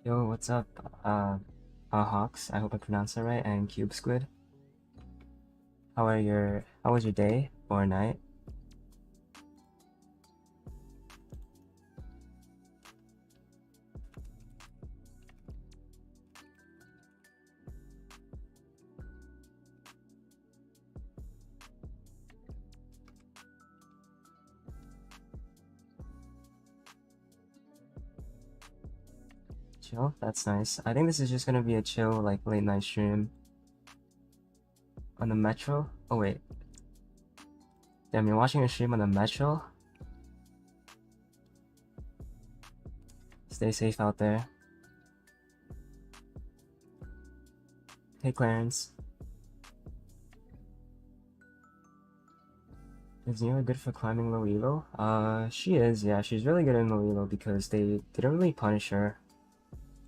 Yo, what's up? Hawks, I hope I pronounced that right, and Cube Squid. How was your day or night? Chill? That's nice. I think this is just gonna be a chill, like, late night stream on the Metro. Oh wait, damn, you're watching a stream on the Metro? Stay safe out there. Hey Clarence. Is Nilah good for climbing low elo? She is, yeah, she's really good in low elo because they don't really punish her.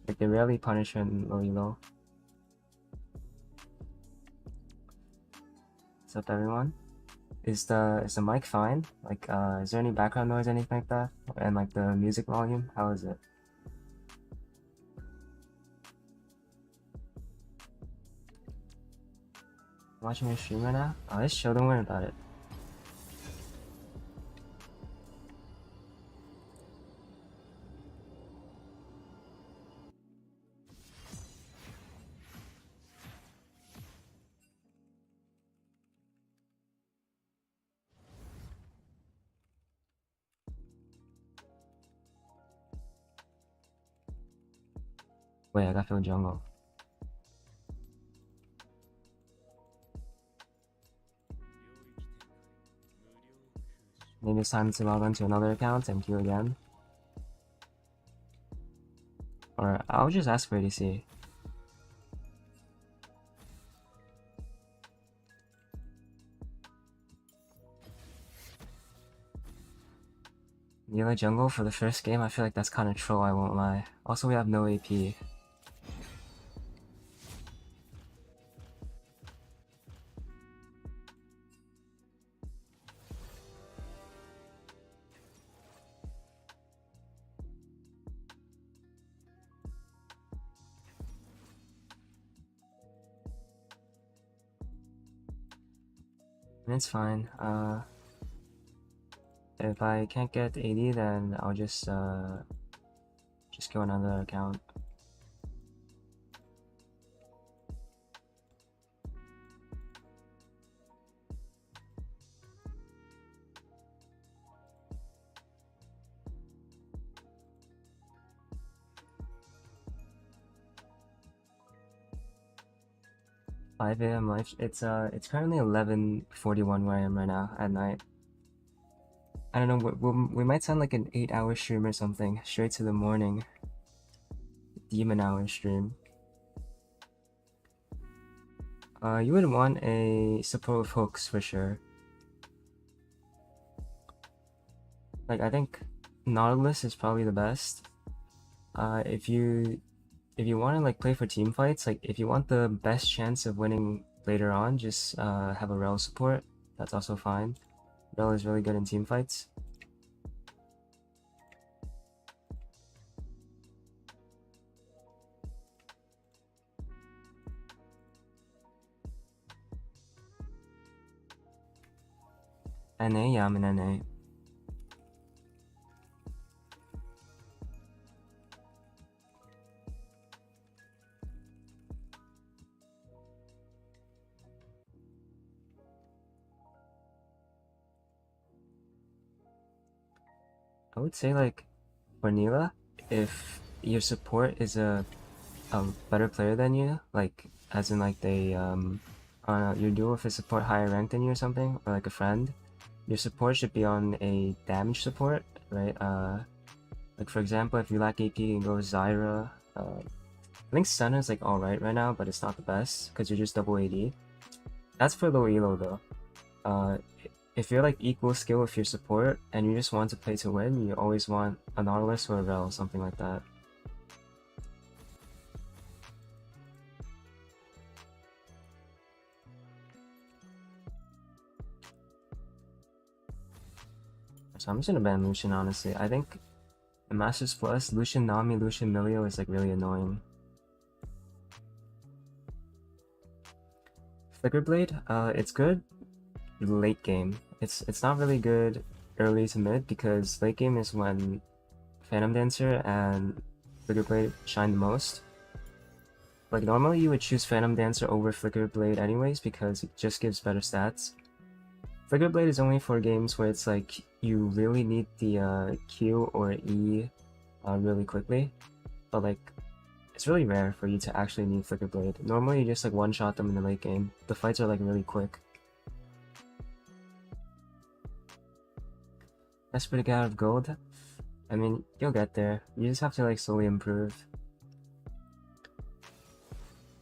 Like, they rarely punish her in low elo. What's up, everyone? Is the mic fine? Like, is there any background noise, anything like that? And like the music volume, how is it? Watching your stream right now? Oh, it's chill, don't worry about it. Wait, I gotta feel jungle. Maybe it's time to log onto another account and queue again. Or I'll just ask for ADC. Nilah jungle for the first game? I feel like that's kind of troll, I won't lie. Also, we have no AP. And it's fine. If I can't get AD, then I'll just go on another account. 5 a.m. life. It's currently 11:41 where I am right now at night. I don't know. We might sound like an 8-hour stream or something, straight to the morning. Demon hour stream. You would want a support with hooks for sure. Like, I think Nautilus is probably the best. If you want to like play for team fights, like if you want the best chance of winning later on, just have a Rel support. That's also fine. Rel is really good in team fights. NA, yeah, I'm in NA. I would say like for Nilah, if your support is a better player than you, like as in like your duo with a support higher rank than you or something, or like a friend, your support should be on a damage support, right? Like for example, if you lack AP, you can go Zyra. I think Senna is like alright right now, but it's not the best because you're just double AD. That's for low elo though. Uh, if you're like equal skill with your support and you just want to play to win, you always want a Nautilus or a Rel, something like that. So I'm just gonna ban Lucian, honestly. I think In Masters Plus, Lucian Nami, Lucian Milio is like really annoying. Flickerblade, it's good late game. It's not really good early to mid because late game is when Phantom Dancer and Flickerblade shine the most. Like normally you would choose Phantom Dancer over Flickerblade anyways because it just gives better stats. Flickerblade is only for games where it's like you really need the Q or E really quickly, but like it's really rare for you to actually need Flickerblade. Normally you just like one-shot them in the late game. The fights are like really quick. Desperate to get out of gold? I mean, you'll get there. You just have to like slowly improve.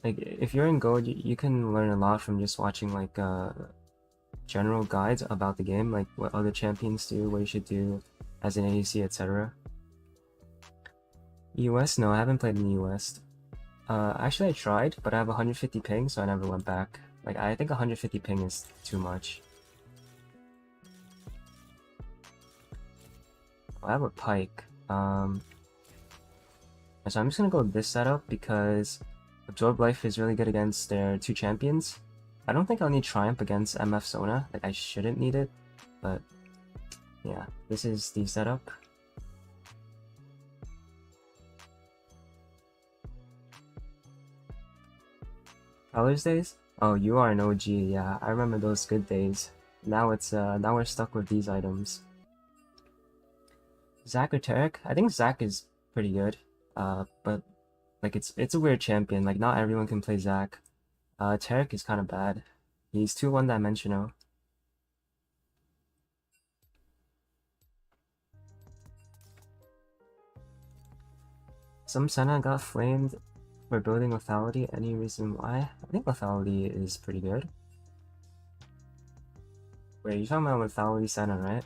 Like if you're in gold, you can learn a lot from just watching like general guides about the game, like what other champions do, what you should do as an ADC, etc. US? No, I haven't played in the US. Actually I tried, but I have 150 ping, so I never went back. Like I think 150 ping is too much. I have a pike. So I'm just gonna go with this setup because Absorb Life is really good against their two champions. I don't think I'll need Triumph against MF Sona. Like I shouldn't need it, but yeah, this is the setup. Colors Days? Oh, you are an OG. Yeah, I remember those good days. Now now we're stuck with these items. Zac or Tarek? I think Zac is pretty good. But like it's a weird champion. Like not everyone can play Zac. Tarek is kind of bad. He's too one-dimensional. Some Senna got flamed for building lethality. Any reason why? I think lethality is pretty good. Wait, you're talking about lethality Senna, right?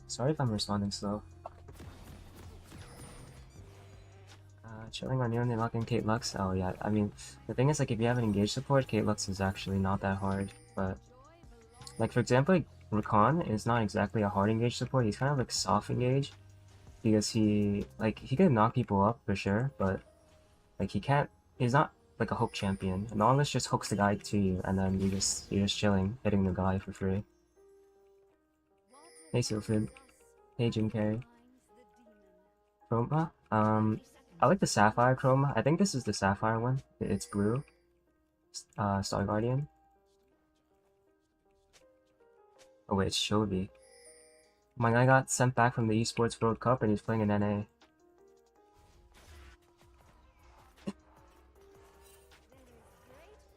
Sorry if I'm responding slow. Chilling on Neon Luck and Kate Lux. Oh yeah, I mean, the thing is like if you have an engaged support, Kate Lux is actually not that hard. But like for example, like, Rakan is not exactly a hard engaged support. He's kind of like soft engaged because he can knock people up for sure, but like he can't. He's not like a hook champion. Nautilus just hooks the guy to you, and then you're just chilling, hitting the guy for free. Hey Sylphid. Hey Jim Carrey. Chroma. I like the Sapphire Chroma. I think this is the Sapphire one. It's blue. Star Guardian. Oh wait, it's Shobi. My guy got sent back from the Esports World Cup and he's playing in NA.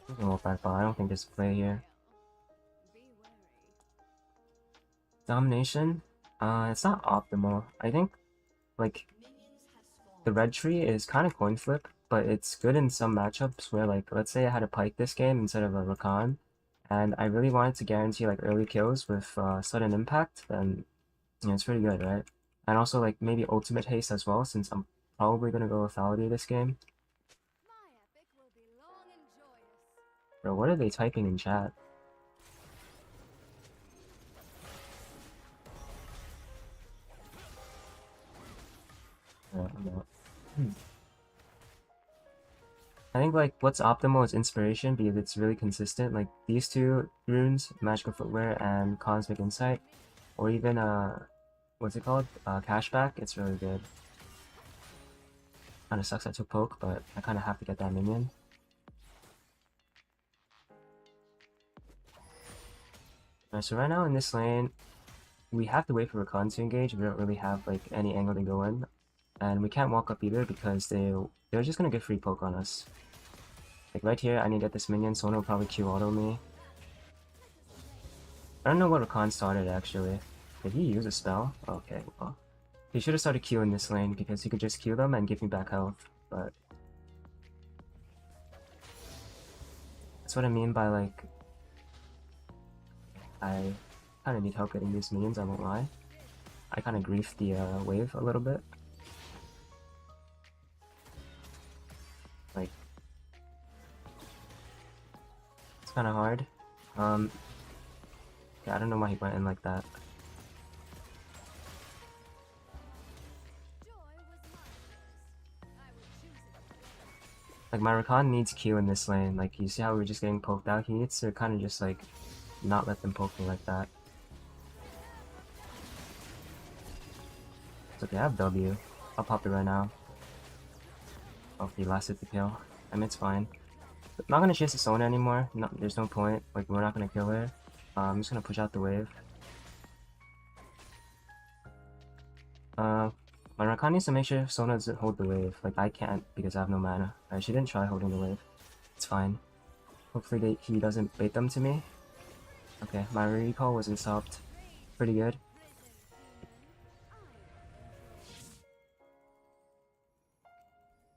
He's gonna walk back, but I don't think there's a play here. Domination? It's not optimal. I think, like, the red tree is kind of coin flip, but it's good in some matchups where, like, let's say I had a Pike this game instead of a Rakan, and I really wanted to guarantee, like, early kills with sudden impact, then, yeah, it's pretty good, right? And also, like, maybe ultimate haste as well, since I'm probably gonna go lethality this game. Bro, what are they typing in chat? I think like what's optimal is inspiration because it's really consistent. Like these two runes, magical footwear and cosmic insight, or even what's it called? Cashback. It's really good. Kind of sucks I took poke, but I kind of have to get that minion. Alright, so right now in this lane, we have to wait for Rakan to engage. We don't really have like any angle to go in, and we can't walk up either because they're just gonna get free poke on us. Like right here, I need to get this minion. Someone will probably Q auto me. I don't know what Rakan started actually. Did he use a spell? Okay, well. He should have started Q in this lane because he could just Q them and give me back health, but that's what I mean by like I kinda need help getting these minions, I won't lie. I kind of griefed the wave a little bit. Like, it's kind of hard. Yeah, I don't know why he went in like that. Like, my Rakan needs Q in this lane. Like, you see how we're just getting poked out? He needs to kind of just, like, not let them poke me like that. It's okay, I have W. I'll pop it right now. Oh, he last hit the kill. I mean, it's fine. But not gonna chase the Sona anymore. No, there's no point. Like, we're not gonna kill her. I'm just gonna push out the wave. My Rakan needs to make sure Sona doesn't hold the wave. Like, I can't because I have no mana. She didn't try holding the wave. It's fine. Hopefully he doesn't bait them to me. Okay, my recall wasn't stopped. Pretty good.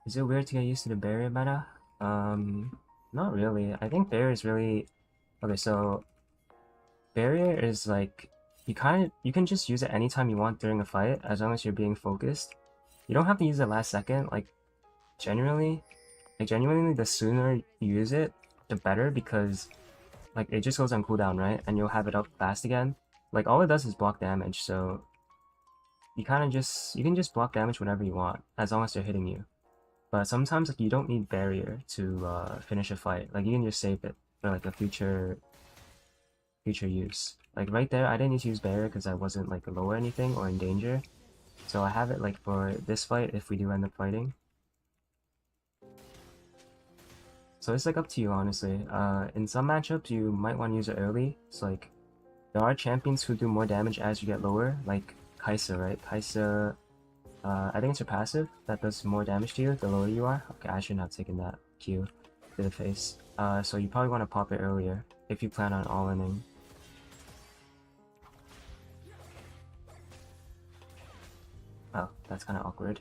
Is it weird to get used to the barrier meta? Not really. I think barrier is really... Okay, so... Barrier is like... You can just use it anytime you want during a fight, as long as you're being focused. You don't have to use it last second, like... Genuinely, the sooner you use it, the better, because... Like, it just goes on cooldown, right? And you'll have it up fast again. Like, all it does is block damage, so... You can just block damage whenever you want, as long as they're hitting you. But sometimes, like, you don't need barrier to finish a fight. Like, you can just save it for like a future use. Like right there, I didn't need to use barrier because I wasn't like low or anything or in danger. So I have it like for this fight if we do end up fighting. So it's like up to you, honestly. In some matchups, you might want to use it early. It's like there are champions who do more damage as you get lower, like Kai'Sa, right? Kai'Sa. I think it's her passive that does more damage to you the lower you are. Okay, I shouldn't have taken that Q to the face. So you probably want to pop it earlier if you plan on all-inning. Oh, that's kind of awkward.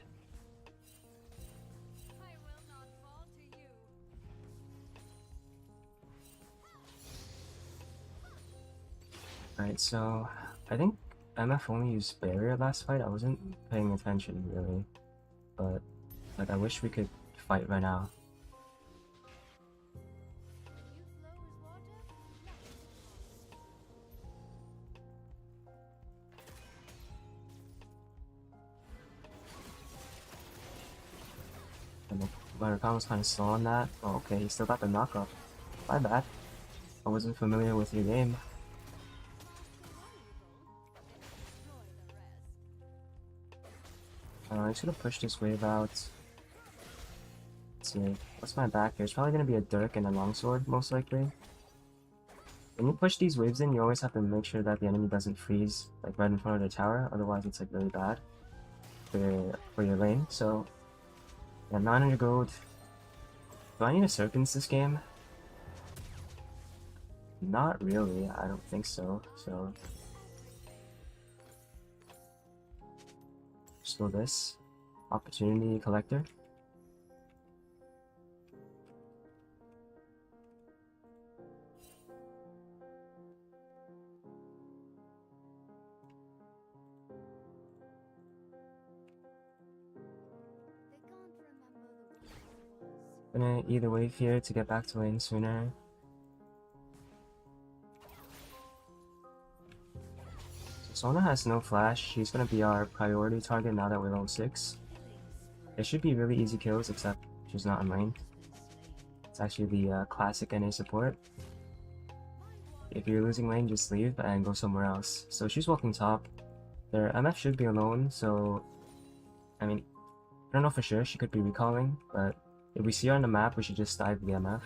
Alright, so I think MF only used barrier last fight. I wasn't paying attention really, but like I wish we could fight right now. And my Rakan was kind of slow on that. Oh, okay, he still got the knockup. My bad. I wasn't familiar with your game. I should have pushed this wave out. Let's see. What's my back here? It's probably going to be a Dirk and a Longsword, most likely. When you push these waves in, you always have to make sure that the enemy doesn't freeze like right in front of the tower, otherwise it's like really bad for your lane. So, yeah, 900 gold. Do I need a Serpents this game? Not really, I don't think so. So, just go this. Opportunity Collector. Gonna either wave here to get back to lane sooner. So Sona has no flash. She's gonna be our priority target now that we're level 6. It should be really easy kills, except she's not in lane. It's actually the classic NA support. If you're losing lane, just leave and go somewhere else. So she's walking top. Their MF should be alone, so... I mean, I don't know for sure, she could be recalling, but if we see her on the map, we should just dive the MF.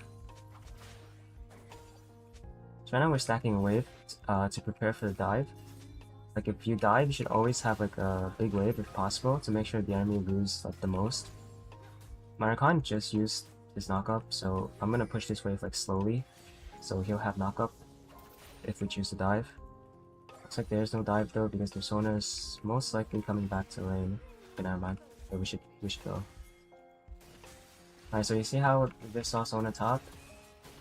So right now we're stacking a wave to prepare for the dive. Like if you dive, you should always have like a big wave if possible to make sure the enemy loses like the most. My Rakan just used his knockup, so I'm gonna push this wave like slowly, so he'll have knockup if we choose to dive. Looks like there's no dive though because their Sona is most likely coming back to lane. Okay, never mind. So we should go. Alright, so you see how this saw Sona top?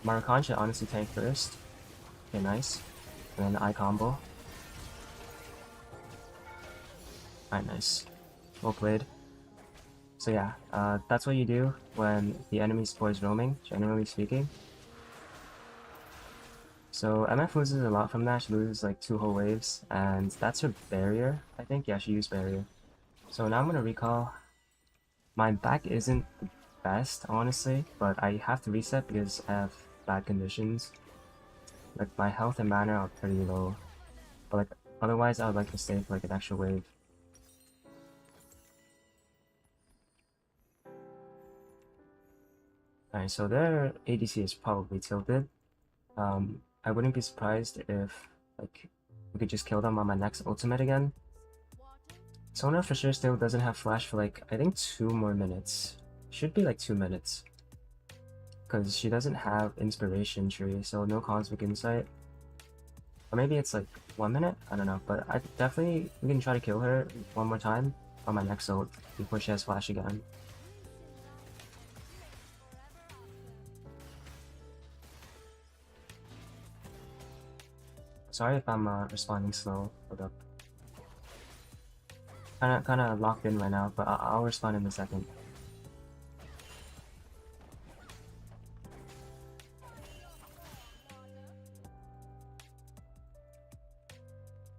My Rakan should honestly tank first. Okay, nice. And then I combo. Alright, nice. Well played. So yeah, that's what you do when the enemy support is roaming, generally speaking. So MF loses a lot from that. She loses like 2 whole waves, and that's her barrier, I think. Yeah, she used barrier. So now I'm gonna recall. My back isn't the best, honestly, but I have to reset because I have bad conditions. Like my health and mana are pretty low, but like otherwise I would like to stay for like an extra wave. Alright, so their ADC is probably tilted. I wouldn't be surprised if like we could just kill them on my next ultimate again. Sona for sure still doesn't have flash for like I think 2 more minutes. Should be like 2 minutes. Because she doesn't have inspiration tree, so no cosmic insight. Or maybe it's like 1 minute? I don't know, but I definitely we can try to kill her one more time on my next ult before she has flash again. Sorry if I'm responding slow. Hold up. Kinda locked in right now, but I'll respond in a second.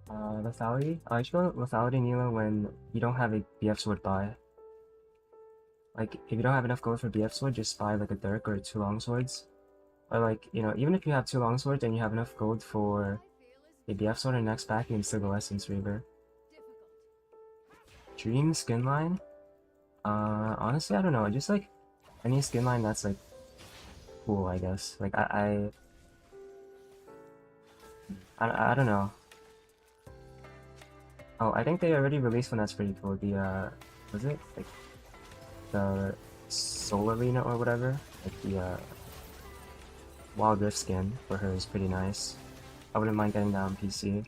Lethality? I should go lethality Nilah when you don't have a BF sword buy. Like, if you don't have enough gold for BF sword, just buy like a Dirk or 2 long swords. Or like, you know, even if you have 2 long swords and you have enough gold for a BF sword in the next pack, you can still go Essence Reaver. Dream skin line? Honestly, I don't know. Just like any skin line that's like cool, I guess. Like I don't know. Oh, I think they already released one that's pretty cool. The was it like the Soul Arena or whatever? Like the Wild Rift skin for her is pretty nice. I wouldn't mind getting that on PC.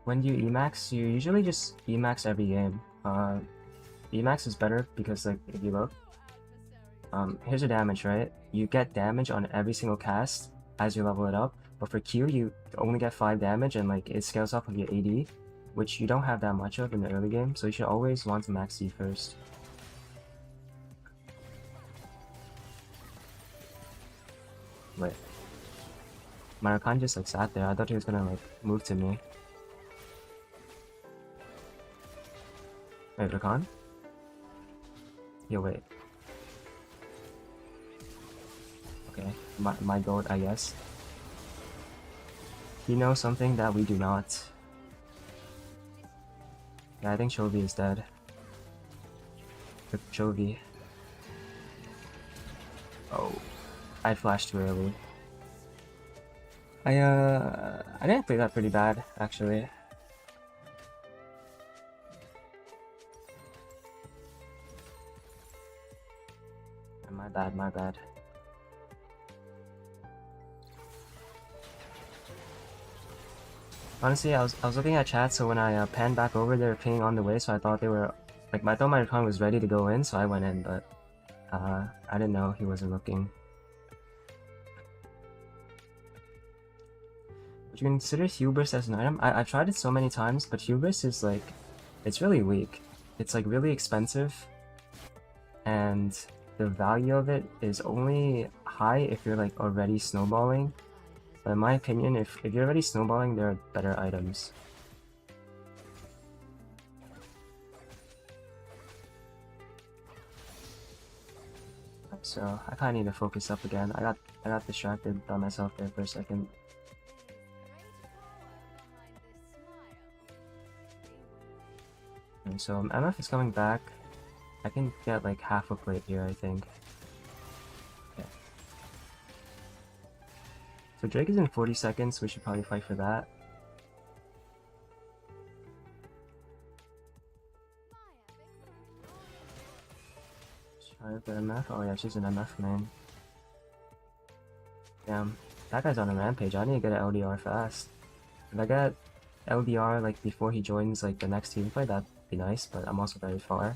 When you Emax, you usually just Emax every game. Emax is better because like if you look, here's your damage, right? You get damage on every single cast as you level it up, but for Q you only get 5 damage and like it scales off of your AD, which you don't have that much of in the early game, so you should always want to max C first. Wait. My Rakan just like sat there. I thought he was gonna like move to me. Wait, Rakan? Yo, wait. Okay, my goat, I guess. He knows something that we do not. Yeah, I think Chovy is dead. Rip Chovy. Oh, I flashed too early. I didn't play that pretty bad, actually. My bad, my bad. Honestly, I was looking at chat, so when I panned back over, they were pinging on the way, so I thought they were like I thought my Rakan was ready to go in, so I went in, but I didn't know he wasn't looking. Would you consider Hubris as an item? I tried it so many times, but Hubris is like it's really weak. It's like really expensive, and the value of it is only high if you're like already snowballing. But in my opinion, if you're already snowballing, there are better items. So I kinda need to focus up again. I got distracted by myself there for a second. And so MF is coming back. I can get like half a plate here, I think. Okay. So Drake is in 40 seconds, we should probably fight for that. Try with the MF? Oh yeah, she's an MF main. Damn, that guy's on a rampage. I need to get an LDR fast. If I get LDR like before he joins like the next team fight, that'd be nice, but I'm also very far.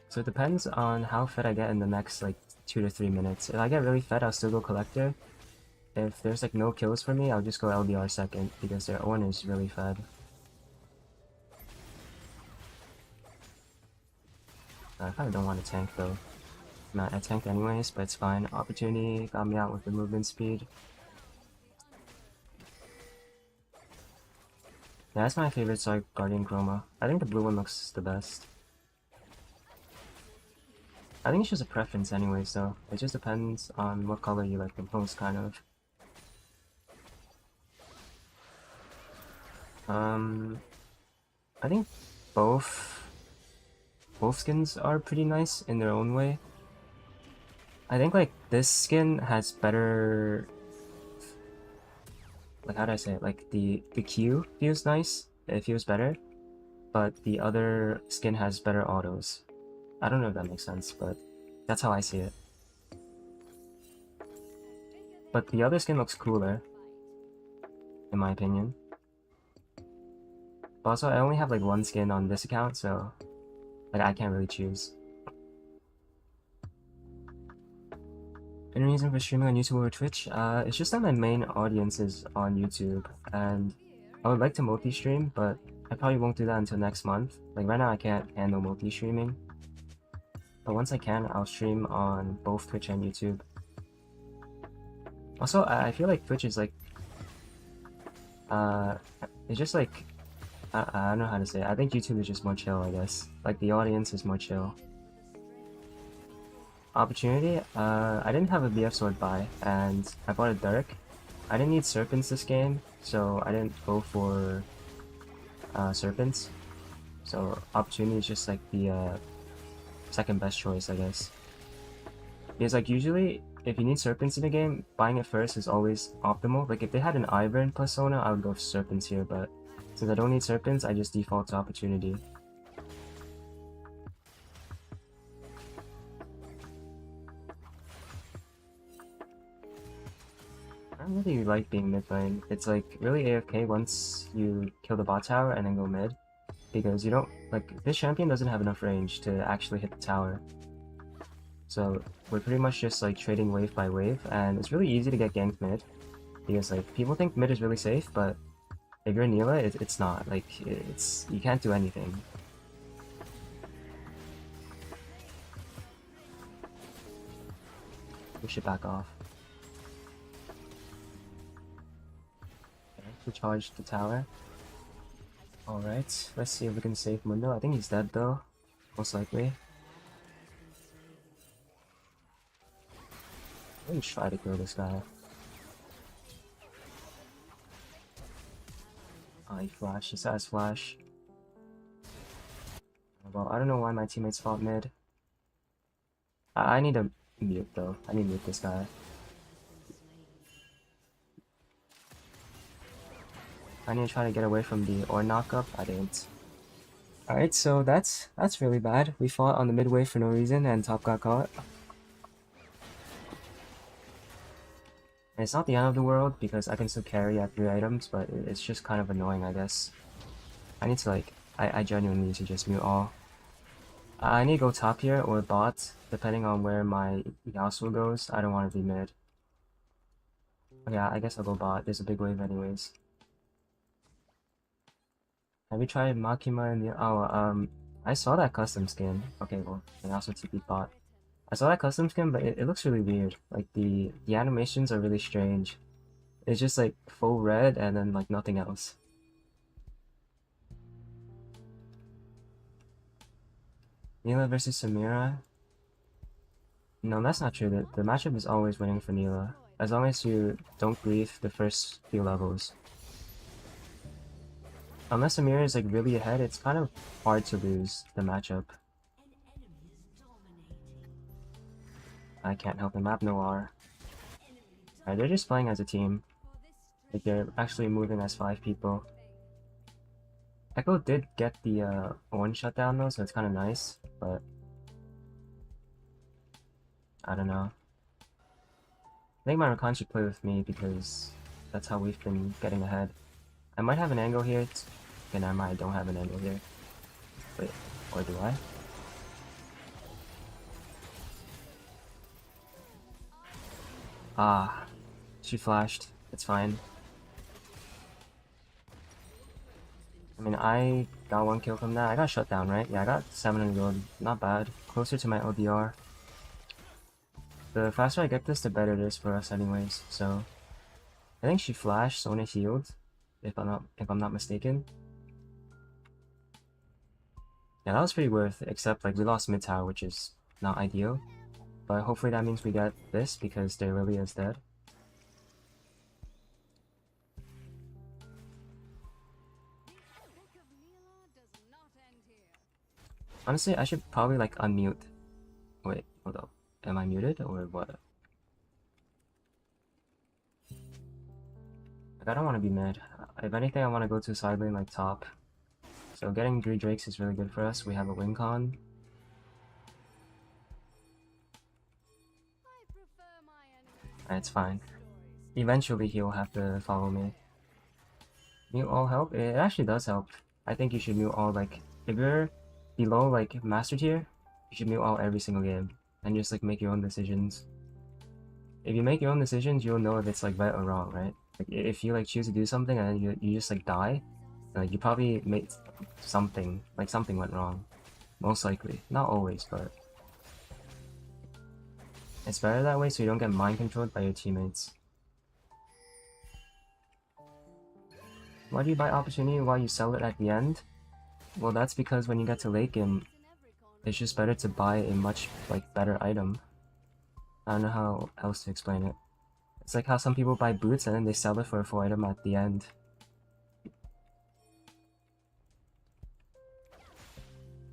So it depends on how fed I get in the next like 2 to 3 minutes. If I get really fed, I'll still go Collector. if there's like no kills for me, I'll just go LBR second because their Ornn is really fed. I kinda don't want to tank though. Nah, I tanked anyways, but it's fine. Opportunity got me out with the movement speed. Yeah, that's my favorite Sark Guardian Chroma. I think the blue one looks the best. I think it's just a preference anyways though. It just depends on what color you like the most, kind of. I think both skins are pretty nice in their own way. I think like this skin has better, like, how do I say it? Like the Q feels nice, it feels better, but the other skin has better autos. I don't know if that makes sense, but that's how I see it. But the other skin looks cooler, in my opinion. But also, I only have like one skin on this account, so like I can't really choose. Any reason for streaming on YouTube or Twitch? It's just that my main audience is on YouTube, and I would like to multi-stream, but I probably won't do that until next month. Like right now I can't handle multi-streaming. But once I can, I'll stream on both Twitch and YouTube. Also, I feel like Twitch is like, it's just like, I don't know how to say it. I think YouTube is just more chill, I guess. Like the audience is more chill. Opportunity, I didn't have a BF sword buy, and I bought a Dirk. I didn't need Serpents this game, so I didn't go for Serpents. So Opportunity is just like the second best choice, I guess. Because like usually, if you need Serpents in a game, buying it first is always optimal. Like if they had an Ivern plus Sona, I would go for Serpents here, but since I don't need Serpents, I just default to Opportunity. I don't really like being mid lane. It's like really AFK once you kill the bot tower and then go mid. Because you don't, like, this champion doesn't have enough range to actually hit the tower. So we're pretty much just like trading wave by wave, and it's really easy to get ganked mid. Because like, people think mid is really safe, but if you're Nilah, it's not. Like, you can't do anything. We should back off. Okay, we charged the tower. Alright, let's see if we can save Mundo. I think he's dead though, most likely. Let me try to kill this guy. Oh, he flashed. He saw his flash. Well, I don't know why my teammates fought mid. I need to mute though. I need to mute this guy. I need to try to get away from the Ornn knockup. I didn't. Alright, so that's really bad. We fought on the mid wave for no reason and top got caught. And it's not the end of the world because I can still carry at 3 items, but it's just kind of annoying, I guess. I need to like, I genuinely need to just mute all. I need to go top here or bot, depending on where my Yasuo goes. I don't want to be mid. Yeah, I guess I'll go bot. There's a big wave anyways. Have you tried Makima in the... Oh, I saw that custom skin. Okay, well, I also TP bot. I saw that custom skin, but it looks really weird. Like, the animations are really strange. It's just, like, full red and then, like, nothing else. Nilah versus Samira? No, that's not true. The matchup is always winning for Nilah. As long as you don't grief the first few levels. Unless Samira is, like, really ahead, it's kind of hard to lose the matchup. I can't help them. I have no R. Alright, they're just playing as a team. Like, they're actually moving as 5 people. Echo did get the Ornn shutdown though, so it's kind of nice, but I don't know. I think my Rakan should play with me because that's how we've been getting ahead. I might have an angle here. Okay, never mind, I don't have an angle here. Wait, or do I? Ah, She flashed. It's fine. I mean, I got 1 kill from that. I got shut down, right? Yeah, I got 700 gold. Not bad. Closer to my LDR. The faster I get this, the better it is for us anyways, so... I think she flashed, Sona healed, if I'm not mistaken. Yeah, that was pretty worth it, except like we lost mid tower, which is not ideal. But hopefully that means we get this because TheRelaxed is dead. Honestly, I should probably like unmute. Wait, hold up. Am I muted or what? Like, I don't want to be mid. If anything, I want to go to side lane like top. So getting 3 Drakes is really good for us. We have a win con. It's fine. Eventually he'll have to follow me. Mute all help? It actually does help. I think you should mute all, like, if you're below like master tier, you should mute all every single game. And just like make your own decisions. If you make your own decisions, you'll know if it's like right or wrong, right? Like if you like choose to do something and then you just like die, like you probably made something, like something went wrong. Most likely. Not always, but it's better that way so you don't get mind controlled by your teammates. Why do you buy opportunity while you sell it at the end? Well, that's because when you get to late game, it's just better to buy a much like better item. I don't know how else to explain it. It's like how some people buy boots and then they sell it for a full item at the end.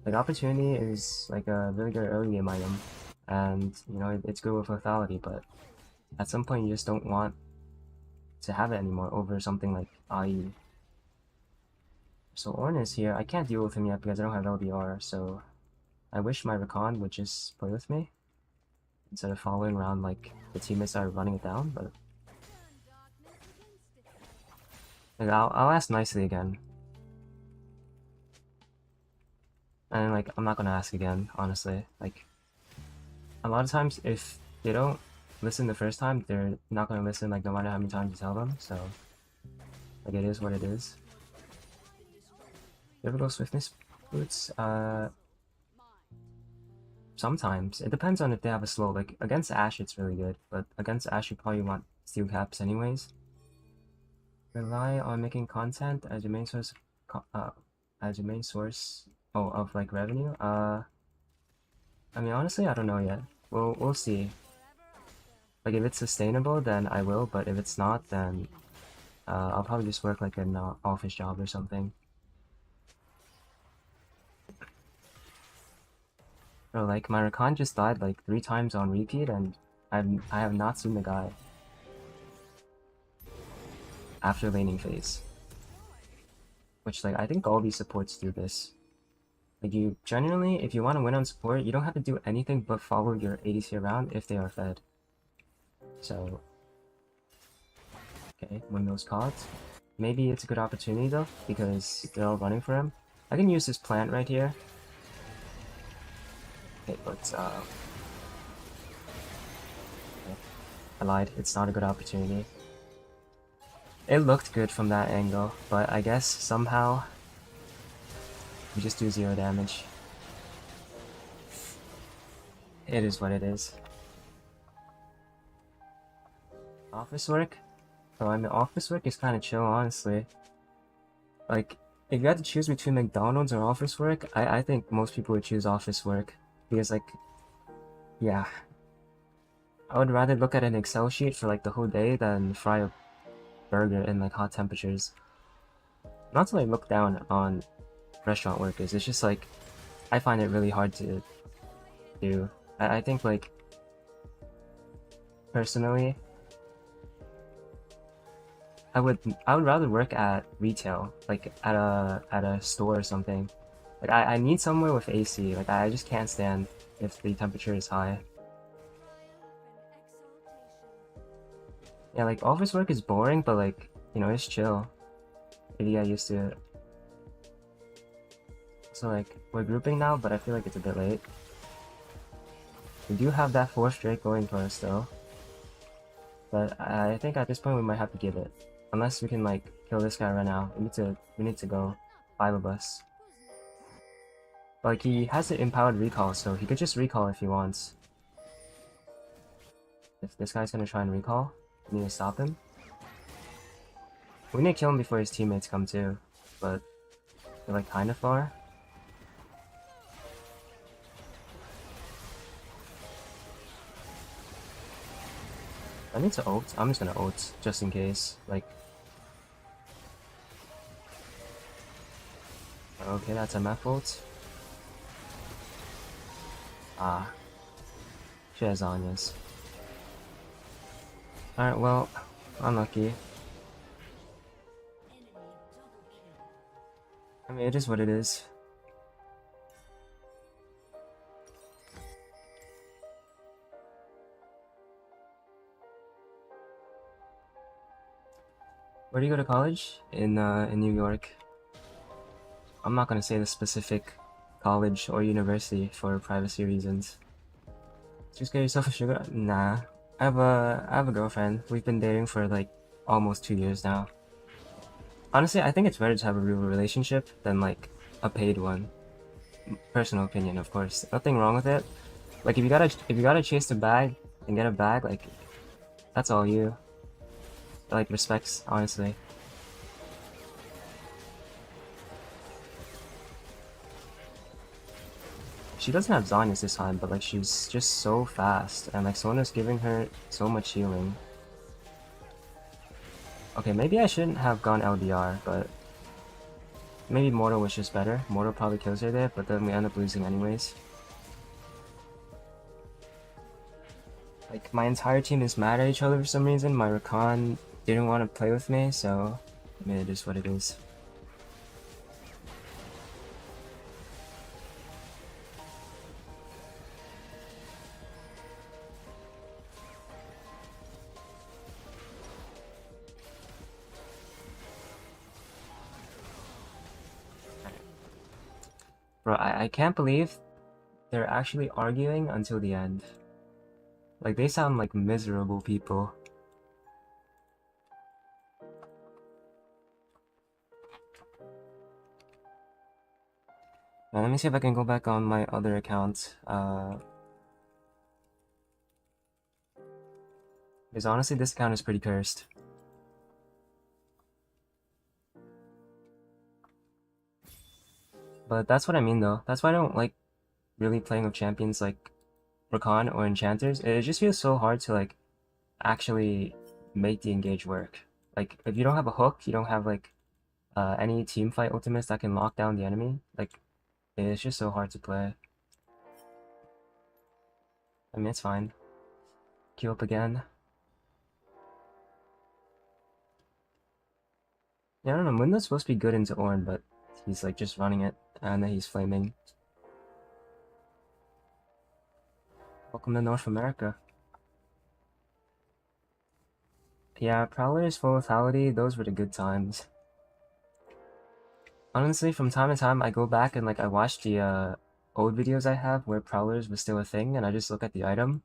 Like opportunity is like a really good early game item, and you know it's good with lethality, but at some point you just don't want to have it anymore over something like IE. So Ornn is here. I can't deal with him yet because I don't have LDR, so I wish my Rakan would just play with me instead of following around like the teammates are running it down, but like, I'll ask nicely again. And like I'm not gonna ask again, honestly. Like a lot of times if they don't listen the first time, they're not gonna listen like no matter how many times you tell them, so like it is what it is. You ever go swiftness boots? Sometimes. It depends on if they have a slow. Like against Ashe it's really good, but against Ashe you probably want steel caps anyways. Rely on making content as your main source of like revenue. I mean honestly I don't know yet. We'll see. Like if it's sustainable then I will, but if it's not then I'll probably just work like an office job or something. Bro, like my Rakan just died like 3 times on repeat and I have not seen the guy after laning phase. Which like I think all these supports do this. Like you generally, if you want to win on support, you don't have to do anything but follow your ADC around if they are fed. So okay, win those cards. Maybe it's a good opportunity though, because they're all running for him. I can use this plant right here. Okay, but okay. I lied, it's not a good opportunity. It looked good from that angle, but I guess somehow we just do 0 damage. It is what it is. Office work? Oh, I mean, office work is kind of chill, honestly. Like, if you had to choose between McDonald's or office work, I think most people would choose office work. Because, like, yeah. I would rather look at an Excel sheet for, like, the whole day than fry a burger in, like, hot temperatures. Not to, like, look down on restaurant workers, it's just, like, I find it really hard to do. I think, like, personally, I would rather work at retail, like at a store or something. Like I need somewhere with AC. Like I just can't stand if the temperature is high. Yeah, like office work is boring, but like you know it's chill if you get used to it. So like we're grouping now, but I feel like it's a bit late. We do have that 4th Drake going for us though. But I think at this point we might have to give it. Unless we can like kill this guy right now. We need to go. 5 of us. But, like he has the empowered recall, so he could just recall if he wants. If this guy's gonna try and recall, we need to stop him. We need to kill him before his teammates come too. But they're like kinda far. I need to ult. I'm just gonna ult just in case. Like, okay, that's a MF ult. Ah, she has Anya's. Alright, well, unlucky. I mean, it is what it is. Where do you go to college? In New York. I'm not gonna say the specific college or university for privacy reasons. Just get yourself a sugar. Nah, I have a girlfriend. We've been dating for like almost 2 years now. Honestly, I think it's better to have a real relationship than like a paid one. Personal opinion, of course. Nothing wrong with it. Like if you gotta chase the bag and get a bag, like that's all you. Like respects, honestly. She doesn't have Zanya's this time, but like she's just so fast, and like Sona's giving her so much healing. Okay, maybe I shouldn't have gone LDR, but maybe Mortal was just better. Mortal probably kills her there, but then we end up losing anyways. Like my entire team is mad at each other for some reason. My Rakan didn't want to play with me, so I mean it is what it is. Bro, I can't believe they're actually arguing until the end. Like, they sound like miserable people. Now, let me see if I can go back on my other account. Because honestly, this account is pretty cursed. But that's what I mean, though. That's why I don't like really playing with champions like Rakan or Enchanters. It just feels so hard to, like, actually make the engage work. Like, if you don't have a hook, you don't have, like, any team fight ultimates that can lock down the enemy, like, it's just so hard to play. I mean, it's fine. Queue up again. Yeah, I don't know, Mundo's supposed to be good into Ornn, but he's, like, just running it, and then he's flaming. Welcome to North America. Yeah, Prowler's full lethality, those were the good times. Honestly, from time to time, I go back and, like, I watch the, old videos I have where Prowlers was still a thing, and I just look at the item.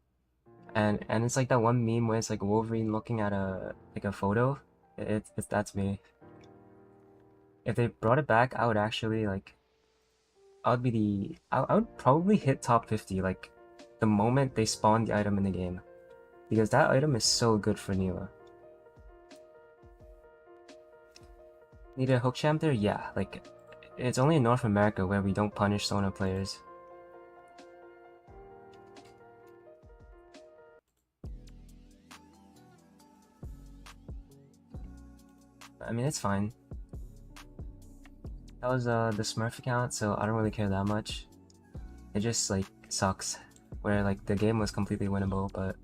And it's like that one meme where it's, like, Wolverine looking at a photo. That's me. If they brought it back, I would actually, like, I would probably hit top 50, like, the moment they spawn the item in the game. Because that item is so good for Nilah. Need a hook champ there? Yeah, like, it's only in North America where we don't punish Sona players. I mean, it's fine. That was the Smurf account, so I don't really care that much. It just, like, sucks. Where, like, the game was completely winnable, but...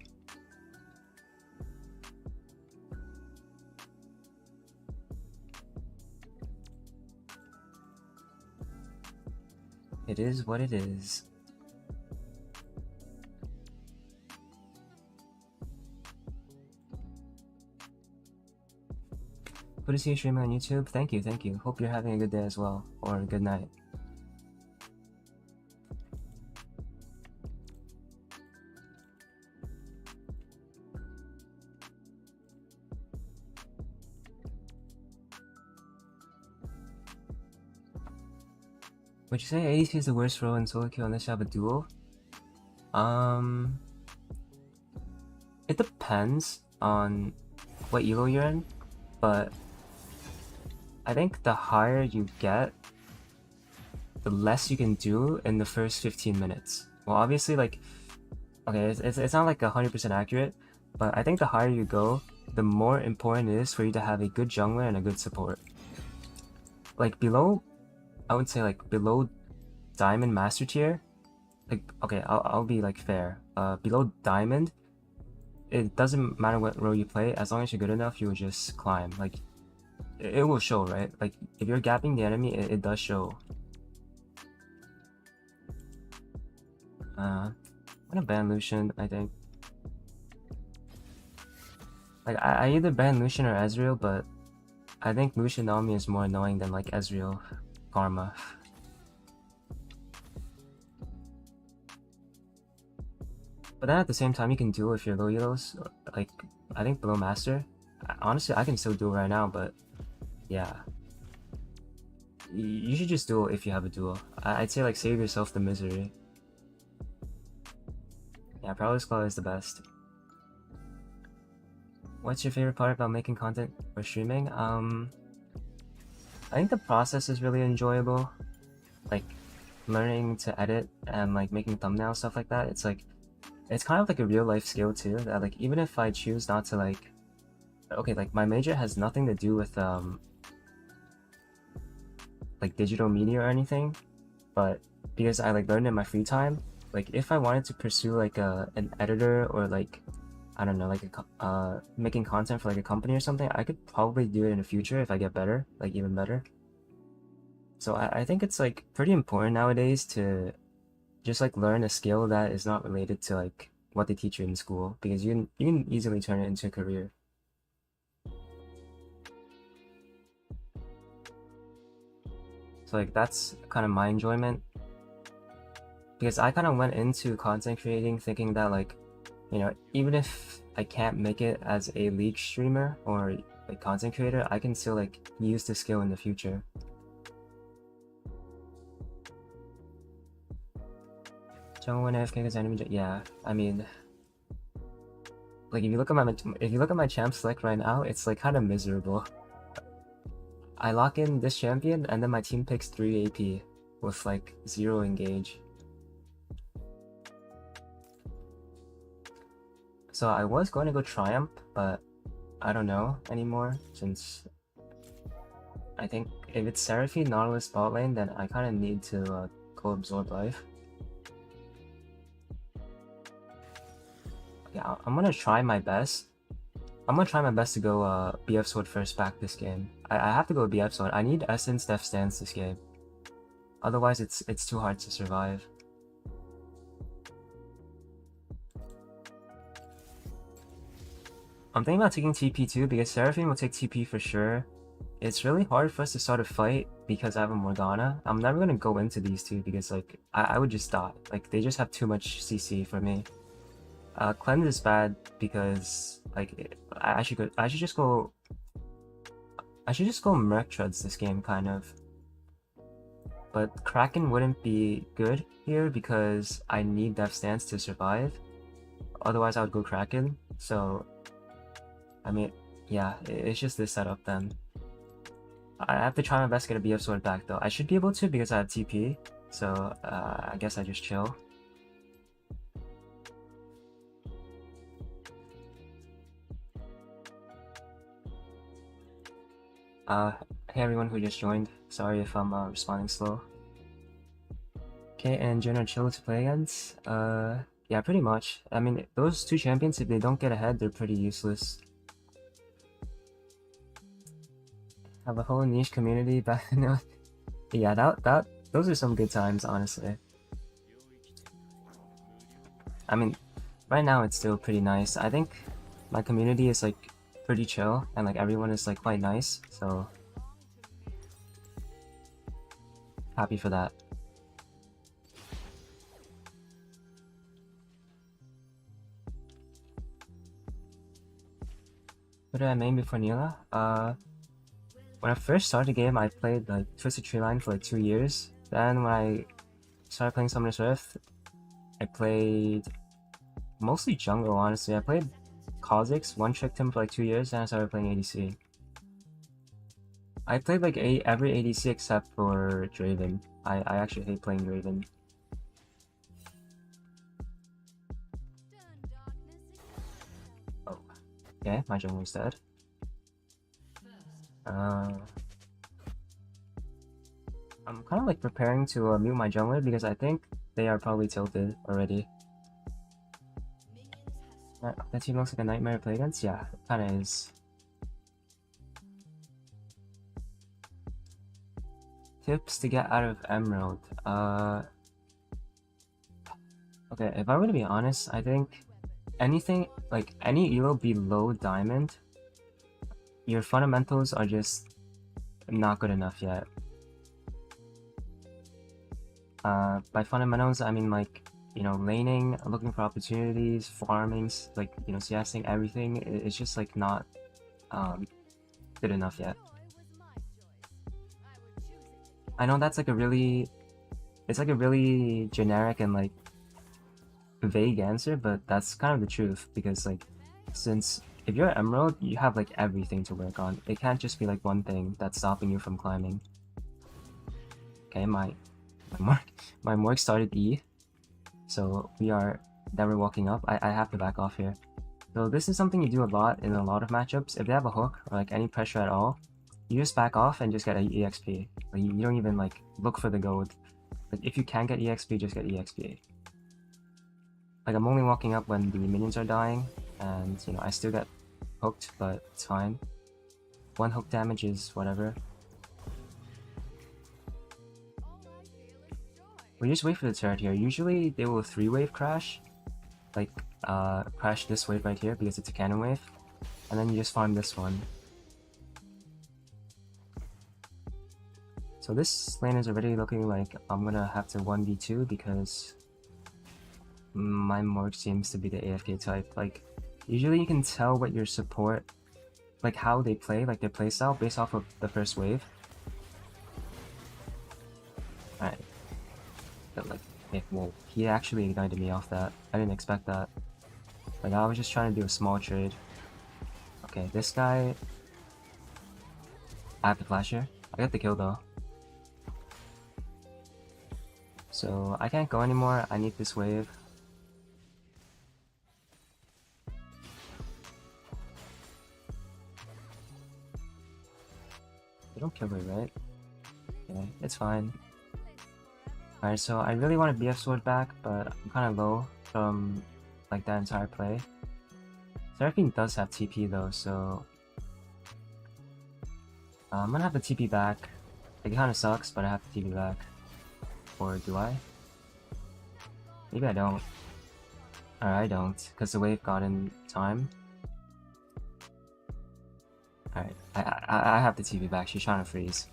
it is what it is. Good to see you streaming on YouTube. Thank you, thank you. Hope you're having a good day as well, or a good night. Would you say ADC is the worst role in solo queue unless you have a duel? It depends on what elo you're in, but I think the higher you get, the less you can do in the first 15 minutes. Well, obviously, like, okay, it's not like 100% accurate, but I think the higher you go, the more important it is for you to have a good jungler and a good support. Like below, I would say like below Diamond Master Tier, like, okay, I'll be like fair. Below Diamond, it doesn't matter what role you play, as long as you're good enough, you will just climb. Like, it will show, right? Like, if you're gapping the enemy, it does show. I'm gonna ban Lucian, I think. Like, I either ban Lucian or Ezreal, but I think Lucian Naomi is more annoying than like Ezreal Karma. But then at the same time, you can duel if you're low elos. Like, I think below Master. Honestly, I can still duel right now, but yeah. You should just duel if you have a duel. I'd say like save yourself the misery. Yeah, Prowler's Claw is the best. What's your favorite part about making content or streaming? I think the process is really enjoyable. Like, learning to edit and like making thumbnails, stuff like that. It's kind of like a real life skill too, that like even if I choose not to like, okay, like my major has nothing to do with like digital media or anything, but because I like learned in my free time, like if I wanted to pursue like an editor or like, I don't know, like making content for like a company or something, I could probably do it in the future if I get better, like even better. So I think it's like pretty important nowadays to just like learn a skill that is not related to like what they teach you in school, because you can easily turn it into a career. So like that's kind of my enjoyment, because I kind of went into content creating thinking that like, you know, even if I can't make it as a league streamer or like content creator, I can still like use the skill in the future. Jungle when AFK because enemy. Yeah, I mean, like if you look at my champ select right now, it's like kind of miserable. I lock in this champion and then my team picks 3 AP with like 0 engage. So I was going to go Triumph, but I don't know anymore, since I think if it's Seraphine, Nautilus bot lane, then I kind of need to go absorb life. Yeah, I'm gonna try my best. I'm gonna try my best to go BF Sword first back this game. I have to go BF Sword. I need Essence Death Stance this game. Otherwise it's too hard to survive. I'm thinking about taking TP too, because Seraphine will take TP for sure. It's really hard for us to start a fight because I have a Morgana. I'm never gonna go into these two because like I would just die. Like they just have too much CC for me. Cleanse is bad because like I should just go Merc Treads this game kind of. But Kraken wouldn't be good here because I need Death Stance to survive. Otherwise I would go Kraken. So I mean, yeah, it's just this setup then. I have to try my best to get a BF Sword back though. I should be able to because I have TP. So I guess I just chill. Hey everyone who just joined. Sorry if I'm responding slow. Okay, and Jenna chill to play against? Yeah, pretty much. I mean, those two champions, if they don't get ahead, they're pretty useless. Have a whole niche community back now. Yeah, those are some good times, honestly. I mean, right now it's still pretty nice. I think my community is like pretty chill and like everyone is like quite nice, so happy for that. What did I main before Nilah? When I first started the game, I played like Twisted Tree Line for like 2 years. Then when I started playing Summoner's Rift, I played mostly jungle, honestly. I played Kha'Zix, one-tricked him for like 2 years, and I started playing ADC. I played like every ADC except for Draven. I actually hate playing Draven. Oh, okay, my jungler's dead. I'm kind of like preparing to mute my jungler because I think they are probably tilted already. That team looks like a nightmare to play against? Yeah, it kind of is. Tips to get out of Emerald. Okay, if I were to be honest, I think anything, like any elo below Diamond, your fundamentals are just not good enough yet. By fundamentals, I mean like, you know, laning, looking for opportunities, farming, like, you know, CSing, everything. It's just like not good enough yet. I know that's like it's like a really generic and like vague answer, but that's kind of the truth because like, since if you're Emerald, you have like everything to work on. It can't just be like one thing that's stopping you from climbing. Okay, my Morg started E, so we're walking up. I have to back off here. So this is something you do a lot in a lot of matchups. If they have a hook or like any pressure at all, you just back off and just get an EXP. Like, you don't even like look for the gold. Like, if you can get EXP, just get EXP. Like, I'm only walking up when the minions are dying, and you know, I still get hooked, but it's fine. 1 hook damage is whatever. We just wait for the turret here. Usually they will 3-wave crash. Like, crash this wave right here because it's a cannon wave. And then you just farm this one. So this lane is already looking like I'm gonna have to 1v2 because my Morg seems to be the AFK type. Like, usually you can tell what your support, like how they play, like their playstyle based off of the first wave. Alright. But like, okay, whoa, he actually ignited me off that. I didn't expect that. Like, I was just trying to do a small trade. Okay, this guy... I have the flash here. I got the kill though. So, I can't go anymore. I need this wave. They don't kill me, right? Okay, it's fine. Alright, so I really want a BF sword back, but I'm kind of low from like that entire play. Seraphine does have TP though, so I'm gonna have the TP back. It kind of sucks, but I have the TP back. Or do I? Maybe I don't. Alright, I don't, because the wave got in time. Alright, I have the TP back. She's trying to freeze.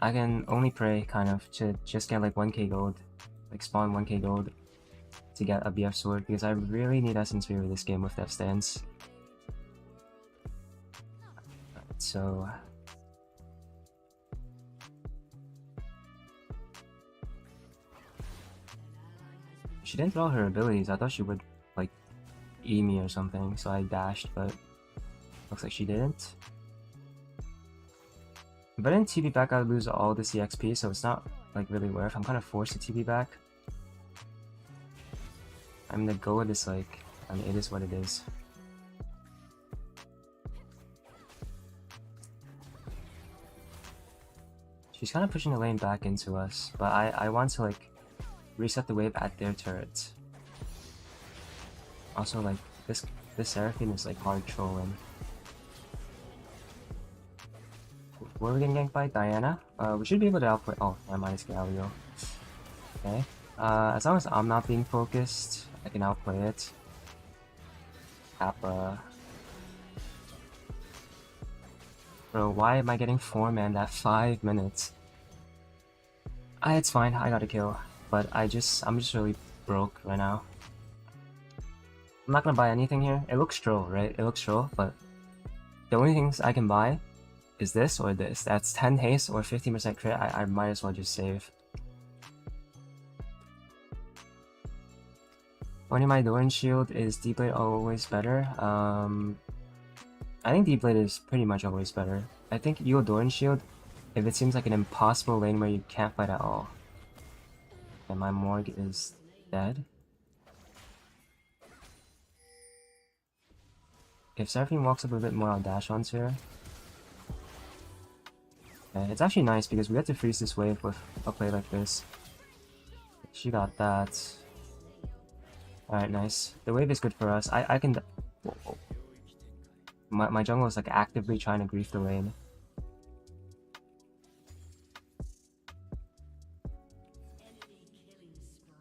I can only pray, kind of, to just get like 1k gold, like spawn 1k gold to get a BF sword, because I really need Essence Fever this game with Death Stance. So... she didn't throw her abilities. I thought she would, like, E me or something, so I dashed, but looks like she didn't. If I didn't TP back, I would lose all this EXP, so it's not like really worth. I'm kind of forced to TP back. I mean, the gold is like, I mean, it is what it is. She's kind of pushing the lane back into us, but I want to like reset the wave at their turrets. Also, like this Seraphine is like hard trolling. Were we getting ganked by Diana? We should be able to outplay. Oh, I minus Galio. Okay. As long as I'm not being focused, I can outplay it. Kappa. Bro, why am I getting 4-man at 5 minutes? It's fine. I got a kill, but I'm just really broke right now. I'm not gonna buy anything here. It looks troll, right? It looks troll, but the only things I can buy is this or this. That's 10 haste or 15% crit. I might as well just save. Only my Doran shield is Deep Blade always better. I think Deep Blade is pretty much always better. I think Doran shield, if it seems like an impossible lane where you can't fight at all. And my Morg is dead. If Seraphine walks up a bit more, I'll dash onto her. Okay, it's actually nice because we get to freeze this wave with a play like this. She got that. Alright, nice. The wave is good for us. I can... Whoa. My jungle is like actively trying to grief the lane.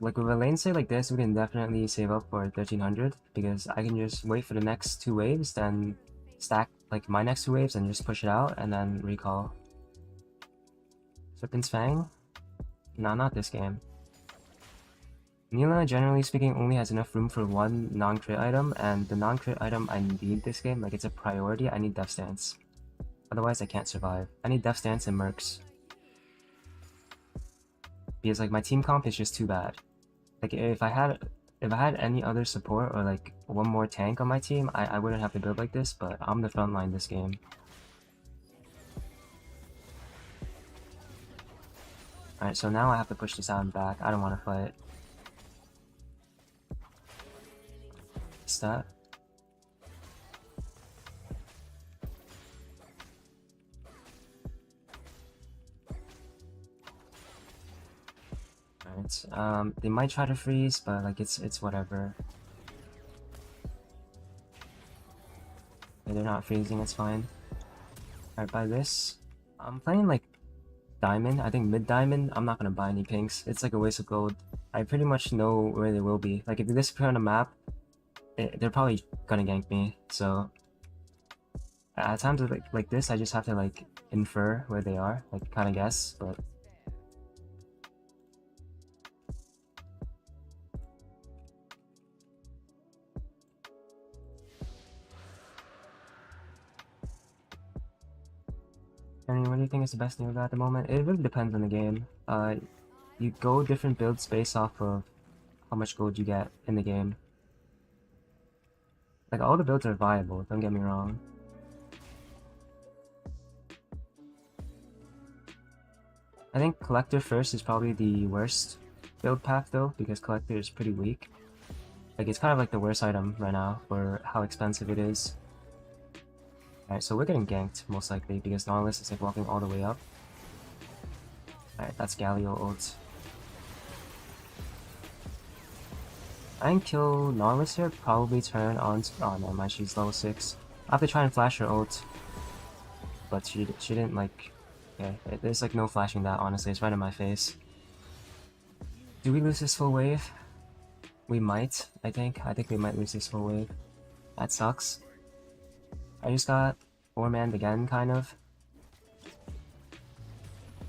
Like with a lane stay like this, we can definitely save up for 1300 because I can just wait for the next 2 waves, then stack like my next 2 waves and just push it out and then recall. Serpent's Fang? Nah, not this game. Nilah, generally speaking, only has enough room for 1 non-crit item, and the non-crit item I need this game, like it's a priority, I need Death Stance. Otherwise I can't survive. I need Death Stance and Mercs. Because like my team comp is just too bad. Like if I had any other support or like one more tank on my team, I wouldn't have to build like this, but I'm the front line this game. Alright, so now I have to push this out and back. I don't want to fight. Stat. Alright, they might try to freeze, but like it's whatever. Okay, they're not freezing, it's fine. Alright, buy this. I'm playing like diamond, I think mid diamond. I'm not gonna buy any pinks. It's like a waste of gold. I pretty much know where they will be. Like if they disappear on the map, they're probably gonna gank me. So at times like this, I just have to like infer where they are, like kind of guess, but. I mean, what do you think is the best Nilah at the moment? It really depends on the game. You go different builds based off of how much gold you get in the game. Like, all the builds are viable, don't get me wrong. I think Collector first is probably the worst build path though, because Collector is pretty weak. Like, it's kind of like the worst item right now for how expensive it is. Alright, so we're getting ganked, most likely, because Nautilus is like walking all the way up. Alright, that's Galio ult. I can kill Nautilus here, probably turn on... Oh, no, my she's level 6. I have to try and flash her ult. But she didn't like... Okay, there's like no flashing that, honestly, it's right in my face. Do we lose this full wave? We might, I think. I think we might lose this full wave. That sucks. I just got 4-manned again, kind of.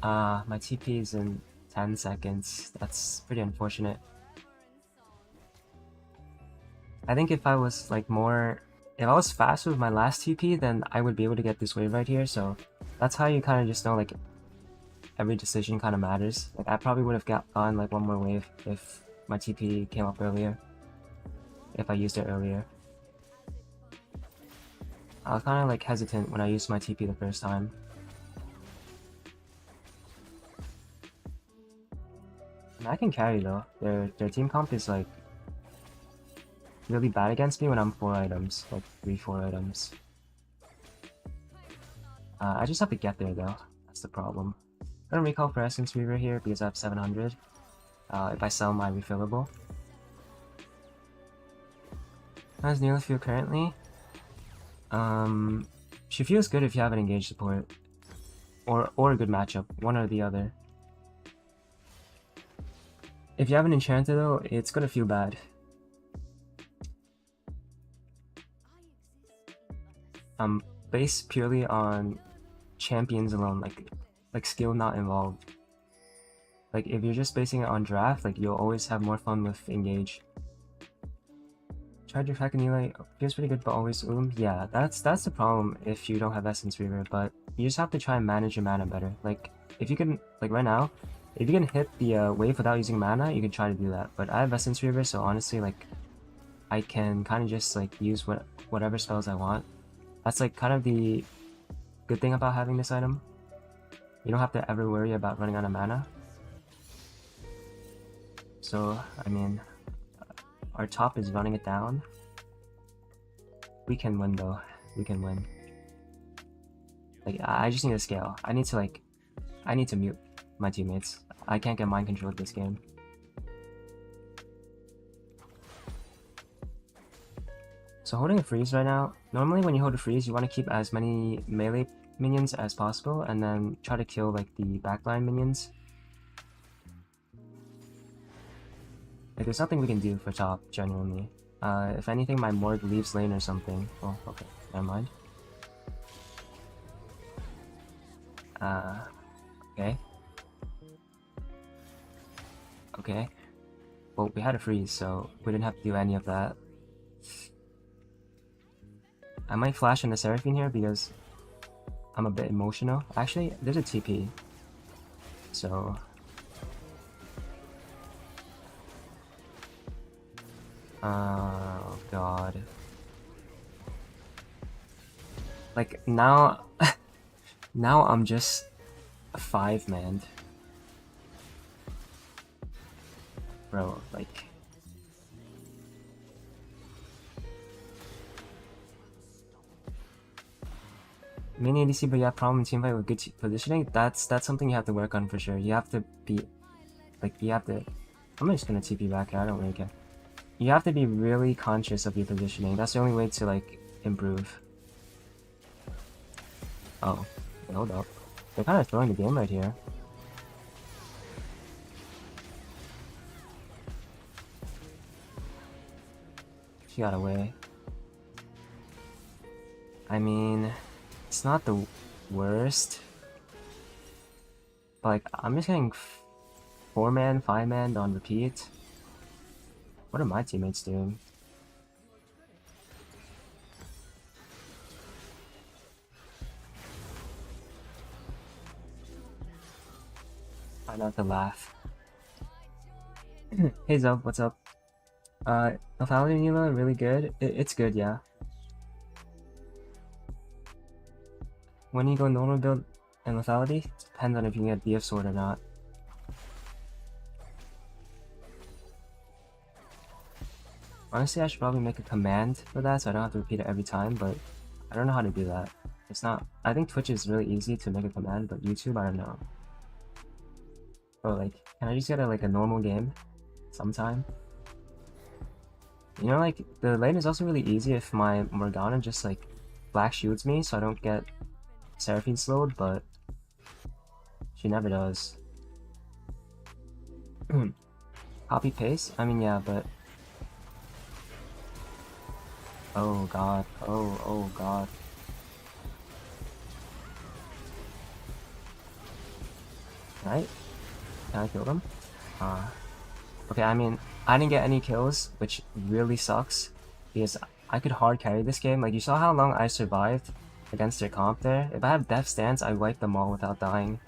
My TP is in 10 seconds. That's pretty unfortunate. I think if I was like more... If I was faster with my last TP, then I would be able to get this wave right here, so... That's how you kind of just know, like, every decision kind of matters. Like, I probably would have gotten like one more wave if my TP came up earlier. If I used it earlier. I was kind of like hesitant when I used my TP the first time. And I can carry though. Their team comp is like really bad against me when I'm 4 items, like 3-4 items. I just have to get there though. That's the problem. I'm gonna recall for Essence Weaver here because I have 700. If I sell my refillable. How does Nilah feel currently? She feels good if you have an engaged support. Or a good matchup, one or the other. If you have an enchanter though, it's gonna feel bad. Based purely on champions alone, like skill not involved. Like if you're just basing it on draft, like you'll always have more fun with engage. Charge your Nilah feels pretty good, but always Yeah, that's the problem if you don't have Essence Reaver, but you just have to try and manage your mana better. Like, if you can, like right now, if you can hit the wave without using mana, you can try to do that. But I have Essence Reaver, so honestly, like, I can kind of just like use whatever spells I want. That's like kind of the good thing about having this item. You don't have to ever worry about running out of mana. So, I mean, our top is running it down. We can win though. We can win. Like, I just need to scale. I need to mute my teammates. I can't get mind control of this game. So holding a freeze right now, normally when you hold a freeze, you want to keep as many melee minions as possible and then try to kill like the backline minions. Like, there's nothing we can do for top, genuinely. If anything, my Morg leaves lane or something. Oh, okay, never mind. Okay. Okay. Well, we had a freeze, so we didn't have to do any of that. I might flash in the Seraphine here because I'm a bit emotional. Actually, there's a TP. So... oh god. Like, now... now I'm just 5-man. Bro, like... Mini ADC, but you have problem in teamfight with good positioning. That's something you have to work on for sure. You have to be... like, you have to... I'm just gonna TP back here, I don't really care. You have to be really conscious of your positioning. That's the only way to, like, improve. Oh, hold up. They're kind of throwing the game right here. She got away. I mean, it's not the worst. But, like, I'm just getting 4-man, 5-man on repeat. What are my teammates doing? Try not to laugh. Hey Zoe, what's up? Lethality Nilah, really good? It's good, yeah. When you go normal build and lethality, it depends on if you can get BF sword or not. Honestly, I should probably make a command for that so I don't have to repeat it every time, but I don't know how to do that. It's not... I think Twitch is really easy to make a command, but YouTube, I don't know. Or like, can I just get a normal game sometime? You know, like, the lane is also really easy if my Morgana just like black shields me so I don't get Seraphine slowed, but she never does. Copy paste? I mean, yeah, but... oh god. Oh god. Right? Can I kill them? Okay, I mean, I didn't get any kills, which really sucks, because I could hard carry this game. Like, you saw how long I survived against their comp there. If I have Death Stance, I wipe them all without dying.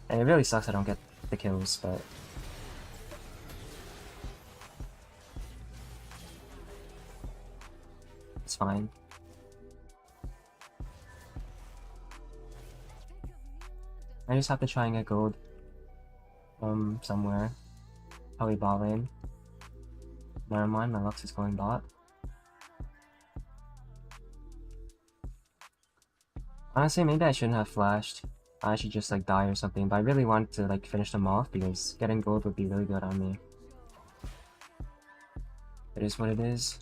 And it really sucks I don't get the kills, but... it's fine. I just have to try and get gold from somewhere. Probably bot lane. Never mind, my Lux is going bot. Honestly, maybe I shouldn't have flashed. I should just like die or something, but I really want to like finish them off because getting gold would be really good on me. It is what it is.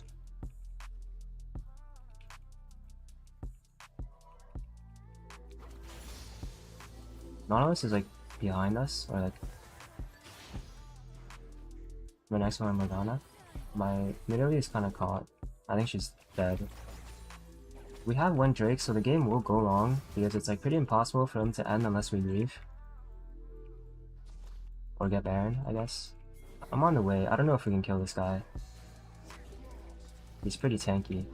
Nautilus is like behind us, or like the next one, Morgana. My Nidalee is kind of caught. I think she's dead. We have one Drake, so the game will go long because it's like pretty impossible for them to end unless we leave or get Baron, I guess. I'm on the way. I don't know if we can kill this guy. He's pretty tanky.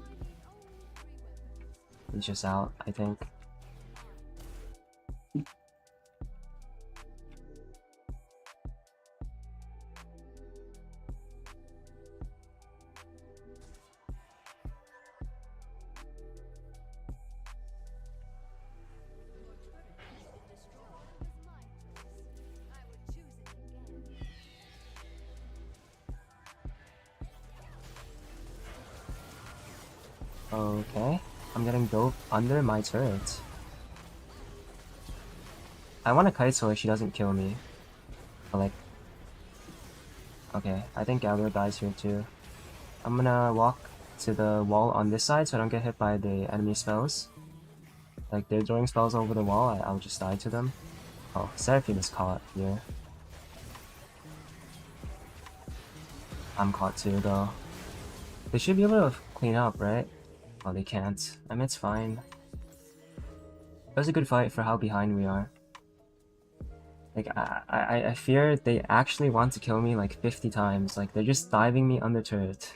He's just out, I think. Okay, I'm getting dove under my turret. I want to kite so she doesn't kill me. But like, okay, I think Galio dies here too. I'm gonna walk to the wall on this side so I don't get hit by the enemy spells. Like, they're throwing spells over the wall, I'll just die to them. Oh, Seraphine is caught here. I'm caught too, though. They should be able to clean up, right? Oh, they can't. I mean, it's fine. It was a good fight for how behind we are. Like, I fear they actually want to kill me like 50 times. Like, they're just diving me under turret.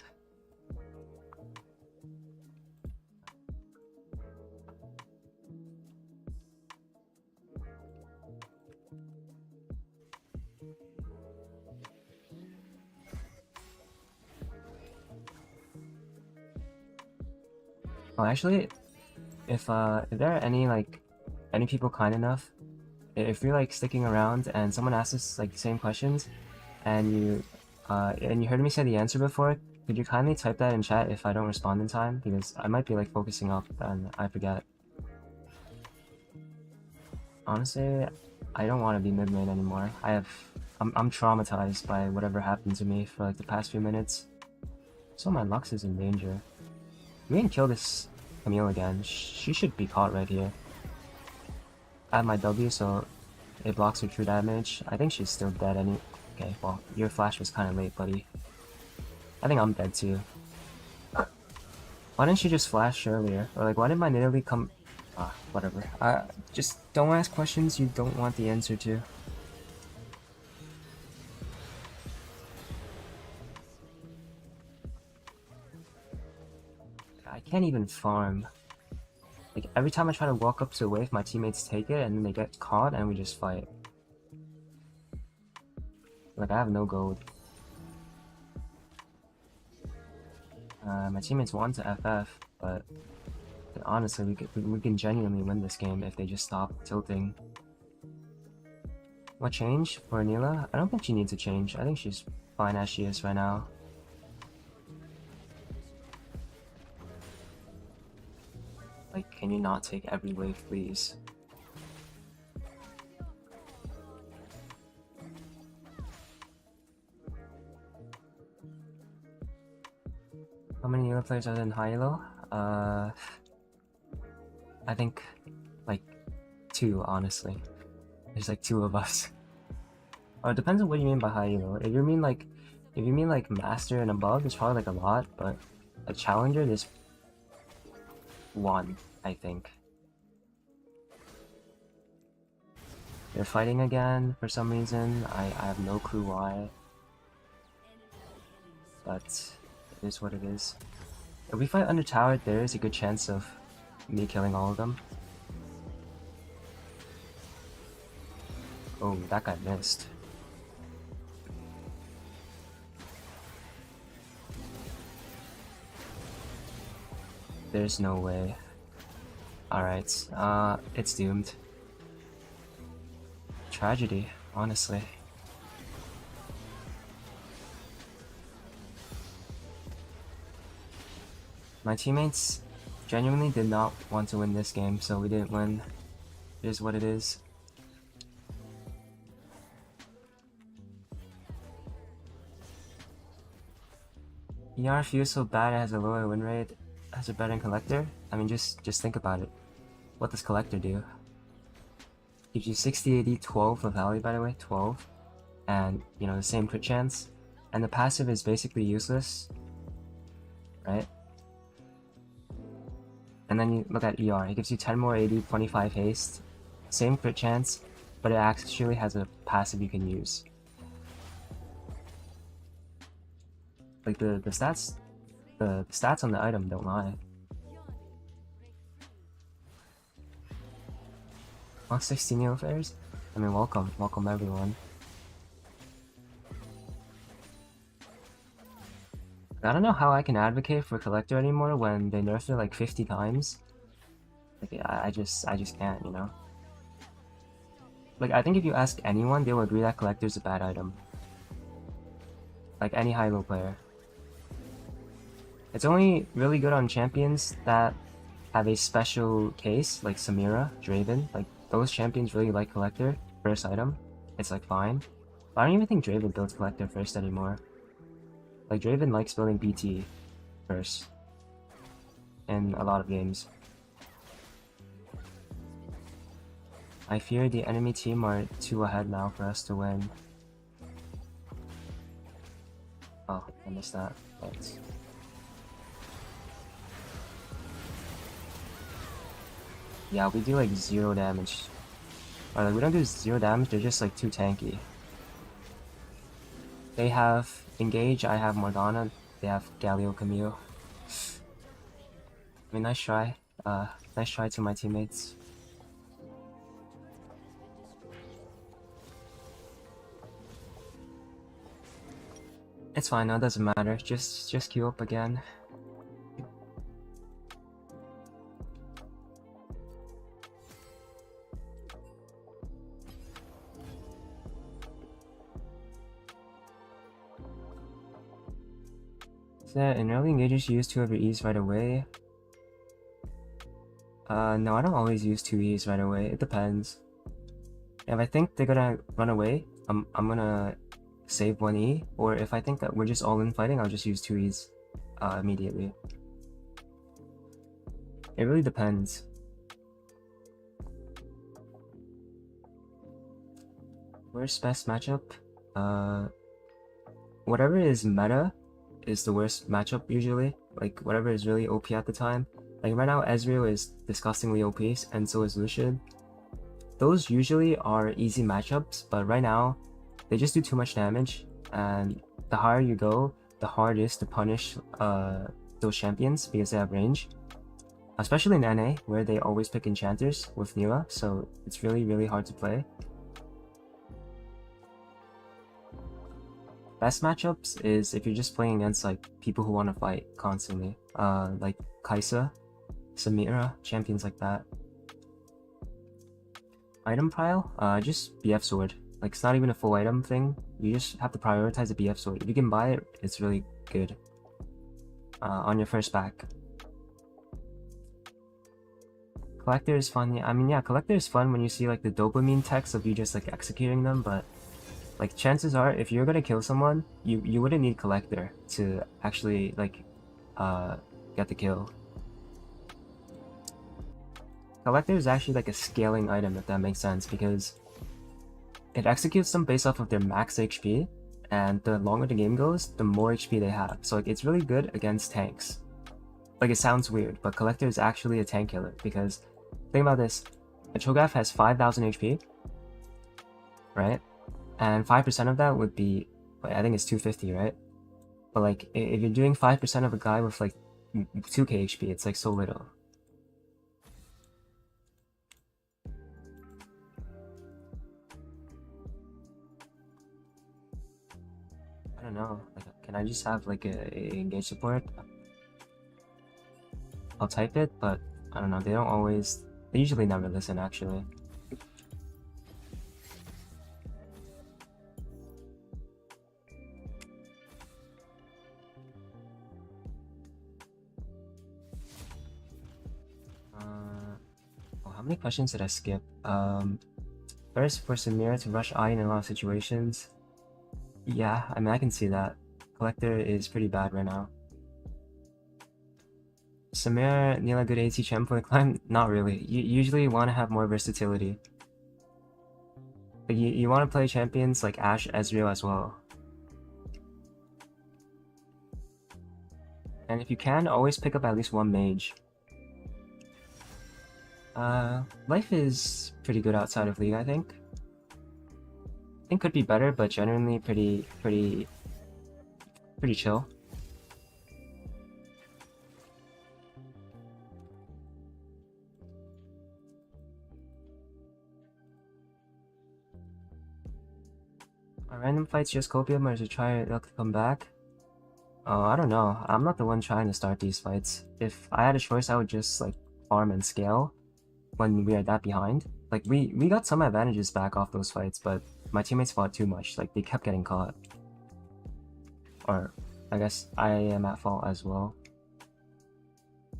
Oh, actually, if there are any people kind enough, if you're like sticking around and someone asks us like the same questions, and you heard me say the answer before, could you kindly type that in chat if I don't respond in time? Because I might be like focusing up and I forget. Honestly, I don't want to be mid lane anymore. I'm traumatized by whatever happened to me for like the past few minutes. So my Lux is in danger. We can kill this Camille again. She should be caught right here. I have my W, so it blocks her true damage. I think she's still dead Okay, well, your flash was kind of late, buddy. I think I'm dead too. Why didn't she just flash earlier? Or like, why didn't my Nilah come... Ah, whatever. Just don't ask questions you don't want the answer to. I can't even farm. Like, every time I try to walk up to a wave, my teammates take it, and then they get caught, and we just fight. Like, I have no gold. My teammates want to FF, but honestly, we can genuinely win this game if they just stop tilting. What changed for Nilah? I don't think she needs a change. I think she's fine as she is right now. Like, can you not take every wave, please? How many Nilah players are in high elo? I think like 2, honestly. There's like 2 of us. It depends on what you mean by high elo. If you mean like master and above, it's probably like a lot, but a challenger, there's 1, I think. They're fighting again for some reason. I have no clue why. But it is what it is. If we fight under tower, there is a good chance of me killing all of them. Oh, that guy missed. There's no way. Alright, it's doomed. Tragedy, honestly. My teammates genuinely did not want to win this game, so we didn't win. It is what it is. ER feels so bad it has a lower win rate, has a better collector. I mean, just think about it. What does collector do? Gives you 60 AD, 12 of value, by the way, 12. And, you know, the same crit chance. And the passive is basically useless. Right? And then you look at ER. It gives you 10 more AD, 25 haste. Same crit chance, but it actually has a passive you can use. Like, the stats the stats on the item don't lie. Oh, 16 Neophares? I mean, welcome everyone. I don't know how I can advocate for Collector anymore when they nerfed it like 50 times. Like, I just can't, you know? Like, I think if you ask anyone, they'll agree that Collector's a bad item. Like, any high-low player. It's only really good on champions that have a special case, like Samira, Draven. Like, those champions really like Collector, first item. It's like, fine. But I don't even think Draven builds Collector first anymore. Like, Draven likes building BT first. In a lot of games. I fear the enemy team are too ahead now for us to win. Oh, I missed that. Thanks. Yeah, we do like 0 damage. Or like we don't do 0 damage, they're just like too tanky. They have Engage, I have Morgana, they have Galio Camille. I mean, nice try. Nice try to my teammates. It's fine, no, it doesn't matter. Just queue up again. Is that in early engages you use 2 of your E's right away? No, I don't always use 2 E's right away. It depends. If I think they're gonna run away, I'm gonna save 1 E, or if I think that we're just all in fighting, I'll just use 2 E's immediately. It really depends. Worst best matchup? Whatever is meta is the worst matchup usually. Like whatever is really OP at the time. Like right now Ezreal is disgustingly OP and so is Lucian. Those usually are easy matchups, but right now they just do too much damage, and the higher you go, the harder it is to punish those champions because they have range. Especially in NA, where they always pick enchanters with Nilah, so it's really hard to play. Best matchups is if you're just playing against like people who want to fight constantly, like Kai'Sa, Samira, champions like that. Item pile, just BF sword. Like it's not even a full item thing. You just have to prioritize the BF sword. If you can buy it, it's really good. On your first back. Collector is fun. Yeah, I mean, yeah, Collector is fun when you see like the dopamine text of you just like executing them, but like chances are if you're gonna kill someone, you wouldn't need Collector to actually like get the kill. Collector is actually like a scaling item, if that makes sense, because it executes them based off of their max HP, and the longer the game goes, the more HP they have. So like it's really good against tanks. Like it sounds weird, but Collector is actually a tank killer, because think about this. A Cho'Gath has 5,000 HP, right? And 5% of that would be, I think it's 250, right? But like if you're doing 5% of a guy with like 2k HP, it's like so little. I don't know, like, can I just have like a engage support? I'll type it, but I don't know, they usually never listen actually. How many questions did I skip? First, for Samira to rush I in a lot of situations. Yeah, I mean, I can see that. Collector is pretty bad right now. Samira, Nilah, good AT champ for the climb? Not really. You usually want to have more versatility. Like you want to play champions like Ashe, Ezreal as well. And if you can, always pick up at least one mage. Life is pretty good outside of League, I think. I think could be better, but generally pretty chill. Are random fights just copium or to try luck to come back? Oh, I don't know. I'm not the one trying to start these fights. If I had a choice, I would just like farm and scale when we are that behind. Like we got some advantages back off those fights, but my teammates fought too much. Like they kept getting caught. Or I guess I am at fault as well.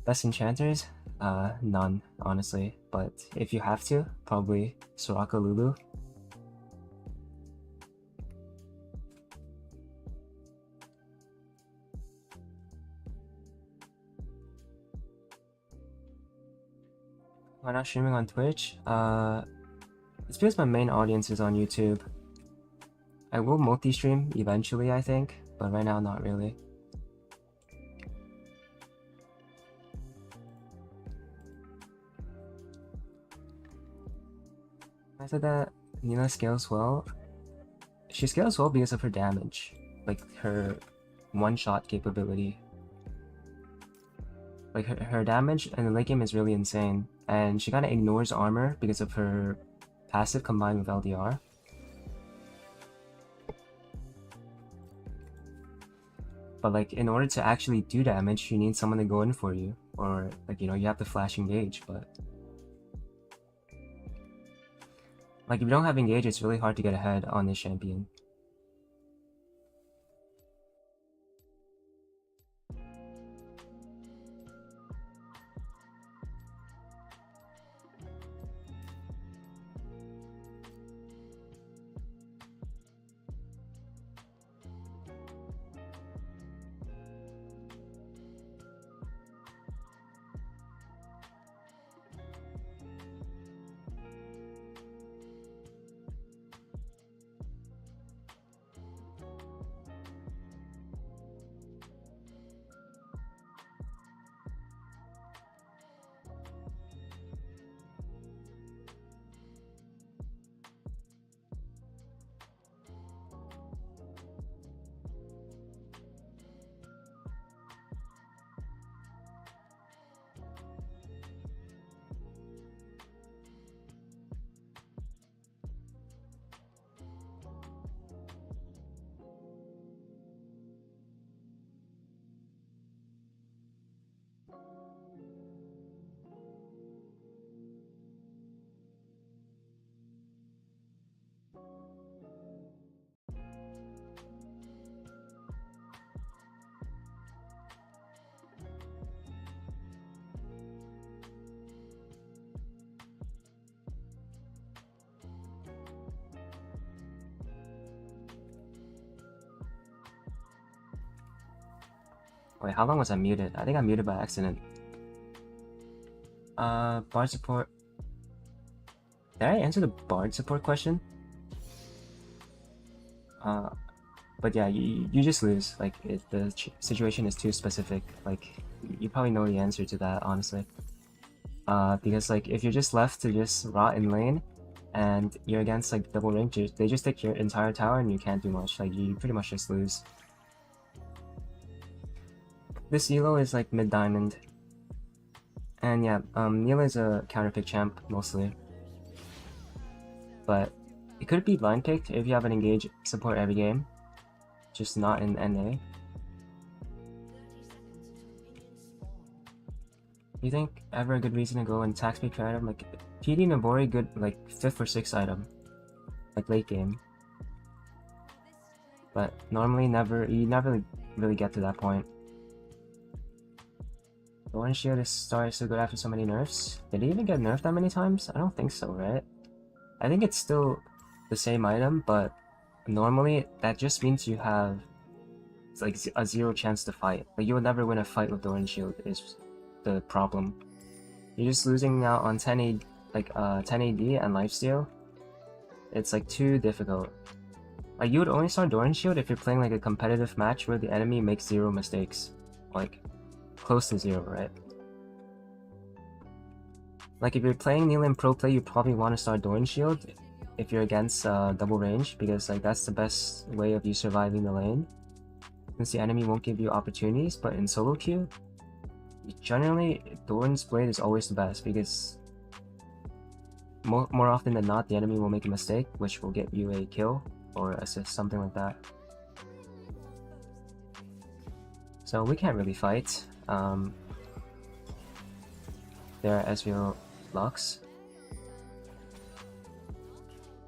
Best enchanters? None, honestly. But if you have to, probably Soraka Lulu. Why not streaming on Twitch? It's because my main audience is on YouTube. I will multi-stream eventually, I think, but right now not really. I said that Nilah scales well. She scales well because of her damage, like her one-shot capability. Like her damage in the late game is really insane, and she kind of ignores armor because of her passive combined with LDR. But like in order to actually do damage, you need someone to go in for you, or like you have to flash engage. But like if you don't have engage, it's really hard to get ahead on this champion. Wait, how long was I muted? I think I muted by accident. Bard support. Did I answer the bard support question? But yeah, you just lose. Like the situation is too specific. Like you probably know the answer to that, honestly. Because like if you're just left to just rot in lane, and you're against like double range, they just take your entire tower and you can't do much. Like you pretty much just lose. This elo is like mid diamond. And yeah, Nilah is a counter pick champ mostly. But it could be blind picked if you have an engage support every game. Just not in NA. You think ever a good reason to go and tax pick your item? Like PD Nabori good like 5th or 6th item. Like late game. But normally you never really get to that point. The one shield is so good after so many nerfs. Did he even get nerfed that many times? I don't think so, right? I think it's still the same item, but normally that just means you have like a 0 chance to fight. Like you would never win a fight with the orange shield is the problem. You're just losing out on 10 AD, like 10 AD and lifesteal. It's like too difficult. Like you would only start Doran Shield if you're playing like a competitive match where the enemy makes 0 mistakes. Like close to 0, right? Like if you're playing Nilah in pro play, you probably want to start Doran Shield if you're against double range, because like that's the best way of you surviving the lane. Since the enemy won't give you opportunities, but in solo queue, generally Doran's blade is always the best because more often than not the enemy will make a mistake, which will get you a kill. or assist, something like that. So we can't really fight. There are Ezreal Lux.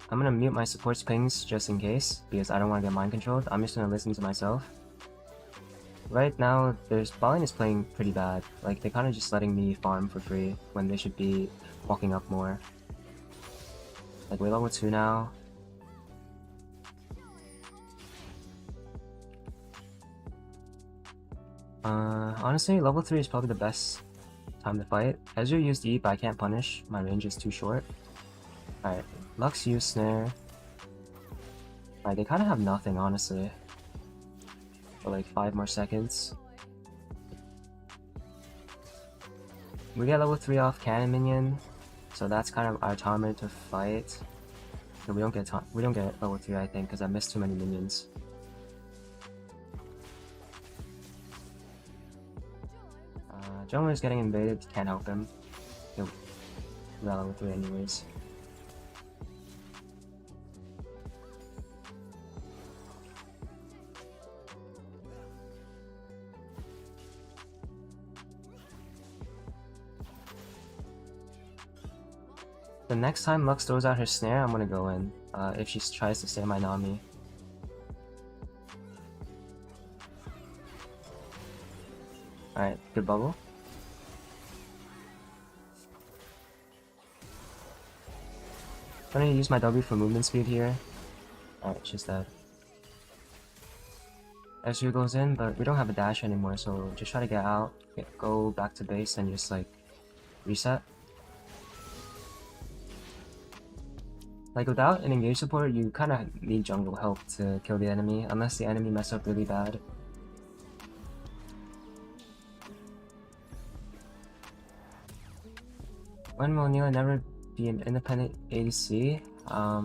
I'm gonna mute my support's pings just in case, because I don't want to get mind controlled. I'm just gonna listen to myself. Right now, their bot lane is playing pretty bad. Like, they're kind of just letting me farm for free when they should be walking up more. Like, we're level 2 now. Honestly, level 3 is probably the best time to fight. Ezreal used E, but I can't punish. My range is too short. Alright, Lux used Snare. Alright, they kind of have nothing, honestly. For like 5 more seconds. We get level 3 off Cannon Minion, so that's kind of our timer to fight. No, we don't get level 3, I think, because I missed too many minions. Jungler is getting invaded, can't help him. He'll got level 3 anyways. The next time Lux throws out her snare, I'm gonna go in, if she tries to stay my Nami. Alright, good bubble. I'm gonna use my W for movement speed here. Alright, she's dead. Ezreal goes in, but we don't have a dash anymore, so just try to get out, go back to base, and just like reset. Like, without an engage support, you kind of need jungle help to kill the enemy, unless the enemy mess up really bad. When will Nilah never be an independent ADC? I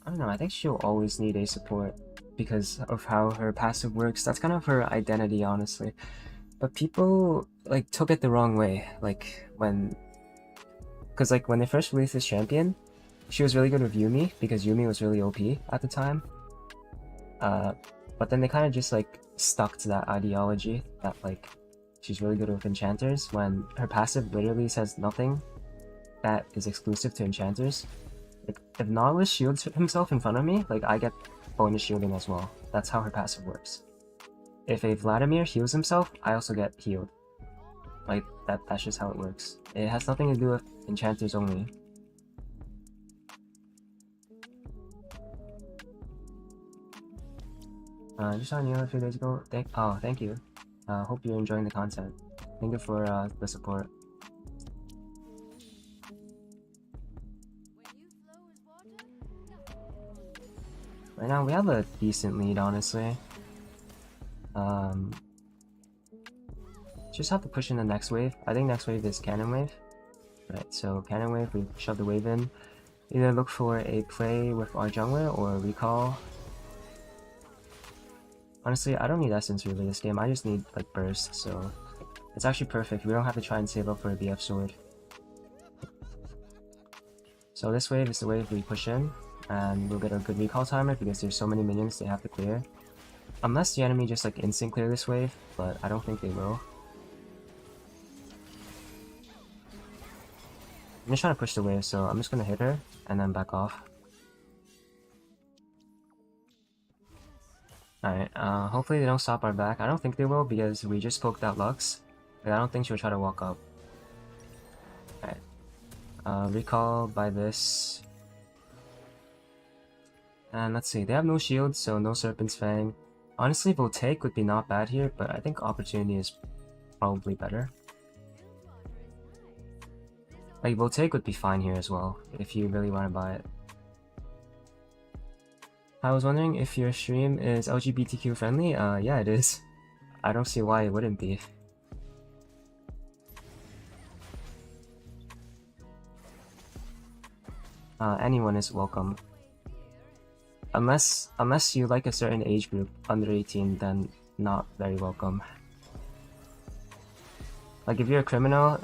don't know, I think she'll always need a support because of how her passive works. That's kind of her identity, honestly. But people, like, took it the wrong way, like, because, like, when they first released this champion, she was really good with Yuumi, because Yuumi was really OP at the time. But then they kind of just, like, stuck to that ideology that, like, she's really good with enchanters, when her passive literally says nothing that is exclusive to enchanters. Like, if Nautilus shields himself in front of me, like, I get bonus shielding as well. That's how her passive works. If a Vladimir heals himself, I also get healed. Like, that's just how it works. It has nothing to do with enchanters only. Just saw Nilah a few days ago. Thank you. Hope you're enjoying the content. Thank you for the support. Right now we have a decent lead, honestly. Just have to push in the next wave. I think next wave is cannon wave. Right, so cannon wave, we shove the wave in. Either look for a play with our jungler or recall. Honestly, I don't need essence really this game. I just need like burst, so it's actually perfect. We don't have to try and save up for a BF sword. So this wave is the wave we push in, and we'll get a good recall timer because there's so many minions they have to clear. Unless the enemy just like instant clear this wave, but I don't think they will. I'm just trying to push the wave, so I'm just gonna hit her and then back off. Alright, hopefully they don't stop our back. I don't think they will because we just poked out Lux. But I don't think she'll try to walk up. Alright. Recall by this. And let's see, they have no shield, so no Serpent's Fang. Honestly, Voltaic would be not bad here, but I think Opportunity is probably better. Like, Voltaic would be fine here as well, if you really want to buy it. I was wondering if your stream is LGBTQ friendly? Yeah, it is. I don't see why it wouldn't be. Anyone is welcome. Unless you like a certain age group, under 18, then not very welcome. Like, if you're a criminal,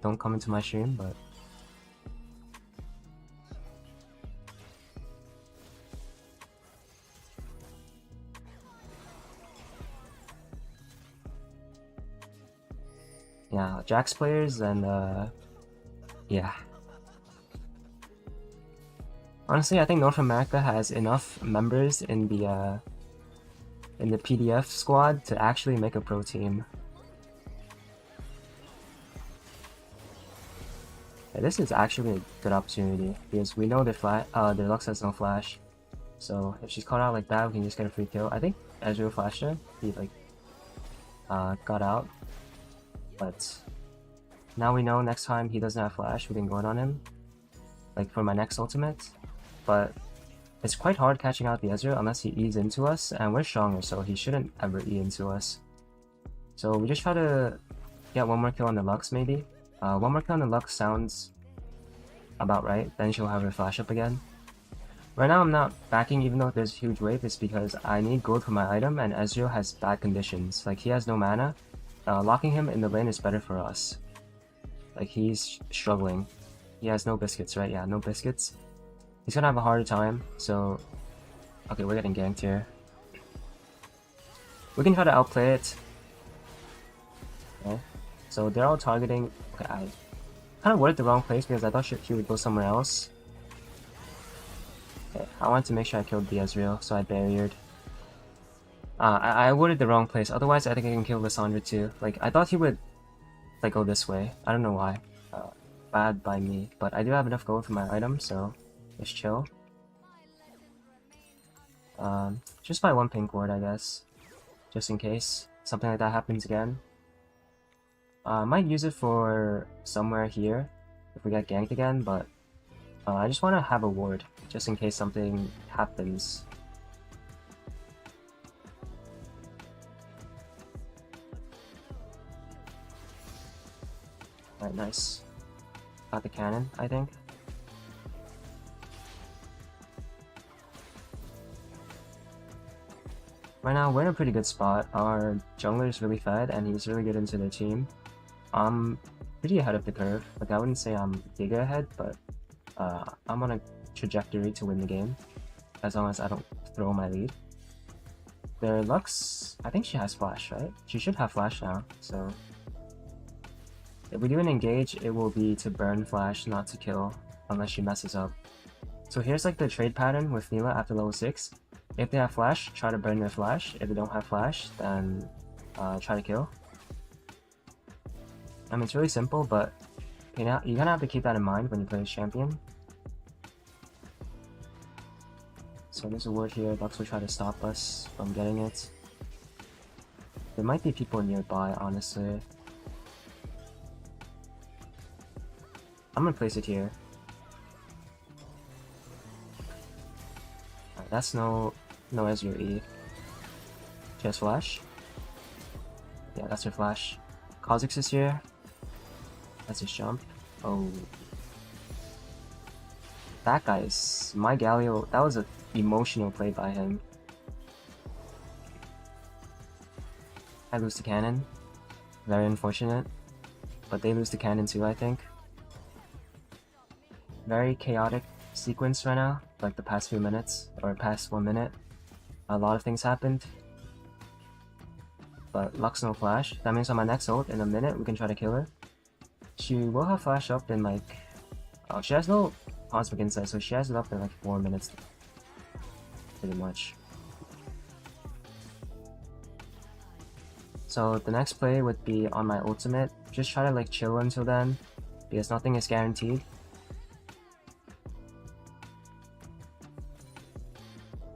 don't come into my stream, but... Jax players, and yeah. Honestly, I think North America has enough members in the PDF squad to actually make a pro team. Yeah, this is actually a good opportunity because we know their Lux has no flash. So if she's caught out like that, we can just get a free kill. I think Ezreal flashed her. He like got out, but now we know next time he doesn't have flash, we can go in on him, like for my next ultimate. But it's quite hard catching out the Ezreal unless he E's into us, and we're stronger, so he shouldn't ever E into us. So we just try to get one more kill on the Lux, maybe. One more kill on the Lux sounds about right, then she'll have her flash up again. Right now I'm not backing even though there's a huge wave, it's because I need gold for my item and Ezreal has bad conditions. Like, he has no mana. Locking him in the lane is better for us. Like, he's struggling. He has no biscuits, right? Yeah, no biscuits. He's gonna have a harder time, so... Okay, we're getting ganked here. We can try to outplay it. Okay, so they're all targeting... Okay, I kind of worded the wrong place because I thought he would go somewhere else. Okay, I wanted to make sure I killed the Ezreal, so I barriered. I worded the wrong place, otherwise I think I can kill Lissandra too. Like, I thought he would like go this way. I don't know why. Bad by me, but I do have enough gold for my item, so just chill. Just buy one pink ward, I guess, just in case something like that happens again. I might use it for somewhere here if we get ganked again, but I just want to have a ward just in case something happens. Alright, nice. Got the cannon, I think. Right now, we're in a pretty good spot. Our jungler is really fed, and he's really good into their team. I'm pretty ahead of the curve. Like, I wouldn't say I'm giga ahead, but I'm on a trajectory to win the game, as long as I don't throw my lead. Their Lux, I think she has flash, right? She should have flash now, so... If we do an engage, it will be to burn flash, not to kill, unless she messes up. So here's like the trade pattern with Nilah after level 6. If they have flash, try to burn their flash. If they don't have flash, then try to kill. I mean, it's really simple, but you kind of have to keep that in mind when you play as champion. So there's a ward here. Lux will try to stop us from getting it. There might be people nearby, honestly. I'm gonna place it here. Alright, that's no Ezreal E. She has flash. Yeah, that's her flash. Kha'Zix is here. That's his jump. Oh. That guy's... My Galio... That was an emotional play by him. I lose the cannon. Very unfortunate. But they lose the cannon too, I think. Very chaotic sequence right now, like the past few minutes, or past 1 minute. A lot of things happened. But Lux no flash. That means on my next ult, in a minute, we can try to kill her. She will have flash up in like... Oh, she has no Cosmic Insight, so she has it up in like 4 minutes. Pretty much. So the next play would be on my ultimate. Just try to like chill until then, because nothing is guaranteed.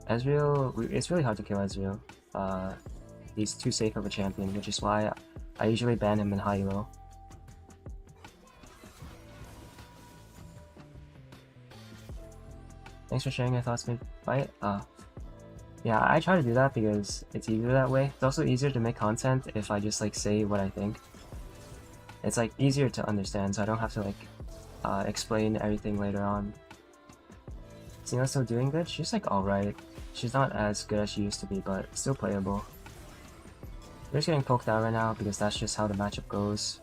Ezreal, it's really hard to kill Ezreal. He's too safe of a champion, which is why I usually ban him in high elo. Thanks for sharing your thoughts mid-fight. Yeah, I try to do that because it's easier that way. It's also easier to make content if I just like say what I think. It's like easier to understand, so I don't have to like explain everything later on. Nilah's still doing good? She's like alright. She's not as good as she used to be, but still playable. We're just getting poked out right now because that's just how the matchup goes.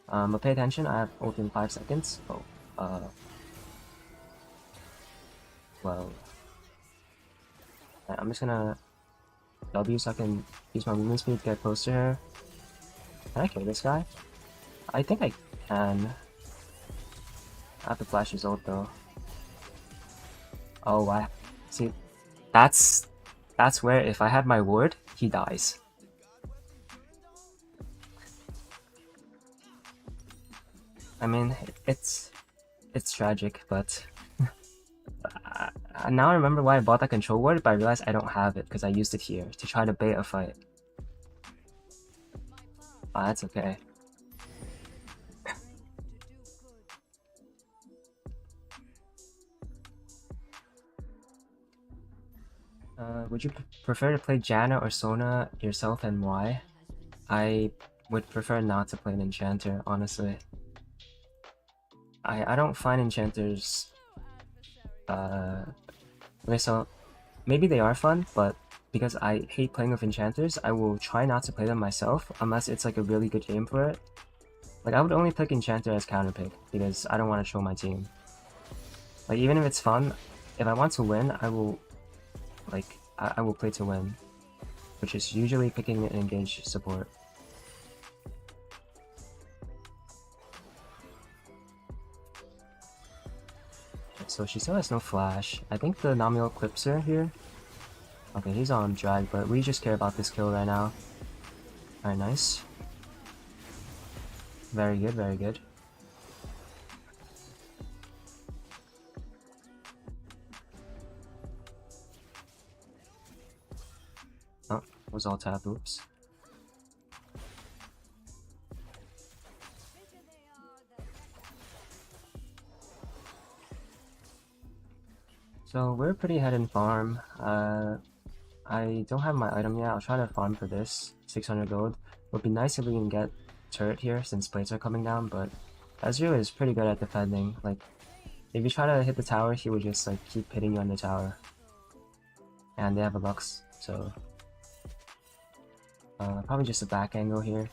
But pay attention, I have ult in 5 seconds. Oh, well. I'm just gonna W so I can use my movement speed to get close to her. Can I kill this guy? I think I can. I have to flash his ult though. Oh, I see. That's where if I had my ward, he dies. I mean, it's tragic, but now I remember why I bought that control ward, but I realized I don't have it because I used it here to try to bait a fight. Ah, that's okay. Would you prefer to play Janna or Sona yourself, and why? I would prefer not to play an enchanter, honestly. I don't find enchanters okay, so maybe they are fun, but because I hate playing with enchanters, I will try not to play them myself unless it's like a really good game for it. Like I would only pick enchanter as counter pick because I don't want to troll my team. Like even if it's fun, if I want to win, I will like I will play to win, which is usually picking an engaged support. So she still has no flash. I think the Namiel clips her here. Okay, he's on drag, but we just care about this kill right now. Alright, nice. Very good, very good. Oh, was all tap, oops. So we're pretty ahead in farm. I don't have my item yet. I'll try to farm for this. 600 gold. Would be nice if we can get turret here since plates are coming down, but Ezreal is pretty good at defending. Like, if you try to hit the tower, he would just like keep hitting you on the tower. And they have a Lux, so probably just a back angle here.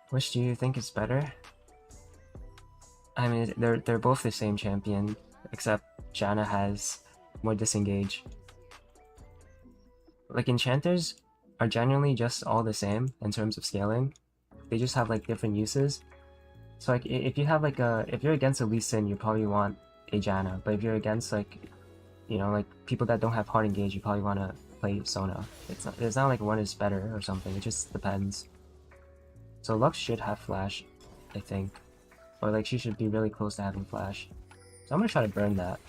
Which do you think is better? I mean, they're both the same champion, except Janna has more disengage. Like enchanters are generally just all the same in terms of scaling. They just have like different uses. So like if you have like if you're against a Lee Sin, you probably want a Janna, but if you're against like, you know, like people that don't have hard engage, you probably want to play Sona. It's not like one is better or something. It just depends. So Lux should have flash, I think. Or like she should be really close to having flash. So I'm gonna try to burn that.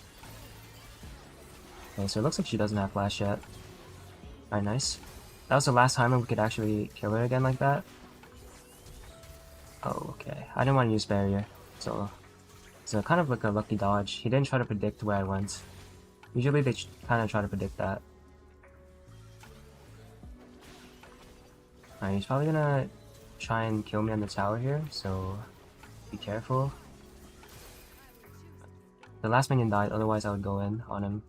Okay, so it looks like she doesn't have flash yet. Alright, nice. That was the last time we could actually kill her again like that. Oh, okay. I didn't want to use barrier, so kind of like a lucky dodge. He didn't try to predict where I went. Usually they kind of try to predict that. Alright, he's probably gonna try and kill me on the tower here, so be careful. The last minion died, otherwise I would go in on him.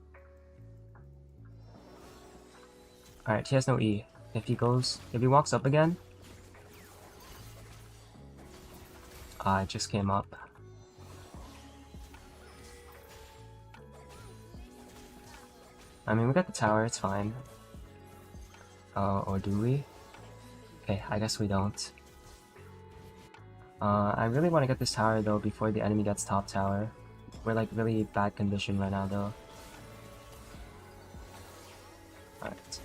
Alright, he has no E. If he walks up again... it just came up. I mean, we got the tower, it's fine. Or do we? Okay, I guess we don't. I really want to get this tower though before the enemy gets top tower. We're like really bad condition right now though. Alright.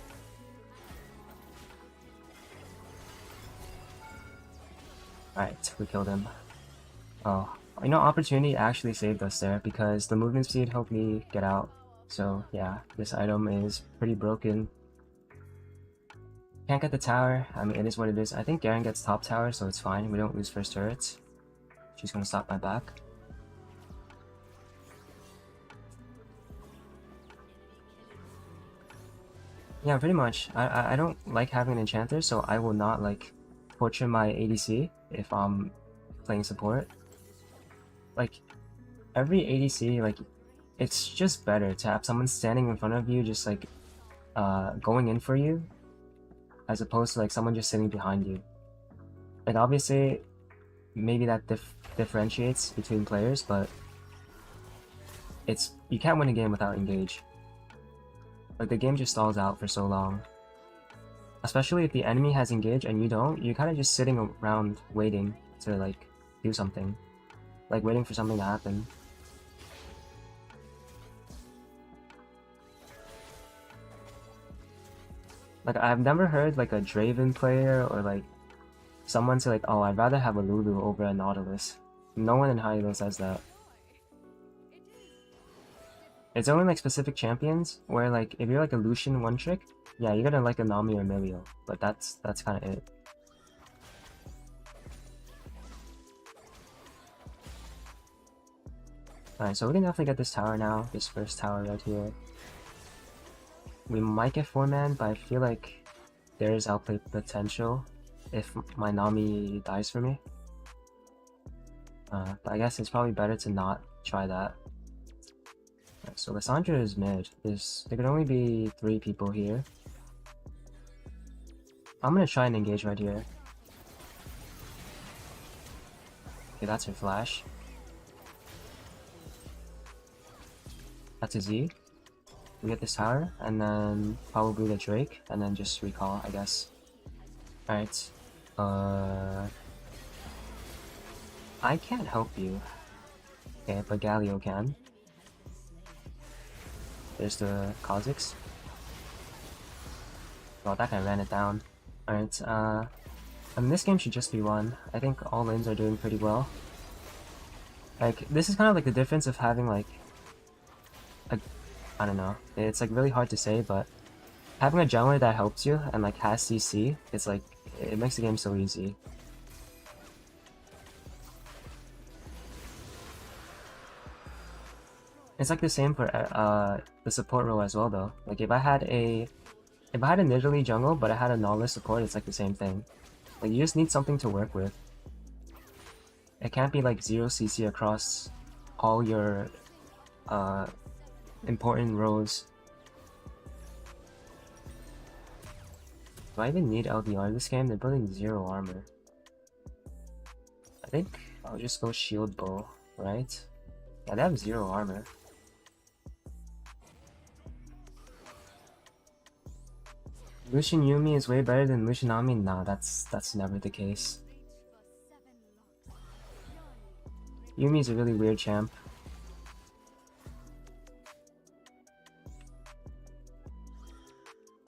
Alright, we killed him. Oh, you know, opportunity actually saved us there because the movement speed helped me get out. So yeah, this item is pretty broken. Can't get the tower. I mean, it is what it is. I think Garen gets top tower, so it's fine. We don't lose first turrets. She's gonna stop my back. Yeah, pretty much. I don't like having an enchanter, so I will not like torture my ADC if I'm playing support. Like every ADC, like it's just better to have someone standing in front of you, just like going in for you, as opposed to like someone just sitting behind you. Like obviously, maybe that differentiates between players, but you can't win a game without engage. Like, the game just stalls out for so long. Especially if the enemy has engage and you don't, you're kind of just sitting around waiting to, like, do something. Like, waiting for something to happen. Like, I've never heard, like, a Draven player or, like, someone say, like, oh, I'd rather have a Lulu over a Nautilus. No one in high elo says that. It's only, like, specific champions where, like, if you're, like, a Lucian one-trick, yeah, you're gonna like a Nami or Milio, but that's kind of it. Alright, so we can definitely get this tower now, this first tower right here. We might get 4-man, but I feel like there is outplay potential if my Nami dies for me. But I guess it's probably better to not try that. Right, so Lissandra is mid. There could only be 3 people here. I'm gonna try and engage right here. Okay, that's her flash. That's a Z. We get this tower, and then probably the Drake, and then just recall, I guess. Alright. I can't help you. Okay, but Galio can. There's the Kha'Zix. Well, that guy ran it down. Alright, I mean, this game should just be won. I think all lanes are doing pretty well. Like, this is kind of like the difference of having, like, I don't know. It's, like, really hard to say, but having a jungler that helps you and, like, has CC, it's, like, it makes the game so easy. It's, like, the same for, the support role as well, though. Like, if I had a Nidalee jungle, but I had a Nautilus support, it's, like, the same thing. Like, you just need something to work with. It can't be, like, 0 CC across all your, important roles. Do I even need LDR this game? They're building 0 armor. I think I'll just go shield bow, right? Yeah, they have 0 armor. Lucian Yumi is way better than Lucian Nami? Nah, that's never the case. Yumi is a really weird champ.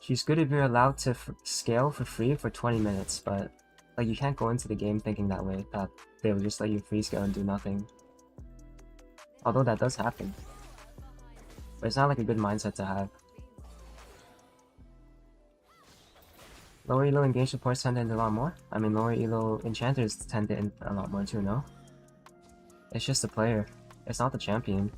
She's good if you're allowed to scale for free for 20 minutes, but like you can't go into the game thinking that way, that they will just let you free scale and do nothing. Although that does happen. But it's not like a good mindset to have. Lower elo engage supports tend to end a lot more. I mean, lower elo enchanters tend to end a lot more too, no? It's just the player. It's not the champion.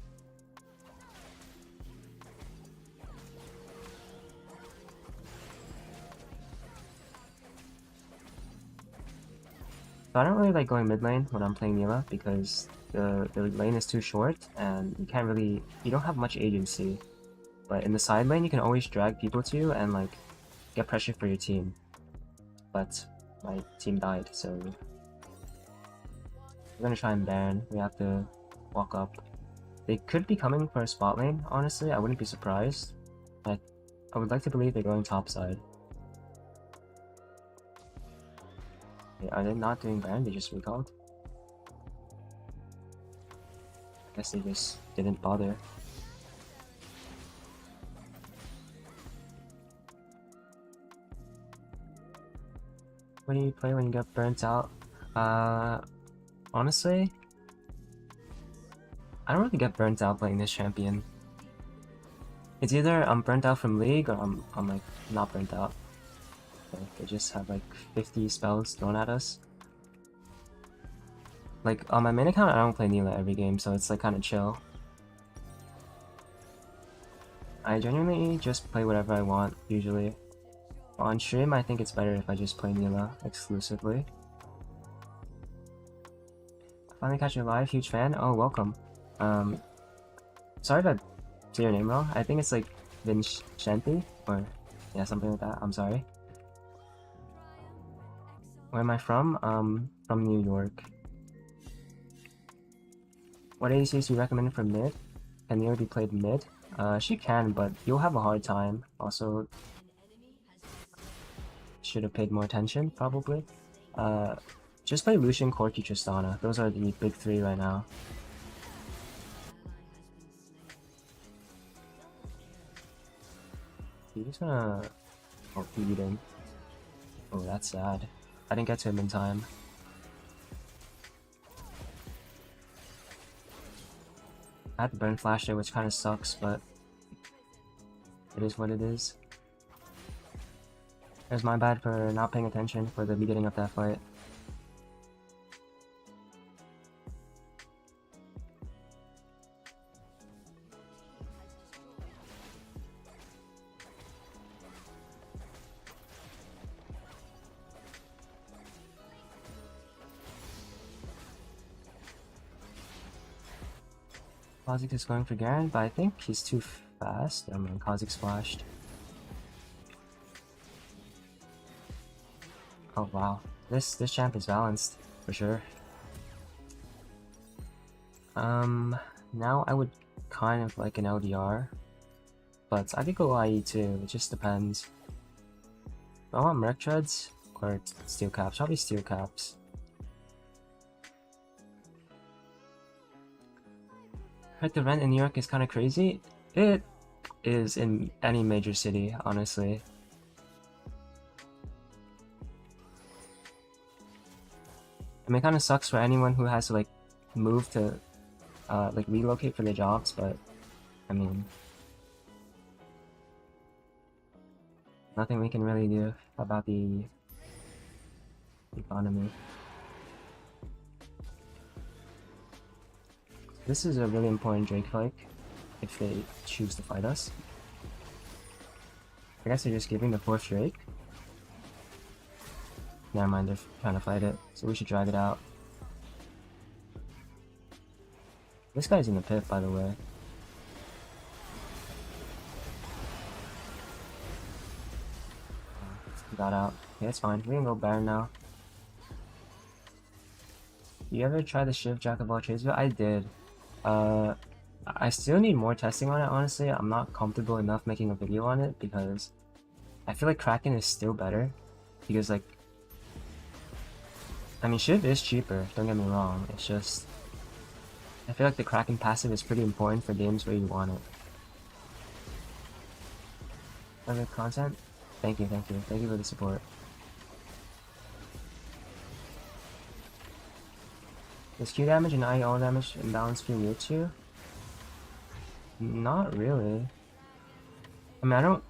So I don't really like going mid lane when I'm playing Nilah because the lane is too short and you don't have much agency. But in the side lane you can always drag people to you and like get pressure for your team. But my team died, so we're gonna try and Baron. We have to walk up. They could be coming for a spot lane, honestly, I wouldn't be surprised. I would like to believe they're going top side. Are they not doing Baron? They just recalled? I guess they just didn't bother. What do you play when you get burnt out? Honestly, I don't really get burnt out playing this champion. It's either I'm burnt out from League or I'm like not burnt out. They just have like 50 spells thrown at us. Like on my main account I don't play Nilah every game, so it's like kind of chill. I genuinely just play whatever I want usually. On stream I think it's better if I just play Nilah exclusively. Finally catch you live, huge fan. Oh, welcome. Sorry if I say your name wrong. I think it's like Vincenti or yeah, something like that. I'm sorry. Where am I from? From New York. What ADCs do you recommend for mid? Can Nilah be played mid? She can, but you'll have a hard time. Also, should have paid more attention, probably. Just play Lucian, Corki, Tristana. Those are the big three right now. He's just gonna... Oh, eating. Oh, that's sad. I didn't get to him in time. I had to burn flash there, which kind of sucks, but it is what it is. It was my bad for not paying attention for the beginning of that fight. Kha'Zix is going for Garen, but I think he's too fast. I mean, Kha'Zix splashed. Oh wow, this champ is balanced for sure. Now I would kind of like an LDR, but I could go IE too. It just depends. Do I want Merc Treads or Steel Caps? Probably Steel Caps. Heard the rent in New York is kind of crazy. It is in any major city, honestly. I mean, it kind of sucks for anyone who has to like move to like relocate for their jobs, but I mean, nothing we can really do about the economy. This is a really important Drake fight if they choose to fight us. I guess they're just giving the 4th Drake. Never mind, they're trying to fight it, so we should drag it out. This guy's in the pit, by the way. Got out. Yeah, it's fine. We can go Baron now. You ever try the Shiv Jack of all trades? I did. I still need more testing on it, honestly. I'm not comfortable enough making a video on it because I feel like Kraken is still better. Because, like, I mean, Shiv is cheaper, don't get me wrong. It's just, I feel like the Kraken passive is pretty important for games where you want it. Other content? Thank you, thank you. Thank you for the support. Is Q damage and IE all damage imbalance feel weird to you? Not really. I mean, I don't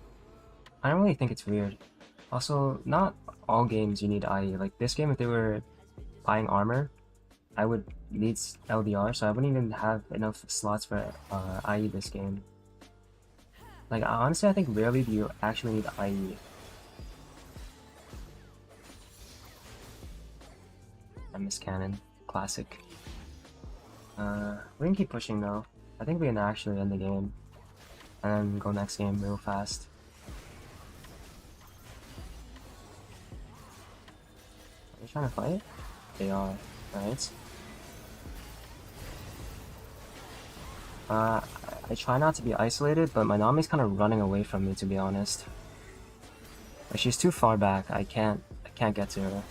really think it's weird. Also, not all games you need IE. Like this game, if they were buying armor, I would need LDR, so I wouldn't even have enough slots for IE this game. Like honestly, I think rarely do you actually need IE. I miss Cannon. Classic. We can keep pushing though. I think we can actually end the game. And then go next game real fast. Are they trying to fight? They are, right? I try not to be isolated, but my Nami's kind of running away from me, to be honest. Like, she's too far back. I can't get to her.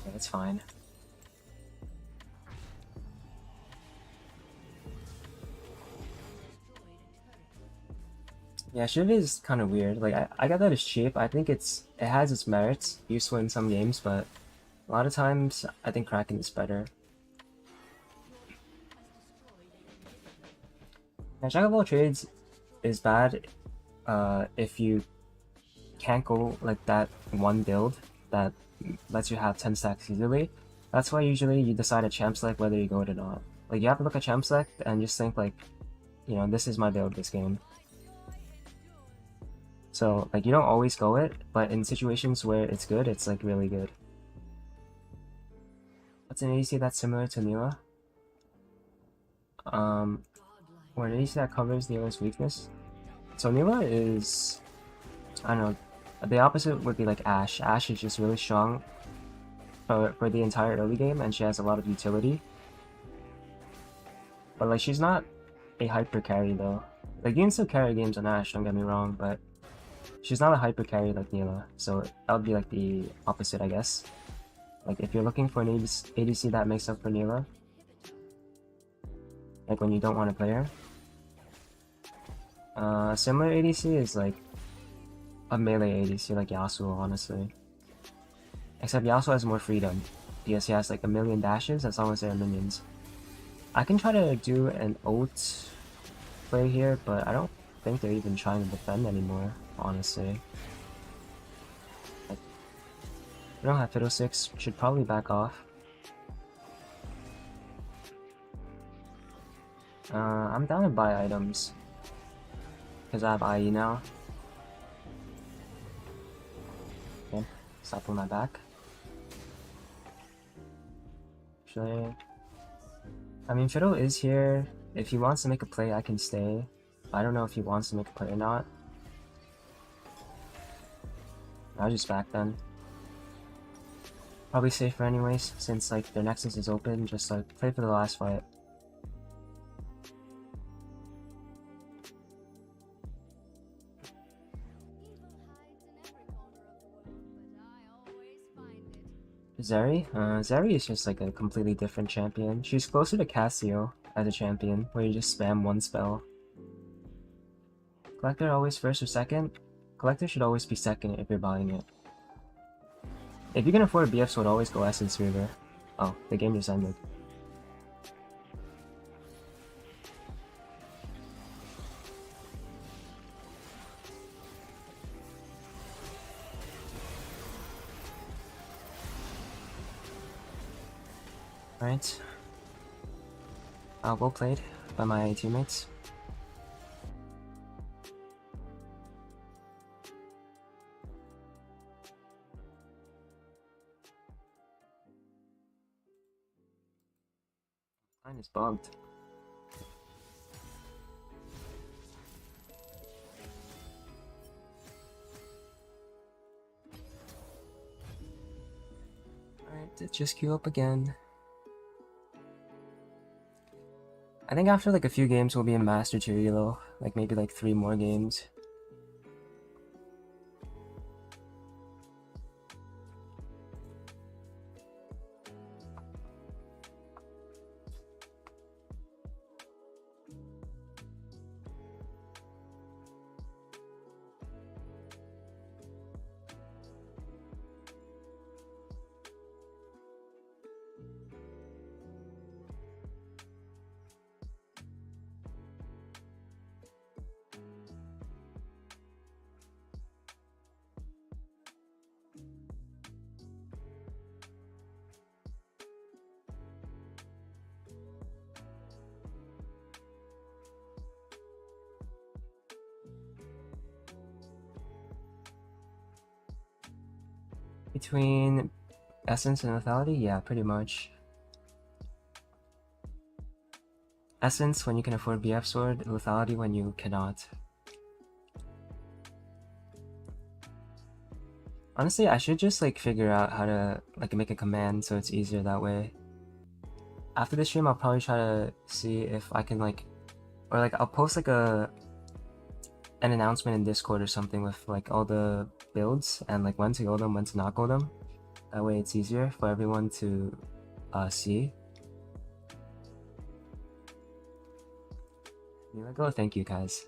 Okay, it's fine. Yeah, Shiv is kind of weird. Like, I got that it's cheap. I think it has its merits, useful in some games, but a lot of times I think Kraken is better. Yeah, Jack of all trades is bad if you can't go like that one build that lets you have 10 stacks easily. That's why usually you decide a champ select whether you go it or not. Like, you have to look at champ select and just think like, you know, this is my build this game. So, like, you don't always go it, but in situations where it's good, it's, like, really good. What's an ADC that's similar to Nilah? Or an ADC that covers Nilah's weakness? So Nilah is, I don't know, the opposite would be like Ashe. Ashe is just really strong for the entire early game, and she has a lot of utility. But like she's not a hyper carry though. Like you can still carry games on Ashe, don't get me wrong, but she's not a hyper carry like Nilah, so that would be like the opposite, I guess. Like if you're looking for an ADC that makes up for Nilah, like when you don't want to play her, similar ADC is like a melee ADC like Yasuo, honestly. Except Yasuo has more freedom because he has like a million dashes as long as there are minions. I can try to do an ult play here, but I don't think they're even trying to defend anymore, honestly. Like, we don't have Fiddlesticks, should probably back off. I'm down to buy items because I have IE now. Okay, stop on my back. Actually, I mean, Fiddle is here. If he wants to make a play, I can stay. I don't know if he wants to make a play or not. I'll just back then. Probably safer anyways, since like their Nexus is open, just like play for the last fight. Zeri? Zeri is just like a completely different champion. She's closer to Cassio as a champion, where you just spam one spell. Collector always first or second? Collector should always be second if you're buying it. If you can afford a BF sword, always go Essence Reaver. Oh, the game just ended. Alright. Well played by my teammates. Mine is bugged. Alright, just queue up again. I think after like a few games we'll be in Master 2 Elo, like maybe like 3 more games. Between Essence and Lethality? Yeah, pretty much. Essence when you can afford BF Sword, Lethality when you cannot. Honestly, I should just like figure out how to like make a command so it's easier that way. After this stream, I'll probably try to see if I can like, or like I'll post like an announcement in Discord or something with like all the builds and like when to go them, when to not go them. That way it's easier for everyone to see. Go, thank you guys.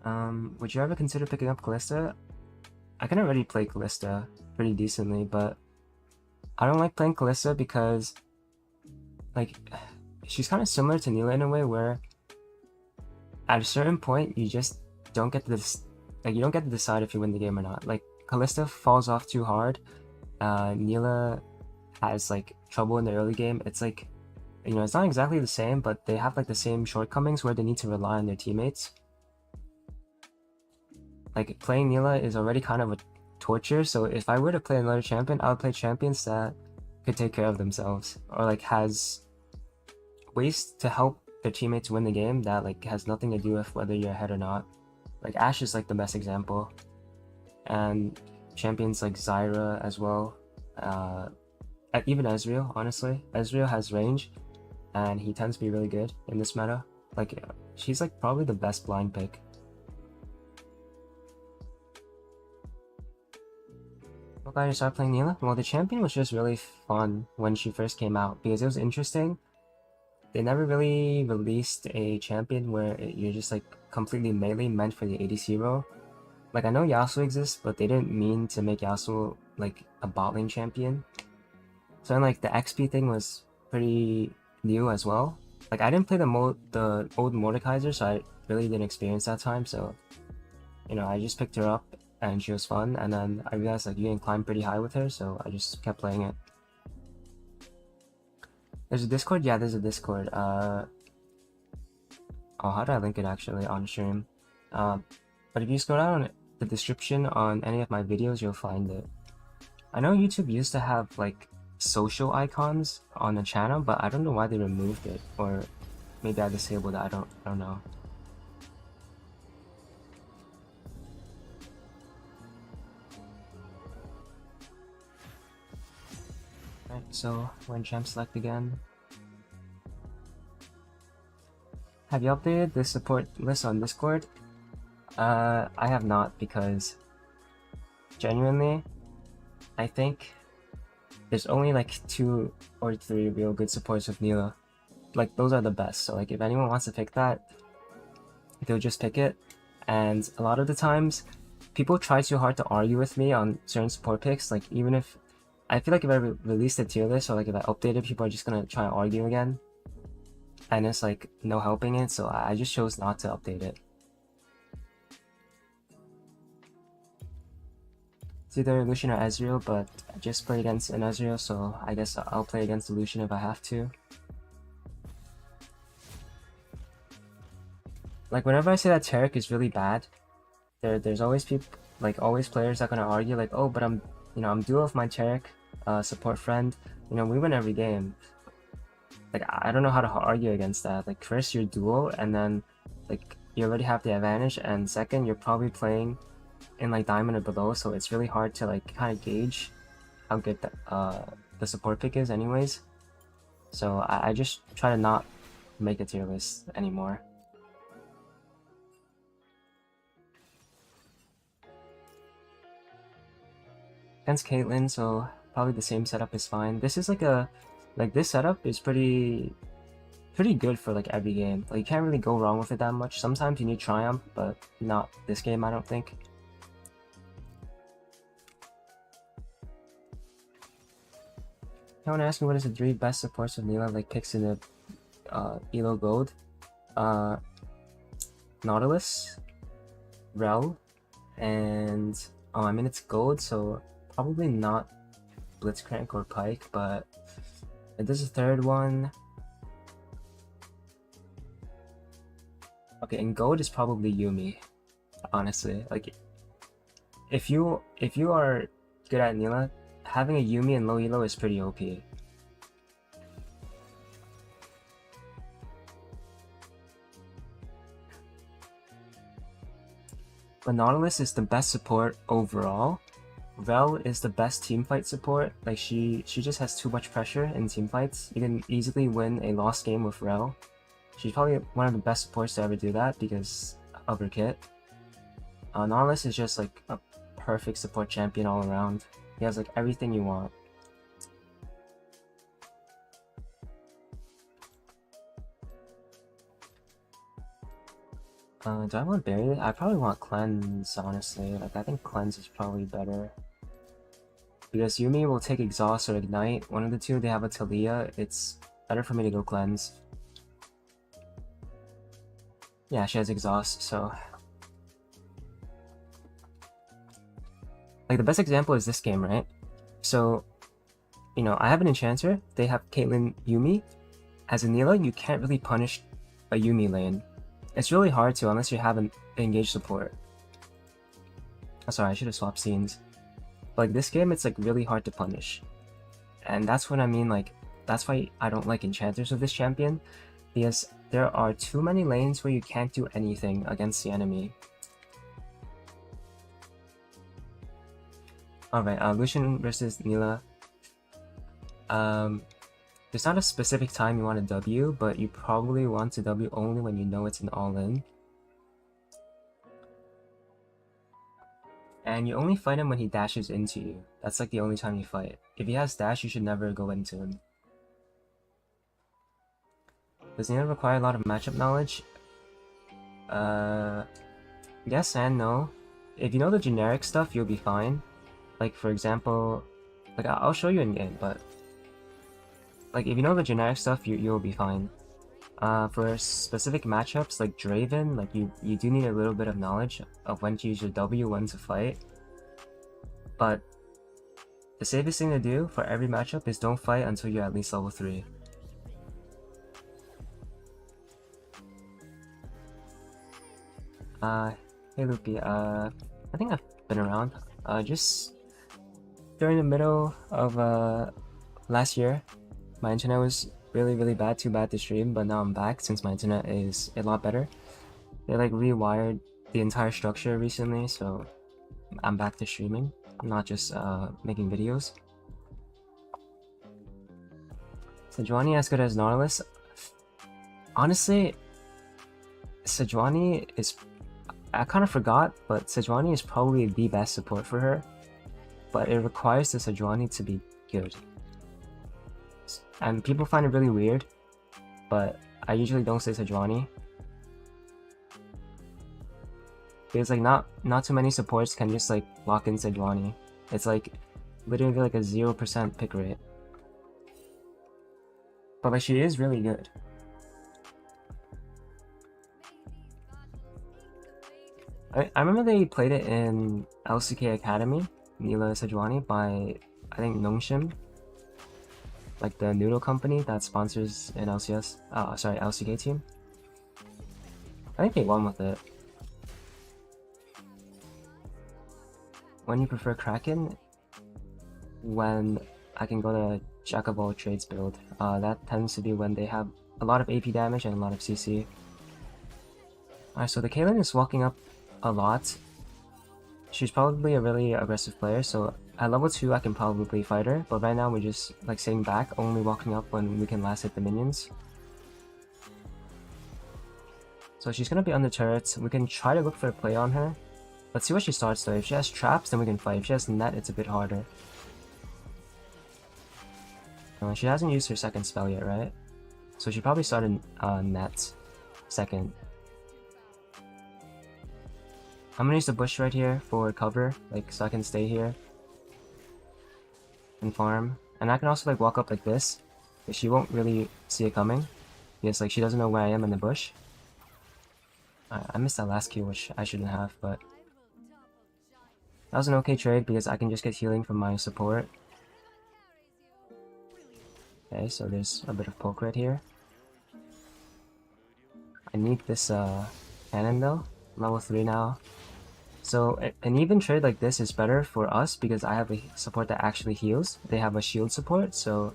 Would you ever consider picking up Callista? I can already play Callista pretty decently, but I don't like playing Callista because like she's kind of similar to Nilah in a way where at a certain point you just don't get to you don't get to decide if you win the game or not. Like Callista falls off too hard. Nilah has like trouble in the early game. It's like, you know, it's not exactly the same, but they have like the same shortcomings where they need to rely on their teammates. Like playing Nilah is already kind of a torture, so if I were to play another champion, I would play champions that could take care of themselves or like has ways to help their teammates win the game that like has nothing to do with whether you're ahead or not. Like Ashe is like the best example, and champions like Zyra as well. Even Ezreal, honestly. Ezreal has range, and he tends to be really good in this meta. Like, she's like probably the best blind pick. What glad you started playing Nilah? Well, the champion was just really fun when she first came out because it was interesting. They never really released a champion where you're just like completely melee meant for the ADC role. Like, I know Yasuo exists, but they didn't mean to make Yasuo like a bot lane champion. So then, like, the XP thing was pretty new as well. Like, I didn't play the old Mordekaiser, so I really didn't experience that time. So, you know, I just picked her up and she was fun. And then I realized like you can climb pretty high with her, so I just kept playing it. There's a Discord? Yeah, there's a Discord. Oh, how do I link it actually on stream? But if you scroll down the description on any of my videos, you'll find it. I know YouTube used to have like social icons on the channel, but I don't know why they removed it, or maybe I disabled it. I don't know. Alright, so we're in champ select again. Have you updated the support list on Discord? I have not, because genuinely, I think there's only like 2 or 3 real good supports with Nilah. Like, those are the best, so like if anyone wants to pick that, they'll just pick it. And a lot of the times, people try too hard to argue with me on certain support picks. Like, even if I feel like if I released a tier list or like if I updated, people are just gonna try and argue again, and it's like no helping it. So I just chose not to update it. It's either Lucian or Ezreal, but I just played against an Ezreal, so I guess I'll play against the Lucian if I have to. Like, whenever I say that Taric is really bad, there's always people, like always players that are gonna argue like, oh, but I'm duo with my Taric support friend. You know, we win every game. Like, I don't know how to argue against that. Like, first you're duo, and then like you already have the advantage, and second you're probably playing in like diamond or below, so it's really hard to like kind of gauge how good the support pick is anyways. So I just try to not make a tier list anymore. Against Caitlyn, so probably the same setup is fine. This is this setup is pretty good for like every game. Like, you can't really go wrong with it that much. Sometimes you need Triumph, but not this game, I don't think. I want to ask you, what is the 3 best supports of Nilah, like picks in the Elo Gold? Nautilus, Rel, and I mean it's gold, so probably not Blitzcrank or Pike, but there's a third one. Okay, and gold is probably Yuumi, honestly. Like, if you are good at Nilah, having a Yuumi and low elo is pretty OP. But Nautilus is the best support overall. Rel is the best teamfight support. Like, she just has too much pressure in teamfights. You can easily win a lost game with Rel. She's probably one of the best supports to ever do that because of her kit. Nautilus is just like a perfect support champion all around. He has like everything you want. Do I want Barrier? I probably want Cleanse, honestly. Like, I think Cleanse is probably better. Because Yuumi will take Exhaust or Ignite. One of the two, they have a Talia. It's better for me to go Cleanse. Yeah, she has Exhaust, so... Like, the best example is this game, right? So, you know, I have an Enchanter. They have Caitlyn Yuumi. As a Nilah, you can't really punish a Yuumi lane. It's really hard to, unless you have an engaged support. Oh, sorry, I should have swapped scenes. But like, this game, it's like really hard to punish. And that's what I mean, like, that's why I don't like enchanters with this champion, because there are too many lanes where you can't do anything against the enemy. Alright, Lucian versus Nilah. There's not a specific time you want to W, but you probably want to W only when you know it's an all-in. And you only fight him when he dashes into you. That's like the only time you fight. If he has dash, you should never go into him. Does Nilah require a lot of matchup knowledge? Yes and no. If you know the generic stuff, you'll be fine. Like, for example, like I'll show you in game, but like if you know the generic stuff, you'll be fine. For specific matchups like Draven, like you do need a little bit of knowledge of when to use your W, when to fight. But the safest thing to do for every matchup is don't fight until you're at least level 3. Hey Loopy, I think I've been around. Just during the middle of last year, my internet was really bad, too bad to stream, but now I'm back since my internet is a lot better. They like rewired the entire structure recently, so I'm back to streaming, not just making videos. Sejuani as good as Nautilus? Honestly, Sejuani is... I kind of forgot, but Sejuani is probably the best support for her. But it requires the Sejuani to be good. And people find it really weird, but I usually don't say Sejuani. Because like not too many supports can just like lock in Sejuani. It's like literally like a 0% pick rate. But like she is really good. I remember they played it in LCK Academy, Nilah Sejuani, by I think Nongshim, like the noodle company that sponsors an LCK team. I think they won with it. When you prefer Kraken? When I can go to Jack of all trades build. That tends to be when they have a lot of AP damage and a lot of CC. Alright, so the Caitlyn is walking up a lot. She's probably a really aggressive player, so at level 2 I can probably fight her, but right now we're just like sitting back, only walking up when we can last hit the minions. So she's gonna be on the turrets. We can try to look for a play on her. Let's see what she starts though. If she has traps, then we can fight. If she has net, it's a bit harder. She hasn't used her second spell yet, right? So she probably started net second. I'm gonna use the bush right here for cover, like so I can stay here and farm. And I can also like walk up like this, but she won't really see it coming. Because like she doesn't know where I am in the bush. I missed that last Q, which I shouldn't have, but that was an okay trade because I can just get healing from my support. Okay, so there's a bit of poke right here. I need this cannon though. I'm level 3 now. So an even trade like this is better for us because I have a support that actually heals. They have a shield support, so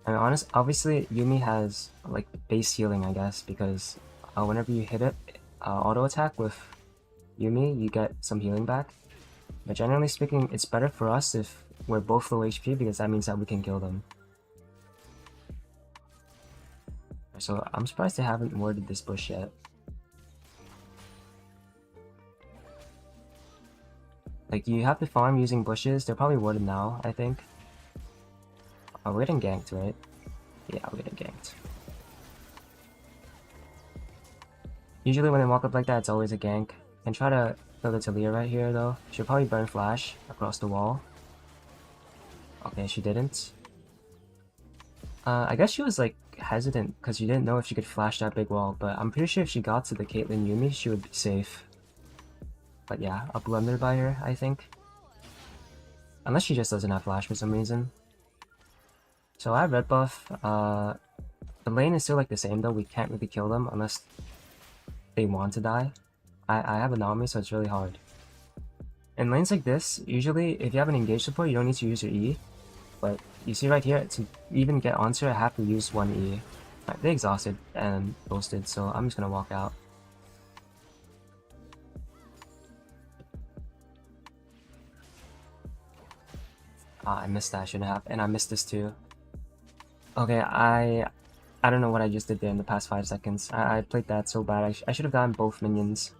I mean, obviously Yuumi has like base healing, I guess, because whenever you hit it auto attack with Yuumi, you get some healing back. But generally speaking, it's better for us if we're both low HP because that means that we can kill them. So I'm surprised they haven't warded this bush yet. Like, you have to farm using bushes. They're probably warded now, I think. Oh, we're getting ganked, right? Yeah, we're getting ganked. Usually when I walk up like that, it's always a gank. And try to kill the Talia right here, though. She'll probably burn flash across the wall. Okay, she didn't. I guess she was, like, hesitant because she didn't know if she could flash that big wall. But I'm pretty sure if she got to the Caitlyn Yuumi, she would be safe. But yeah, a blunder by her, I think. Unless she just doesn't have flash for some reason. So I have red buff. The lane is still like the same though. We can't really kill them unless they want to die. I have a Nami, so it's really hard. In lanes like this, usually if you have an engaged support, you don't need to use your E. But you see right here, to even get onto it, I have to use one E. Right, they exhausted and boasted, so I'm just gonna walk out. Ah, I missed that, I shouldn't have. And I missed this too. Okay, I don't know what I just did there in the past 5 seconds. I played that so bad. I should have gotten both minions.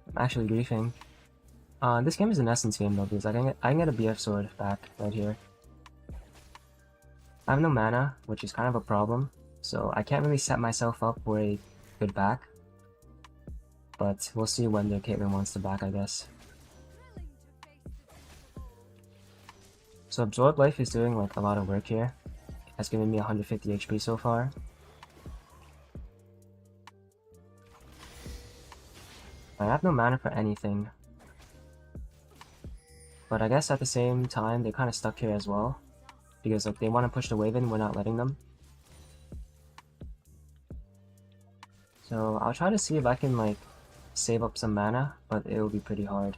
I'm actually griefing. This game is an essence game though, because I can get a BF sword back right here. I have no mana, which is kind of a problem, so I can't really set myself up for a good back. But we'll see when the Caitlyn wants to back, I guess. So Absorb Life is doing like a lot of work here. It has given me 150 HP so far. I have no mana for anything. But I guess at the same time, they're kind of stuck here as well. Because like they want to push the wave in, we're not letting them. So I'll try to see if I can like save up some mana, but it'll be pretty hard.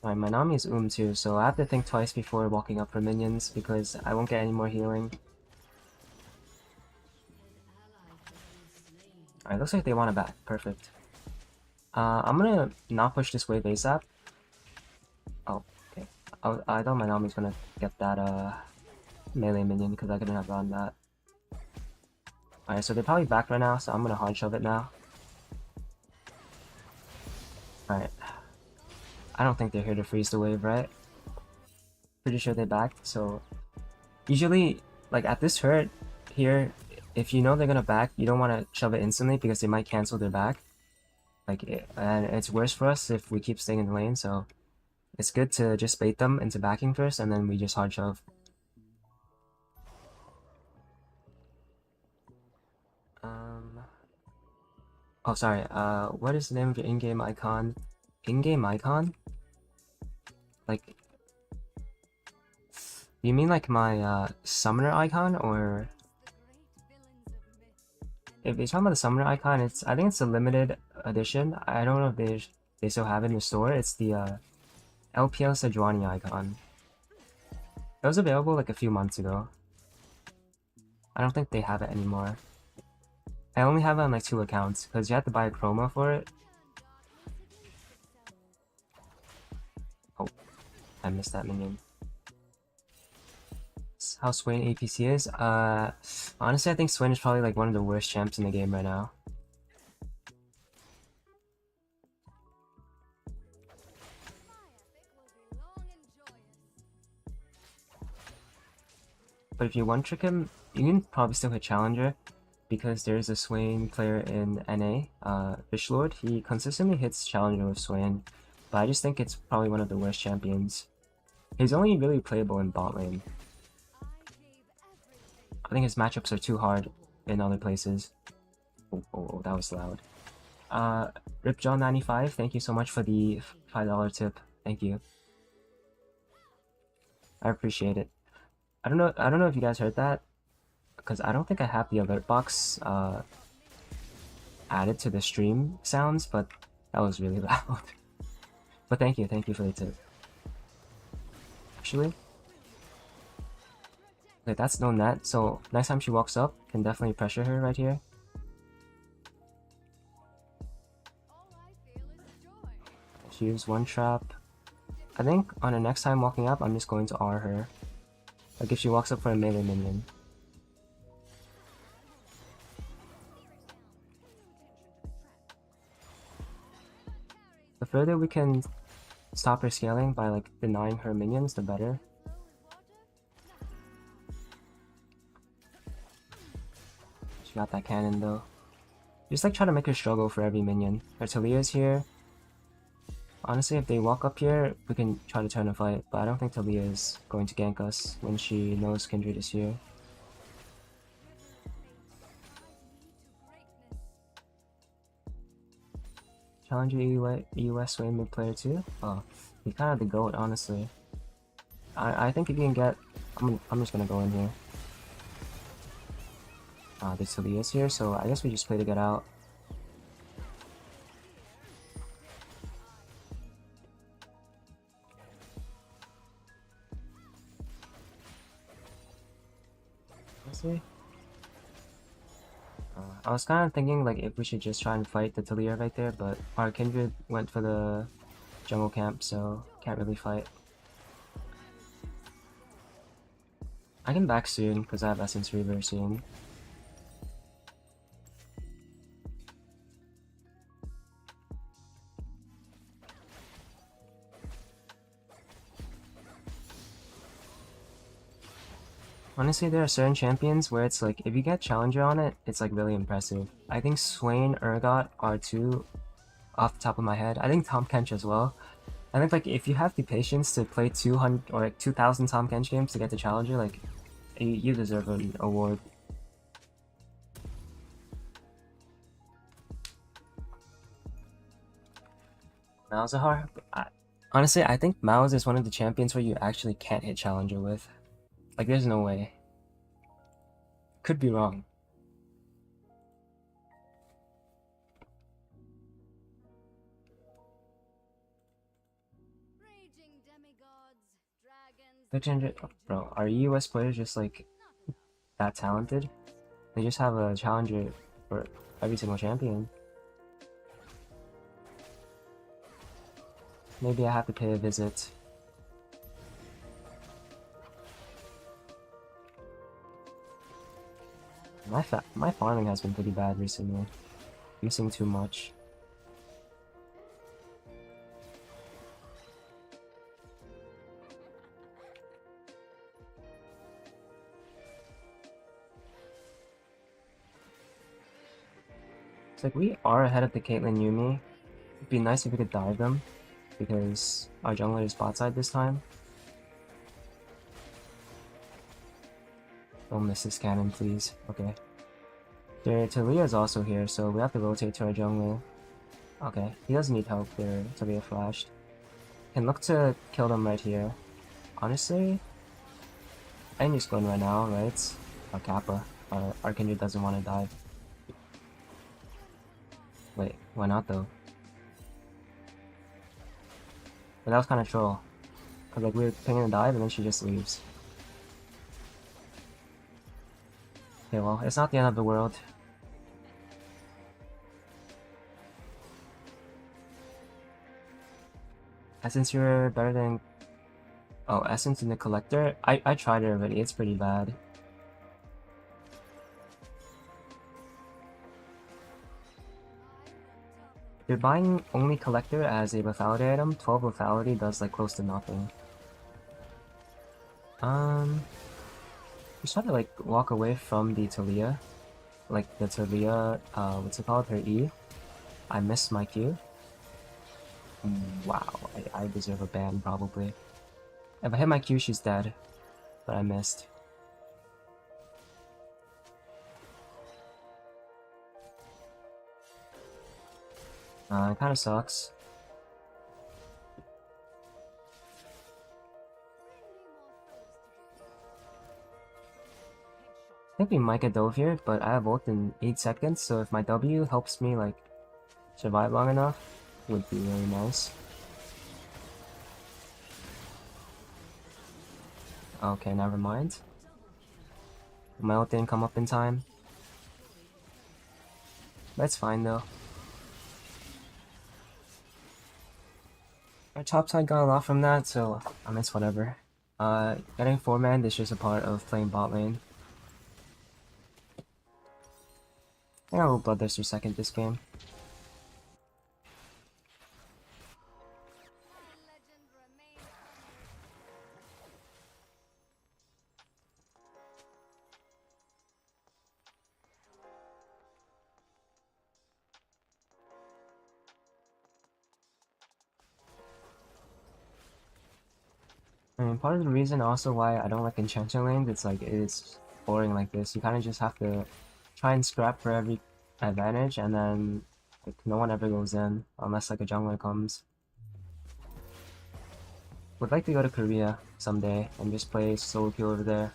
Alright, my Nami is too, so I have to think twice before walking up for minions because I won't get any more healing. Alright, looks like they want to back. Perfect. I'm gonna not push this wave ASAP. Oh, okay. I thought my Nami's gonna get that melee minion because I couldn't have gotten that. Alright, so they're probably back right now, so I'm gonna hard shove it now. Alright. I don't think they're here to freeze the wave, right? Pretty sure they backed, so... Usually, like at this hurt here, if you know they're gonna back, you don't want to shove it instantly because they might cancel their back. And it's worse for us if we keep staying in the lane, so... It's good to just bait them into backing first, and then we just hard shove. Oh, sorry, what is the name of your in-game icon? In-game icon? Like... You mean like my, summoner icon, or... If you're talking about the summoner icon, I think it's a limited edition. I don't know if they still have it in the store. It's the, LPL Sejuani icon. It was available like a few months ago. I don't think they have it anymore. I only have it on like 2 accounts, because you have to buy a chroma for it. Oh, I missed that minion. That's how Swain APC is? Honestly, I think Swain is probably like one of the worst champs in the game right now. But if you one-trick him, you can probably still hit Challenger, because there's a Swain player in NA, Fishlord. He consistently hits Challenger with Swain, but I just think it's probably one of the worst champions. He's only really playable in bot lane. I think his matchups are too hard in other places. Oh, that was loud. RipJohn95, thank you so much for the $5 tip. Thank you. I appreciate it. I don't know if you guys heard that, because I don't think I have the alert box added to the stream sounds, but that was really loud. But thank you for the tip. Actually, okay, that's no net, so next time she walks up, can definitely pressure her right here. She used one trap. I think on her next time walking up, I'm just going to R her. Like if she walks up for a melee minion. The further we can stop her scaling by like denying her minions, the better. She got that cannon though. Just like try to make her struggle for every minion. Her Talia's here. Honestly, if they walk up here, we can try to turn a fight, but I don't think Talia is going to gank us when she knows Kindred is here. Challenger US Swain mid player too? Oh, he's kind of the GOAT, honestly. I think if you can get... I'm just gonna go in here. There's Talia's here, so I guess we just play to get out. Let's see. I was kind of thinking like if we should just try and fight the Talia right there, but our kindred went for the jungle camp, so can't really fight. I can back soon because I have Essence Reaver soon. Honestly, there are certain champions where it's like, if you get Challenger on it, it's like really impressive. I think Swain, Urgot are two off the top of my head. I think Tahm Kench as well. I think like if you have the patience to play 200 or like 2,000 Tahm Kench games to get the Challenger, like you deserve an award. Malzahar? Honestly, I think Malz is one of the champions where you actually can't hit Challenger with. Like, there's no way. Could be wrong. Oh, bro, are US players just like that talented? They just have a challenger for every single champion. Maybe I have to pay a visit. My farming has been pretty bad recently. Using too much. It's like we are ahead of the Caitlyn Yuumi. It'd be nice if we could dive them, because our jungler is bot side this time. Don't miss this cannon, please. Okay. Their Talia is also here, so we have to rotate to our jungler. Okay, he doesn't need help there. Talia flashed. Can look to kill them right here. Honestly, I can just go in right now, right? Our Kappa. Our Kindred doesn't want to dive. Wait, why not though? But that was kind of troll. Cause like we were pinging a dive and then she just leaves. Okay, well, it's not the end of the world. Essence, you're better than... Oh, Essence in the Collector? I tried it already, it's pretty bad. If you're buying only Collector as a lethality item, 12 lethality does like close to nothing. Just try to like walk away from the Talia. Like the Talia, what's it called? Her E. I missed my Q. Wow, I deserve a ban probably. If I hit my Q, she's dead. But I missed. It kinda sucks. I think we might get dove here, but I have ult in 8 seconds, so if my W helps me like survive long enough, would be really nice. Okay, never mind. My ult didn't come up in time. That's fine though. Our top side got a lot from that, so I miss whatever. Getting 4-man is just a part of playing bot lane. I got a little bloodthirster second this game. I mean, part of the reason also why I don't like enchanter lanes, it's like, it's boring like this. You kind of just have to try and scrap for every advantage, and then like no one ever goes in, unless like a jungler comes. Would like to go to Korea someday, and just play solo queue over there.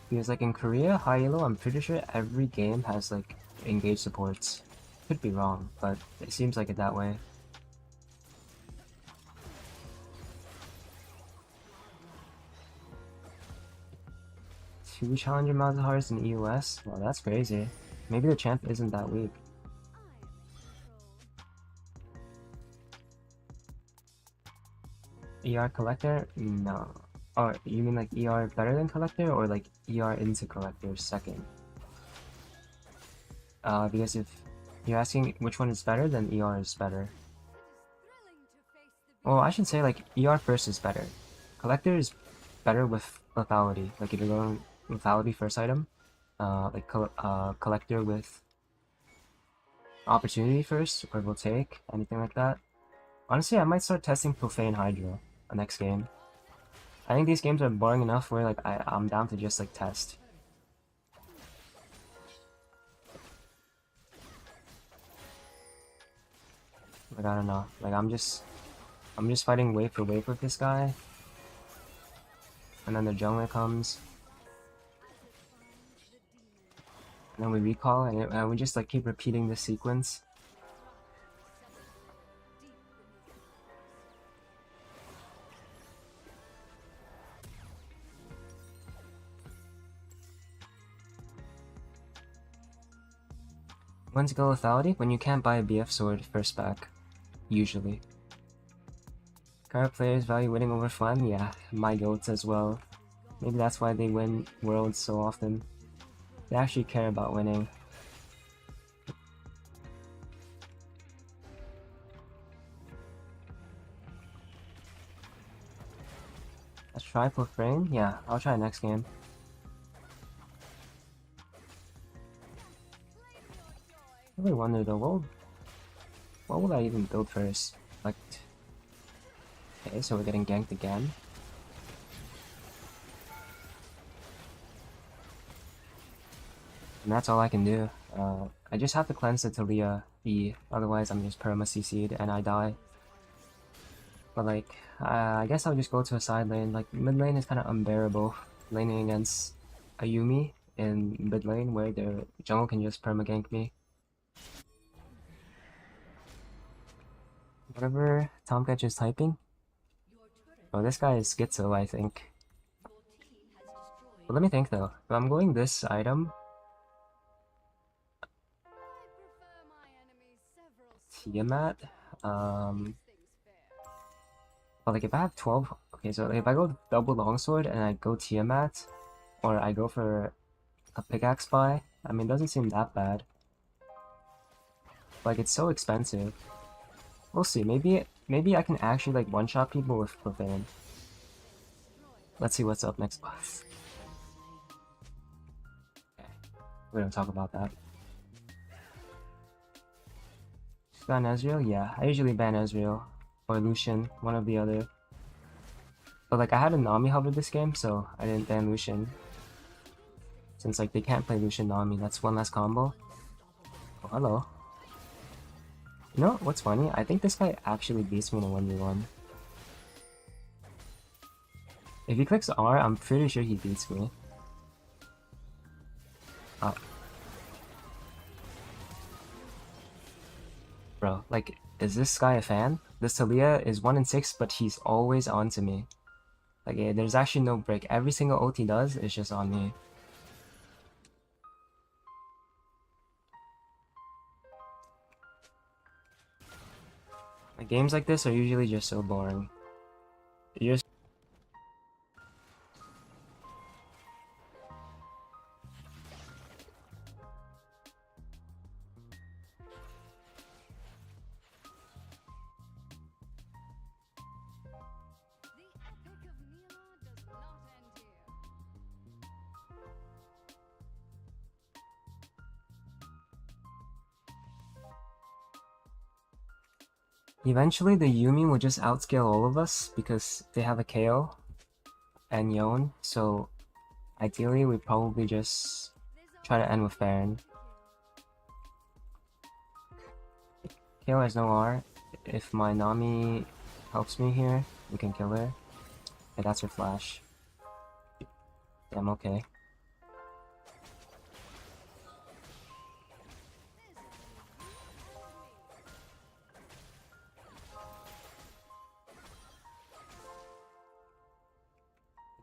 Because like in Korea, high elo, I'm pretty sure every game has like engaged supports. Could be wrong, but it seems like it that way. 2 challenger mounted hearts in EOS? Well, that's crazy. Maybe the champ isn't that weak. ER collector? No. Or you mean like ER better than collector or like ER into collector second? Because if you're asking which one is better, then ER is better. Well, I should say like ER first is better. Collector is better with lethality. Like if you're going lethality first item, collector with opportunity first, or will take, anything like that. Honestly, I might start testing Profane Hydra next game. I think these games are boring enough where like I'm down to just like test. Like I don't know. Like I'm just fighting wave for wave with this guy. And then the jungler comes. And then we recall and we just like keep repeating this sequence. When's go lethality? When you can't buy a BF sword first back. Usually. Current players value winning over fun? Yeah, my goats as well. Maybe that's why they win worlds so often. They actually care about winning. Let's try Profane? Yeah, I'll try next game. I really wonder though, what will I even build first? Like, okay, so we're getting ganked again. And that's all I can do. I just have to cleanse the Talia E, otherwise I'm just perma CC'd and I die. But like, I guess I'll just go to a side lane. Like, mid lane is kind of unbearable. Laning against a Yuumi in mid lane where the jungle can just perma gank me. Whatever Tomcat is typing. Oh, this guy is schizo, I think. But let me think though. If I'm going this item, Tiamat, but like if I have 12, okay, so if I go double longsword and I go Tiamat, or I go for a pickaxe buy, I mean, it doesn't seem that bad. Like, it's so expensive. We'll see, maybe I can actually like one-shot people with Profane. Let's see what's up next boss. Okay, we don't talk about that. Ban Ezreal? Yeah, I usually ban Ezreal. Or Lucian, one of the other. But like, I had a Nami hover this game, so I didn't ban Lucian. Since like, they can't play Lucian Nami, that's one less combo. Oh, hello. You know what's funny? I think this guy actually beats me in a 1v1. If he clicks R, I'm pretty sure he beats me. Oh. Bro, like, is this guy a fan? This Talia is 1 in 6, but he's always on to me. Like, yeah, there's actually no break. Every single ult he does is just on me. Like, games like this are usually just so boring. You're just eventually, the Yuumi will just outscale all of us because they have a KO and Yon, so ideally we probably just try to end with Baron. KO has no R. If my Nami helps me here, we can kill her. Okay, that's her flash. Damn, okay.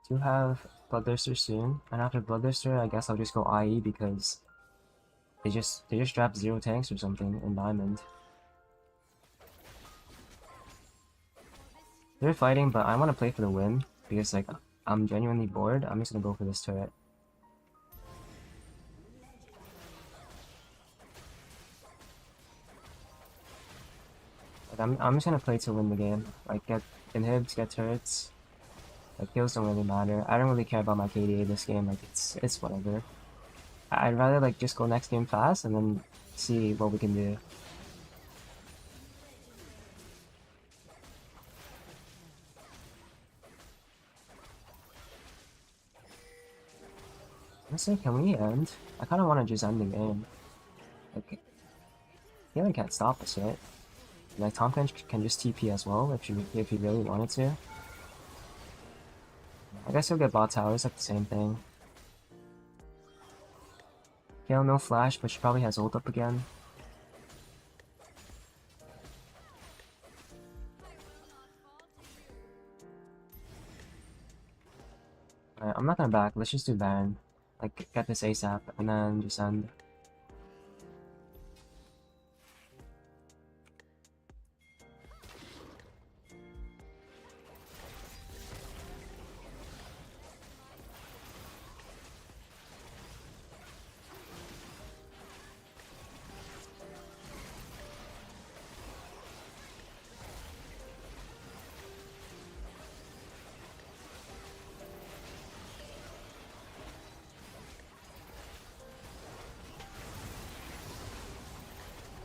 I do have Bloodthirster soon, and after Bloodthirster, I guess I'll just go IE because they just drop 0 tanks or something in Diamond. They're fighting, but I want to play for the win because like I'm genuinely bored. I'm just gonna go for this turret. Like I'm just gonna play to win the game. Like get inhibs, get turrets. Like kills don't really matter. I don't really care about my KDA this game. Like it's whatever. I'd rather like just go next game fast and then see what we can do. Honestly, can we end? I kind of want to just end the game. Like, Nilah can't stop us, right? Like Tom can just TP as well if you really wanted to. I guess he'll get bot towers, like the same thing. Gale no flash, but she probably has ult up again. Alright, I'm not gonna back. Let's just do Baron. Like, get this ASAP, and then just end.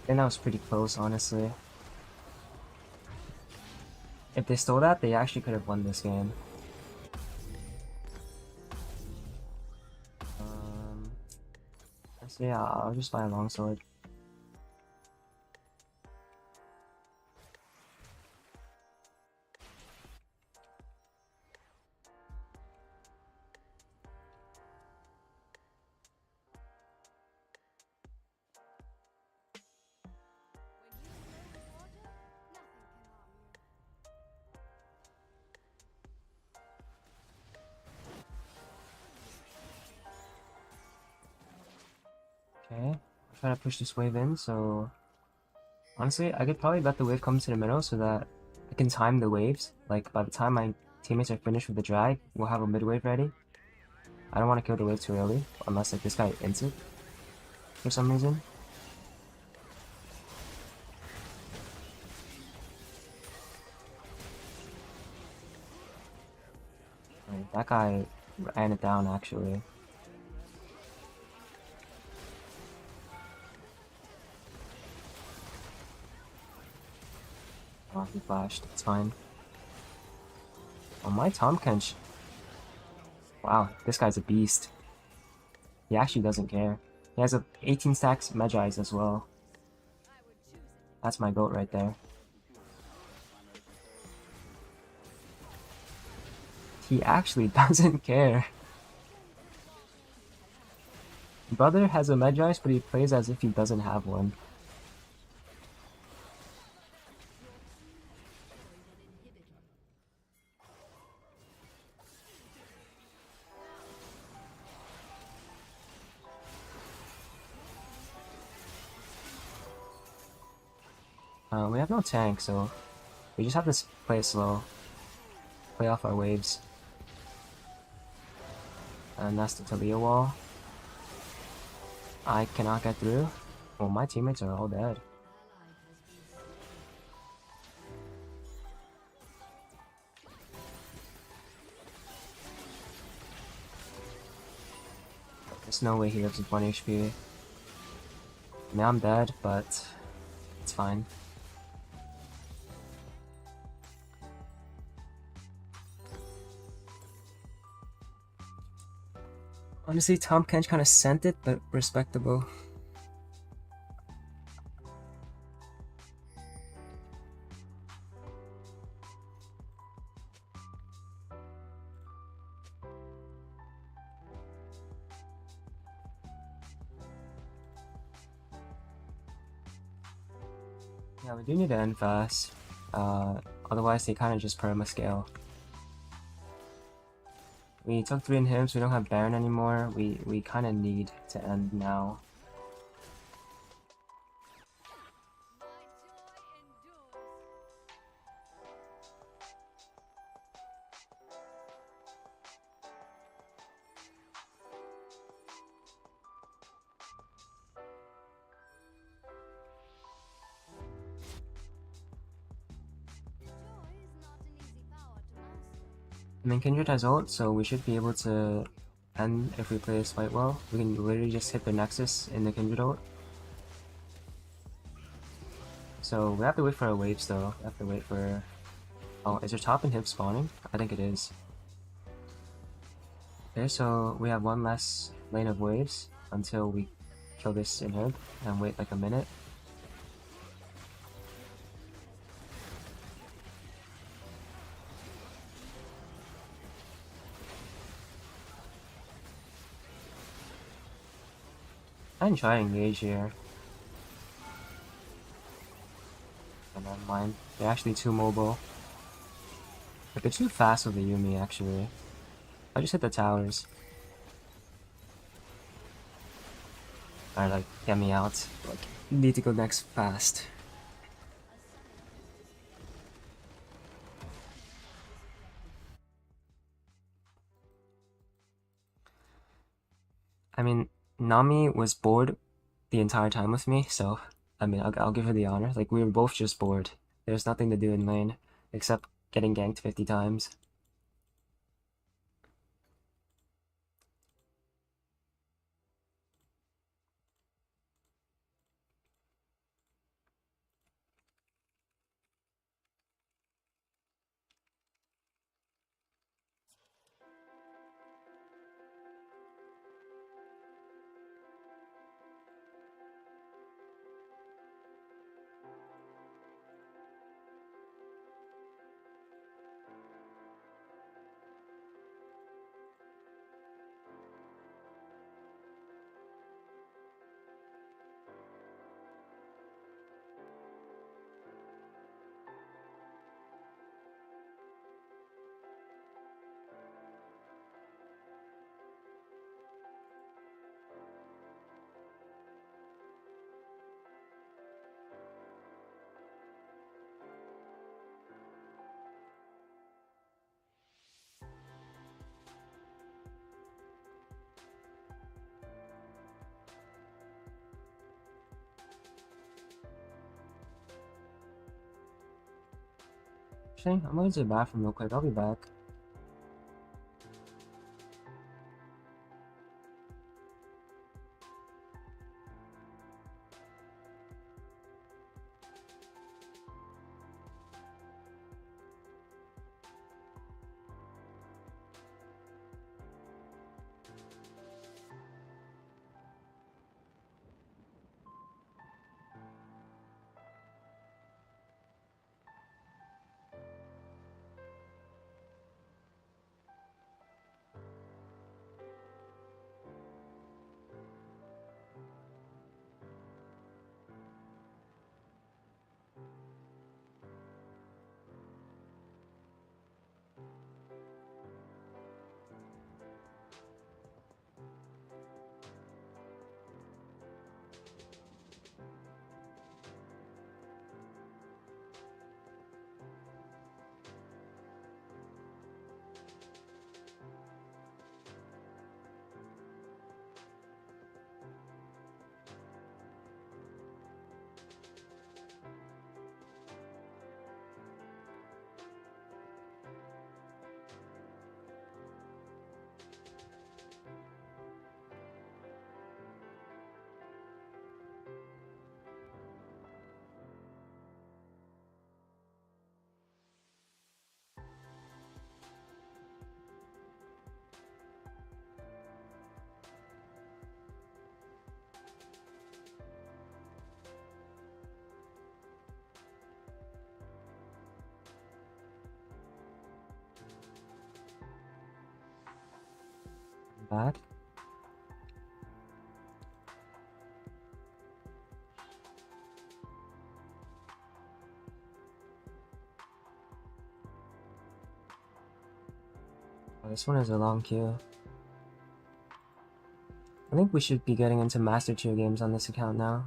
I think that was pretty close, honestly. If they stole that, they actually could have won this game. So yeah, I'll just buy a longsword. Okay, I'll try to push this wave in, so... Honestly, I could probably let the wave come to the middle so that I can time the waves. Like, by the time my teammates are finished with the drag, we'll have a mid wave ready. I don't want to kill the wave too early, unless like this guy ends it for some reason. Right, that guy ran it down actually. Oh, he flashed. It's fine. Oh, my Tom Kench. Wow, this guy's a beast. He actually doesn't care. He has a 18 stacks Magi's as well. That's my goat right there. He actually doesn't care. Brother has a Magi's, but he plays as if he doesn't have one. We have no tank, so we just have to play it slow. Play off our waves. And that's the Talia wall. I cannot get through. Well, my teammates are all dead. There's no way he lives with 1 HP. Now I'm dead, but it's fine. Honestly, Tom Kench kind of sent it, but respectable. Yeah, we do need to end fast. Otherwise they kind of just perma-scale. We took 3 inhibs, we don't have Baron anymore. We kind of need to end now. I mean, Kindred has ult, so we should be able to end if we play this fight well. We can literally just hit the Nexus in the Kindred ult. So we have to wait for our waves though. We have to wait for... Oh, is your top inhib spawning? I think it is. Okay, so we have one less lane of waves until we kill this inhib and wait like a minute. I can try to engage here. But never mind. They're actually too mobile. But they're too fast with the Yumi actually. I just hit the towers. Or like, get me out. Like, need to go next fast. I mean, Nami was bored the entire time with me, so I mean, I'll give her the honor. Like, we were both just bored. There's nothing to do in lane except getting ganked 50 times. Actually, I'm going to the bathroom real quick. I'll be back. Back. This one is a long queue. I think we should be getting into Master Tier games on this account now.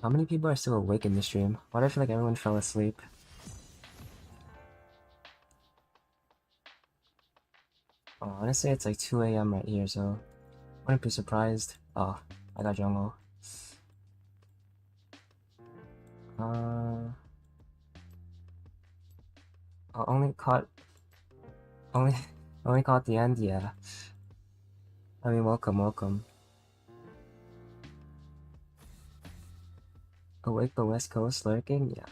How many people are still awake in the stream? Why do I feel like everyone fell asleep? Oh, honestly, it's like 2 a.m. right here, so wouldn't be surprised. Oh, I got jungle. Uh, oh, only, only caught the end. Yeah. I mean, welcome. Awake but West Coast lurking. Yeah.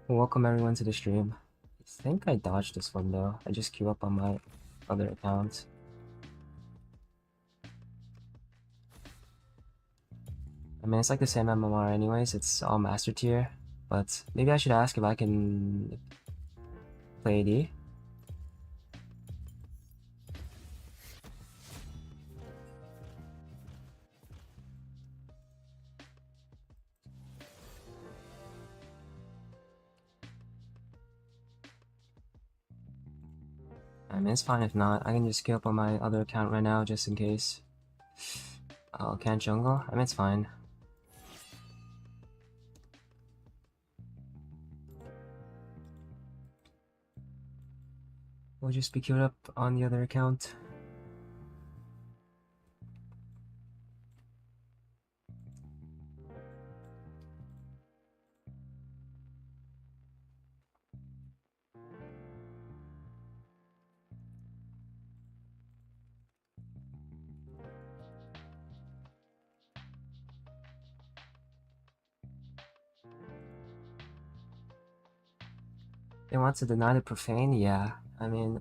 Welcome everyone to the stream. I think I dodged this one though. I just queue up on my other account. I mean, it's like the same MMR anyways. It's all Master Tier, but maybe I should ask if I can play AD. I mean, it's fine if not. I can just queue up on my other account right now just in case. Oh, can't jungle? I mean, it's fine. We'll just be queued up on the other account. They want to deny the profane? Yeah. I mean,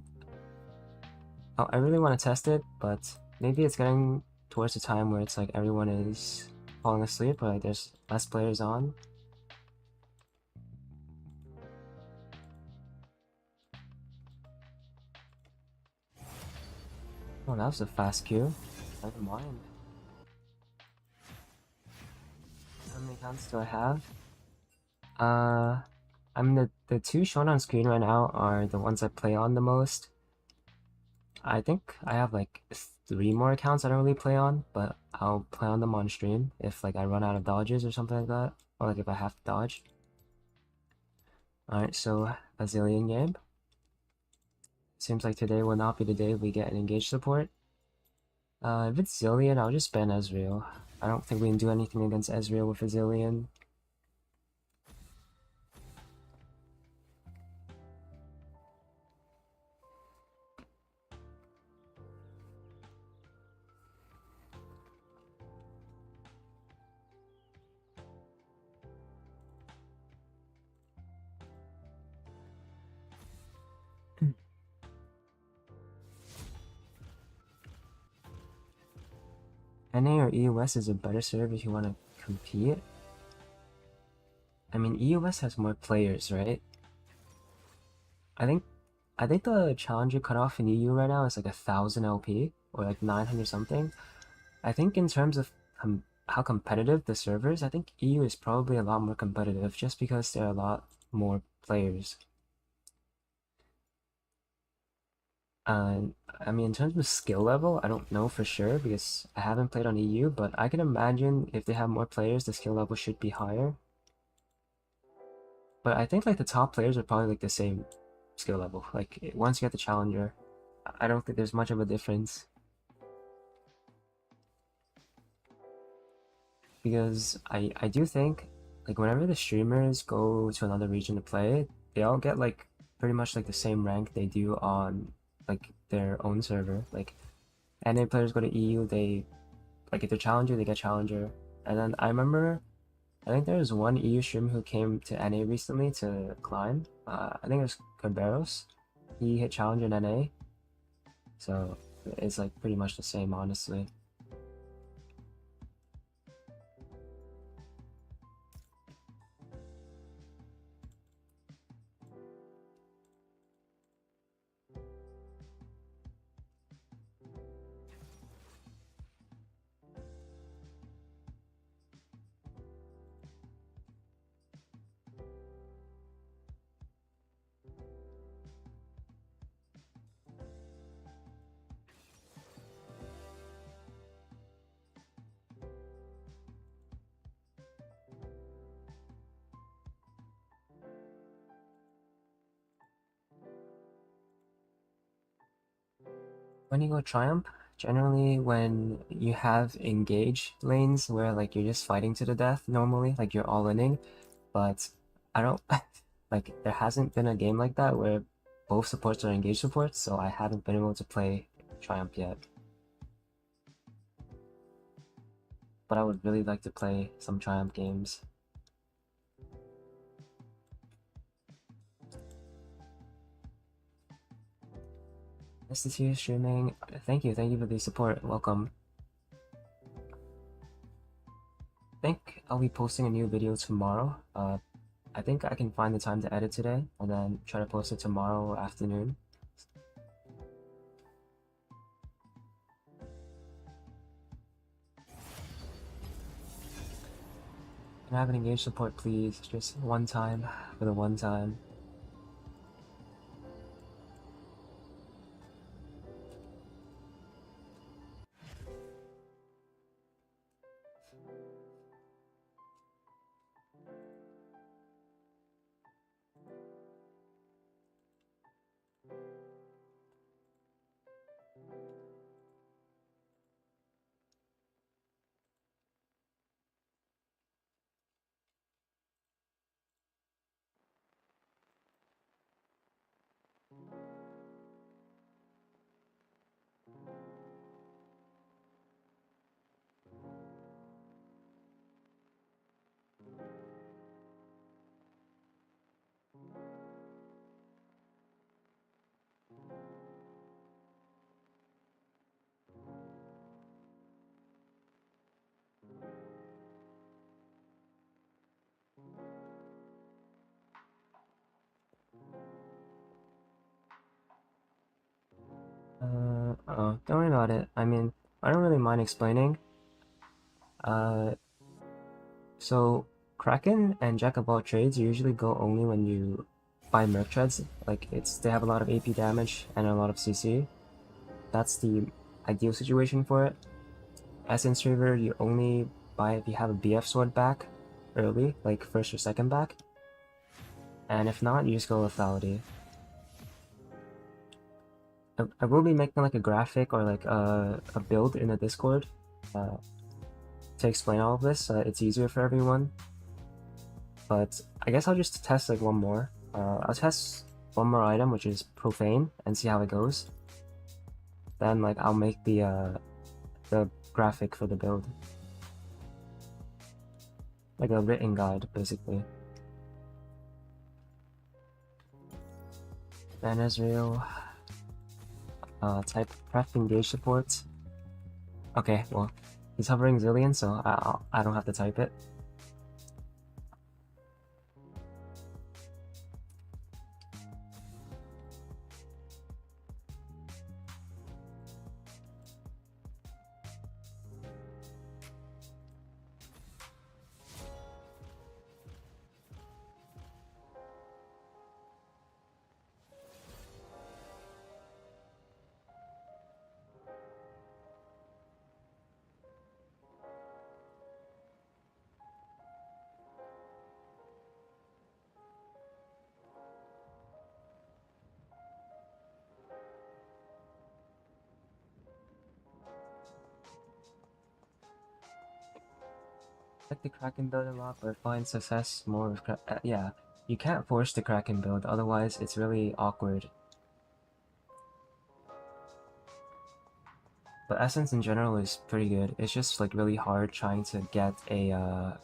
oh, I really want to test it, but maybe it's getting towards the time where it's like everyone is falling asleep, or like there's less players on. Oh, that was a fast queue. Never mind. How many accounts do I have? I mean, the two shown on screen right now are the ones I play on the most. I think I have like 3 more accounts I don't really play on, but I'll play on them on stream if like I run out of dodges or something like that, or like if I have to dodge. Alright, so Azilian game. Seems like today will not be the day we get an engaged support. If it's Zillion, I'll just ban Ezreal. I don't think we can do anything against Ezreal with a Zillion. NA or EOS is a better serve if you want to compete. I mean, EOS has more players, right? I think the challenger cutoff in EU right now is like 1,000 LP or like 900 something. I think in terms of how competitive the servers, I think EU is probably a lot more competitive just because there are a lot more players. I mean, in terms of skill level, I don't know for sure because I haven't played on EU, but I can imagine if they have more players, the skill level should be higher. But I think like the top players are probably like the same skill level. Like once you get the challenger, I don't think there's much of a difference. Because I do think like whenever the streamers go to another region to play, they all get like pretty much like the same rank they do on like their own server. Like NA players go to EU, they like if they're challenger, they get challenger. And then I remember I think there was one EU streamer who came to NA recently to climb. I think it was Carberos. He hit challenge in NA, so it's like pretty much the same, honestly. When you go Triumph, generally when you have engage lanes where like you're just fighting to the death normally, like you're all inning, but I don't like there hasn't been a game like that where both supports are engaged supports, so I haven't been able to play Triumph yet. But I would really like to play some Triumph games. Nice to see you streaming. Thank you for the support. Welcome. I think I'll be posting a new video tomorrow. I think I can find the time to edit today and then try to post it tomorrow afternoon. Can I have an engaged support, please? Just one time, for the one time. Don't worry about it. I mean, I don't really mind explaining. Uh, so Kraken and Jack of all trades usually go only when you buy Merc Treads. Like they have a lot of AP damage and a lot of CC. That's the ideal situation for it. Essence Reaver you only buy if you have a BF sword back early, like first or second back. And if not, you just go lethality. I will be making like a graphic or like a build in the Discord to explain all of this so that it's easier for everyone. But I guess I'll just test like one more. I'll test one more item, which is Profane, and see how it goes. Then like I'll make the graphic for the build. Like a written guide, basically. Then Ezreal. Type pref engage support. Okay, well, he's hovering Zillion, so I don't have to type it. Like the Kraken build a lot, but find success more with yeah, you can't force the Kraken build, otherwise it's really awkward. But Essence in general is pretty good. It's just like really hard trying to get a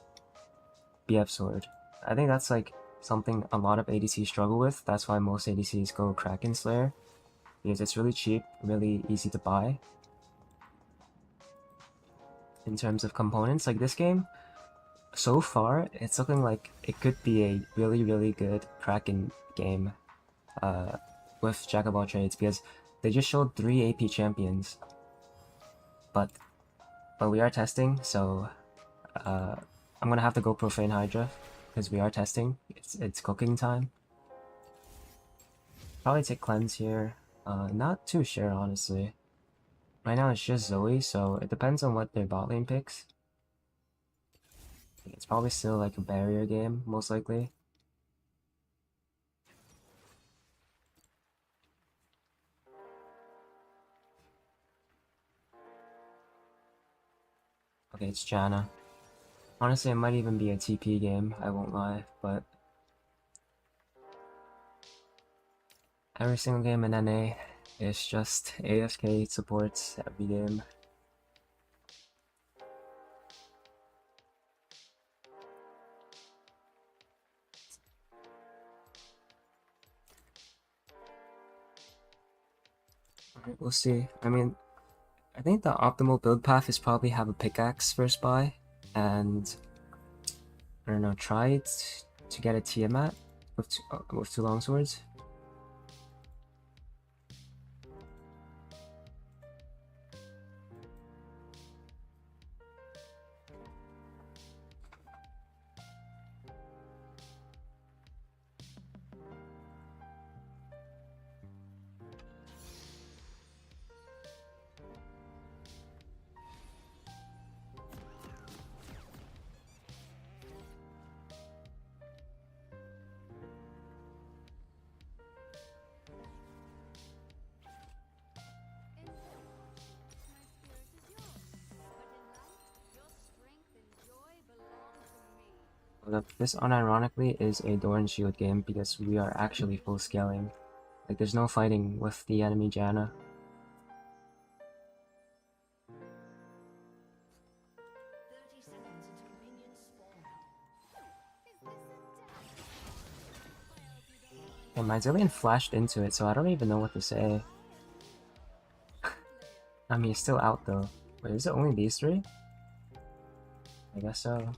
BF Sword. I think that's like something a lot of ADCs struggle with. That's why most ADCs go Kraken Slayer, because it's really cheap, really easy to buy. In terms of components, like this game, so far, it's looking like it could be a really, really good Kraken game with Jack of all trades, because they just showed 3 AP champions. But we are testing, so I'm gonna have to go Profane Hydra, because we are testing. It's cooking time. Probably take Cleanse here. Not too sure, honestly. Right now it's just Zoe, so it depends on what their bot lane picks. It's probably still like a barrier game, most likely. Okay, it's Janna. Honestly, it might even be a TP game, I won't lie, but every single game in NA is just AFK supports every game. Alright, we'll see. I mean, I think the optimal build path is probably have a pickaxe first buy, and I don't know, try to get a Tiamat with two longswords. This unironically is a door and shield game because we are actually full scaling. Like there's no fighting with the enemy Janna. And my Zillion flashed into it, so I don't even know what to say. I mean, he's still out though. Wait, is it only these three? I guess so.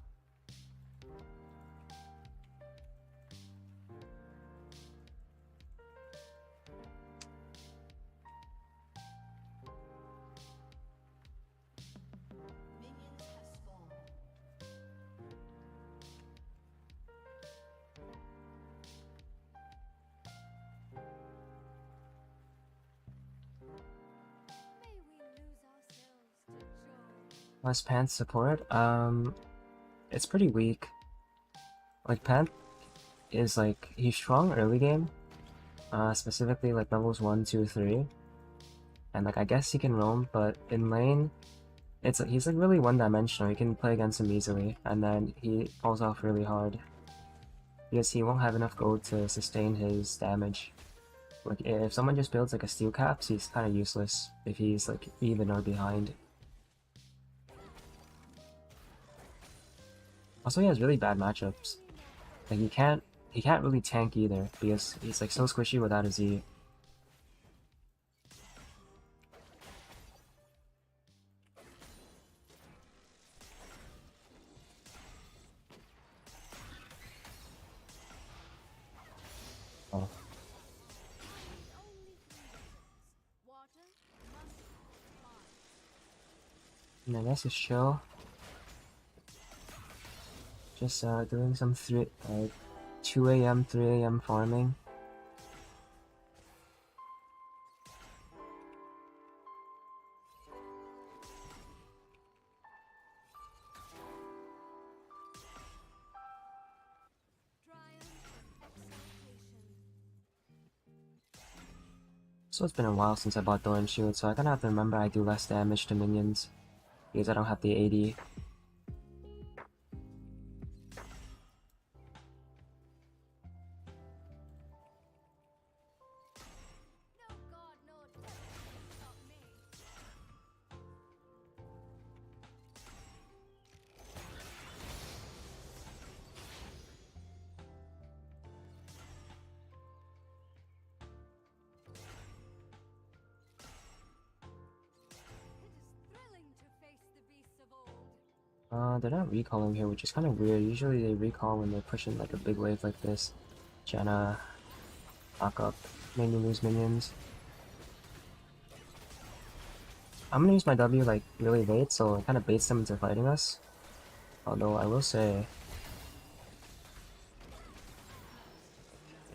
Less Pants support? It's pretty weak. Like, Pant is like, he's strong early game. Specifically like levels 1, 2, 3. And like, I guess he can roam, but in lane, he's like really one-dimensional. You can play against him easily, and then he falls off really hard. Because he won't have enough gold to sustain his damage. Like, if someone just builds like a steel caps, he's kind of useless if he's like even or behind. Also, he has really bad matchups. Like he can't really tank either because he's like so squishy without his E. Oh. And I guess it's chill. Just doing some 2 a.m., 3 a.m. farming. So it's been a while since I bought Door and Shield, so I kind of have to remember I do less damage to minions because I don't have the AD. They're not recalling here, which is kind of weird. Usually they recall when they're pushing like a big wave like this. Janna, lock up, made me lose minions. I'm gonna use my W like really late, so it kind of baits them into fighting us. Although I will say,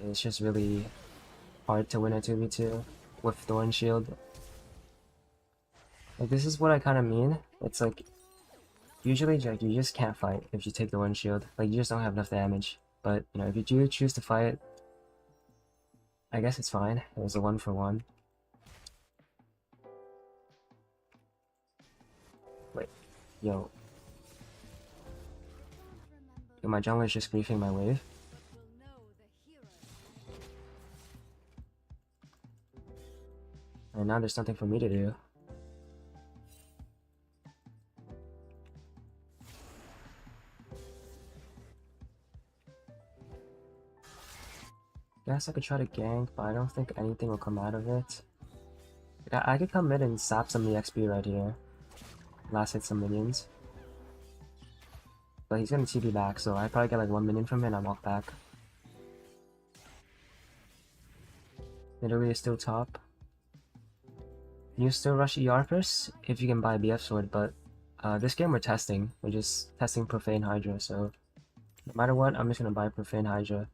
it's just really hard to win a 2v2 with Thorn Shield. Like, this is what I kind of mean. It's like, usually like, you just can't fight if you take the Thorn Shield. Like, you just don't have enough damage. But, you know, if you do choose to fight, I guess it's fine. It was a 1-for-1. Wait, yo. Yo, my jungler's just griefing my wave. And now there's nothing for me to do. Guess I could try to gank, but I don't think anything will come out of it. I could come in and sap some EXP right here. Last hit some minions. But he's gonna TP back, so I probably get like 1 minion from him and I walk back. Italy is still top. You still rush ER first if you can buy BF sword, but this game we're testing. We're just testing Profane Hydra, so no matter what, I'm just gonna buy Profane Hydra.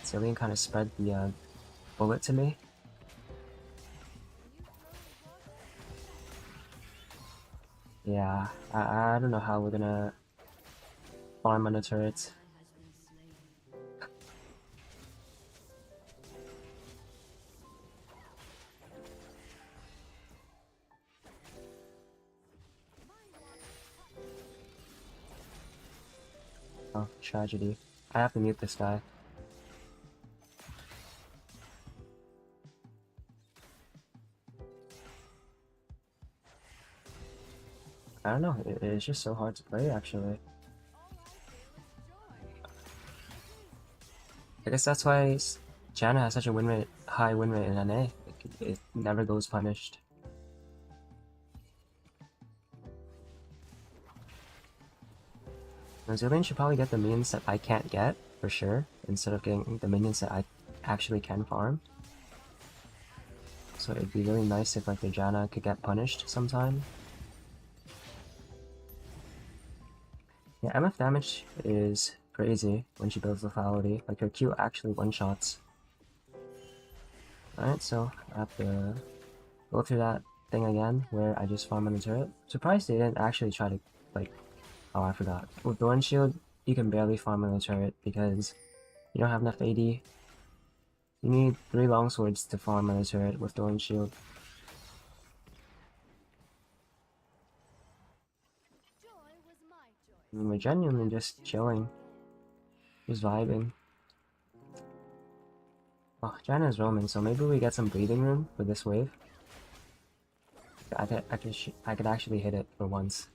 Cillian kind of spread the bullet to me. Yeah, I don't know how we're gonna farm on the turrets. Oh, tragedy. I have to mute this guy. I don't know, it's just so hard to play actually. I guess that's why Janna has such a high win rate in NA. It never goes punished. Brazilian should probably get the minions that I can't get, for sure, instead of getting the minions that I actually can farm. So it'd be really nice if like the Janna could get punished sometime. Yeah, MF damage is crazy when she builds lethality. Like her Q actually one-shots. Alright, so I have to go through that thing again where I just farm on the turret. Surprised they didn't actually try to like... Oh, I forgot. With Thorn Shield, you can barely farm on the turret because you don't have enough AD. You need 3 longswords to farm on the turret with Thorn Shield. I mean, we're genuinely just chilling. Just vibing. Oh, Janna's roaming, so maybe we get some breathing room for this wave. I could actually hit it for once.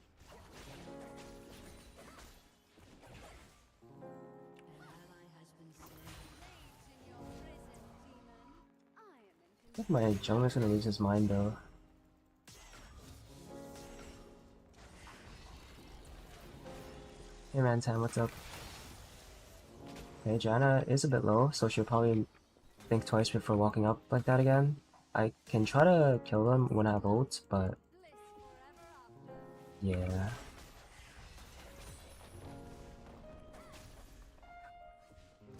I think my jungler's gonna lose his mind though. Hey Rantan, what's up? Okay, Janna is a bit low, so she'll probably think twice before walking up like that again. I can try to kill them when I have ult, but... yeah.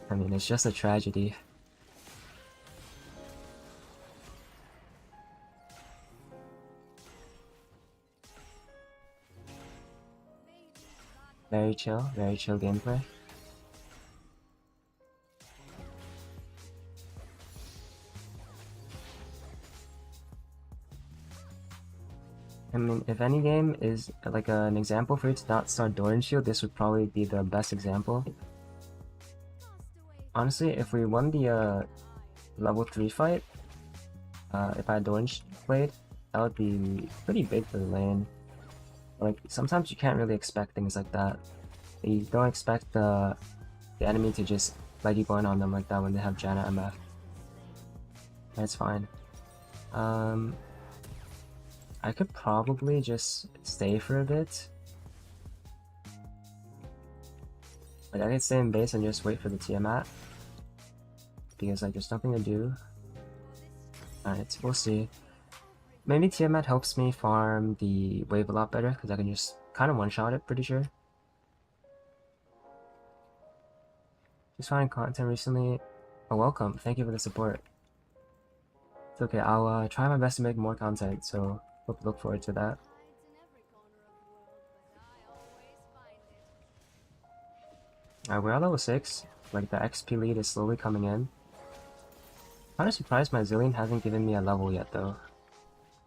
I mean, it's just a tragedy. Very chill gameplay. I mean, if any game is like an example for you to not start Doran Shield, this would probably be the best example. Honestly, if we won the level 3 fight, if I had Doran played, that would be pretty big for the lane. Like, sometimes you can't really expect things like that. You don't expect the enemy to just let you go in on them like that when they have Janna MF. That's fine. I could probably just stay for a bit. Like, I could stay in base and just wait for the Tiamat. Because, like, there's nothing to do. Alright, we'll see. Maybe Tiamat helps me farm the wave a lot better, because I can just kind of one-shot it, pretty sure. Just finding content recently. Oh, welcome. Thank you for the support. It's okay, I'll try my best to make more content, so look forward to that. Alright, we're at level 6. Like, the XP lead is slowly coming in. Kinda surprised my Zillion hasn't given me a level yet, though.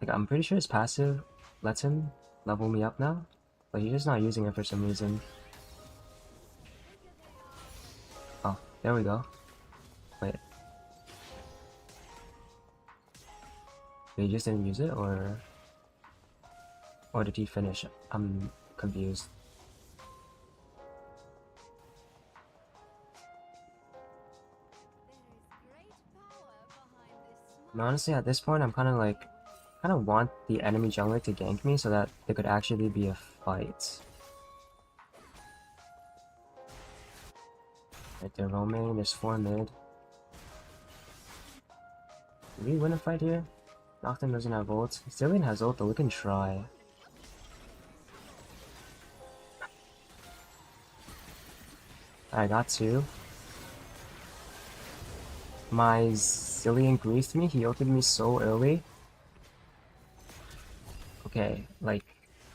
Like, I'm pretty sure his passive lets him level me up now, but he's just not using it for some reason. Oh, there we go. Wait. He just didn't use it, or did he finish? I'm confused. And honestly, at this point, I'm kind of want the enemy jungler to gank me so that there could actually be a fight. Right there, roaming. There's 4 mid. Do we win a fight here? Nocturne doesn't have ult. Zillion has ult, though. We can try. I got 2. My Zillion griefed me. He ulted me so early. Okay, like,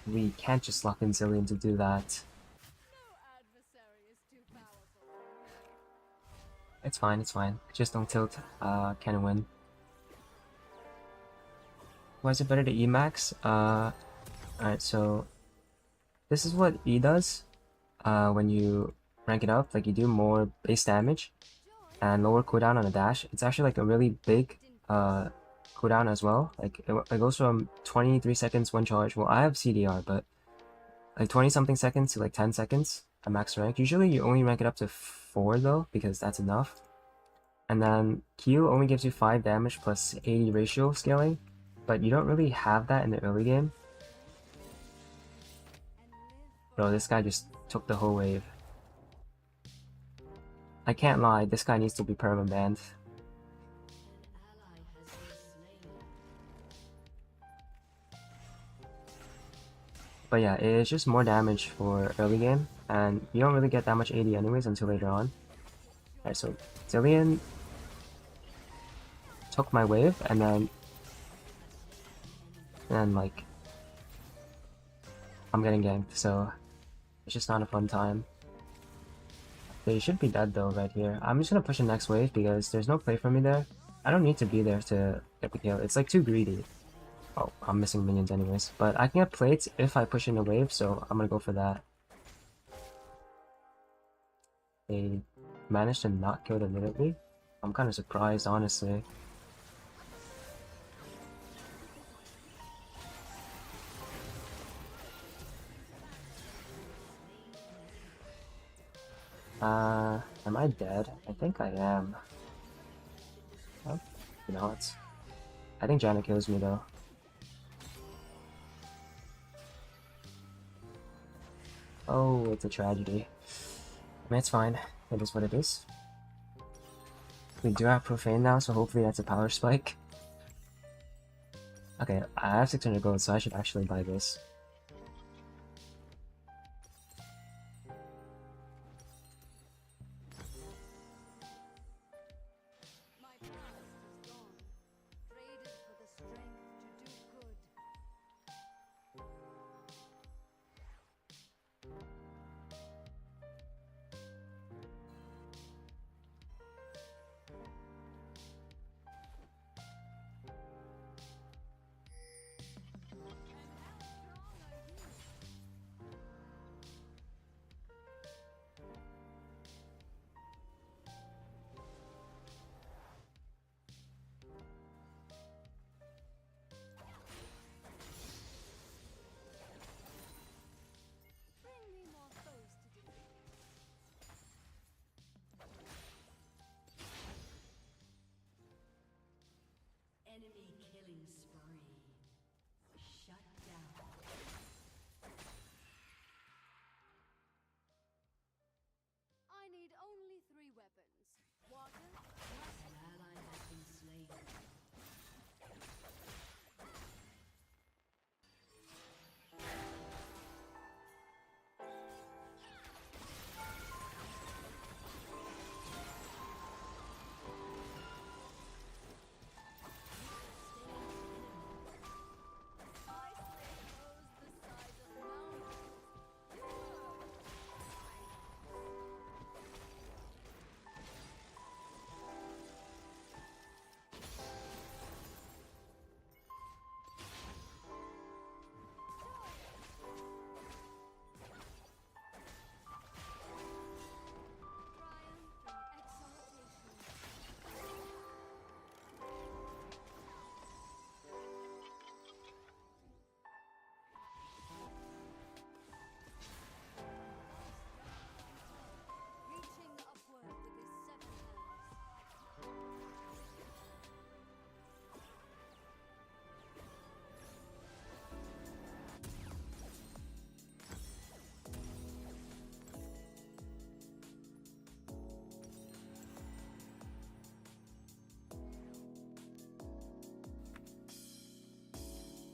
we can't just lock in Zillion to do that. It's fine, it's fine. Just don't tilt, can win. Why is it better to Emax? Alright, so this is what E does when you rank it up. Like, you do more base damage and lower cooldown on a dash. It's actually like a really big cooldown as well. Like, it goes from 23 seconds one charge. Well, I have CDR, but like 20 something seconds to like 10 seconds at max rank. Usually you only rank it up to 4 though, because that's enough. And then Q only gives you 5 damage plus 80 ratio scaling, but you don't really have that in the early game. Bro, this guy just took the whole wave. I can't lie, this guy needs to be perma-banned. But yeah, it's just more damage for early game, and you don't really get that much AD anyways until later on. Alright, so Zillion took my wave, and then like, I'm getting ganked, so it's just not a fun time. They should be dead though right here. I'm just gonna push the next wave because there's no play for me there. I don't need to be there to get the kill. It's like too greedy. Oh, I'm missing minions anyways. But I can get plates if I push in a wave, so I'm gonna go for that. They managed to not kill it immediately. I'm kind of surprised, honestly. Am I dead? I think I am. Oh, not. I think Janet kills me though. Oh, it's a tragedy. I mean, it's fine. It is what it is. We do have Profane now, so hopefully that's a power spike. Okay, I have 600 gold, so I should actually buy this.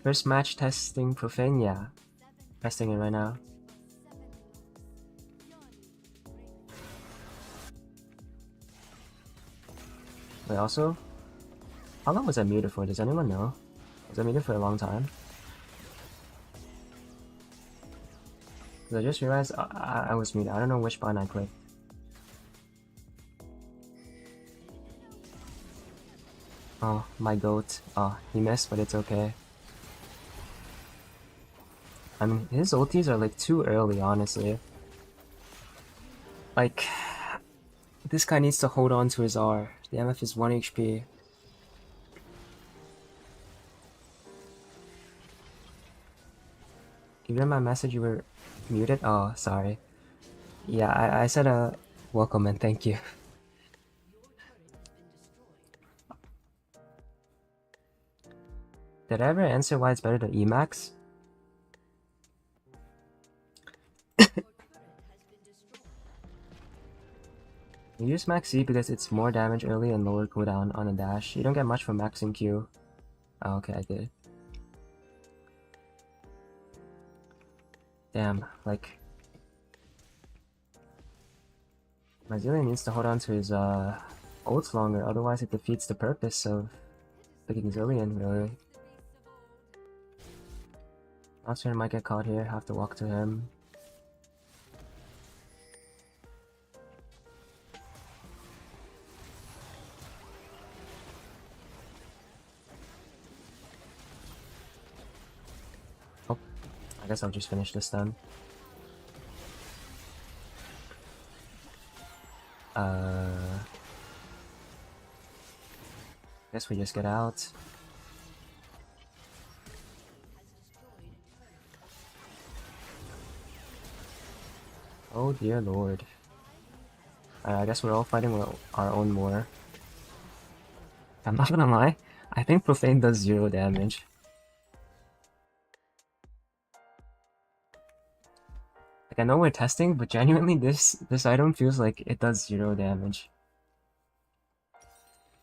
First match testing Profane, yeah. Testing it right now. Wait, also, how long was I muted for? Does anyone know? Was I muted for a long time? Because I just realized I was muted. I don't know which button I clicked. Oh, my goat. Oh, he missed, but it's okay. I mean, his ultis are like too early, honestly. Like, this guy needs to hold on to his R. The MF is 1 HP. You read my message? You were muted? Oh, sorry. Yeah, I said welcome and thank you. Did I ever answer why it's better to Emax? You use Max Z because it's more damage early and lower cooldown on a dash. You don't get much from maxing Q. Oh, okay, I did. Damn, like... my Zillion needs to hold on to his ults longer, otherwise it defeats the purpose of picking Zillion, really. Monster might get caught here, have to walk to him. Oh, I guess I'll just finish this then. Guess we just get out. Oh dear lord. I guess we're all fighting with our own war. I'm not gonna lie, I think Profane does 0 damage. Like, I know we're testing, but genuinely this item feels like it does 0 damage.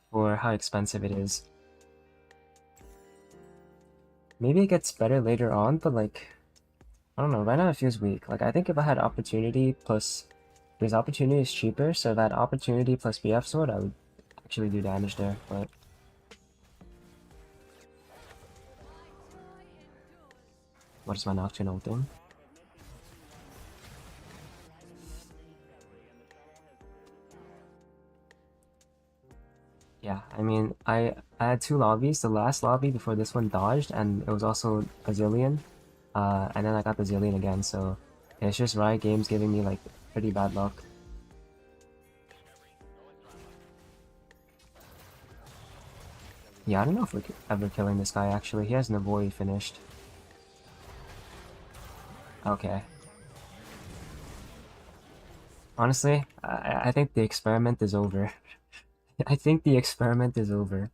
For how expensive it is. Maybe it gets better later on, but like... I don't know, right now it feels weak. Like, I think if I had Opportunity plus... because Opportunity is cheaper, so that Opportunity plus BF Sword, I would actually do damage there, but... what is my Nocturnal thing? Yeah, I mean, I had 2 lobbies. The last lobby before this one dodged, and it was also a Zillion. And then I got the Zillion again, so... yeah, it's just Riot Games giving me, like, pretty bad luck. Yeah, I don't know if we're ever killing this guy, actually. He has Navori finished. Okay. Honestly, I think the experiment is over. I think the experiment is over.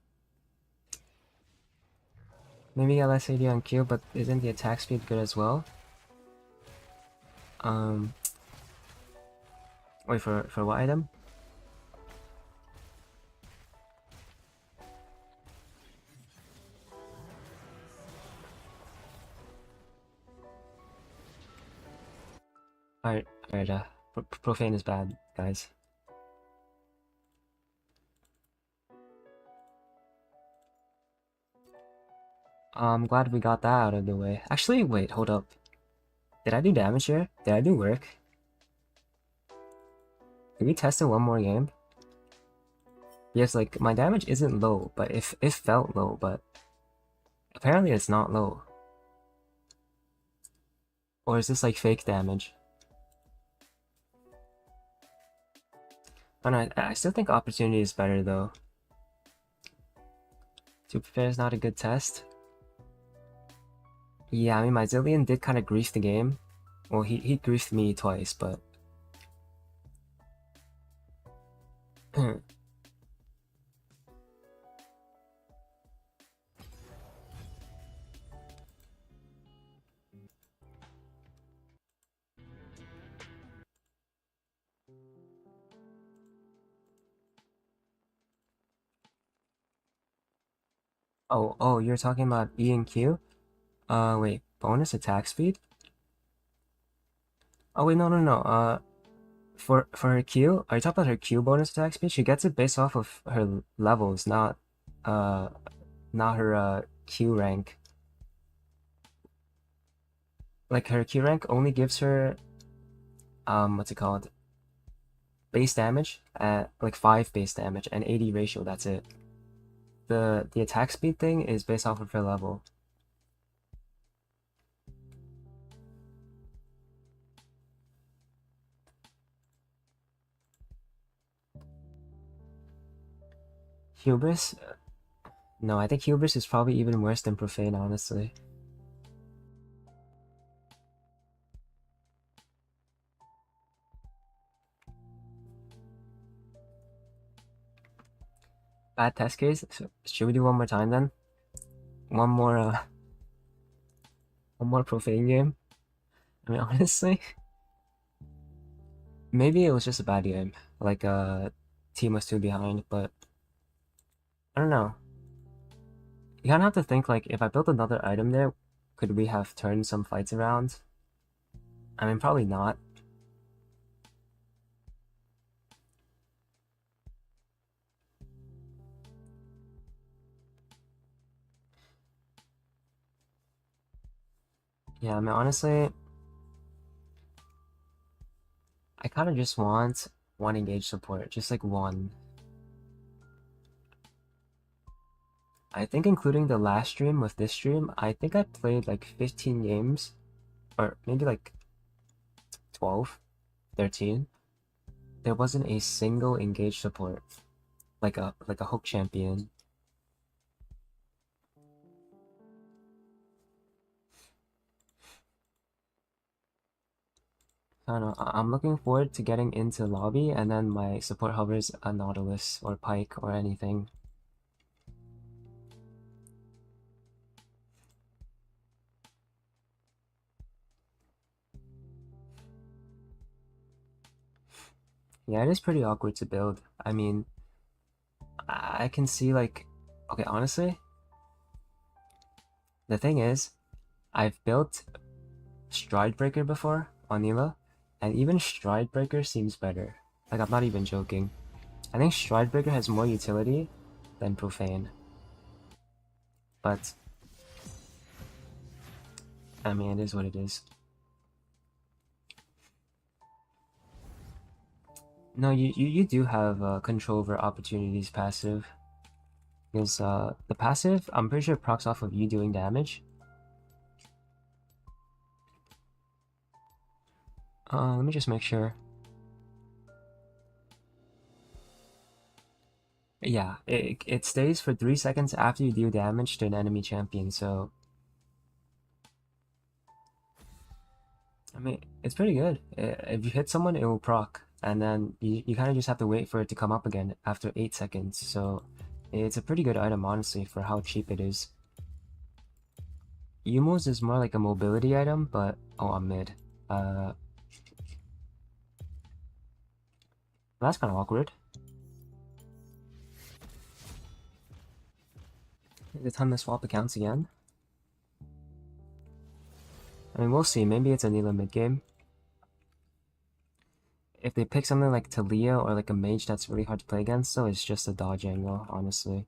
Maybe LSAD on Q, but isn't the attack speed good as well? Wait, for what item? Profane is bad, guys. I'm glad we got that out of the way. Actually, wait, hold up. Did I do damage here? Did I do work? Did we test in one more game? Yes, like, my damage isn't low, but it felt low, but apparently it's not low. Or is this like fake damage? Oh no, I still think opportunity is better though. To prepare is not a good test. Yeah, I mean my Zillion did kind of grief the game. Well, he griefed me twice, but oh, you're talking about E and Q? Wait, bonus attack speed? Oh wait, no. For her Q, are you talking about her Q bonus attack speed? She gets it based off of her levels, uh, not her Q rank. Like her Q rank only gives her what's it called? Base damage at like 5 base damage and 80 ratio. That's it. The attack speed thing is based off of her level. Hubris? No, I think Hubris is probably even worse than Profane, honestly. Bad test case? So, should we do one more time then? One more, one more Profane game? I mean, honestly, maybe it was just a bad game. Like, team was too behind, but I don't know. You kind of have to think, like, if I built another item there, could we have turned some fights around? I mean, probably not. Yeah, I mean, honestly, I kind of just want one engaged support, just like one. I think including the last stream with this stream, I think I played like 15 games, or maybe like 12, 13. There wasn't a single engaged support, like a hook champion. I don't know. I'm looking forward to getting into lobby, and then my support hovers a Nautilus or Pike or anything. Yeah, it is pretty awkward to build. I mean, I can see like, okay, honestly, the thing is, I've built Stride Breaker before on Nilah, and even Stride Breaker seems better. Like, I'm not even joking. I think Stride Breaker has more utility than Profane. But, I mean, it is what it is. No, you do have control over opportunities passive. Because the passive, I'm pretty sure procs off of you doing damage. Let me just make sure. Yeah, it stays for 3 seconds after you do damage to an enemy champion, so... I mean, it's pretty good. If you hit someone, it will proc, and then you kind of just have to wait for it to come up again after 8 seconds, so... It's a pretty good item, honestly, for how cheap it is. Umos is more like a mobility item, but... Oh, I'm mid. That's kind of awkward. Is it time to swap accounts again? I mean, we'll see. Maybe it's a Nilah mid game. if they pick something like Talia or like a mage that's really hard to play against, so it's just a dodge angle, honestly.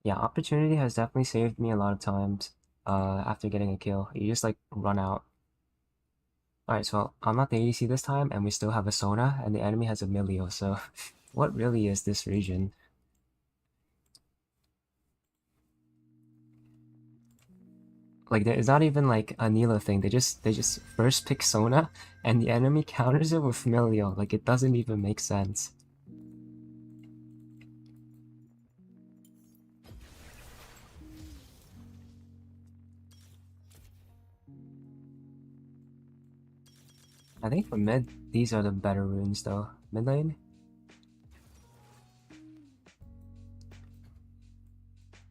Yeah, opportunity has definitely saved me a lot of times after getting a kill. You just like run out. Alright, so I'm not the ADC this time, and we still have a Sona, and the enemy has a Milio, so what really is this region? Like, it's not even like a Nilah thing, they just first pick Sona, and the enemy counters it with Milio, like it doesn't even make sense. I think for mid, these are the better runes though. Mid lane?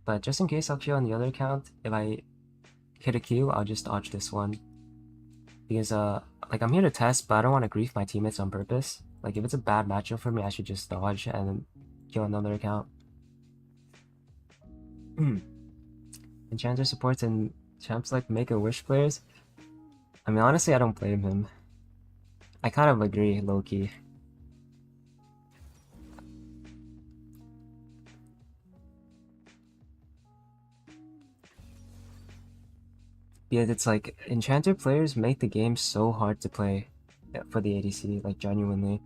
But just in case I'll Q on the other account, if I hit a Q, I'll just dodge this one. Because, like, I'm here to test, but I don't want to grief my teammates on purpose. Like, if it's a bad matchup for me, I should just dodge and then kill another account. Enchanter supports and champs like Make-A-Wish players? I mean, honestly, I don't blame him. I kind of agree, low-key. Because it's like, Enchanter players make the game so hard to play for the ADC, like, genuinely.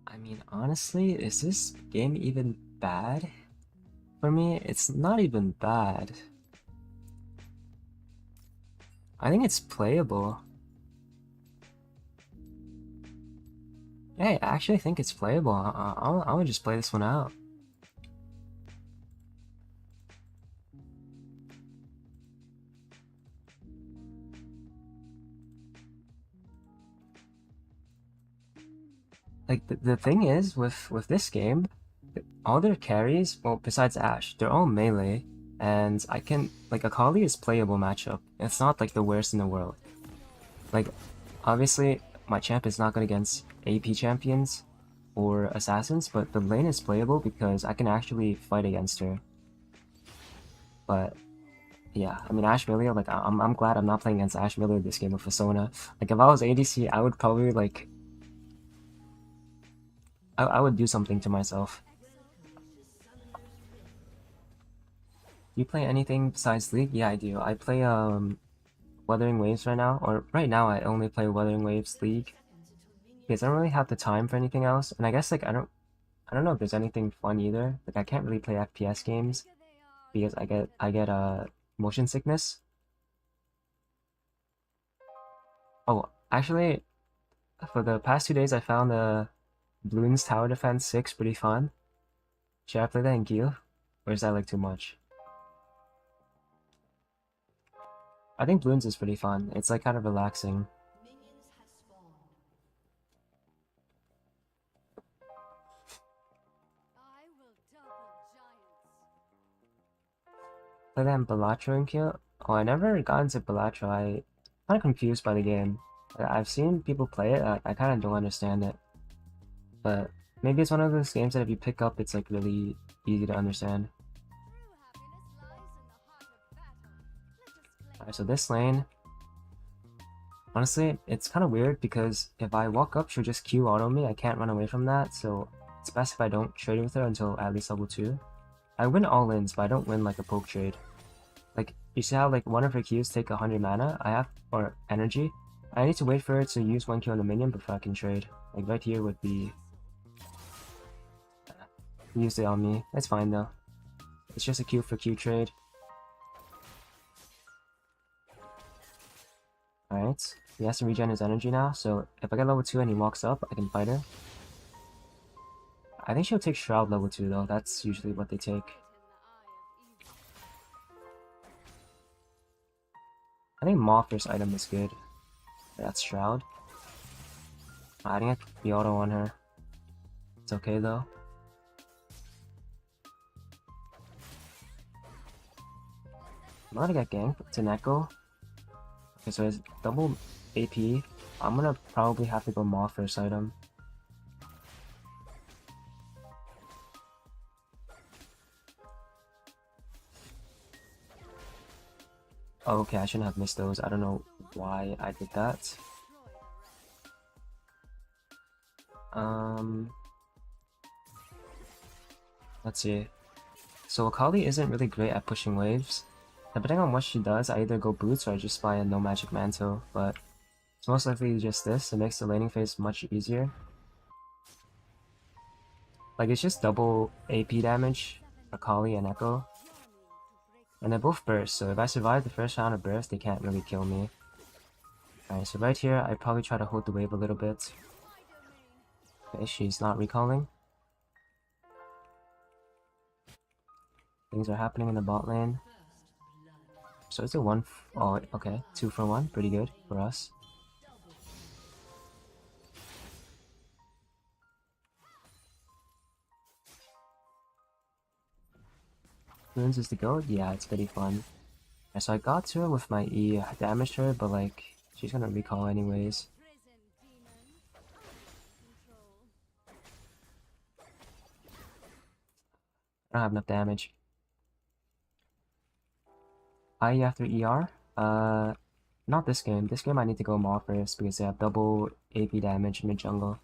I mean, honestly, is this game even bad? For me, it's not even bad. I think it's playable. Yeah, I actually think it's playable. I'll just play this one out. Like, the thing is, with this game, all their carries, well, besides Ashe, they're all melee, and I can, like, Akali is playable matchup. It's not, like, the worst in the world. Like, obviously, my champ is not good against AP champions or assassins, but the lane is playable because I can actually fight against her. But, yeah, I mean, Ashe Millia, like, I'm glad I'm not playing against Ashe Millia this game with Fasona. Like, if I was ADC, I would probably, like, I would do something to myself. You play anything besides League? Yeah, I do. I play Wuthering Waves right now, or right now I only play Wuthering Waves League because I don't really have the time for anything else. And I guess like I don't know if there's anything fun either. Like I can't really play FPS games because I get motion sickness. Oh, actually, for the past 2 days I found Bloons Tower Defense 6 pretty fun. Should I play that in queue? Or is that like too much? I think Bloons is pretty fun. It's like kind of relaxing. Play that in Balatro in queue? Oh, I never got into Balatro. I'm kind of confused by the game. I've seen people play it. I kind of don't understand it. But maybe it's one of those games that if you pick up, it's like really easy to understand. Alright, so this lane, honestly, it's kind of weird because if I walk up, she'll just Q auto me. I can't run away from that, so it's best if I don't trade with her until at least level 2. I win all-ins, but I don't win like a poke trade. Like, you see how like one of her Qs take 100 mana? Or energy. I need to wait for her to use 1 Q on the minion before I can trade. Like right here would be... Used it on me. That's fine though. It's just a Q for Q trade. Alright. ganked. He has to regen his energy now, so if I get level 2 and he walks up, I can fight her. I think she'll take Shroud level 2 though, that's usually what they take. I think Maw first item is good. That's Shroud. I think I could be auto on her. It's okay though. I'm gonna get ganked to Neko. Okay, so it's double AP. I'm gonna probably have to go Maw first item. Oh, okay, I shouldn't have missed those. I don't know why I did that. Let's see. So Akali isn't really great at pushing waves. Depending on what she does, I either go boots or I just buy a no magic mantle, but it's most likely just this. It makes the laning phase much easier. Like, it's just double AP damage, Akali and Echo. And they both burst, so if I survive the first round of burst, they can't really kill me. Alright, so right here, I'd probably try to hold the wave a little bit. Okay, she's not recalling. Things are happening in the bot lane. So it's a oh, okay, 2 for 1, pretty good for us. Runes is the go? Yeah, it's pretty fun. Yeah, so I got to her with my E, I damaged her, but like, she's gonna recall anyways. I don't have enough damage. IE after ER? Not this game. This game I need to go Maw first because they have double AP damage in the jungle.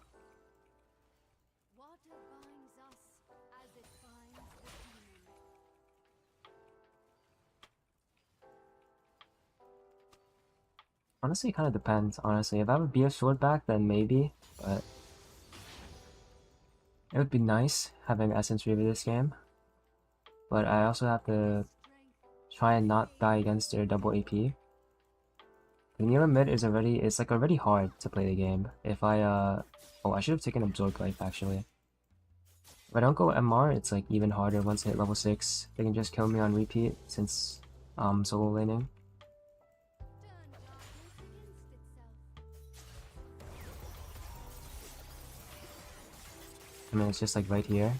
Honestly, it kind of depends, honestly. If I have a BF sword back, then maybe, but it would be nice having Essence Reaver this game. But I also have to try and not die against their double AP. The Nilah mid is already hard to play the game. If I oh, I should have taken Absorb Life actually. If I don't go MR, it's like even harder once I hit level 6. They can just kill me on repeat since solo laning. I mean, it's just like right here.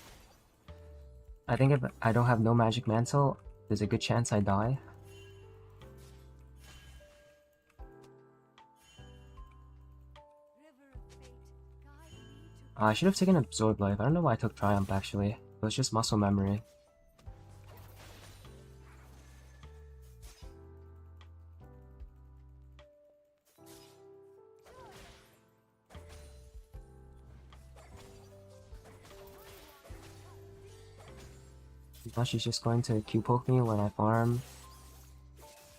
I think if I don't have no magic mantle, there's a good chance I die. I should have taken Absorb Life. I don't know why I took Triumph actually. It was just muscle memory. Now she's just going to Q-poke me when I farm.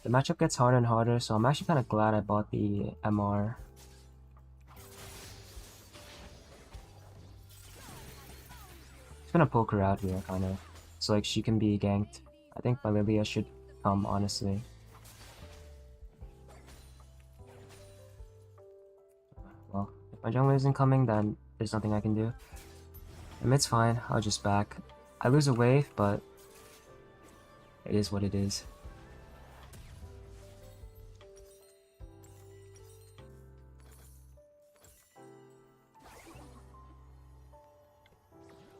The matchup gets harder and harder, so I'm actually kind of glad I bought the MR. Just gonna poke her out here, kind of. So like she can be ganked. I think my Lilia should come, honestly. Well, if my jungler isn't coming, then there's nothing I can do. And mid's fine, I'll just back. I lose a wave, but it is what it is.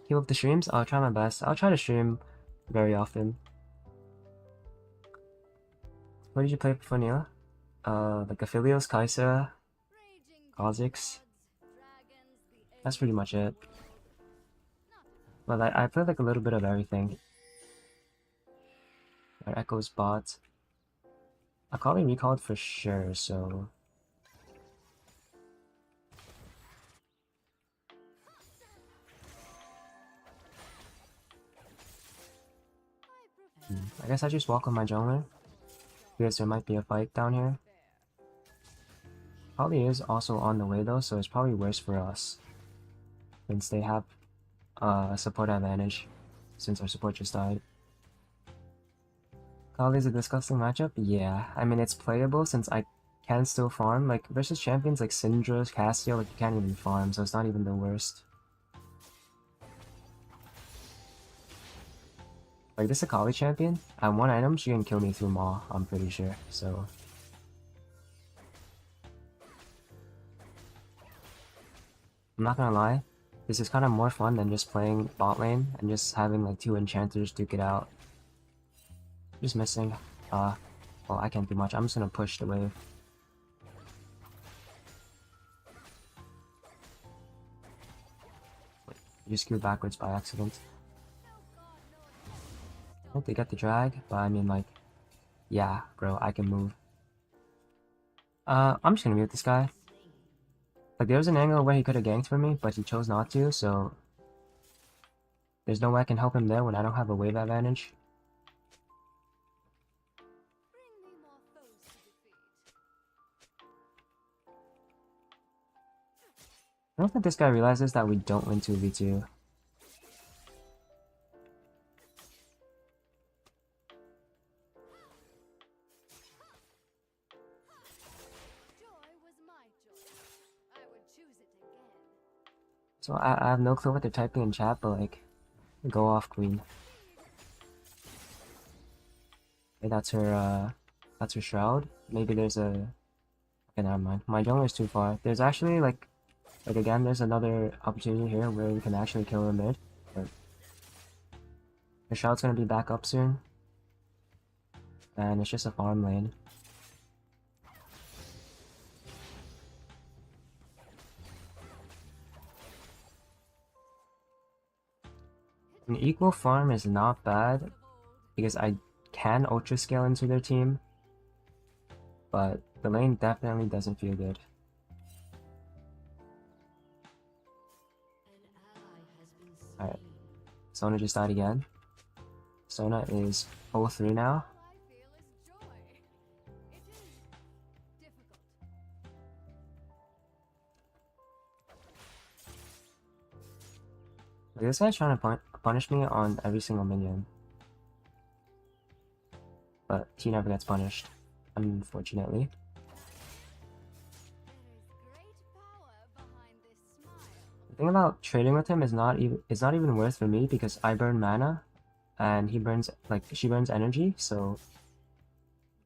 Keep up the streams? I'll try my best. I'll try to stream very often. What did you play before Nilah? Like Aphelios, Kai'Sa, Kha'Zix. That's pretty much it. But I played like a little bit of everything. Right, Echo's bot. Akali recalled for sure, so... I guess I just walk on my jungler. Because there might be a fight down here. Akali is also on the way though, so it's probably worse for us. Since they have a support advantage. Since our support just died. Akali is a disgusting matchup? Yeah, I mean it's playable since I can still farm. Like, versus champions like Syndra's, Cassio, like, you can't even farm, so it's not even the worst. Like, this Akali champion, at one item, she can kill me through Maw, I'm pretty sure, so... I'm not gonna lie, this is kind of more fun than just playing bot lane and just having like 2 enchanters duke it out. Just missing. Well, I can't do much. I'm just gonna push the wave. Wait, you skewed backwards by accident. I think they got the drag, but I mean like, yeah, bro, I can move. I'm just gonna mute this guy. Like, there was an angle where he could have ganked for me, but he chose not to, so... There's no way I can help him there when I don't have a wave advantage. I don't think this guy realizes that we don't win 2v2. So I have no clue what they're typing in chat, but like, go off queen. Okay, that's her shroud. Maybe there's a... Okay, never mind. My jungler is too far. There's actually like again, there's another opportunity here where we can actually kill her mid. But her shroud's gonna be back up soon. And it's just a farm lane. An equal farm is not bad, because I can ultra scale into their team, but the lane definitely doesn't feel good. Alright, Sona just died again. Sona is 0-3 now. This guy's trying to punish me on every single minion. But he never gets punished, unfortunately. The thing about trading with him is not even worth for me because I burn mana and he burns she burns energy, so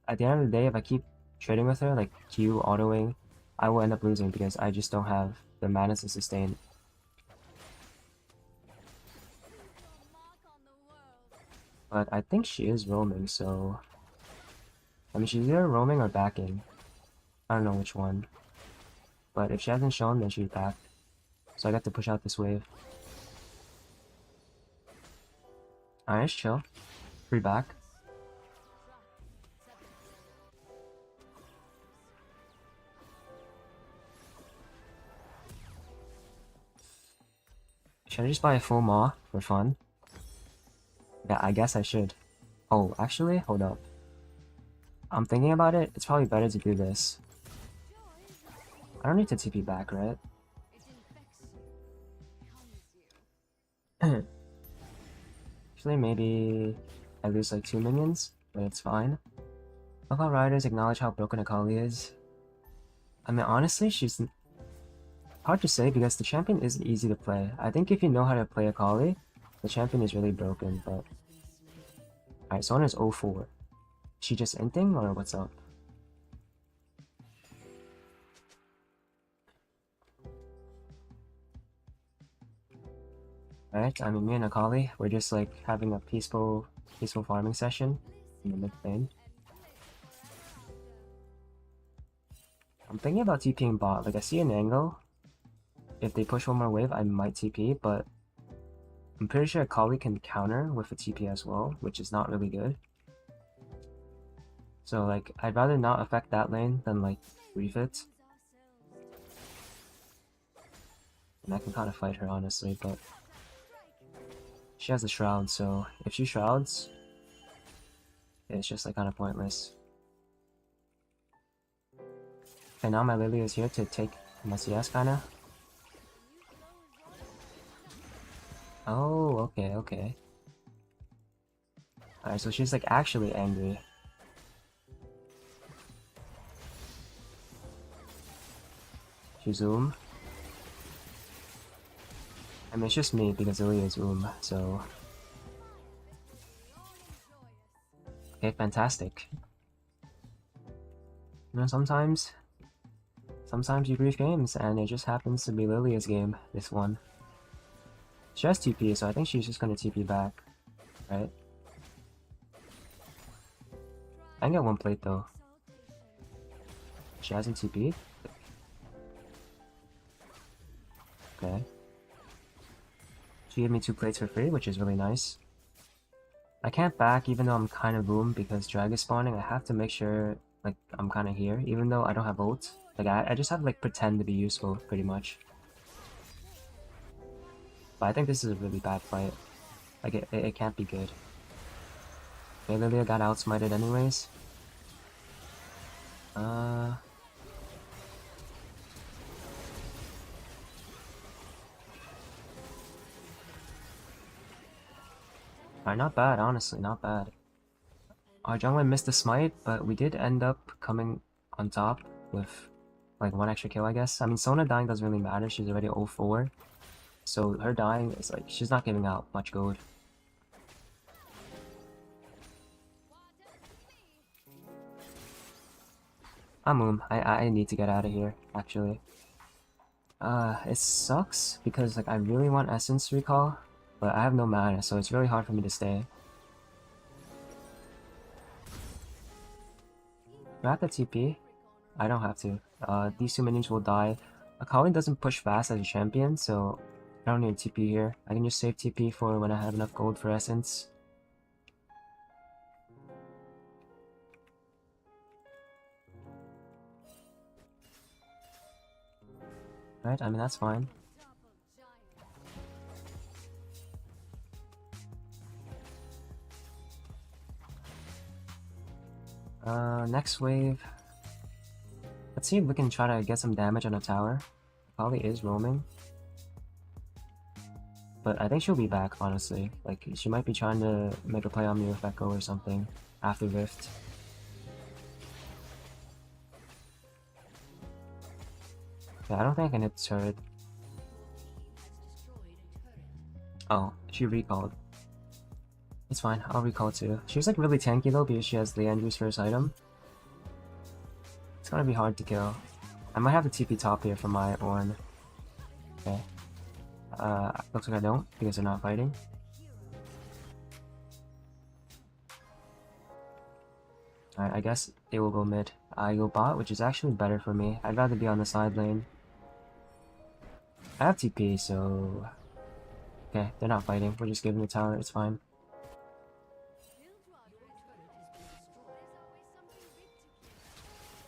at the end of the day if I keep trading with her, like Q autoing, I will end up losing because I just don't have the mana to sustain. But I think she is roaming, so... I mean, she's either roaming or backing. I don't know which one. But if she hasn't shown, then she's back. So I got to push out this wave. Alright, chill. Free back. Should I just buy a full maw for fun? Yeah, I guess I should. Oh, actually, hold up. I'm thinking about it. It's probably better to do this. I don't need to TP back, right? Actually, maybe I lose like 2 minions, but it's fine. Love how riders acknowledge how broken Akali is. I mean, honestly, she's hard to say because the champion isn't easy to play. I think if you know how to play Akali, the champion is really broken, but... Alright, Sona's 0-4. She just inting, or what's up? Alright, I mean, me and Akali, we're just like having a peaceful farming session in the mid lane. I'm thinking about TPing bot. Like, I see an angle. If they push one more wave, I might TP, but I'm pretty sure Akali can counter with a TP as well, which is not really good. So, like, I'd rather not affect that lane than, like, grief it. And I can kind of fight her, honestly, but... She has a shroud, so if she shrouds, it's just, like, kind of pointless. Okay, now my Lily is here to take my CS, kinda. Oh, okay, okay. Alright, so she's, like, actually angry. She's Zoom. I mean, it's just me because Ilya is Zoom, so... Okay, fantastic. You know, sometimes you grief games, and it just happens to be Lilia's game, this one. She has TP, so I think she's just gonna TP back, right? I can get one plate though. She hasn't TP? Okay. She gave me 2 plates for free, which is really nice. I can't back even though I'm kind of boom because drag is spawning. I have to make sure like I'm kind of here, even though I don't have ult. Like I just have to like pretend to be useful, pretty much. But I think this is a really bad fight. Like it can't be good. Okay, Lilia got outsmited anyways. Alright, not bad, honestly, not bad. Our jungler missed the smite, but we did end up coming on top with like 1 extra kill, I guess. I mean, Sona dying doesn't really matter, she's already 0-4. So her dying is like, she's not giving out much gold. I need to get out of here, actually. It sucks because like I really want Essence Recall, but I have no mana, so it's really hard for me to stay. Do I have to TP? I don't have to. These 2 minions will die. Akali doesn't push fast as a champion, so I don't need a TP here. I can just save TP for when I have enough gold for Essence. Right, I mean that's fine. Next wave. Let's see if we can try to get some damage on a tower. Probably is roaming. But I think she'll be back, honestly. Like, she might be trying to make a play on me with Echo or something after Rift. Yeah, I don't think I can hit the turret. Oh, she recalled. It's fine, I'll recall too. She's like really tanky though because she has Leandri's first item. It's gonna be hard to kill. I might have to TP top here for my Ornn. Okay. Looks like I don't because they're not fighting. Alright, I guess they will go mid. I go bot, which is actually better for me. I'd rather be on the side lane. I have TP, so... Okay, they're not fighting. We're just giving the tower, it's fine.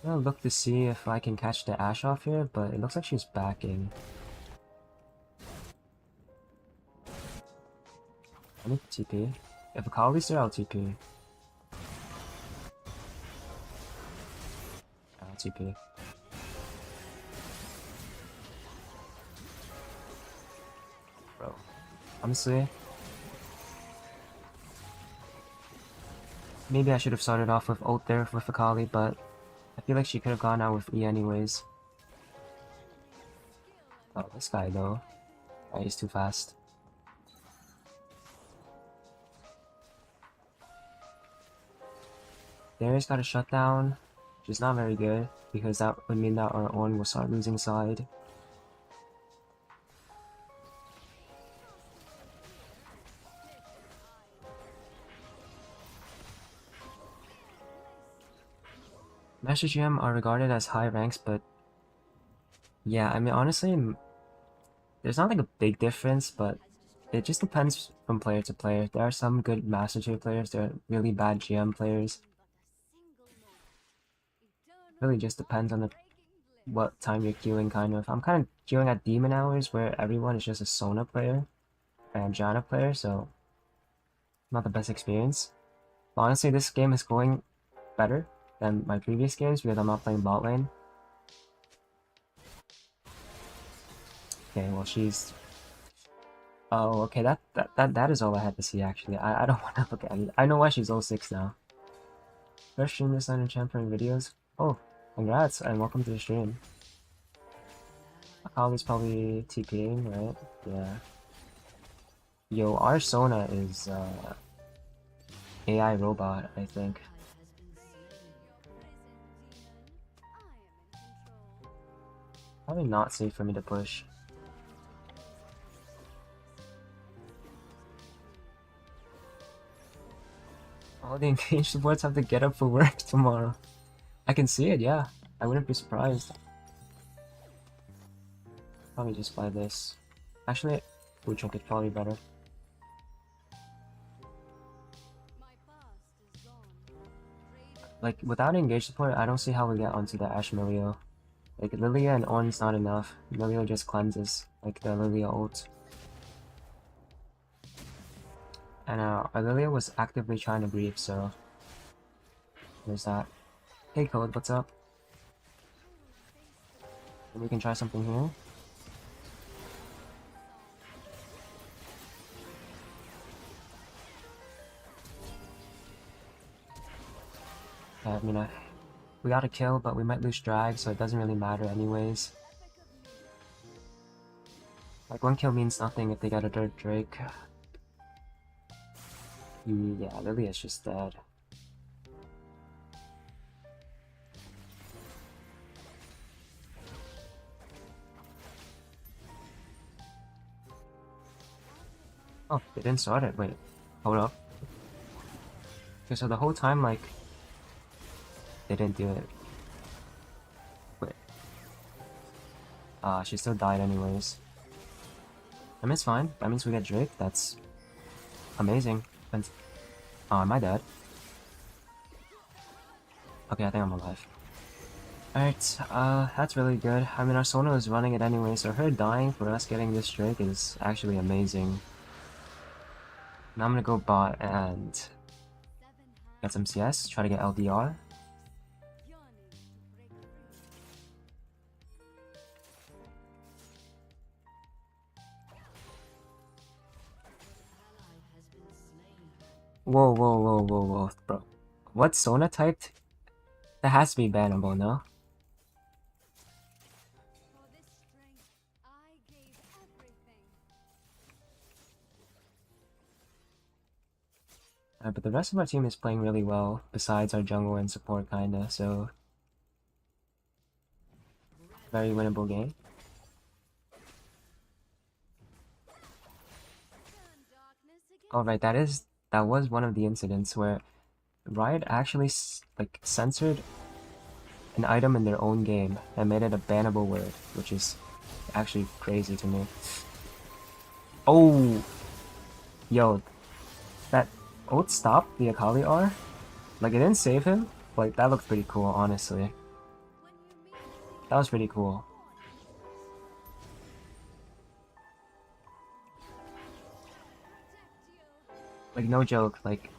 I'm gonna look to see if I can catch the Ashe off here, but it looks like she's backing. I need TP. If Akali's there, I'll TP. I'll TP. Bro. Honestly, maybe I should have started off with ult there with Akali, but I feel like she could have gone out with E anyways. Oh, this guy though. Oh, he's too fast. Darius got a shutdown, which is not very good, because that would mean that our Ornn will start losing side. Master GM are regarded as high ranks, but yeah, I mean honestly, there's not like a big difference, but it just depends from player to player. There are some good Master Chief players, there are really bad GM players. Really just depends on what time you're queuing, kind of. I'm kind of queuing at demon hours where everyone is just a Sona player and Janna player, so not the best experience. But honestly, this game is going better than my previous games because I'm not playing bot lane. Okay, well she's... Oh, okay, that is all I had to see actually. I don't want to look at it. I know why she's 06 now. First stream this on champion videos. Oh, congrats and welcome to the stream. Akali's probably TPing, right? Yeah. Yo, our Sona is AI robot, I think. Probably not safe for me to push. All the engaged supports have to get up for work tomorrow. I can see it, yeah. I wouldn't be surprised. Probably just buy this. Actually, food drink is probably better. Like, without engaged support, I don't see how we get onto the Ash Milio. Like, Lilia and Ornn's not enough. Milio just cleanses, like the Lilia ult. And Lilia was actively trying to grief, so there's that. Hey Code, what's up? Maybe we can try something here. I mean, we got a kill, but we might lose drag, so it doesn't really matter anyways. Like, one kill means nothing if they get a Dirt Drake. Yeah, Lilia's just dead. Oh, they didn't start it. Wait, hold up. Okay, so the whole time, like, they didn't do it. Wait. She still died anyways. I mean, it's fine. That means we get Drake. That's amazing. And am I dead? Okay, I think I'm alive. Alright, that's really good. I mean, our Sona is running it anyway, so her dying for us getting this Drake is actually amazing. Now I'm gonna go bot and get some CS, try to get LDR. Whoa, whoa, whoa, whoa, whoa, bro. What Sona typed? That has to be bannable, no? But the rest of our team is playing really well, besides our jungle and support kinda, so... Very winnable game. Alright, that was one of the incidents where Riot actually like censored an item in their own game and made it a bannable word, which is actually crazy to me. Oh! Yo, that ult stopped the Akali R? Like, it didn't save him? Like, that looked pretty cool, honestly. That was pretty cool. Like, no joke, like...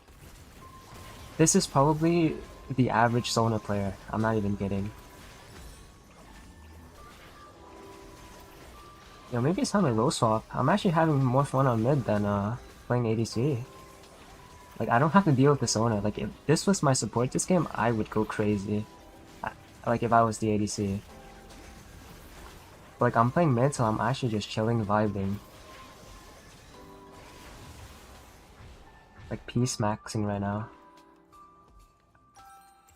This is probably the average Sona player. I'm not even kidding. Yo, maybe it's time to low swap. I'm actually having more fun on mid than playing ADC. Like, I don't have to deal with the Sona. Like, if this was my support this game, I would go crazy. Like, if I was the ADC. But, like, I'm playing mid, so I'm actually just chilling, vibing. Like, peace maxing right now.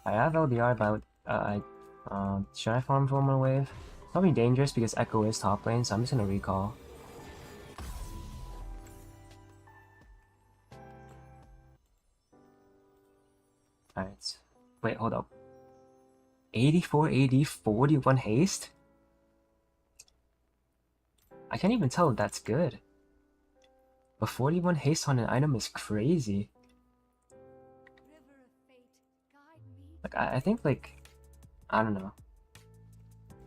I have LDR, but should I farm for one wave? Probably dangerous because Echo is top lane, so I'm just gonna recall. Alright. Wait, hold up. 84 AD, 41 haste? I can't even tell if that's good. But 41 haste on an item is crazy. Like, I think, like... I don't know.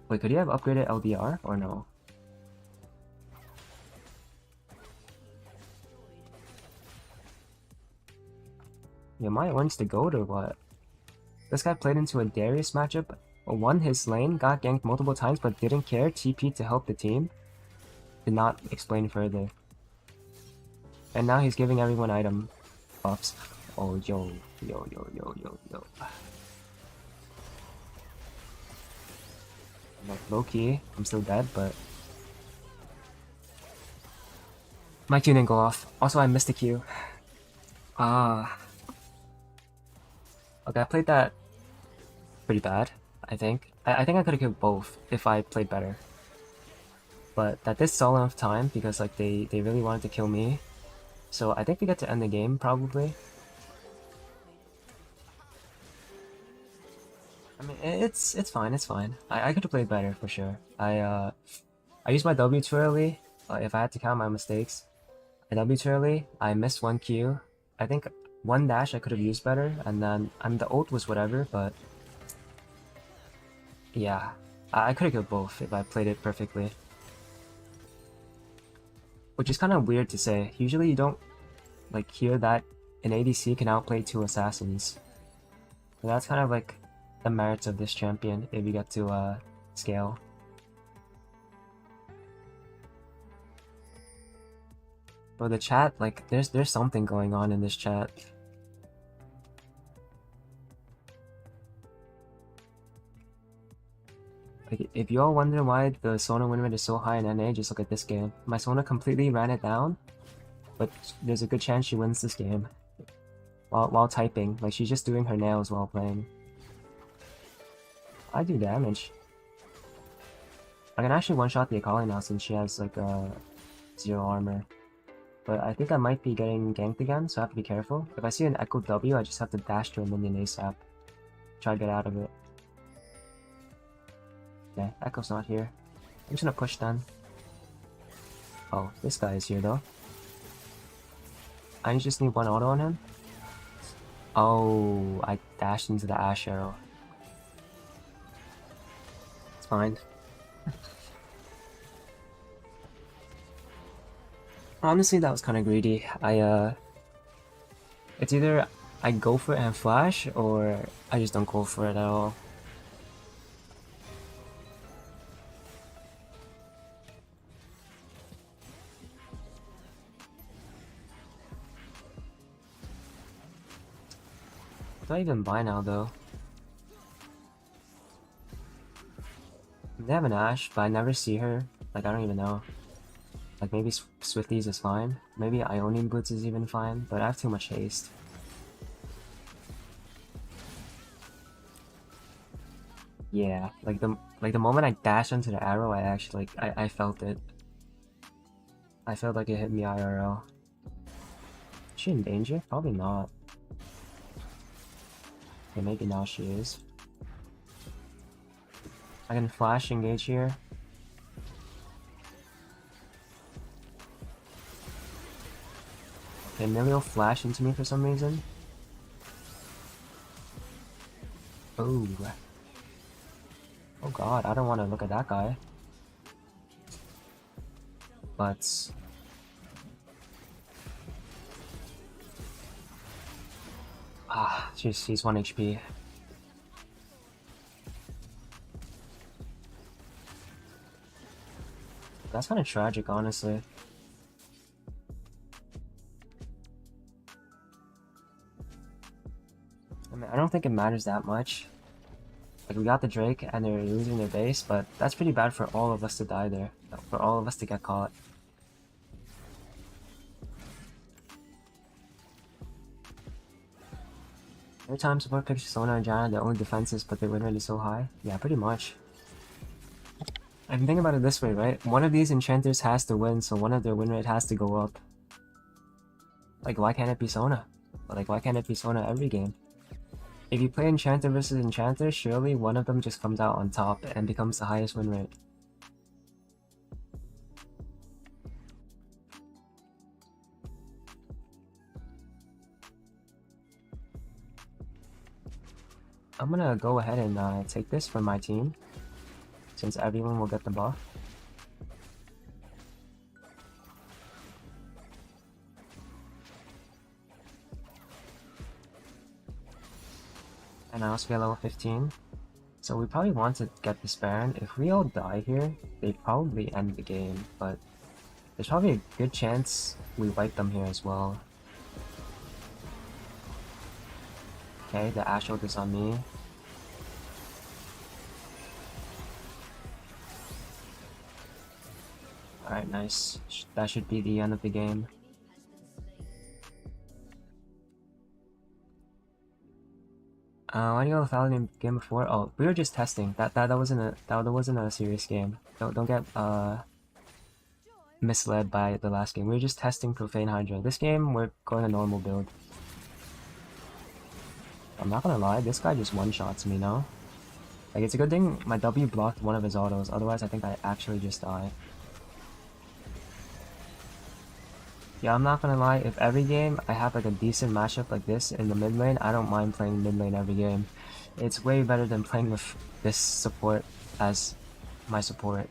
Wait, could he have upgraded LDR, or no? Yeah, Maya wants the goat or what? This guy played into a Darius matchup, won his lane, got ganked multiple times, but didn't care, TP to help the team. Did not explain further. And now he's giving everyone item buffs. Oh, yo. Like, low-key, I'm still dead, but... My Q didn't go off. Also, I missed the Q. Ah. Okay, I played that pretty bad, I think. I think I could have killed both if I played better. But that did stall enough time because like they really wanted to kill me. So I think we get to end the game, probably. I mean, it's fine, it's fine. I could have played better, for sure. I used my W too early, if I had to count my mistakes. I W too early, I missed one Q. I think one dash I could have used better, and then, I mean, the ult was whatever, but... Yeah, I could have killed both if I played it perfectly. Which is kind of weird to say. Usually you don't, like, hear that an ADC can outplay two assassins. So that's kind of like the merits of this champion if you get to scale. Bro, the chat, like, there's something going on in this chat. Like, if you all wonder why the Sona win rate is so high in NA, just look at this game. My Sona completely ran it down, but there's a good chance she wins this game. While typing, like, she's just doing her nails while playing. I do damage. I can actually one-shot the Akali now since she has, like, 0 armor. But I think I might be getting ganked again, so I have to be careful. If I see an Echo W, I just have to dash to a minion ASAP. Try to get out of it. Okay, Echo's not here. I'm just gonna push then. Oh, this guy is here though. I just need one auto on him. Oh, I dashed into the Ash Arrow. It's fine. Honestly, that was kind of greedy. It's either I go for it and flash, or I just don't go for it at all. Do I even buy now, though? They have an Ashe, but I never see her. Like, I don't even know. Like, maybe Swifties is fine. Maybe Ionian Boots is even fine, but I have too much haste. Yeah, like the moment I dashed into the arrow, I actually, like, I felt it. I felt like it hit me IRL. Is she in danger? Probably not. Okay, maybe now she is. I can flash engage here. Okay, Millie flash into me for some reason. Oh. Oh god, I don't want to look at that guy. But... Ah, she's 1 HP. That's kind of tragic, honestly. I mean, I don't think it matters that much. Like, we got the Drake and they're losing their base, but that's pretty bad for all of us to die there. For all of us to get caught. Every time support picks Sona and Janna, their only defenses, but their win rate is so high? Yeah, pretty much. I can think about it this way, right? One of these enchanters has to win, so one of their win rate has to go up. Like, why can't it be Sona? Like, why can't it be Sona every game? If you play enchanter versus enchanter, surely one of them just comes out on top and becomes the highest win rate. I'm gonna go ahead and take this from my team, since everyone will get the buff. And I also get level 15. So we probably want to get this Baron. If we all die here, they probably end the game, but there's probably a good chance we wipe them here as well. Okay, the Ashe ult is on me. Alright, nice. That should be the end of the game. Why do you go without in game before? Oh, we were just testing. That wasn't a serious game. Don't get misled by the last game. We were just testing Profane Hydra. This game we're going a normal build. I'm not gonna lie, this guy just one-shots me now. Like, it's a good thing my W blocked one of his autos, otherwise I think I actually just die. Yeah, I'm not gonna lie, if every game I have like a decent matchup like this in the mid lane, I don't mind playing mid lane every game. It's way better than playing with this support as my support.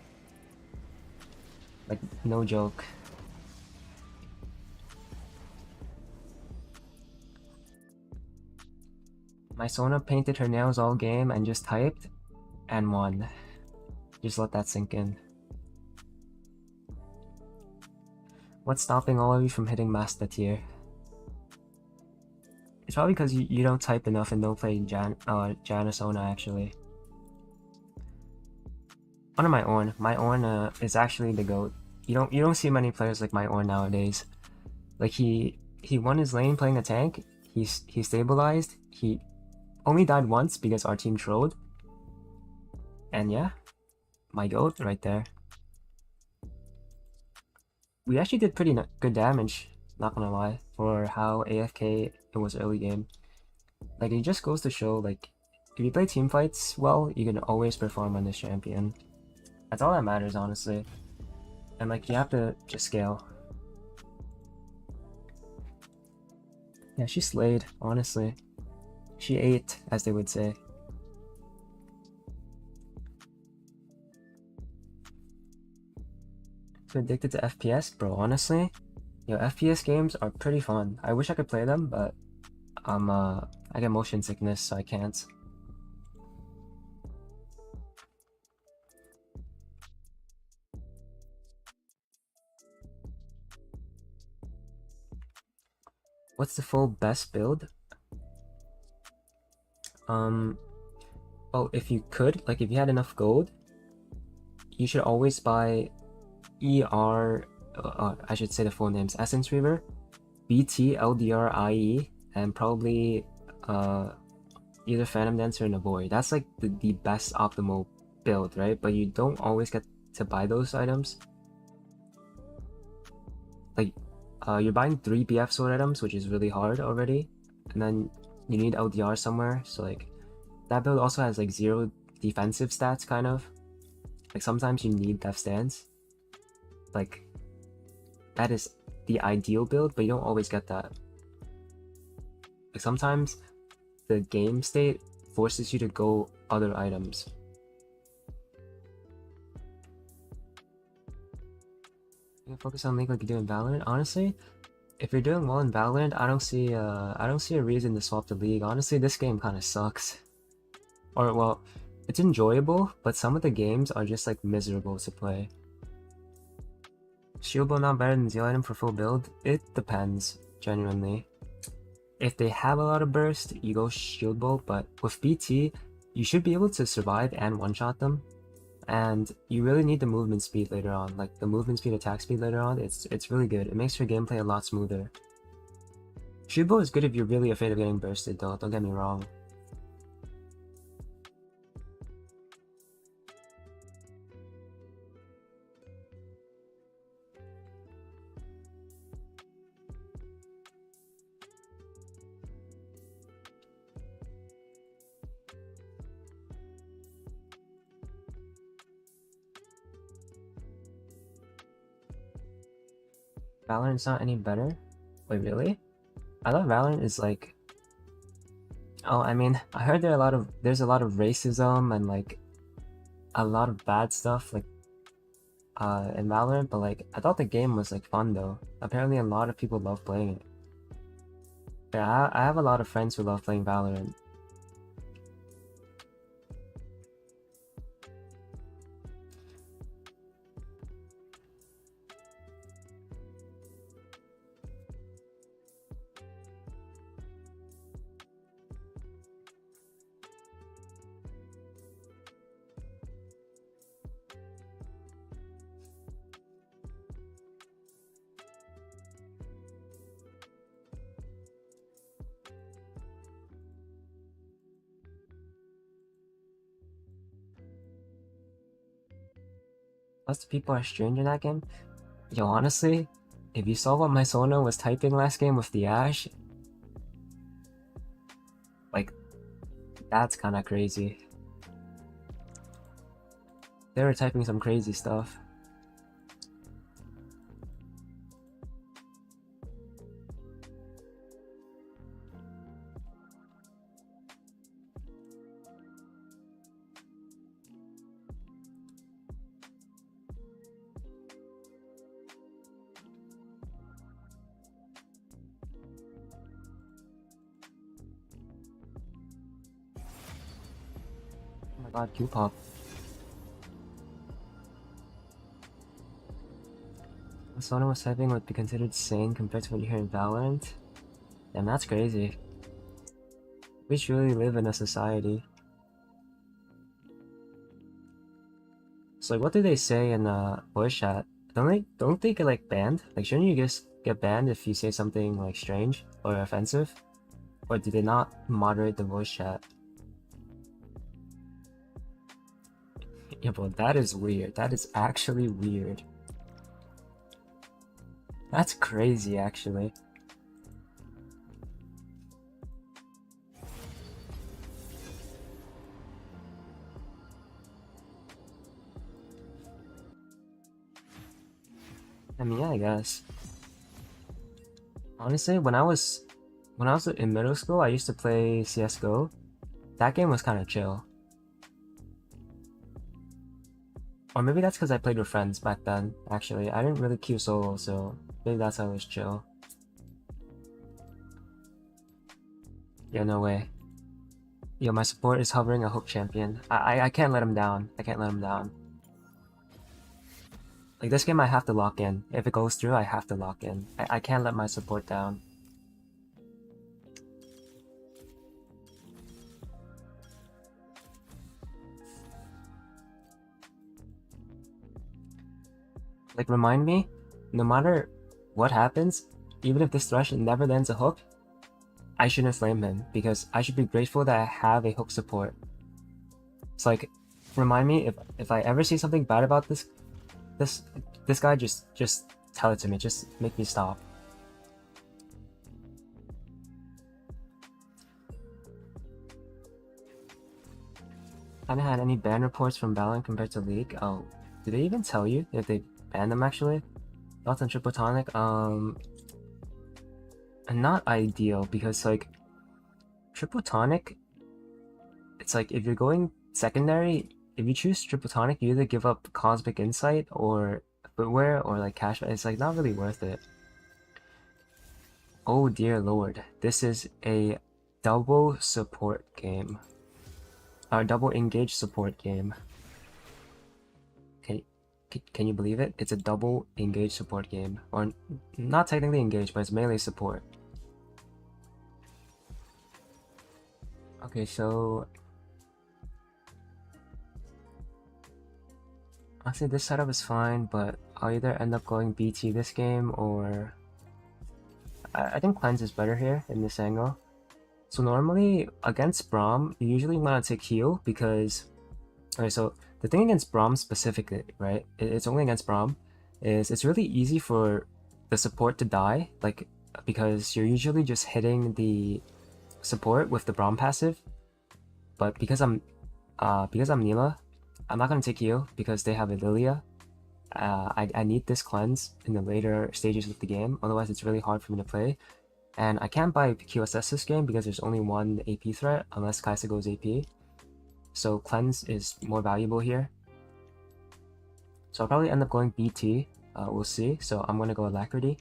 Like, no joke. My Sona painted her nails all game and just typed and won. Just let that sink in. What's stopping all of you from hitting Master Tier? It's probably because you don't type enough and don't play Janna actually. One of my Ornn is actually the GOAT. You don't see many players like my Ornn nowadays. Like he won his lane playing a tank. He stabilized. He only died once because our team trolled. And yeah, my GOAT right there. We actually did pretty good damage, not gonna lie, for how AFK it was early game. Like, it just goes to show, like, if you play team fights well, you can always perform on this champion. That's all that matters, honestly. And, like, you have to just scale. Yeah, she slayed, honestly. She ate, as they would say. So addicted to FPS, bro, honestly? Yo, FPS games are pretty fun. I wish I could play them, but I get motion sickness, so I can't. What's the full best build? Well, if you could, like, if you had enough gold, you should always buy I should say the full names, Essence Reaver, BT, LDR, IE, and probably either Phantom Dancer and a Void. That's like the best optimal build, right? But you don't always get to buy those items. Like, you're buying 3 BF sword items, which is really hard already, and then you need LDR somewhere, so like, that build also has like 0 defensive stats, kind of. Like, sometimes you need death stance. Like, that is the ideal build, but you don't always get that. Like, sometimes the game state forces you to go other items. You can focus on League like you do in Valorant. Honestly, if you're doing well in Valorant, I don't see a reason to swap to League. Honestly, this game kind of sucks. Or, well, it's enjoyable, but some of the games are just like miserable to play. Shield bow not better than Zeal item for full build? It depends, genuinely. If they have a lot of burst, you go shield bow, but with BT, you should be able to survive and one-shot them. And you really need the movement speed later on, like the movement speed, attack speed later on, it's really good. It makes your gameplay a lot smoother. Shield bow is good if you're really afraid of getting bursted though, don't get me wrong. Valorant's not any better? Wait, really? I thought Valorant is like... Oh, I mean, I heard there's a lot of racism and like a lot of bad stuff like in Valorant, but like I thought the game was like fun though. Apparently a lot of people love playing it. Yeah, I have a lot of friends who love playing Valorant. Lots of people are strange in that game. Yo, honestly, if you saw what my Sona was typing last game with the Ash, like, that's kinda crazy. They were typing some crazy stuff. Oh my god, Q-pop. What Sona was typing would be considered sane compared to what you hear in Valorant? Damn, that's crazy. We truly live in a society. So like, what do they say in voice chat? Don't they get like banned? Like, shouldn't you just get banned if you say something like strange or offensive? Or do they not moderate the voice chat? Yeah, but that is weird. That is actually weird. That's crazy, actually. I mean, yeah, I guess. Honestly, when I was in middle school, I used to play CS:GO. That game was kind of chill. Or maybe that's because I played with friends back then. Actually, I didn't really queue solo, so maybe that's how it was chill. Yeah, no way. Yo, my support is hovering a hook champion. I can't let him down. I can't let him down. Like, this game I have to lock in. If it goes through, I have to lock in. I can't let my support down. Like, remind me, no matter what happens, even if this Thresh never lands a hook, I shouldn't flame him, because I should be grateful that I have a hook support. It's like, remind me, if I ever see something bad about this guy, just tell it to me, just make me stop. I haven't had any ban reports from Valorant compared to League. Oh, did they even tell you if they banned them actually? Thoughts on Triple Tonic? Not ideal, because like Triple Tonic, it's like if you're going secondary, if you choose Triple Tonic, you either give up Cosmic Insight or Footwear or like Cash. It's like not really worth it. Oh dear lord, this is a double support game. A double engage support game. Can you believe it? It's a double engage support game. Or not technically engaged, but it's melee support. Okay, so honestly this setup is fine, but I'll either end up going BT this game or I think Cleanse is better here in this angle. So normally against Braum, you usually want to take heal because okay, so the thing against Braum specifically, right? It's only against Braum, is it's really easy for the support to die, like because you're usually just hitting the support with the Braum passive. But because I'm Nilah, I'm not gonna take heal because they have a Lilia. I need this cleanse in the later stages of the game, otherwise it's really hard for me to play. And I can't buy QSS this game because there's only one AP threat unless Kaisa goes AP. So cleanse is more valuable here. So I'll probably end up going BT. We'll see. So I'm gonna go Alacrity.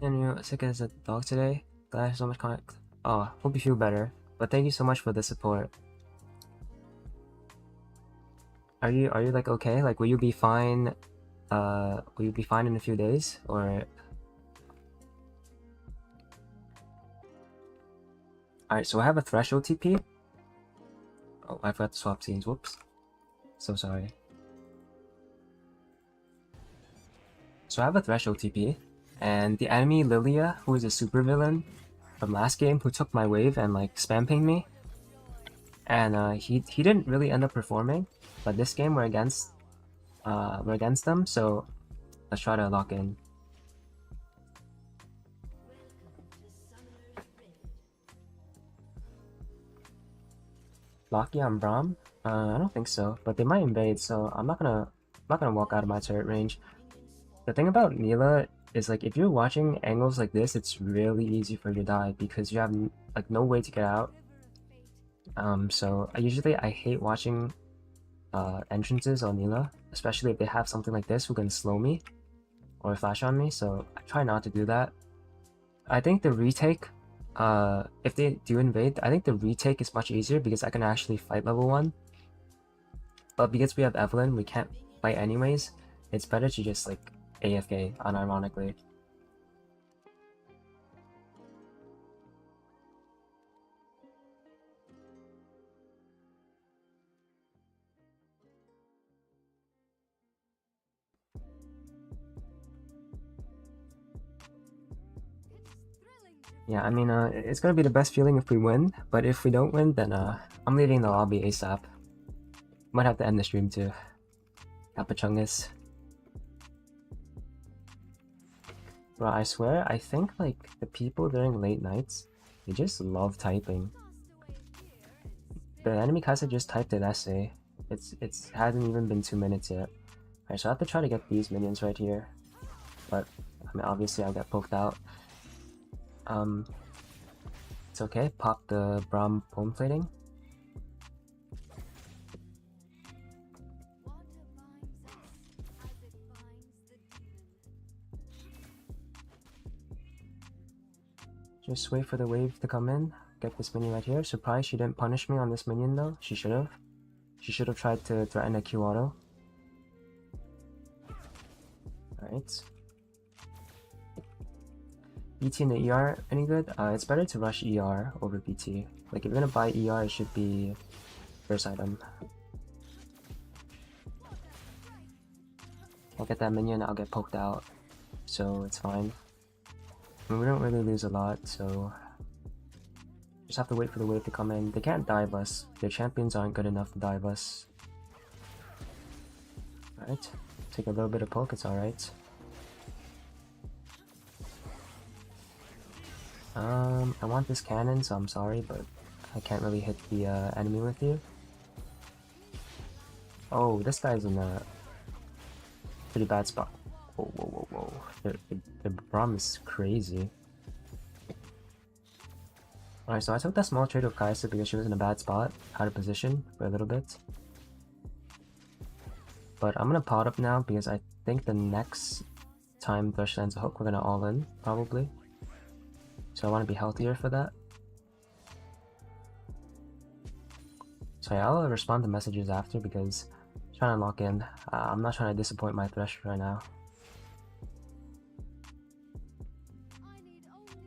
And you're sick as a dog today. Glad I have so much contact. Oh, hope you feel better. But thank you so much for the support. Are you like okay? Like will you be fine? Will you be fine in a few days or? Alright, so I have a threshold TP. Oh, I forgot to swap scenes. Whoops. So sorry. So I have a threshold TP, and the enemy Lilia, who is a super villain from last game, who took my wave and like spam pinged me, and he didn't really end up performing. But this game we're against them, so let's try to lock in. Locky on Braum? I don't think so, but they might invade, so I'm not gonna walk out of my turret range. The thing about Nilah is like if you're watching angles like this, it's really easy for you to die because you have like no way to get out. So I hate watching entrances on Nilah, especially if they have something like this who can slow me or flash on me, so I try not to do that. I think the retake, if they do invade, I think the retake is much easier because I can actually fight level 1. But because we have Evelyn, we can't fight anyways. It's better to just like AFK, unironically. Yeah, I mean, it's gonna be the best feeling if we win, but if we don't win, then I'm leaving the lobby ASAP. Might have to end the stream too. Kapachungus. Bro, I swear, I think like the people during late nights, they just love typing. The enemy Kai'Sa just typed an essay. It's hasn't even been 2 minutes yet. Alright, so I have to try to get these minions right here. But I mean obviously I'll get poked out. It's okay, pop the Braum Poem Plating. Just wait for the wave to come in. Get this minion right here. Surprised she didn't punish me on this minion though. She should have. She should have tried to threaten a Q auto. Alright. BT and the ER any good? It's better to rush ER over BT. Like if you're gonna buy ER, it should be first item. I'll get that minion, I'll get poked out. So it's fine. I mean, we don't really lose a lot, so just have to wait for the wave to come in. They can't dive us. Their champions aren't good enough to dive us. Alright. Take a little bit of poke, it's alright. I want this cannon, so I'm sorry, but I can't really hit the enemy with you. Oh, this guy's in a pretty bad spot. Whoa, whoa, whoa, whoa. The Braum is crazy. Alright, so I took that small trade with Kai'Sa because she was in a bad spot, out of position for a little bit. But I'm gonna pot up now because I think the next time Thresh lands a hook, we're gonna all in, probably. So I want to be healthier for that. So yeah, I'll respond to messages after because I'm trying to lock in. I'm not trying to disappoint my Thresh right now.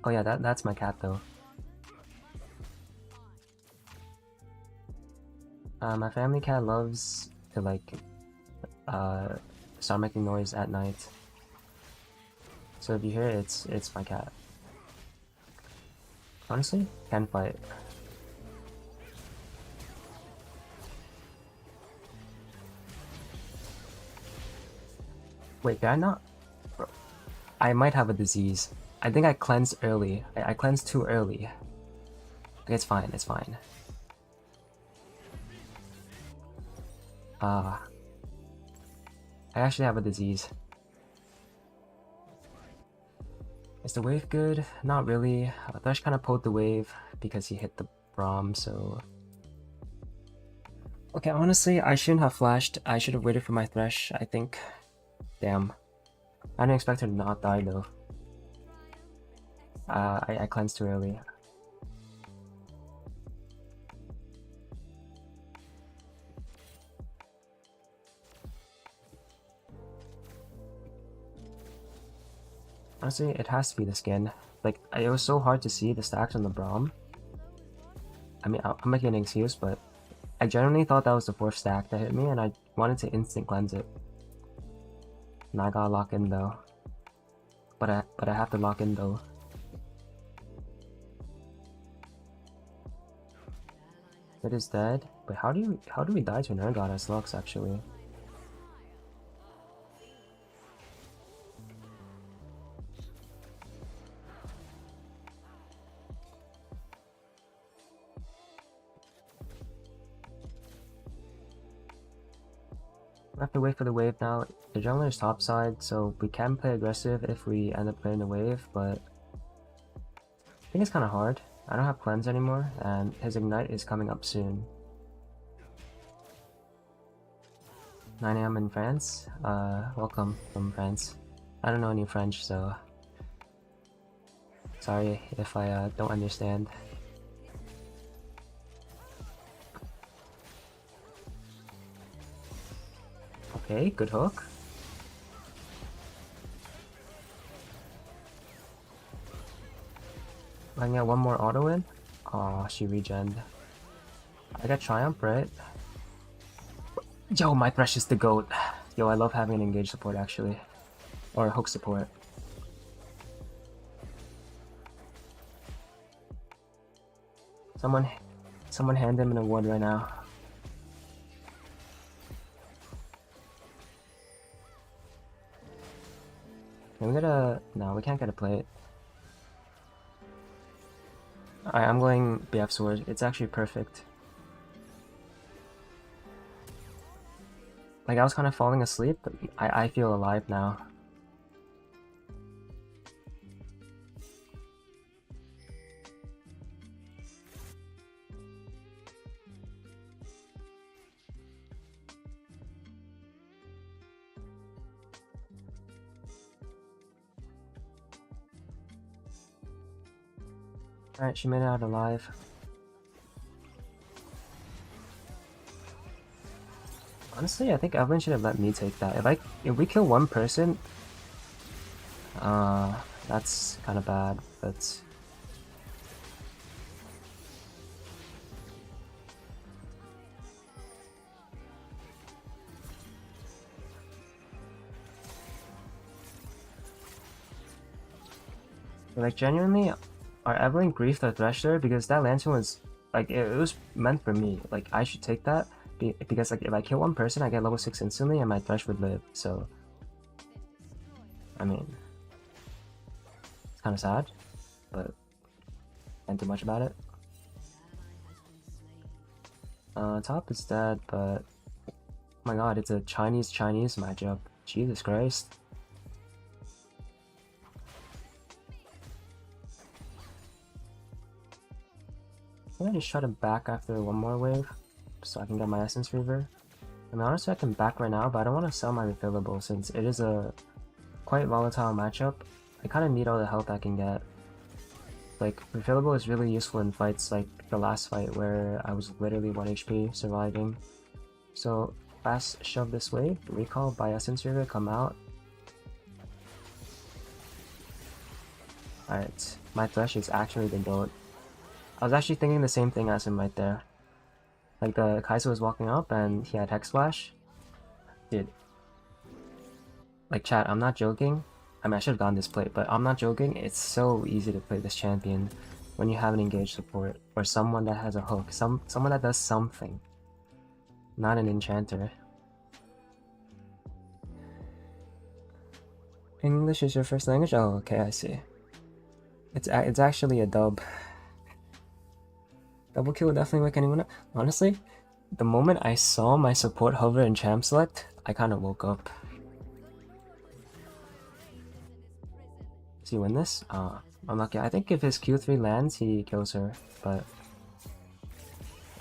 Oh yeah, that's my cat though. My family cat loves to like start making noise at night. So if you hear it, it's my cat. Honestly, can fight. Wait, did I not? Bro, I might have a disease. I think I cleansed early. I cleansed too early. Okay, it's fine, it's fine. I actually have a disease. Is the wave good? Not really. Thresh kind of pulled the wave because he hit the Braum, so... Okay, honestly, I shouldn't have flashed. I should have waited for my Thresh, I think. Damn. I didn't expect her to not die, though. I cleansed too early. Honestly, it has to be the skin. Like, it was so hard to see the stacks on the Braum. I mean, I'm making an excuse, but I genuinely thought that was the 4th stack that hit me, and I wanted to instant cleanse it. And I gotta lock in though. But I have to lock in though. It is dead. But how do we die to an Air Goddess Lux actually? I have to wait for the wave now. The jungler is topside, so we can play aggressive if we end up playing the wave, but I think it's kind of hard. I don't have cleanse anymore, and his ignite is coming up soon. 9 AM in France? Welcome from France. I don't know any French, so sorry if I don't understand. Okay, good hook. I can get one more auto in. Aw, she regened. I got Triumph, right? Yo, my Thresh is the GOAT. Yo, I love having an engaged support actually. Or hook support. Someone hand him an award right now. Can we get a... No, we can't get a plate. Alright, I'm going BF Sword. It's actually perfect. Like, I was kind of falling asleep, but I feel alive now. Alright, she made it out alive. Honestly, I think Evelyn should have let me take that. If we kill one person, that's kind of bad, but... Like, genuinely, our Evelyn griefed our Thresh there because that Lantern was, like, it was meant for me. Like, I should take that because, like, if I kill one person, I get level 6 instantly and my Thresh would live, so... I mean... It's kind of sad, but... Can't do much about it. Top is dead, but... Oh my god, it's a Chinese matchup. Jesus Christ. I'm gonna just try to back after one more wave, so I can get my Essence Reaver. I mean, honestly, I can back right now, but I don't want to sell my refillable since it is a quite volatile matchup. I kind of need all the health I can get. Like, refillable is really useful in fights like the last fight where I was literally 1 HP surviving. So, fast shove this wave, recall by Essence Reaver, come out. Alright, my Thresh is actually the GOAT. I was actually thinking the same thing as him right there. Like, the Kaiser was walking up and he had Hex Flash. Dude. Like, chat, I'm not joking. I mean, I should have gotten this plate, but I'm not joking. It's so easy to play this champion when you have an engaged support or someone that has a hook. Someone that does something. Not an enchanter. English is your first language? Oh, okay, I see. It's actually a dub. Double kill would definitely wake anyone up. Honestly, the moment I saw my support hover in champ select, I kind of woke up. Does he win this? Unlucky. I think if his Q3 lands, he kills her, but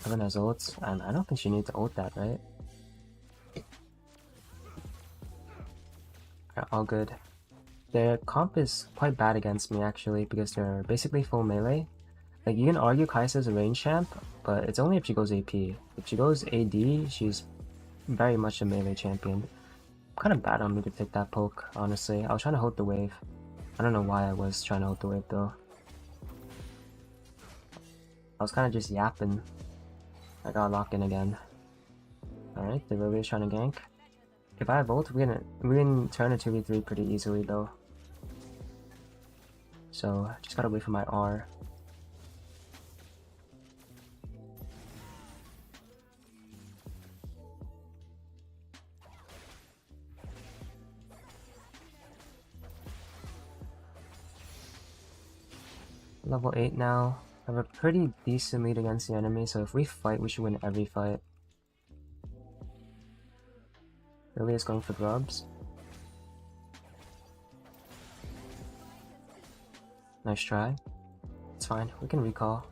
Evan has ults, and I don't think she needs to ult that, right? Alright, all good. Their comp is quite bad against me actually, because they're basically full melee. Like, you can argue Kai'Sa's a range champ, but it's only if she goes AP. If she goes AD, she's very much a melee champion. Kind of bad on me to take that poke, honestly. I was trying to hold the wave. I don't know why I was trying to hold the wave, though. I was kind of just yapping. I got locked in again. Alright, the Lily is trying to gank. If I have ult, we can turn a 2v3 pretty easily, though. So, just gotta wait for my R. Level 8 now. I have a pretty decent lead against the enemy, so if we fight, we should win every fight. Lily is going for grubs. Nice try. It's fine, we can recall.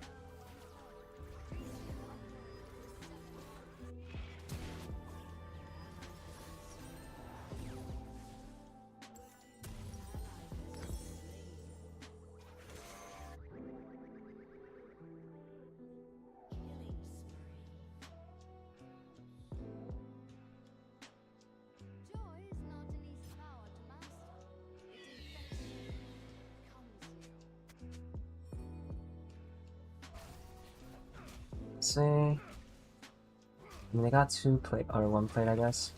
See, I mean, they got 2 plate or 1 plate, I guess.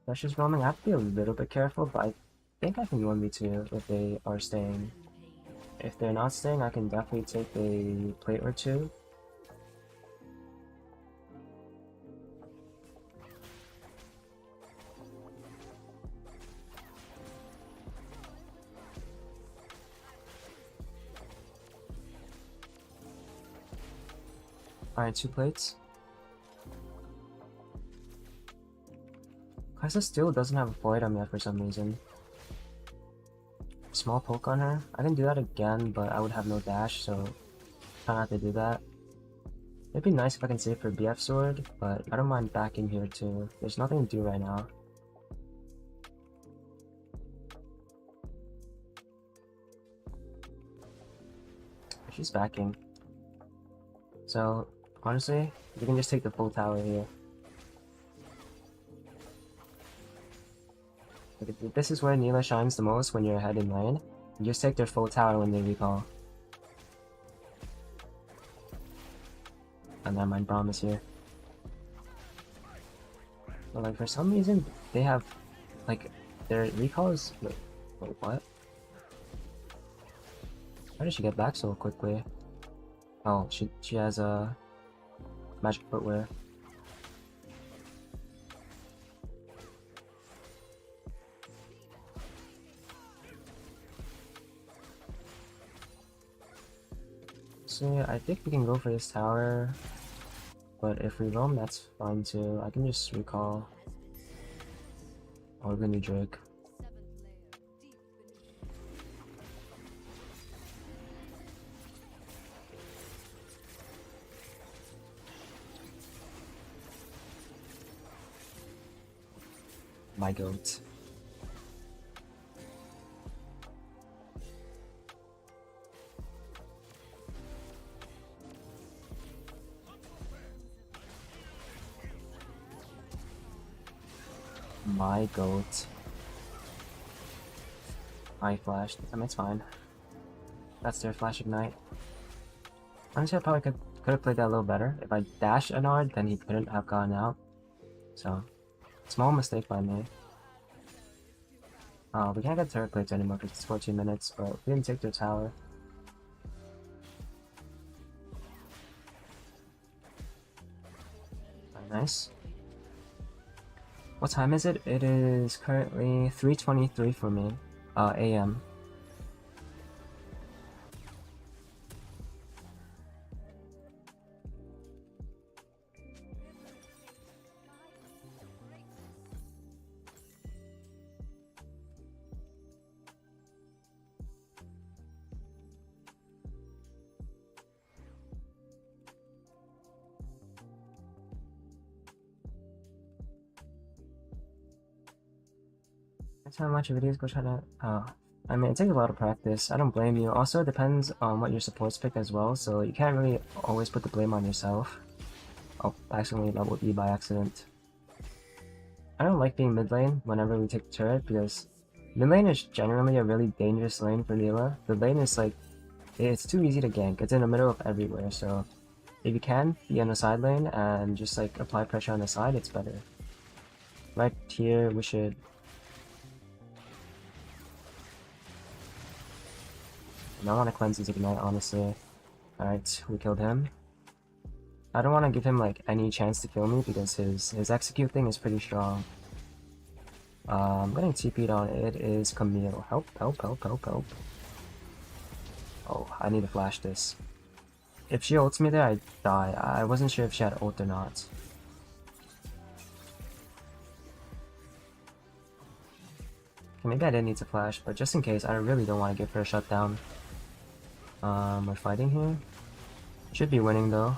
That's just roaming. I have to be a little bit careful, but I think I can 1v2 if they are staying. If they're not staying, I can definitely take a plate or 2. Alright, 2 plates. Kaisa still doesn't have a void on me for some reason. Small poke on her. I can do that again, but I would have no dash, so try not to do that. It'd be nice if I can save for BF sword, but I don't mind backing here too. There's nothing to do right now. She's backing. So, honestly, you can just take the full tower here. This is where Nilah shines the most when you're ahead in lane. You just take their full tower when they recall. And then my Braum is here. But like for some reason, they have like their recalls. Wait, what? How did she get back so quickly? Oh, she has a magic footwear. So I think we can go for this tower, but if we roam, that's fine too. I can just recall. Oh, we're gonna do Drake. My goat. My goat. I flashed. I mean, it's fine. That's their flash ignite. Honestly, I probably could have played that a little better. If I dash Anard, then he couldn't have gone out. So, small mistake by me. We can't get turret plates anymore because it's 14 minutes, but we didn't take their tower. Very nice. What time is it? It is currently 3:23 for me, AM. That's how much videos go try to. I mean, it takes a lot of practice. I don't blame you. Also, it depends on what your supports pick as well, so you can't really always put the blame on yourself. Oh, accidentally leveled E by accident. I don't like being mid lane whenever we take the turret because mid lane is generally a really dangerous lane for Nilah. The lane is like, it's too easy to gank. It's in the middle of everywhere, so if you can be on the side lane and just like apply pressure on the side, it's better. Right here, we should. I want to cleanse his ignite, honestly. Alright, we killed him. I don't want to give him like any chance to kill me because his execute thing is pretty strong. I'm getting TP'd on. It is Camille. Help, help, help, help, help. Oh, I need to flash this. If she ults me there, I die. I wasn't sure if she had ult or not. Okay, maybe I didn't need to flash, but just in case, I really don't want to give her a shutdown. We're fighting here. Should be winning though.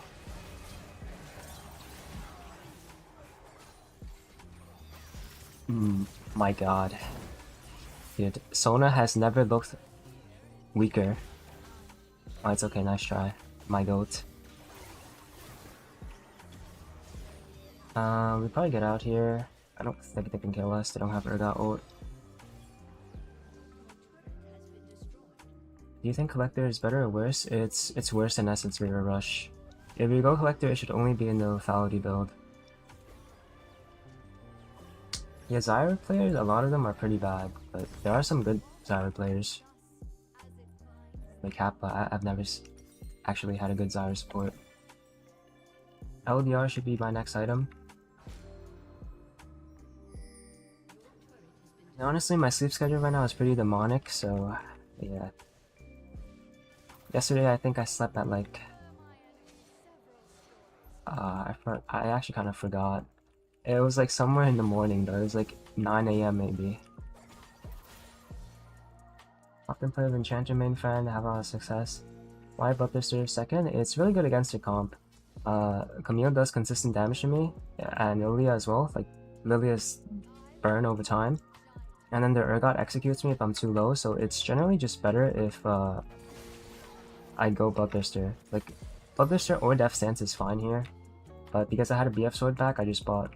My god. Dude, Sona has never looked weaker. Oh, it's okay, nice try. My goat. We probably get out here. I don't think they can kill us. They don't have Urgot ult. Do you think Collector is better or worse? It's worse in Essence Mirror Rush. If you go Collector, it should only be in the lethality build. Yeah, Zyra players, a lot of them are pretty bad, but there are some good Zyra players. Like Kappa, I've never actually had a good Zyra support. LDR should be my next item. Honestly, my sleep schedule right now is pretty demonic, so yeah. Yesterday, I think I slept at like... I actually kind of forgot. It was like somewhere in the morning though, it was like 9 AM maybe. Often play with Enchanter main friend, have a lot of success. Why Bloodthirster second? It's really good against your comp. Camille does consistent damage to me, and Lilia as well. Like, Lilia's burn over time. And then the Urgot executes me if I'm too low, so it's generally just better if I go Bloodthirster. Like, Bloodthirster or Death Stance is fine here, but because I had a BF sword back, I just bought...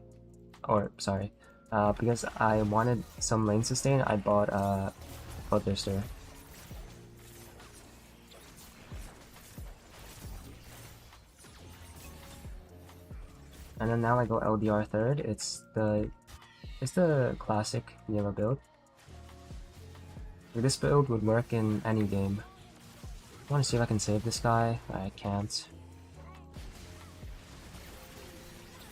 Or, sorry, because I wanted some lane sustain, I bought Bloodthirster. And then now I go LDR third. It's the classic Nilah build. This build would work in any game. I want to see if I can save this guy. I can't.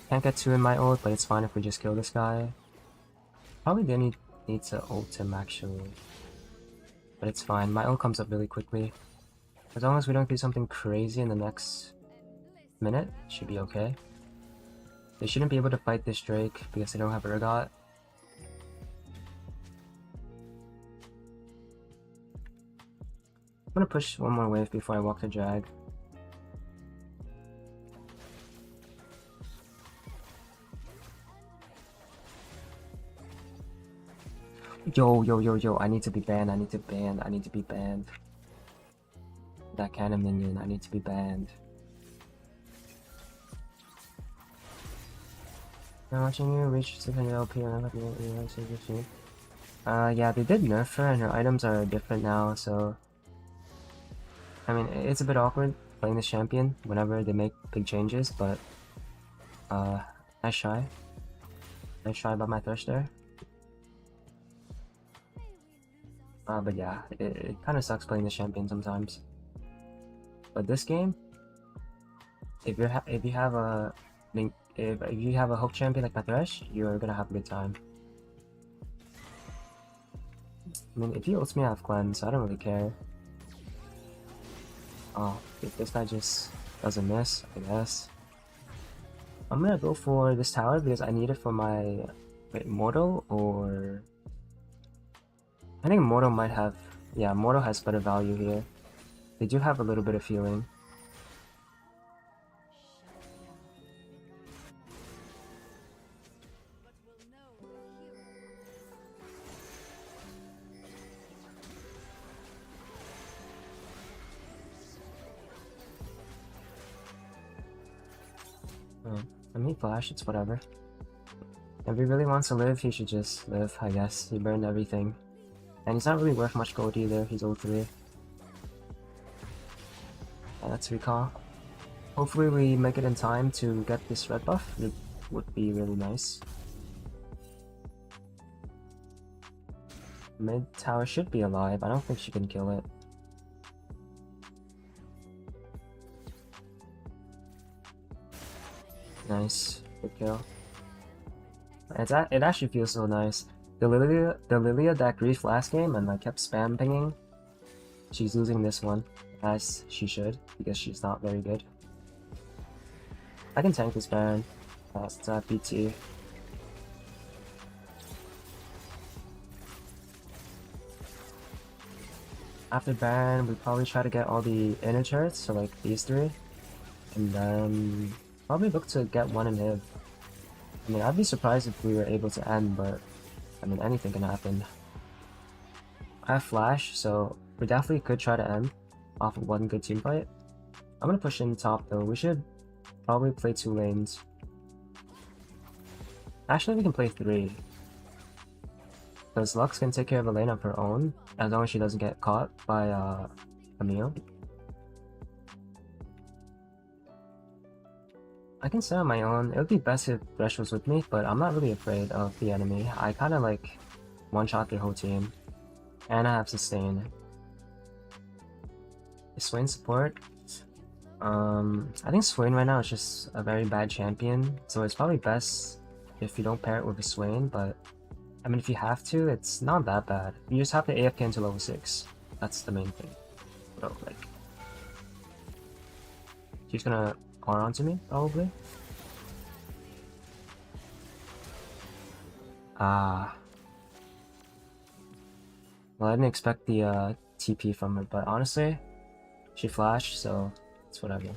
Can't get 2 in my ult, but it's fine if we just kill this guy. Probably didn't need to ult him actually. But it's fine, my ult comes up really quickly. As long as we don't do something crazy in the next minute, it should be okay. They shouldn't be able to fight this Drake because they don't have Urgot. I'm gonna push one more wave before I walk the drag. Yo, I need to be banned, I need to be banned. That kind of minion, I need to be banned. I'm watching you reach 600 LP and I'm looking at you. Yeah, they did nerf her and her items are different now, so... I mean, it's a bit awkward playing this champion whenever they make big changes, but... nice try. Nice try by my thirst there. But yeah, it kind of sucks playing this champion sometimes. But this game, if you have a hook champion like my Thresh, you're gonna have a good time. I mean, if he ults me, I have cleanse, so I don't really care. Oh, if this guy just doesn't miss, I guess. I'm gonna go for this tower because I need it for my... Wait, Mortal or... I think Mortal might have... Yeah, Mortal has better value here. They do have a little bit of healing. Let me flash, it's whatever. If he really wants to live, he should just live, I guess. He burned everything. And he's not really worth much gold either, he's ult 3. Let's recall. Hopefully we make it in time to get this red buff, it would be really nice. Mid tower should be alive, I don't think she can kill it. Nice. Good kill. It actually feels so nice. The Lilia that griefed last game and I kept spam pinging. She's losing this one, as she should, because she's not very good. I can tank this Baron. It's BT. After Baron, we probably try to get all the inner turrets, so like these three. And then probably look to get one inhib. I mean, I'd be surprised if we were able to end, but I mean, anything can happen. I have flash, so we definitely could try to end off of one good team fight. I'm gonna push in top though. We should probably play 2 lanes. Actually, we can play 3. Because Lux can take care of a lane of her own, as long as she doesn't get caught by Camille. I can stay on my own. It would be best if Thresh was with me, but I'm not really afraid of the enemy. I kind of like one-shot their whole team. And I have sustain. Is Swain support? I think Swain right now is just a very bad champion, so it's probably best if you don't pair it with a Swain, but I mean if you have to, it's not that bad. You just have to AFK into level 6. That's the main thing. So, like, she's gonna R onto me, probably. Ah. Well, I didn't expect the TP from her, but honestly, she flashed, so it's whatever.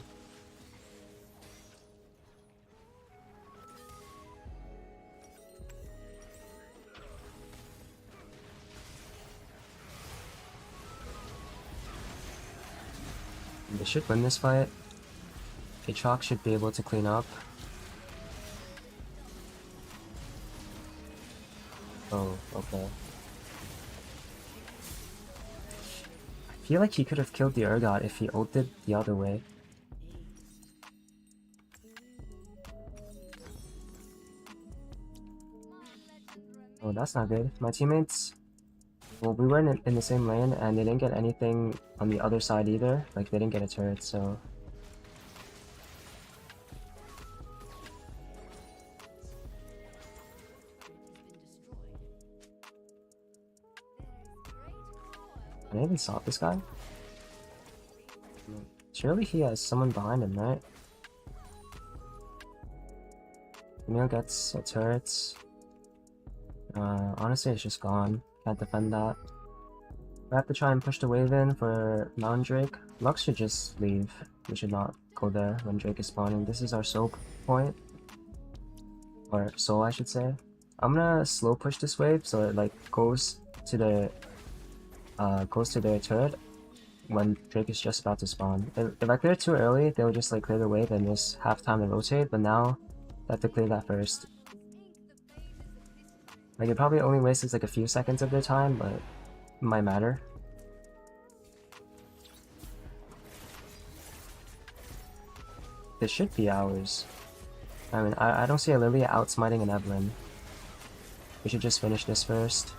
They should win this fight. Aatrox should be able to clean up. Oh, okay. I feel like he could have killed the Urgot if he ulted the other way. Oh, that's not good. My teammates... Well, we were in the same lane, and they didn't get anything on the other side either. Like, they didn't get a turret, so... Can I even stop this guy? Surely he has someone behind him, right? Camille gets a turret. Honestly, it's just gone. Can't defend that. We have to try and push the wave in for Mountain Drake. Lux should just leave. We should not go there when Drake is spawning. This is our soul point. Or soul, I should say. I'm gonna slow push this wave so it like goes to the turret when Drake is just about to spawn. If I clear it too early, they'll just like clear the wave and just have time to rotate, but now I have to clear that first. Like, it probably only wastes like a few seconds of their time, but it might matter. This should be ours. I mean, I don't see a Lilia outsmiting an Evelyn. We should just finish this first.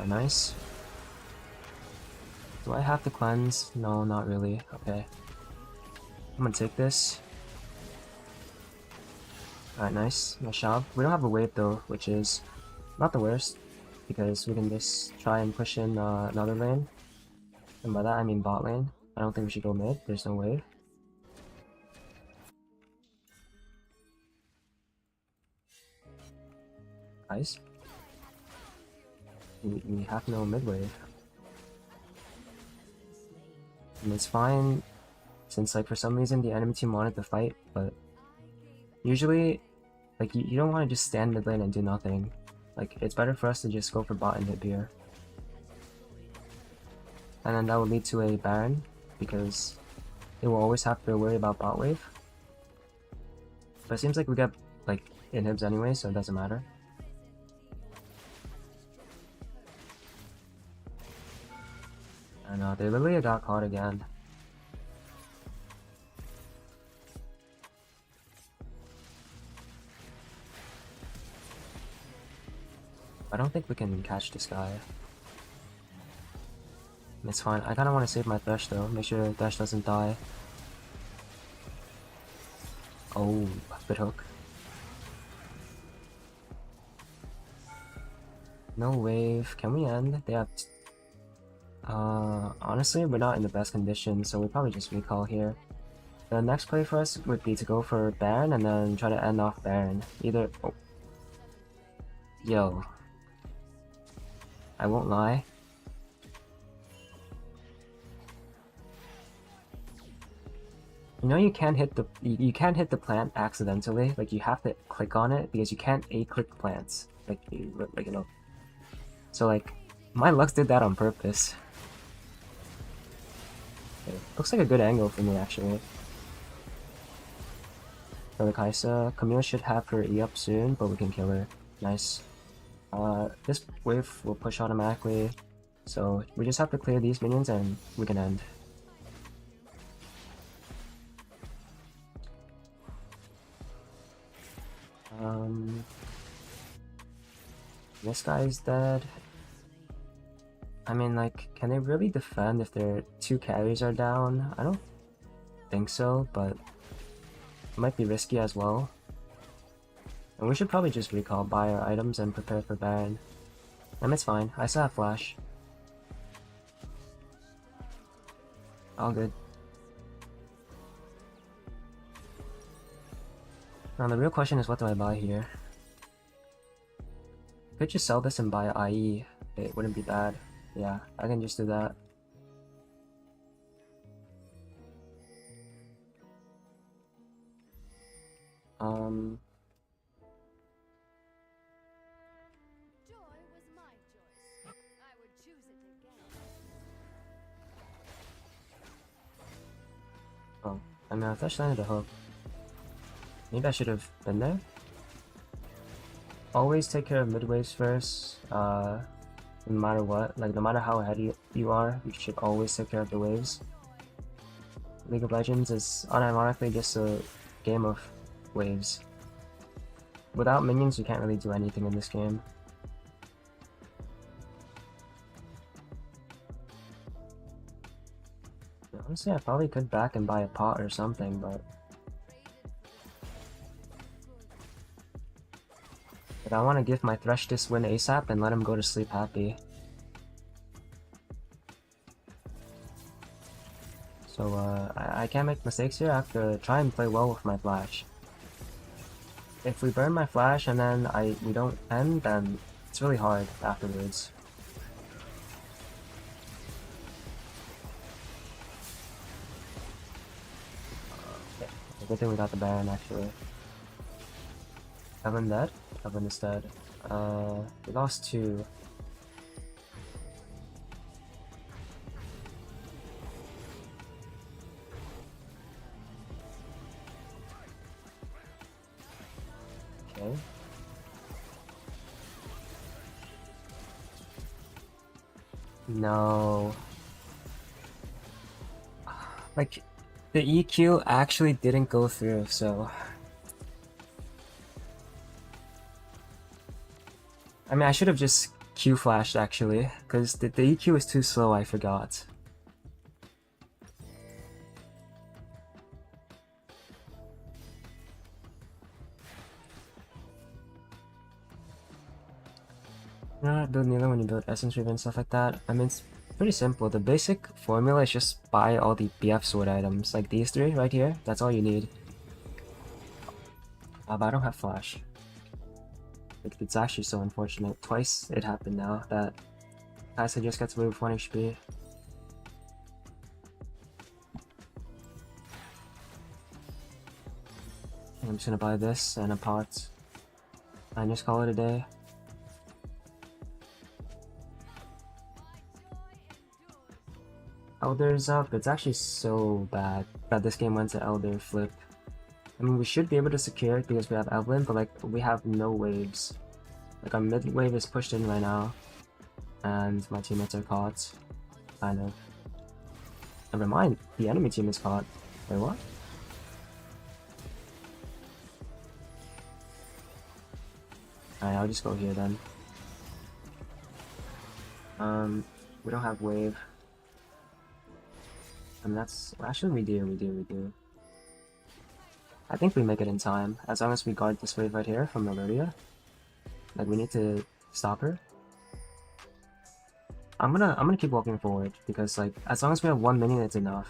Nice. Do I have to cleanse? No, not really. Okay. I'm gonna take this. Alright, nice. Nice job. We don't have a wave though, which is not the worst, because we can just try and push in another lane. And by that I mean bot lane. I don't think we should go mid, there's no wave. Nice. We have no mid wave. And it's fine, since like for some reason the enemy team wanted to fight, but usually like you don't want to just stand mid lane and do nothing. Like, it's better for us to just go for bot and hit here. And then that will lead to a Baron, because they will always have to worry about bot wave. But it seems like we get like inhibs anyway, so it doesn't matter. And they literally got caught again. I don't think we can catch this guy. It's fine. I kinda want to save my Thresh though, make sure Thresh doesn't die. Oh, bit hook. No wave. Can we end? They have... honestly, we're not in the best condition, so we probably just recall here. The next play for us would be to go for Baron and then try to end off Baron. Either... Oh. Yo. I won't lie. You know you can't hit the plant accidentally. Like you have to click on it because you can't a-click plants. Like you know. So like my Lux did that on purpose. Okay. Looks like a good angle for me actually. For the Kaisa, Camille should have her E up soon, but we can kill her. Nice. This wave will push automatically, so we just have to clear these minions and we can end. This guy is dead. I mean, like, can they really defend if their 2 carries are down? I don't think so, but it might be risky as well. And we should probably just recall, buy our items, and prepare for Baron. It's fine. I still have Flash. All good. Now the real question is, what do I buy here? Could just sell this and buy IE. It wouldn't be bad. Yeah, I can just do that. Oh, I mean, I thought she landed a hook. Maybe I should have been there? Always take care of mid waves first, no matter what. Like, no matter how ahead you are, you should always take care of the waves. League of Legends is unironically just a game of waves. Without minions, you can't really do anything in this game. Honestly, I probably could back and buy a pot or something, but I want to give my Thresh this win ASAP and let him go to sleep happy. So I can't make mistakes here. I have to try and play well with my Flash. If we burn my Flash and then we don't end, then it's really hard afterwards. Okay. Good thing we got the Baron actually. Evan dead? Evan is dead. We lost 2. Okay. No. Like, the EQ actually didn't go through, so... I mean, I should have just Q-flashed actually, because the EQ is too slow, I forgot. You know how to build Nilah when you build Essence Reaver and stuff like that? I mean, it's pretty simple. The basic formula is just buy all the BF sword items, like these 3 right here. That's all you need. But I don't have Flash. It's actually so unfortunate. Twice it happened now that Kaisa just gets away with 1 HP. I'm just gonna buy this and a pot and just call it a day. Elder's up. It's actually so bad that this game went to Elder flip. I mean, we should be able to secure it because we have Evelyn, but like, we have no waves. Like, our mid wave is pushed in right now, and my teammates are caught. Kind of. Never mind, the enemy team is caught. Wait, what? Alright, I'll just go here then. We don't have wave. And that's... Actually, we do. I think we make it in time, as long as we guard this wave right here from Melodia. Like, we need to stop her. I'm gonna keep walking forward, because, like, as long as we have 1 minion, it's enough.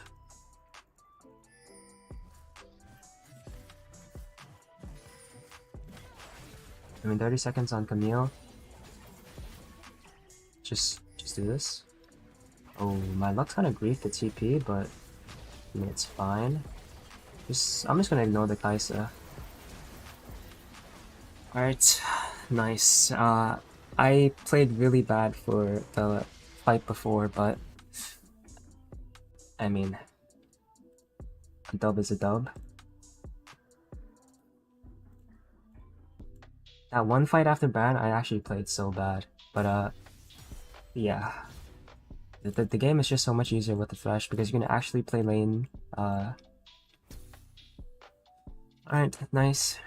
I mean, 30 seconds on Camille. Just do this. Oh, my luck's kind of grief the TP, but I mean, it's fine. I'm just gonna ignore the Kaisa. Alright, nice. I played really bad for the fight before, but I mean, a dub is a dub. That one fight after ban, I actually played so bad, but yeah. The game is just so much easier with the Thresh because you can actually play lane. Alright, nice.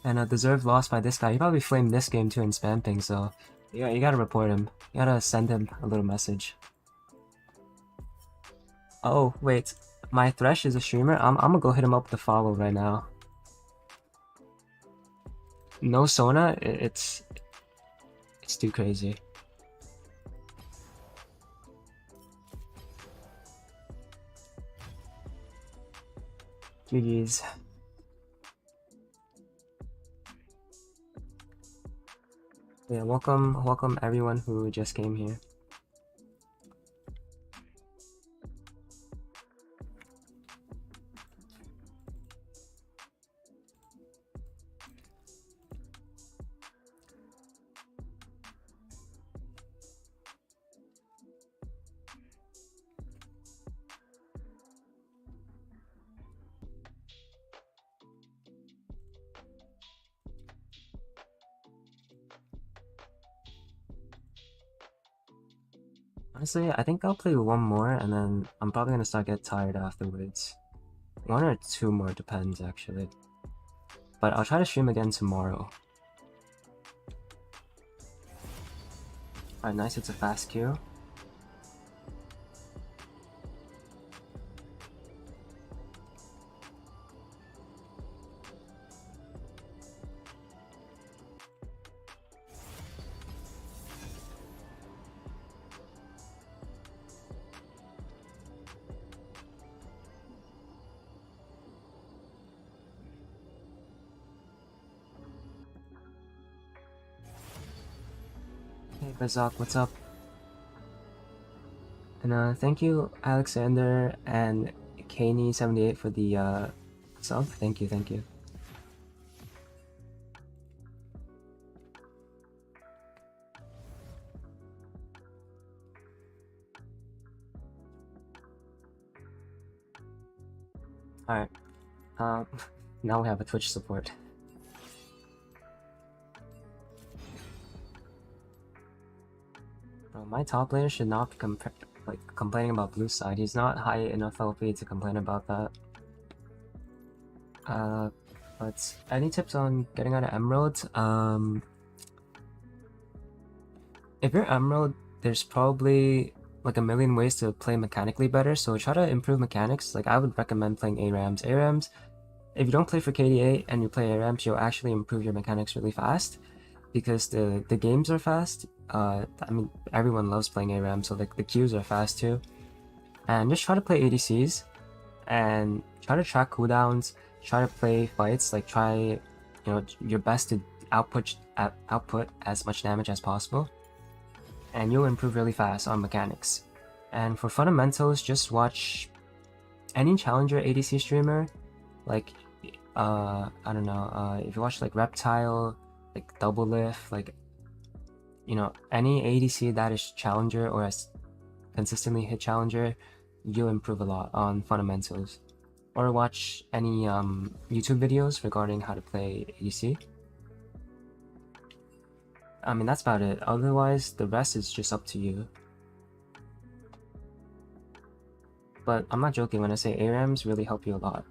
And a deserved loss by this guy. He probably flamed this game too in spam ping, so yeah, you gotta report him. You gotta send him a little message. Oh, wait. My Thresh is a streamer? I'm gonna go hit him up with the follow right now. No Sona? It's too crazy. GG's. Yeah, welcome everyone who just came here. Honestly, I think I'll play one more, and then I'm probably gonna start getting tired afterwards. 1 or 2 more, depends actually. But I'll try to stream again tomorrow. Alright, nice, it's a fast queue. Hey Bazak, what's up? And thank you Alexander and Kaney78 for the sub. Thank you, thank you. Alright. Now we have a Twitch support. Bro, my top laner should not be complaining about blue side. He's not high enough LP to complain about that. But any tips on getting out of Emerald? If you're Emerald, there's probably like a million ways to play mechanically better, so try to improve mechanics. Like, I would recommend playing ARAMs. ARAMs, if you don't play for KDA and you play ARAMs, you'll actually improve your mechanics really fast because the games are fast. I mean, everyone loves playing ARAM, so like the queues are fast too. And just try to play ADCs and try to track cooldowns, try to play fights, like try your best to output as much damage as possible, and you'll improve really fast on mechanics. And for fundamentals, just watch any challenger ADC streamer, like I don't know, if you watch like Reptile, like Double Lift, like any ADC that is challenger or has consistently hit challenger, you'll improve a lot on fundamentals. Or watch any YouTube videos regarding how to play ADC. I mean, that's about it. Otherwise, the rest is just up to you. But I'm not joking when I say ARAMs really help you a lot.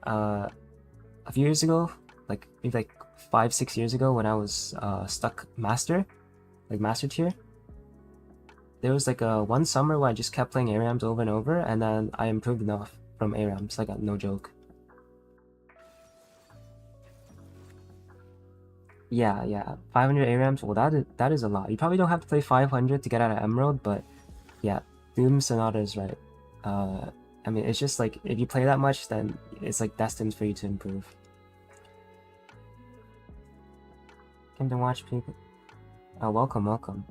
A few years ago, like maybe like 5-6 years ago, when I was stuck master tier, there was like one summer where I just kept playing ARAMs over and over, and then I improved enough from ARAMs, like no joke. Yeah, 500 ARAMs, well that is a lot. You probably don't have to play 500 to get out of Emerald, but yeah, Doom Sonata is right. I mean, it's just like, if you play that much, then it's like destined for you to improve. Came to watch people. Oh, welcome.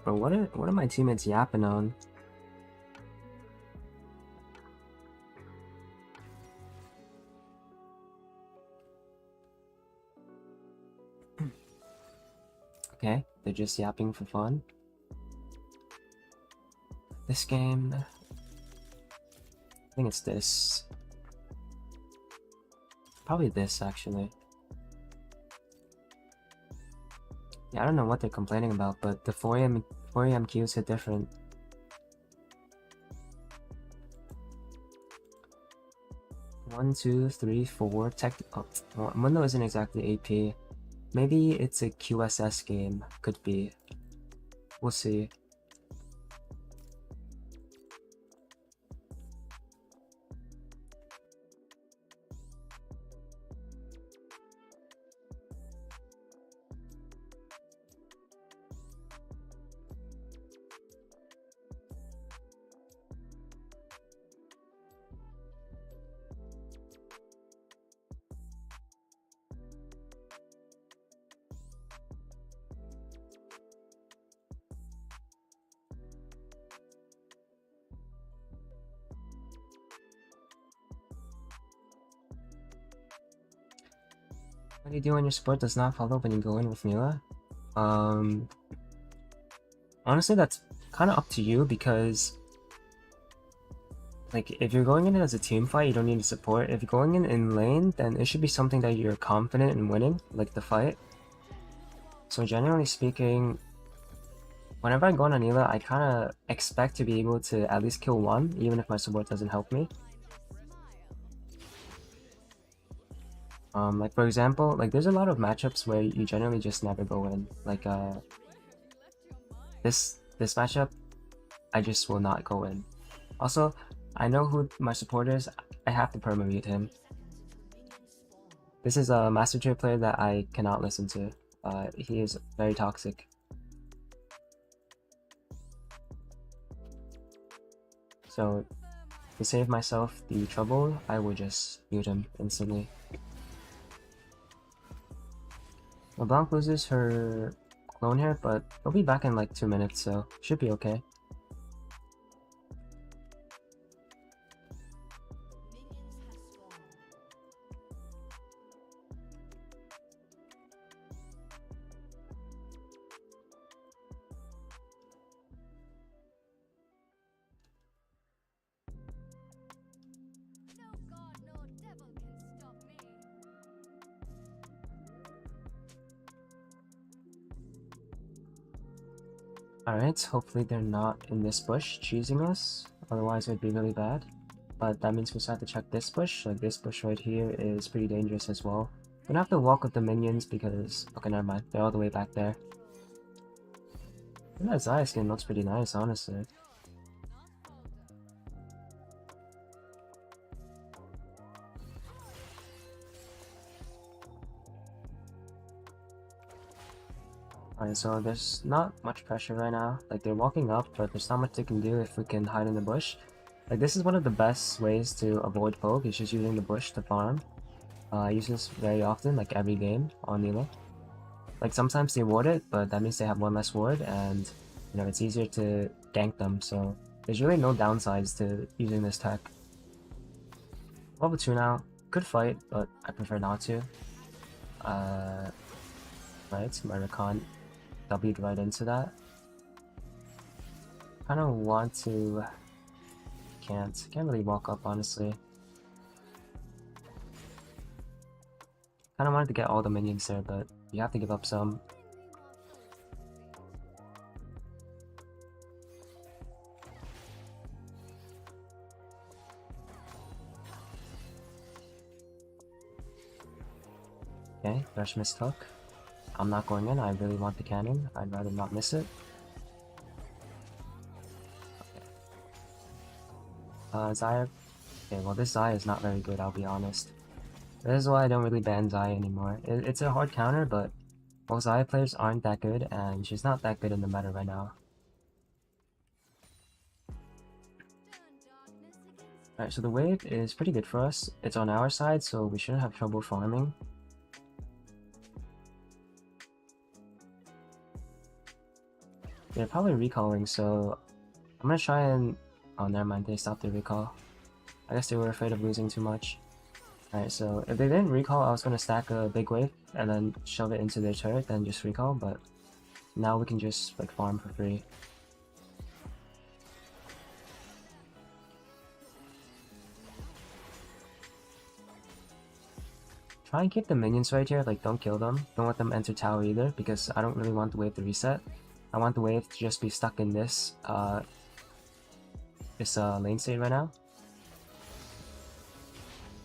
Bro, what are my teammates yapping on? Okay, they're just yapping for fun. This game, I think it's this. Probably this, actually. Yeah, I don't know what they're complaining about, but the 4am queues hit different. One, two, three, four. Well, Mundo isn't exactly AP. Maybe it's a QSS game. Could be. We'll see. What do you do when your support does not follow when you go in with Nilah? Honestly, that's kind of up to you, because like, if you're going in as a team fight, you don't need support. If you're going in lane, then it should be something that you're confident in winning, like the fight. So generally speaking, whenever I go on Nilah, I kind of expect to be able to at least kill one, even if my support doesn't help me. Like for example, like there's a lot of matchups where you generally just never go in. Like this matchup, I just will not go in. Also, I know who my support is. I have to perma-mute him. This is a Master Tier player that I cannot listen to. He is very toxic. So, to save myself the trouble, I will just mute him instantly. LeBlanc loses her clone here, but he'll be back in like 2 minutes, so should be okay. Alright, hopefully they're not in this bush choosing us, otherwise it would be really bad. But that means we still have to check this bush. Like this bush right here is pretty dangerous as well. I'm gonna have to walk with the minions because... okay, never mind. They're all the way back there. And that Zaya skin looks pretty nice, honestly. Alright, so there's not much pressure right now. Like, they're walking up, but there's not much they can do if we can hide in the bush. Like, this is one of the best ways to avoid poke, is just using the bush to farm. I use this very often, like every game on Nilah. Like, sometimes they ward it, but that means they have one less ward, and, you know, it's easier to gank them, so there's really no downsides to using this tech. Level 2 now. Good fight, but I prefer not to. Right, my Recon W'd right into that. Kinda want to... can't really walk up, honestly. Kinda wanted to get all the minions there, but you have to give up some. Okay, Thresh mistook. I'm not going in, I really want the cannon. I'd rather not miss it. Xayah. Okay, well this Xayah is not very good, I'll be honest. This is why I don't really ban Xayah anymore. It's a hard counter, but well, Xayah players aren't that good, and she's not that good in the meta right now. Alright, so the wave is pretty good for us. It's on our side, so we shouldn't have trouble farming. They're probably recalling, so I'm gonna try and... Oh, never mind, they stopped the recall. I guess they were afraid of losing too much. Alright, so if they didn't recall, I was gonna stack a big wave and then shove it into their turret, then just recall, but now we can just like farm for free. Try and keep the minions right here, like don't kill them. Don't let them enter tower either, because I don't really want the wave to reset. I want the wave to just be stuck in this lane state right now.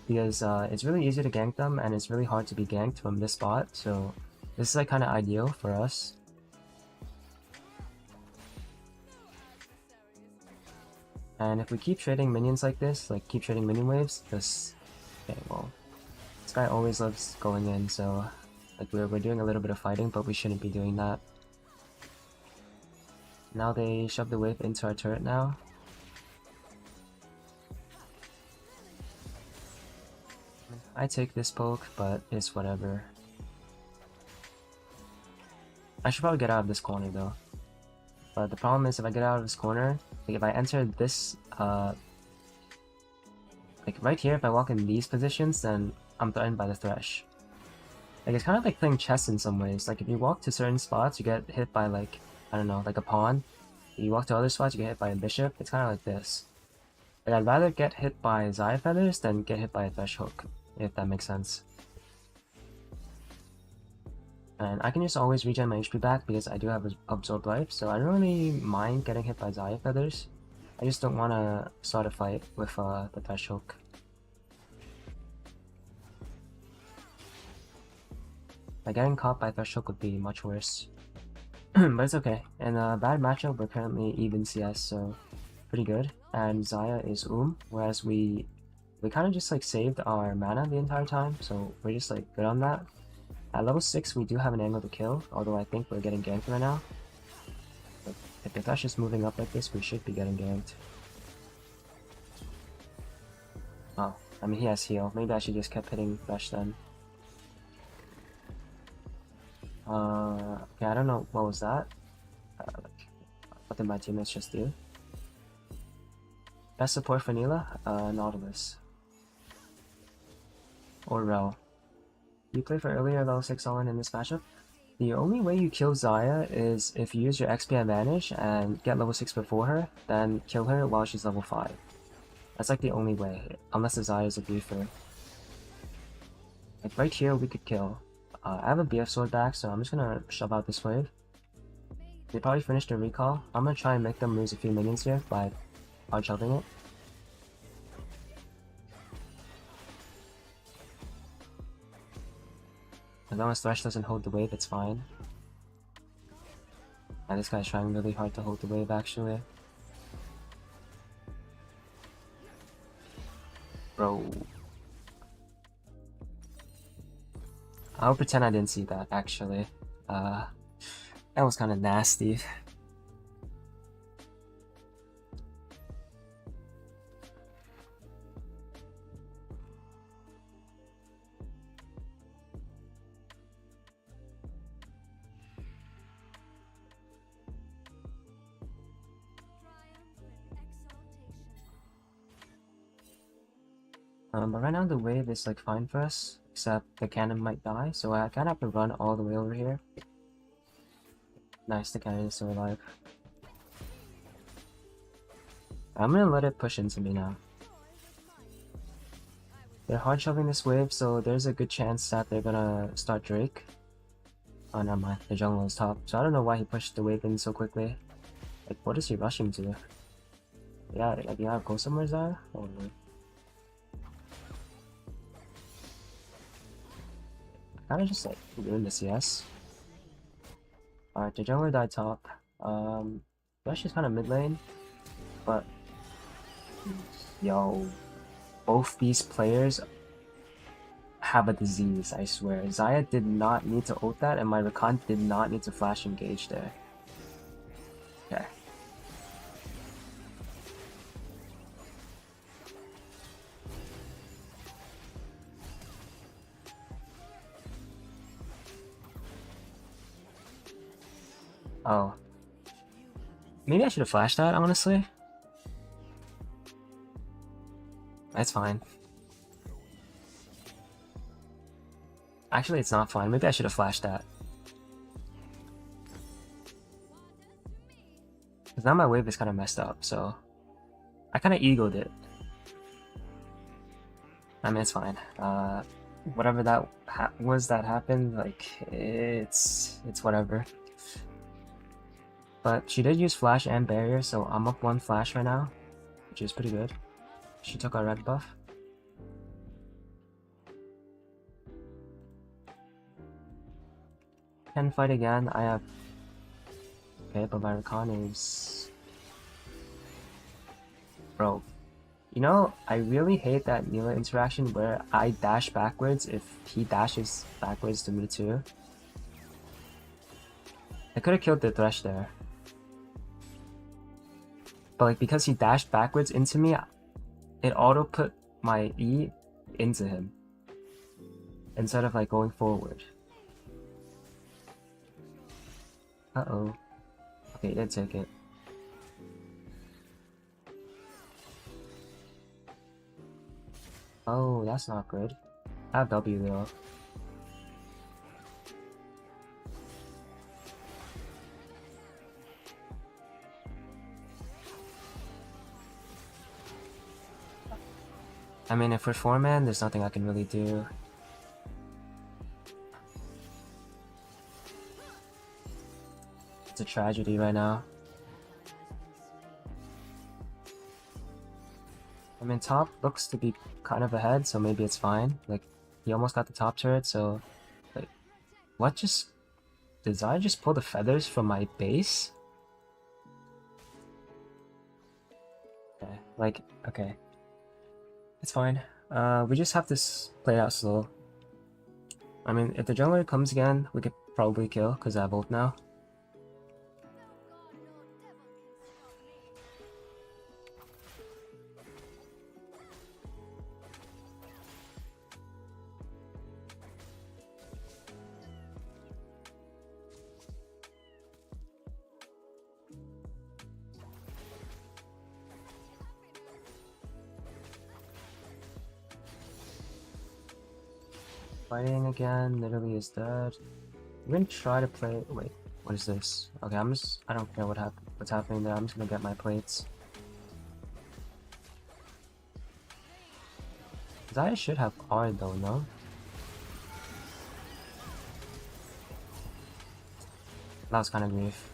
Because it's really easy to gank them, and it's really hard to be ganked from this spot, so this is like kind of ideal for us. And if we keep trading minions like this, like keep trading minion waves, this... Okay, well... This guy always loves going in, so... Like we're doing a little bit of fighting, but we shouldn't be doing that. Now they shove the wave into our turret now. I take this poke, but it's whatever. I should probably get out of this corner though. But the problem is if I get out of this corner, like if I enter this, like right here, if I walk in these positions, then I'm threatened by the Thresh. Like it's kind of like playing chess in some ways. Like if you walk to certain spots, you get hit by like, I don't know, like a pawn. You walk to other spots, you get hit by a bishop. It's kind of like this. Like I'd rather get hit by Xayah feathers than get hit by a Thresh hook, if that makes sense. And I can just always regen my HP back because I do have absorbed life, so I don't really mind getting hit by Xayah feathers. I just don't want to start a fight with the Thresh hook. Like getting caught by Thresh hook would be much worse. But it's okay. In a bad matchup, we're currently even CS, so pretty good. And Xayah is whereas we kind of just like saved our mana the entire time, so we're just like good on that. At level 6 we do have an angle to kill, although I think we're getting ganked right now. But if the Thresh is moving up like this, we should be getting ganked. Oh, I mean he has heal. Maybe I should just kept hitting Thresh then. Okay, I don't know, what was that? Like, what did my teammates just do? Best support for Nilah? Nautilus. Or Rel. You play for earlier level 6 all-in in this matchup? The only way you kill Xayah is if you use your XP advantage and get level 6 before her, then kill her while she's level 5. That's like the only way, unless the Xayah is a briefer. Like right here we could kill. I have a BF sword back, so I'm just gonna shove out this wave. They probably finished their recall. I'm gonna try and make them lose a few minions here by hard shoving it. As long as Thresh doesn't hold the wave, it's fine. And this guy's trying really hard to hold the wave actually. Bro. I'll pretend I didn't see that actually. That was kind of nasty. But right now the wave is like fine for us, except the cannon might die, so I kind of have to run all the way over here. Nice, the cannon is still alive. I'm gonna let it push into me now. They're hard shoving this wave, so there's a good chance that they're gonna start Drake. Oh, never mind, the jungle is top, so I don't know why he pushed the wave in so quickly. Like, what is he rushing to? Yeah, like, you have go somewhere, Xayah? Oh, no. Kinda just like doing the CS. Alright, the jungler died top. Rush is kinda mid lane, but Yo, both these players have a disease, I swear. Xayah did not need to ult that, and my Rakan did not need to flash engage there. Okay. Oh. Maybe I should have flashed that, honestly. That's fine. Actually, it's not fine. Maybe I should have flashed that. Because now my wave is kind of messed up, so... I kind of egoed it. I mean, it's fine. Whatever that was that happened, like, it's whatever. But she did use flash and barrier, so I'm up 1 flash right now, which is pretty good. She took our red buff. Can fight again. I have... Okay, but my Rakan is... Bro. You know, I really hate that Nilah interaction where I dash backwards if he dashes backwards to me too. I could have killed the Thresh there. But like, because he dashed backwards into me, it auto put my E into him. Instead of like going forward. Uh-oh. Okay, he did take it. Oh, that's not good. I have W though. I mean, if we're 4-man, there's nothing I can really do. It's a tragedy right now. I mean, top looks to be kind of ahead, so maybe it's fine. Like, he almost got the top turret, so... Like, what just... Did I just pull the feathers from my base? Okay, like, okay. It's fine. We just have to play it out slow. I mean, if the jungler comes again, we could probably kill, because I have ult now. Fighting again, literally is dead. I'm gonna try to play. Wait, what is this? Okay, I'm just. I don't care what's happening there. I'm just gonna get my plates. I should have R though, no? That was kind of grief.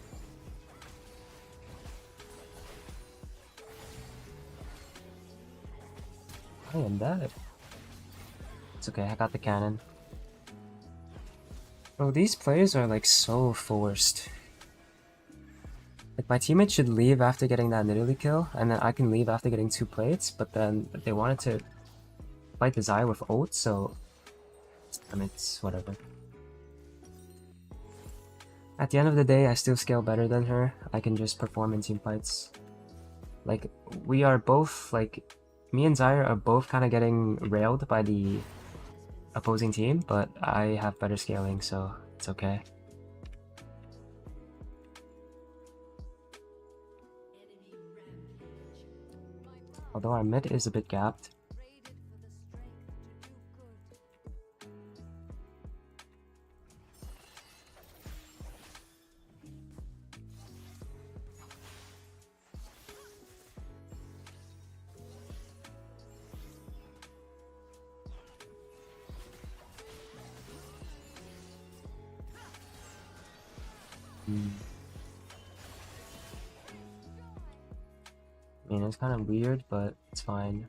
I am dead. It's okay, I got the cannon. Bro, these players are like so forced. Like, my teammate should leave after getting that Nidalee kill, and then I can leave after getting 2 plates, but then they wanted to fight the Xayah with ult, so... I mean, it's whatever. At the end of the day, I still scale better than her. I can just perform in team fights. Like, we are both, like... Me and Xayah are both kind of getting railed by the opposing team, but I have better scaling, so it's okay. Although our mid is a bit gapped. I mean, it's kind of weird, but it's fine.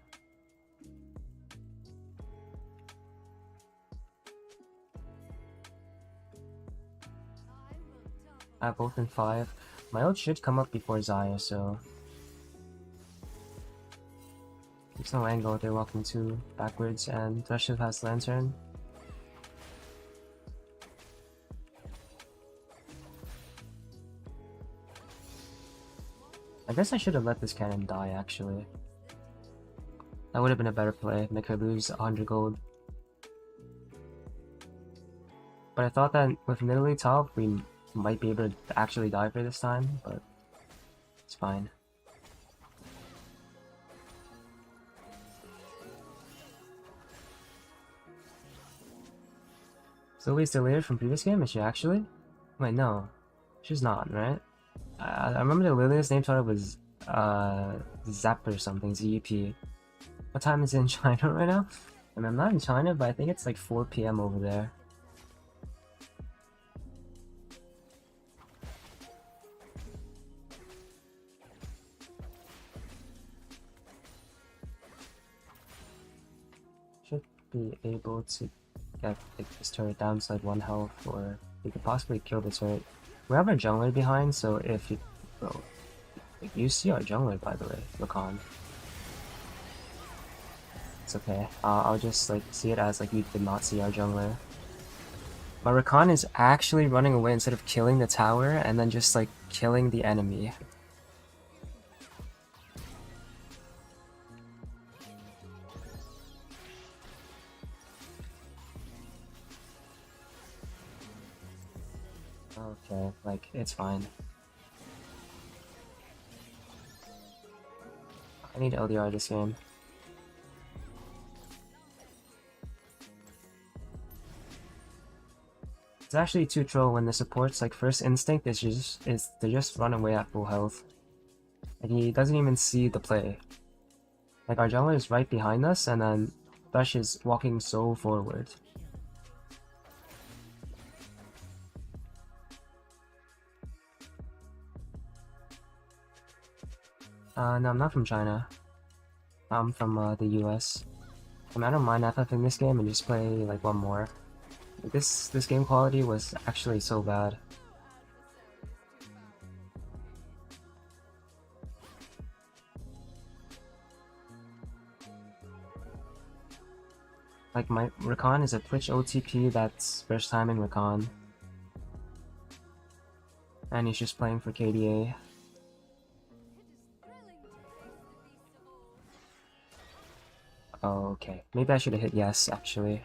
I have both in 5. My ult should come up before Xayah, so... There's no angle they're walking to backwards, and Thresh has Lantern. I guess I should have let this cannon die, actually. That would have been a better play, make her lose 100 gold. But I thought that with Nidalee top, we might be able to actually die for this time, but it's fine. Zoe's delayed from previous game, is she actually? Wait, no. She's not, right? I remember the Lilia's name started with Zap or something, ZEP. What time is it in China right now? I mean, I'm not in China, but I think it's like 4 PM over there. Should be able to get like, this turret down to like 1 health, or we could possibly kill the turret. We have our jungler behind, so if you... Bro, you see our jungler, by the way, Rakan. It's okay. I'll just like see it as like you did not see our jungler. My Rakan is actually running away instead of killing the tower and then just like killing the enemy. Okay, like it's fine. I need LDR this game. It's actually too troll when the support's like first instinct is to just run away at full health. Like he doesn't even see the play. Like our jungler is right behind us and then Thresh is walking so forward. No, I'm not from China. I'm from the US. I mean, I don't mind FFing this game and just play like one more. This game quality was actually so bad. Like my Rakan is a Twitch OTP that's first time in Rakan. And he's just playing for KDA. Oh, okay. Maybe I should have hit yes, actually.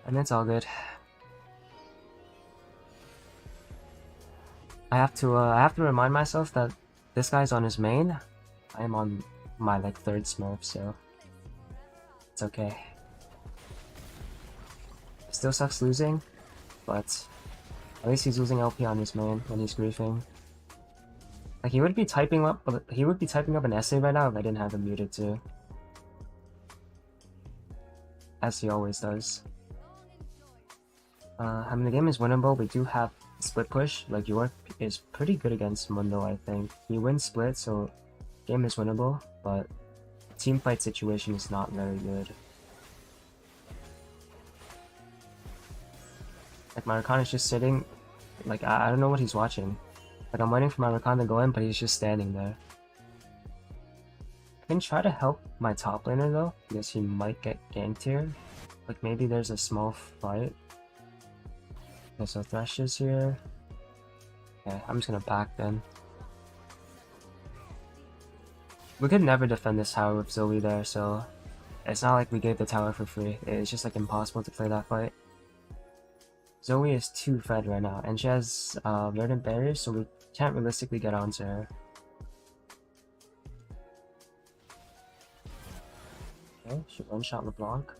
And it's all good. I have to remind myself that this guy's on his main. I am on my like 3rd Smurf, so it's okay. Still sucks losing, but at least he's losing LP on his main when he's griefing. Like he would be typing up an essay right now if I didn't have him muted too. As he always does. I mean the game is winnable. We do have split push. Like York is pretty good against Mundo, I think. He wins split, so game is winnable, but team fight situation is not very good. Like my Rakan is just sitting, like I don't know what he's watching. Like I'm waiting for my Rakan to go in, but he's just standing there. I can try to help my top laner though, because he might get ganked here. Like maybe there's a small fight. Okay, so Thresh is here. Okay, I'm just gonna back then. We could never defend this tower with Zoe there, so it's not like we gave the tower for free. It's just like impossible to play that fight. Zoe is too fed right now, and she has verdant barriers, so we can't realistically get onto her. Okay, she one-shot LeBlanc.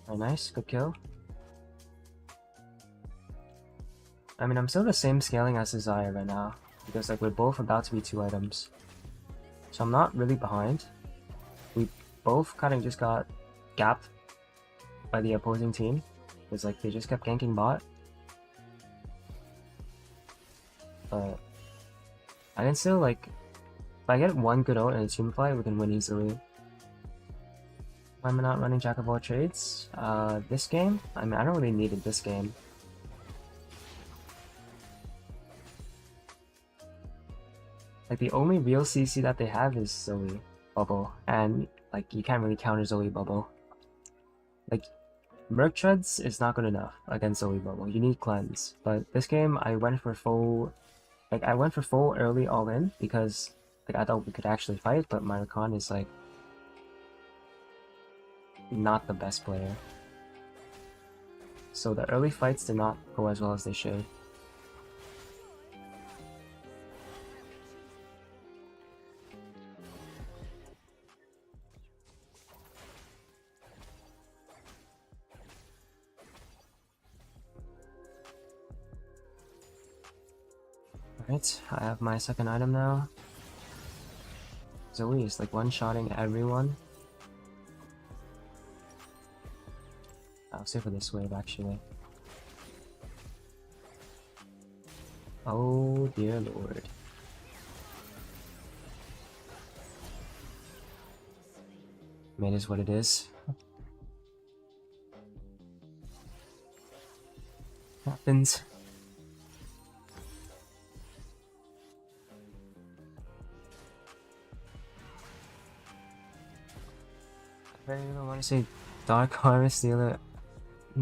Very nice, good kill. I mean, I'm still the same scaling as Desire right now, because like we're both about to be 2 items. So I'm not really behind. We both kind of just got gapped by the opposing team, because like they just kept ganking bot. But I can still like, if I get one good ult and a team fight, we can win easily. Why am I not running Jack of all trades? This game? I mean, I don't really need it this game. Like, the only real CC that they have is Zoe Bubble, and, like, you can't really counter Zoe Bubble. Like, Merc Treads is not good enough against Zoe Bubble. You need Cleanse. But this game, I went for full... Like, I went for full early all-in because, like, I thought we could actually fight, but my Rakan is, like, not the best player. So the early fights did not go as well as they should. Alright, I have my second item now. Zoe is like one-shotting everyone. I'll save for this wave actually. Oh dear lord. I mean, it is what it is. Happens. I really don't want to say Dark Harvest Dealer. I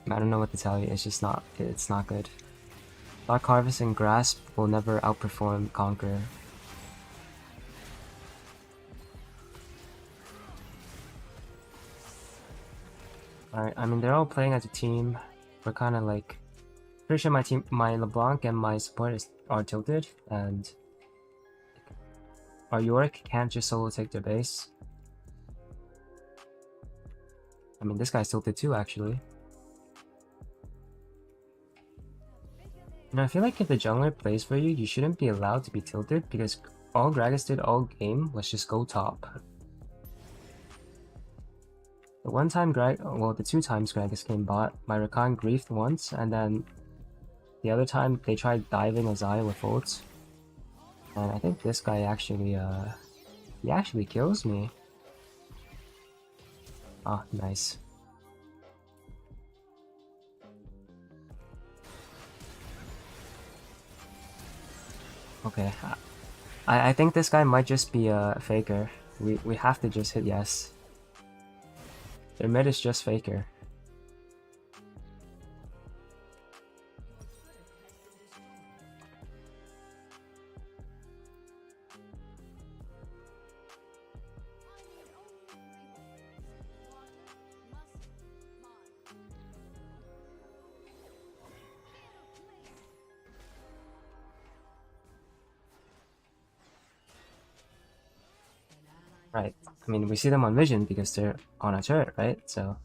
don't know what to tell you, it's just not, it's not good. Dark Harvest and Grasp will never outperform Conqueror. Alright, I mean, they're all playing as a team. We're kind of like... Pretty sure my LeBlanc and my support are tilted, and... Our Yorick can't just solo take their base. I mean, this guy's tilted too, actually. I feel like if the jungler plays for you, you shouldn't be allowed to be tilted, because all Gragas did all game was just go top. The one time the 2 times Gragas came bot, my Rakan griefed once, and then the other time they tried diving Azaya with ults. And I think this guy actually, he actually kills me. Ah, nice. Okay, I think this guy might just be a faker. We have to just hit yes. Their mid is just faker. Right. I mean, we see them on vision because they're on a turret, right? So,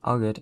all good.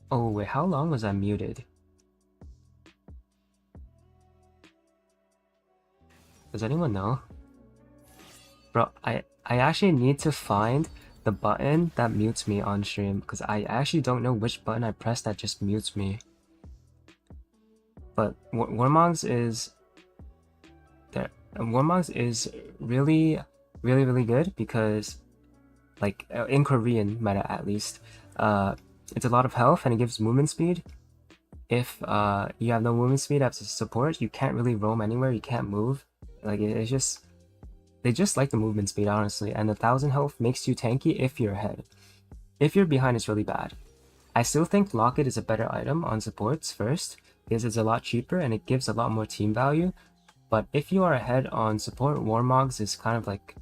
Oh wait, how long was I muted? Does anyone know? Bro, I actually need to find the button that mutes me on stream because I actually don't know which button I press that just mutes me. But Warmogs is there. Warmogs is really, really, really good because, like, in Korean meta at least, it's a lot of health and it gives movement speed. If you have no movement speed as a support, you can't really roam anywhere. You can't move. Like it's just they just like the movement speed, honestly. And the 1000 health makes you tanky if you're ahead. If you're behind, it's really bad. I still think Locket is a better item on supports first because it's a lot cheaper and it gives a lot more team value. But if you are ahead on support, Warmogs is kind of like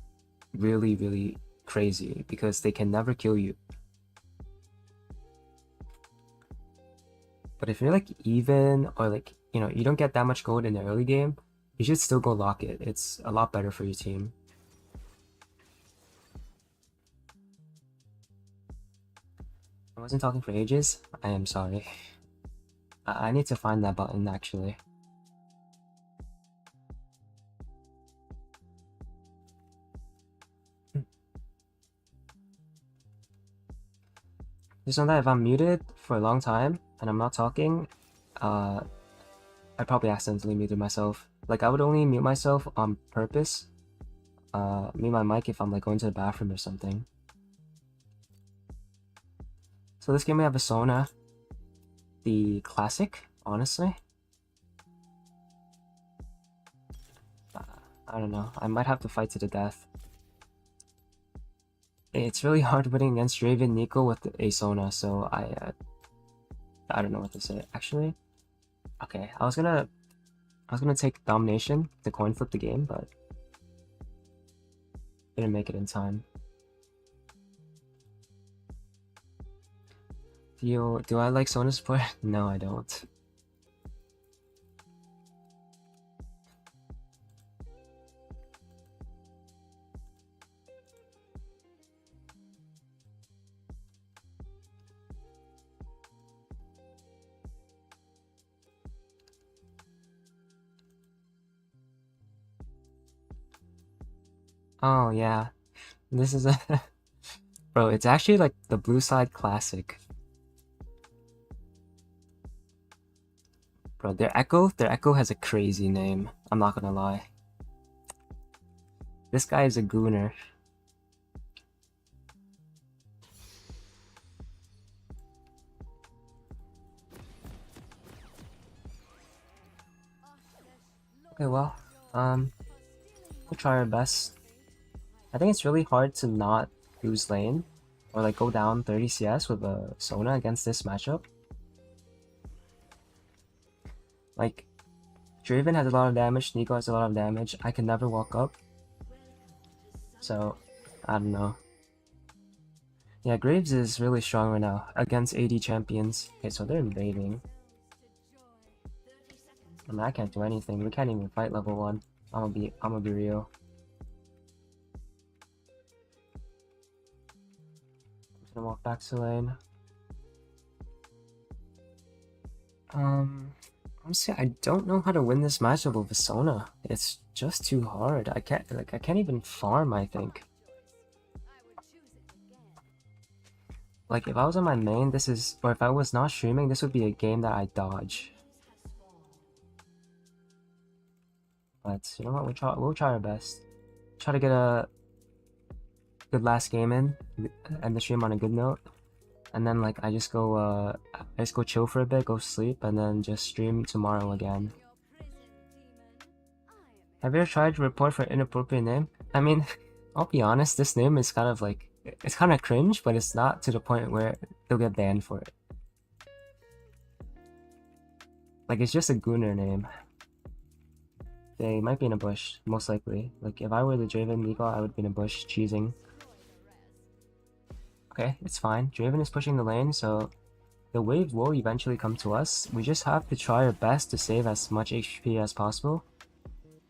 really, really crazy because they can never kill you. But if you're like even or like, you know, you don't get that much gold in the early game, you should still go Locket. It's a lot better for your team. I wasn't talking for ages. I am sorry. I need to find that button actually. Just know that if I'm muted for a long time and I'm not talking, I probably accidentally muted myself. Like I would only mute myself on purpose. Mute my mic if I'm like going to the bathroom or something. So this game we have a Sona, the classic, honestly. I don't know. I might have to fight to the death. It's really hard winning against Draven Nico with a Sona, so I don't know what to say. Actually, okay, I was gonna take domination to coin flip the game, but didn't make it in time. Do I like Sona support? No, I don't. Oh yeah, this is a bro. It's actually like the blue side classic. Bro, their Echo has a crazy name. I'm not gonna lie. This guy is a gooner. Okay, well, we'll try our best. I think it's really hard to not lose lane or like go down 30 CS with a Sona against this matchup. Like, Draven has a lot of damage, Nico has a lot of damage. I can never walk up. So, I don't know. Yeah, Graves is really strong right now against AD champions. Okay, so they're invading. I mean, I can't do anything. We can't even fight level 1. I'm gonna be real. I'm just gonna walk back to lane. Honestly, I don't know how to win this matchup with Sona. It's just too hard. I can't even farm, I think. Like, if I was on my main, or if I was not streaming, this would be a game that I dodge. But, you know what, we'll try our best. Try to get a good last game in, end the stream on a good note. And then, like, I just go chill for a bit, go sleep, and then just stream tomorrow again. Have you ever tried to report for inappropriate name? I mean, I'll be honest, this name is kind of like, it's kind of cringe, but it's not to the point where they'll get banned for it. Like, it's just a gooner name. They might be in a bush, most likely. Like, if I were the Draven Nico, I would be in a bush, cheesing. Okay, it's fine. Draven is pushing the lane, so the wave will eventually come to us. We just have to try our best to save as much HP as possible.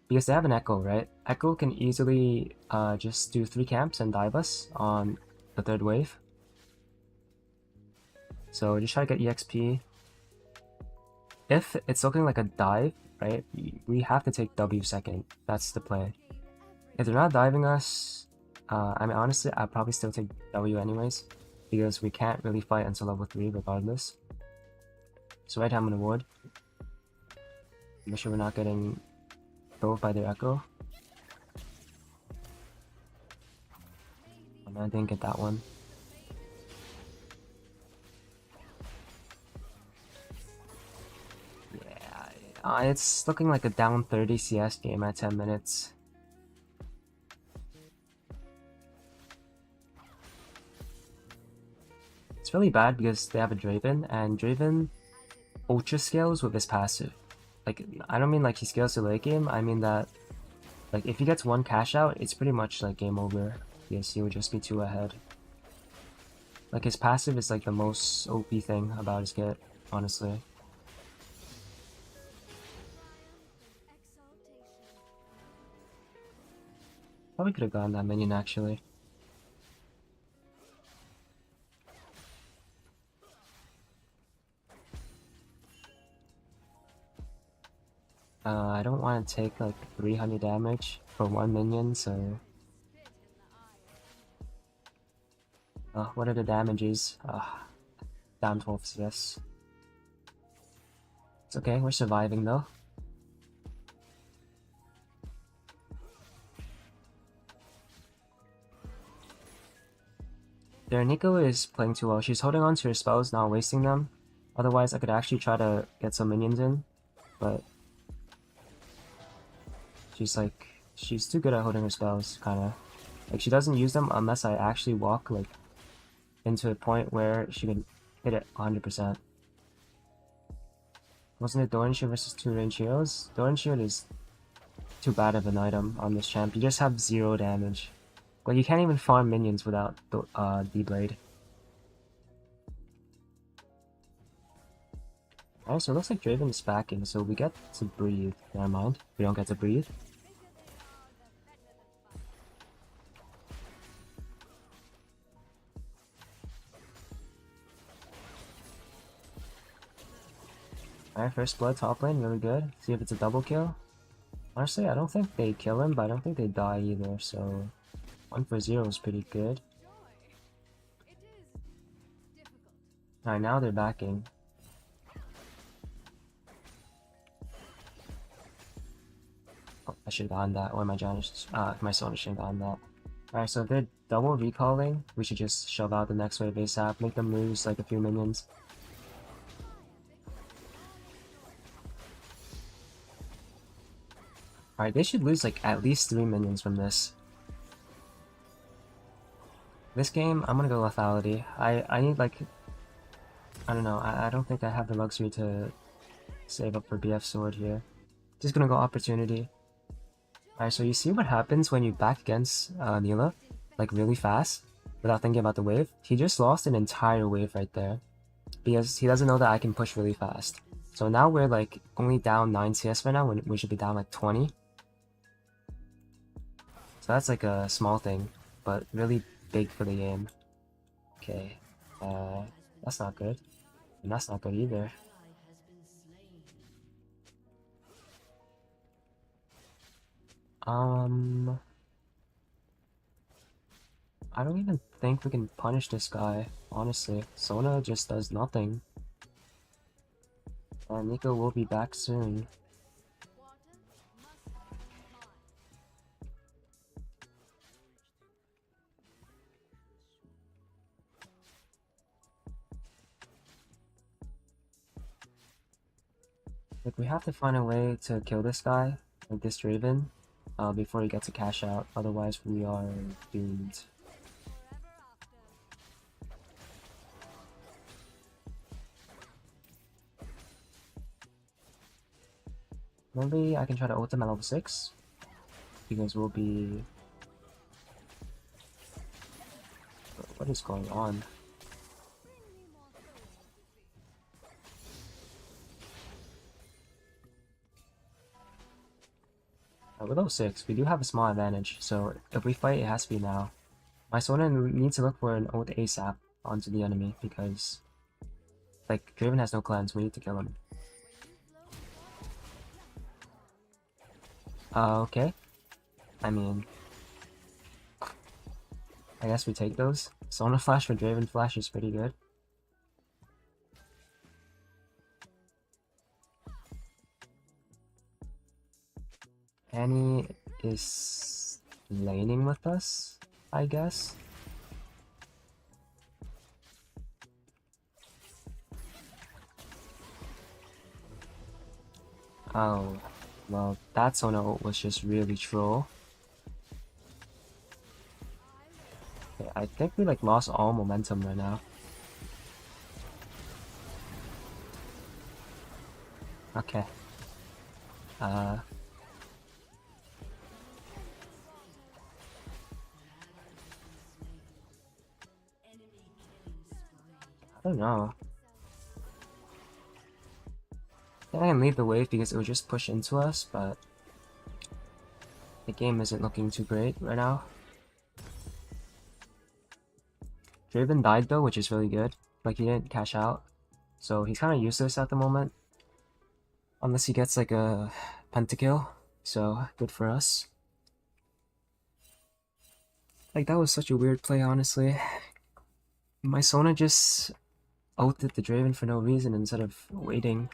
Because they have an Echo, right? Echo can easily just do 3 camps and dive us on the 3rd wave. So just try to get EXP. If it's looking like a dive, right, we have to take W second. That's the play. If they're not diving us, I mean, honestly, I'd probably still take W anyways, because we can't really fight until level 3 regardless. So right, I'm gonna ward. Make sure we're not getting dove by their echo. Oh man, I didn't get that one. Yeah, it's looking like a down 30 CS game at 10 minutes. It's really bad because they have a Draven, and Draven ultra scales with his passive. Like, I don't mean like he scales to late game, I mean that like if he gets one cash out, it's pretty much like game over. Yes, he would just be 2 ahead. Like his passive is like the most OP thing about his kit, honestly. Probably could have gotten that minion actually. I don't want to take like 300 damage for 1 minion, so... what are the damages? Down 12 CS. It's okay, we're surviving though. Their Nico is playing too well. She's holding on to her spells, not wasting them. Otherwise, I could actually try to get some minions in, but... She's too good at holding her spells, kinda. Like, she doesn't use them unless I actually walk, like, into a point where she can hit it 100%. Wasn't it Doran Shield versus 2 range heroes? Doran Shield is too bad of an item on this champ. You just have 0 damage. Like, you can't even farm minions without D-Blade. Alright, so it looks like Draven is backing, so we get to breathe. Never mind, we don't get to breathe. Alright, first blood top lane, really good. See if it's a double kill. Honestly, I don't think they kill him, but I don't think they die either, so... 1 for 0 is pretty good. Alright, now they're backing. Oh, I should have gotten that, or my Janus, my Sona should have gotten that. Alright, so if they're double recalling, we should just shove out the next wave ASAP, make them lose like a few minions. Alright, they should lose like at least 3 minions from this. This game, I'm gonna go lethality. I need like... I don't know, I don't think I have the luxury to save up for BF sword here. Just gonna go opportunity. Alright, so you see what happens when you back against Nilah, like really fast, without thinking about the wave? He just lost an entire wave right there, because he doesn't know that I can push really fast. So now we're like only down 9 CS right now, when we should be down like 20. So that's like a small thing, but really big for the game. Okay, that's not good. And that's not good either. I don't even think we can punish this guy, honestly. Sona just does nothing. And Nico will be back soon. Like, we have to find a way to kill this guy, like this Draven, before he gets a cash out, otherwise we are doomed. Maybe I can try to ult him at level 6, because we'll be... What is going on? With 06, we do have a small advantage, so if we fight, it has to be now. My Sona needs to look for an ult ASAP onto the enemy, because Like, Draven has no cleanse, we need to kill him. Okay. I mean, I guess we take those. Sona Flash for Draven Flash is pretty good. Annie is laning with us, I guess. Oh, well, that Sona ult was just really troll. Okay, I think we like lost all momentum right now. Okay. I don't know. I think I can leave the wave because it would just push into us, but the game isn't looking too great right now. Draven died though, which is really good. Like, he didn't cash out, so he's kind of useless at the moment. Unless he gets like a pentakill, so good for us. Like, that was such a weird play, honestly. My Sona just ulted the Draven for no reason instead of waiting.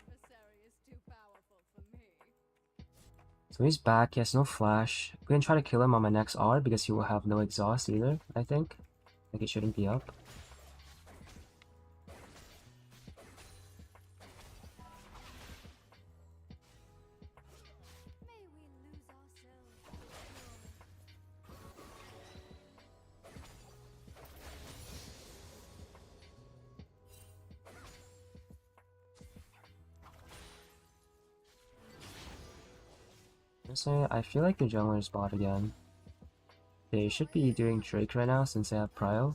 So he's back, he has no flash. I'm gonna try to kill him on my next R because he will have no exhaust either, I think. Like, it shouldn't be up. Honestly, I feel like the jungler's bot again. They should be doing Drake right now since they have Prio.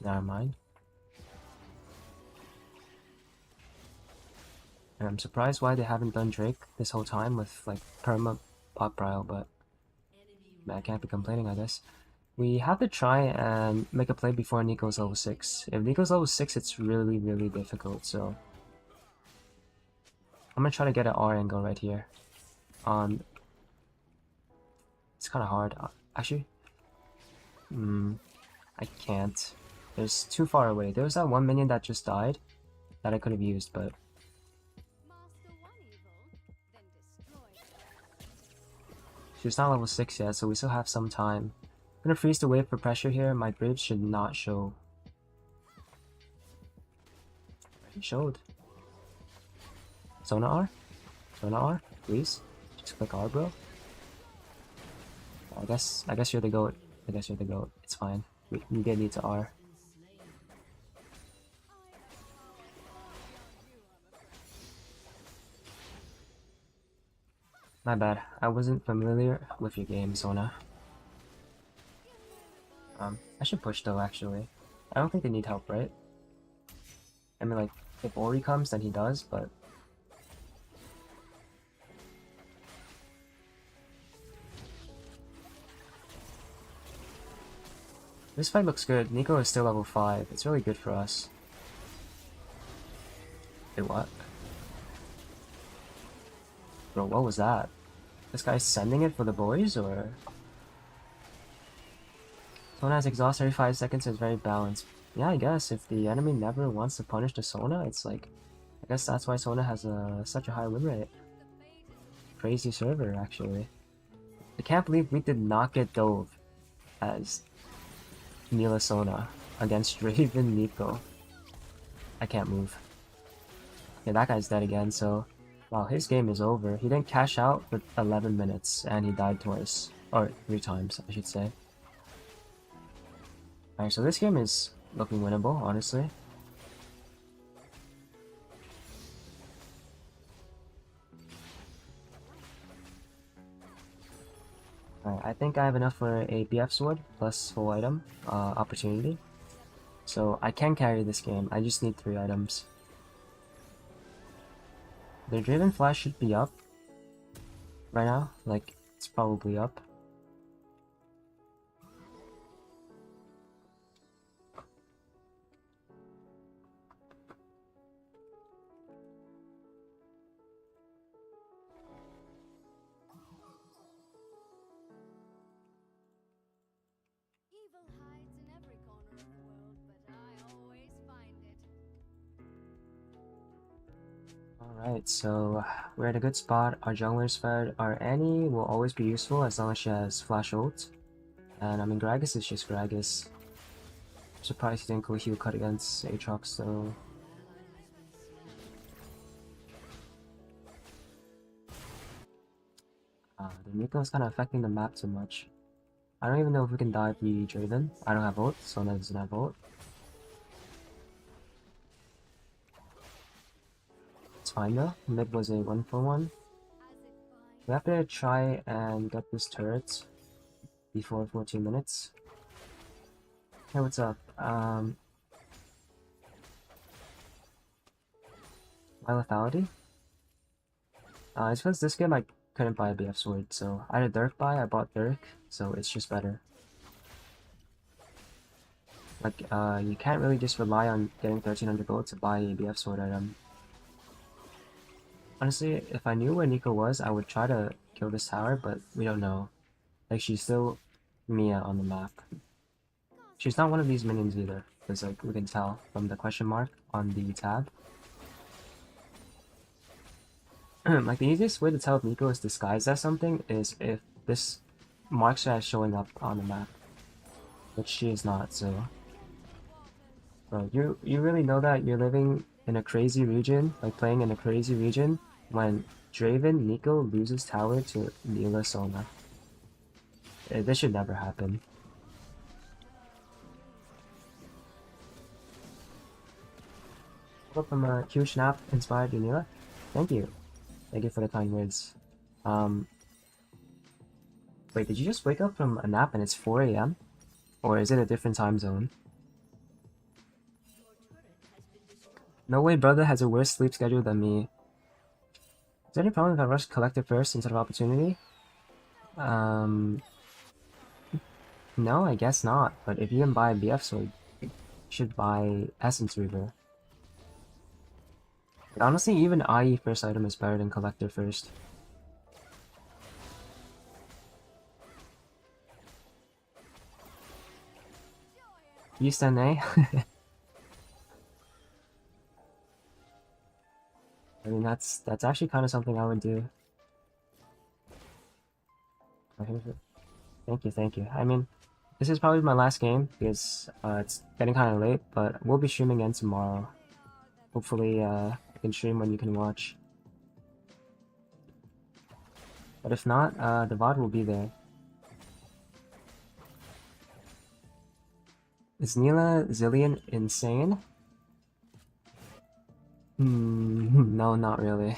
Never mind. And I'm surprised why they haven't done Drake this whole time with like perma pop Prio, but I can't be complaining, I guess. We have to try and make a play before Nico's level 6. If Nico's level 6, it's really, really difficult, so I'm gonna try to get an R angle right here. It's kind of hard. Actually, I can't. There's too far away. There was that one minion that just died that I could have used, but she's not level 6 yet, so we still have some time. I'm gonna freeze the wave for pressure here. My bridge should not show. It showed. Sona R? Sona R? Please? Just click R, bro. I guess you're the GOAT. I guess you're the GOAT. It's fine. We did need to R. My bad. I wasn't familiar with your game, Sona. I should push though, actually. I don't think they need help, right? I mean, like, if Ori comes, then he does, but... This fight looks good. Nico is still level 5. It's really good for us. Wait, what? Bro, what was that? This guy's sending it for the boys, or...? Sona has exhaust every 5 seconds, so it's very balanced. Yeah, I guess, if the enemy never wants to punish the Sona, it's like... I guess that's why Sona has such a high win rate. Crazy server, actually. I can't believe we did not get dove as Nilah Sona against Draven Nico. I can't move. Okay, that guy's dead again, so... Wow, his game is over. He didn't cash out for 11 minutes, and he died twice. Or 3 times, I should say. Alright, so this game is looking winnable, honestly. Alright, I think I have enough for a BF sword plus full item opportunity. So I can carry this game, I just need 3 items. The Draven Flash should be up right now, like, it's probably up. Alright, so we're at a good spot. Our jungler's fed. Our Annie will always be useful as long as she has flash ult. And I mean, Gragas is just Gragas. I'm surprised he didn't go heal cut against Aatrox though. The Nico is kind of affecting the map too much. I don't even know if we can dive the Draven. I don't have ult, Sona doesn't have ult. It's fine though. Mid was a 1-for-1. We have to try and get this turret before 14 minutes. Hey, what's up? My lethality? It's because this game I couldn't buy a BF sword, so I had a Dirk buy, I bought Dirk, so it's just better. Like, you can't really just rely on getting 1300 gold to buy a BF sword item. Honestly, if I knew where Nico was, I would try to kill this tower, but we don't know. Like, she's still Mia on the map. She's not one of these minions either, because like we can tell from the question mark on the tab. Like the easiest way to tell if Nico is disguised as something is if this marks her as showing up on the map, which she is not. So, bro, you really know that you're living in a crazy region, like playing in a crazy region, when Draven Nico loses tower to Nilah Sona. This should never happen. From a huge nap inspired you, Nilah. Thank you. Thank you for the kind words. Wait, did you just wake up from a nap and it's 4 AM? Or is it a different time zone? No way, brother has a worse sleep schedule than me. Is there any problem if I rush collector first instead of opportunity? No, I guess not. But if you can buy a BF sword, you should buy Essence Reaver. But honestly, even IE first item is better than collector first. You stand A? I mean, that's actually kind of something I would do. Thank you. I mean, this is probably my last game because it's getting kind of late, but we'll be streaming again tomorrow. Hopefully, you can stream when you can watch. But if not, the VOD will be there. Is Nilah Zillion insane? No, not really.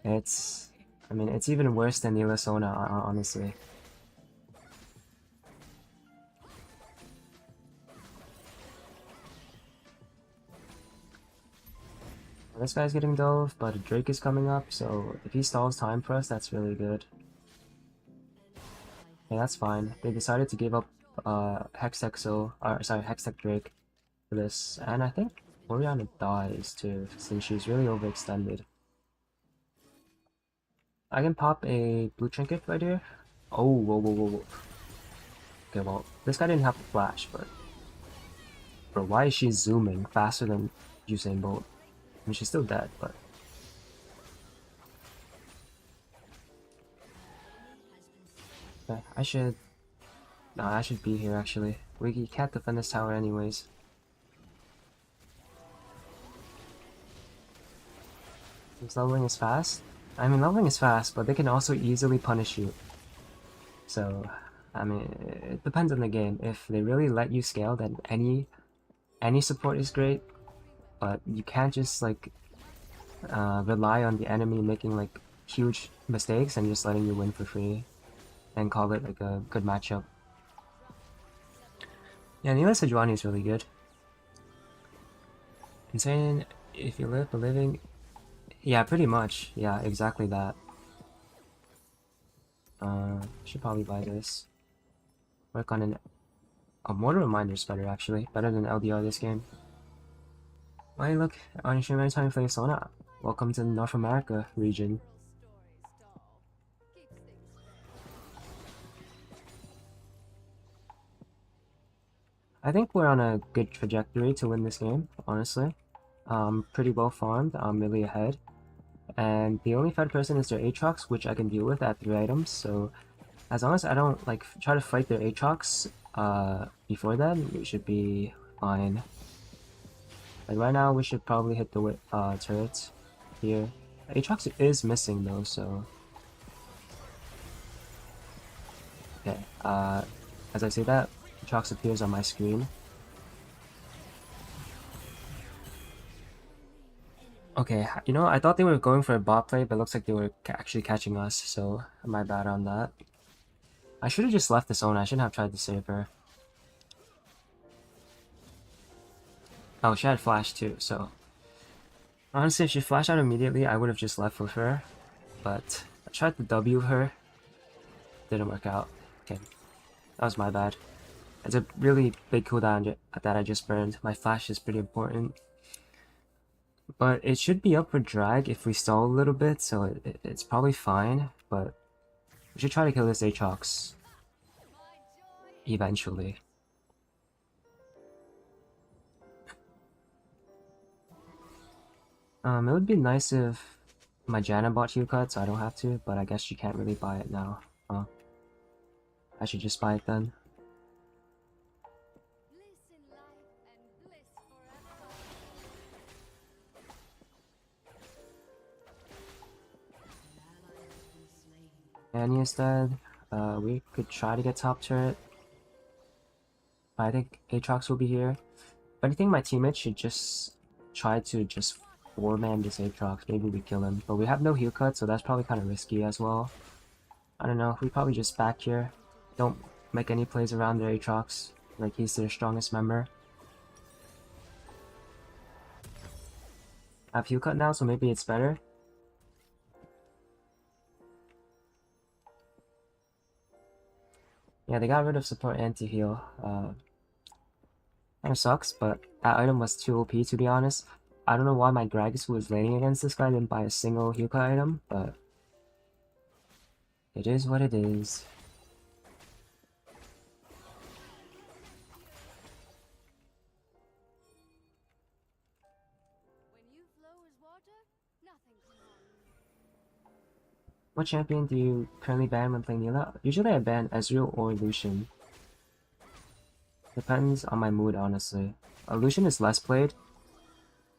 I mean, it's even worse than Nilah Sona, honestly. This guy's getting dove, but Drake is coming up, so if he stalls time for us, that's really good. Yeah, that's fine. They decided to give up Hextech Drake for this, and I think Orianna dies too, since she's really overextended. I can pop a blue trinket right here. Oh, whoa. Okay, well, this guy didn't have to flash, but... Bro, why is she zooming faster than Usain Bolt? I mean, she's still dead, but... Okay, I should be here, actually. We can't defend this tower anyways. This leveling is fast? I mean, leveling is fast, but they can also easily punish you. So, I mean, it depends on the game. If they really let you scale, then any support is great, but you can't just, like, rely on the enemy making, like, huge mistakes and just letting you win for free and call it, like, a good matchup. Yeah, Nilah Sejuani is really good. Insane if you live, but living... Yeah, pretty much. Yeah, exactly that. Should probably buy this. Work on a Mortar Reminder's better, actually. Better than LDR this game. Why look, on your stream anytime you play Sona. Welcome to the North America region. I think we're on a good trajectory to win this game, honestly. Pretty well farmed, I'm really ahead. And the only fed person is their Aatrox, which I can deal with at 3 items, so as long as I don't like try to fight their Aatrox before then, we should be fine. Like right now, we should probably hit the turret here. Aatrox is missing though, so okay. As I say that, Aatrox appears on my screen. Okay, you know, I thought they were going for a bot play, but it looks like they were actually catching us, so my bad on that. I should have just left this zone. I shouldn't have tried to save her. Oh, she had flash too, so honestly, if she flashed out immediately, I would have just left with her. But I tried to W her. Didn't work out. Okay, that was my bad. It's a really big cooldown that I just burned. My flash is pretty important. But it should be up for drag if we stall a little bit, so it's probably fine. But we should try to kill this Aatrox eventually. It would be nice if my Janna bought heal cut, so I don't have to, but I guess she can't really buy it now. I should just buy it then. Annie is dead. We could try to get top turret. But I think Aatrox will be here. But I think my teammates should just try to just 4-man this Aatrox. Maybe we kill him. But we have no heal cut, so that's probably kind of risky as well. I don't know. We probably just back here. Don't make any plays around their Aatrox. Like he's their strongest member. I have heal cut now, so maybe it's better. Yeah, they got rid of support anti-heal. Kinda sucks, but that item was too OP to be honest. I don't know why my Gragas who was laning against this guy didn't buy a single heal cut item, but it is what it is. What champion do you currently ban when playing Nilah? Usually I ban Ezreal or Lucian. Depends on my mood, honestly. Lucian is less played,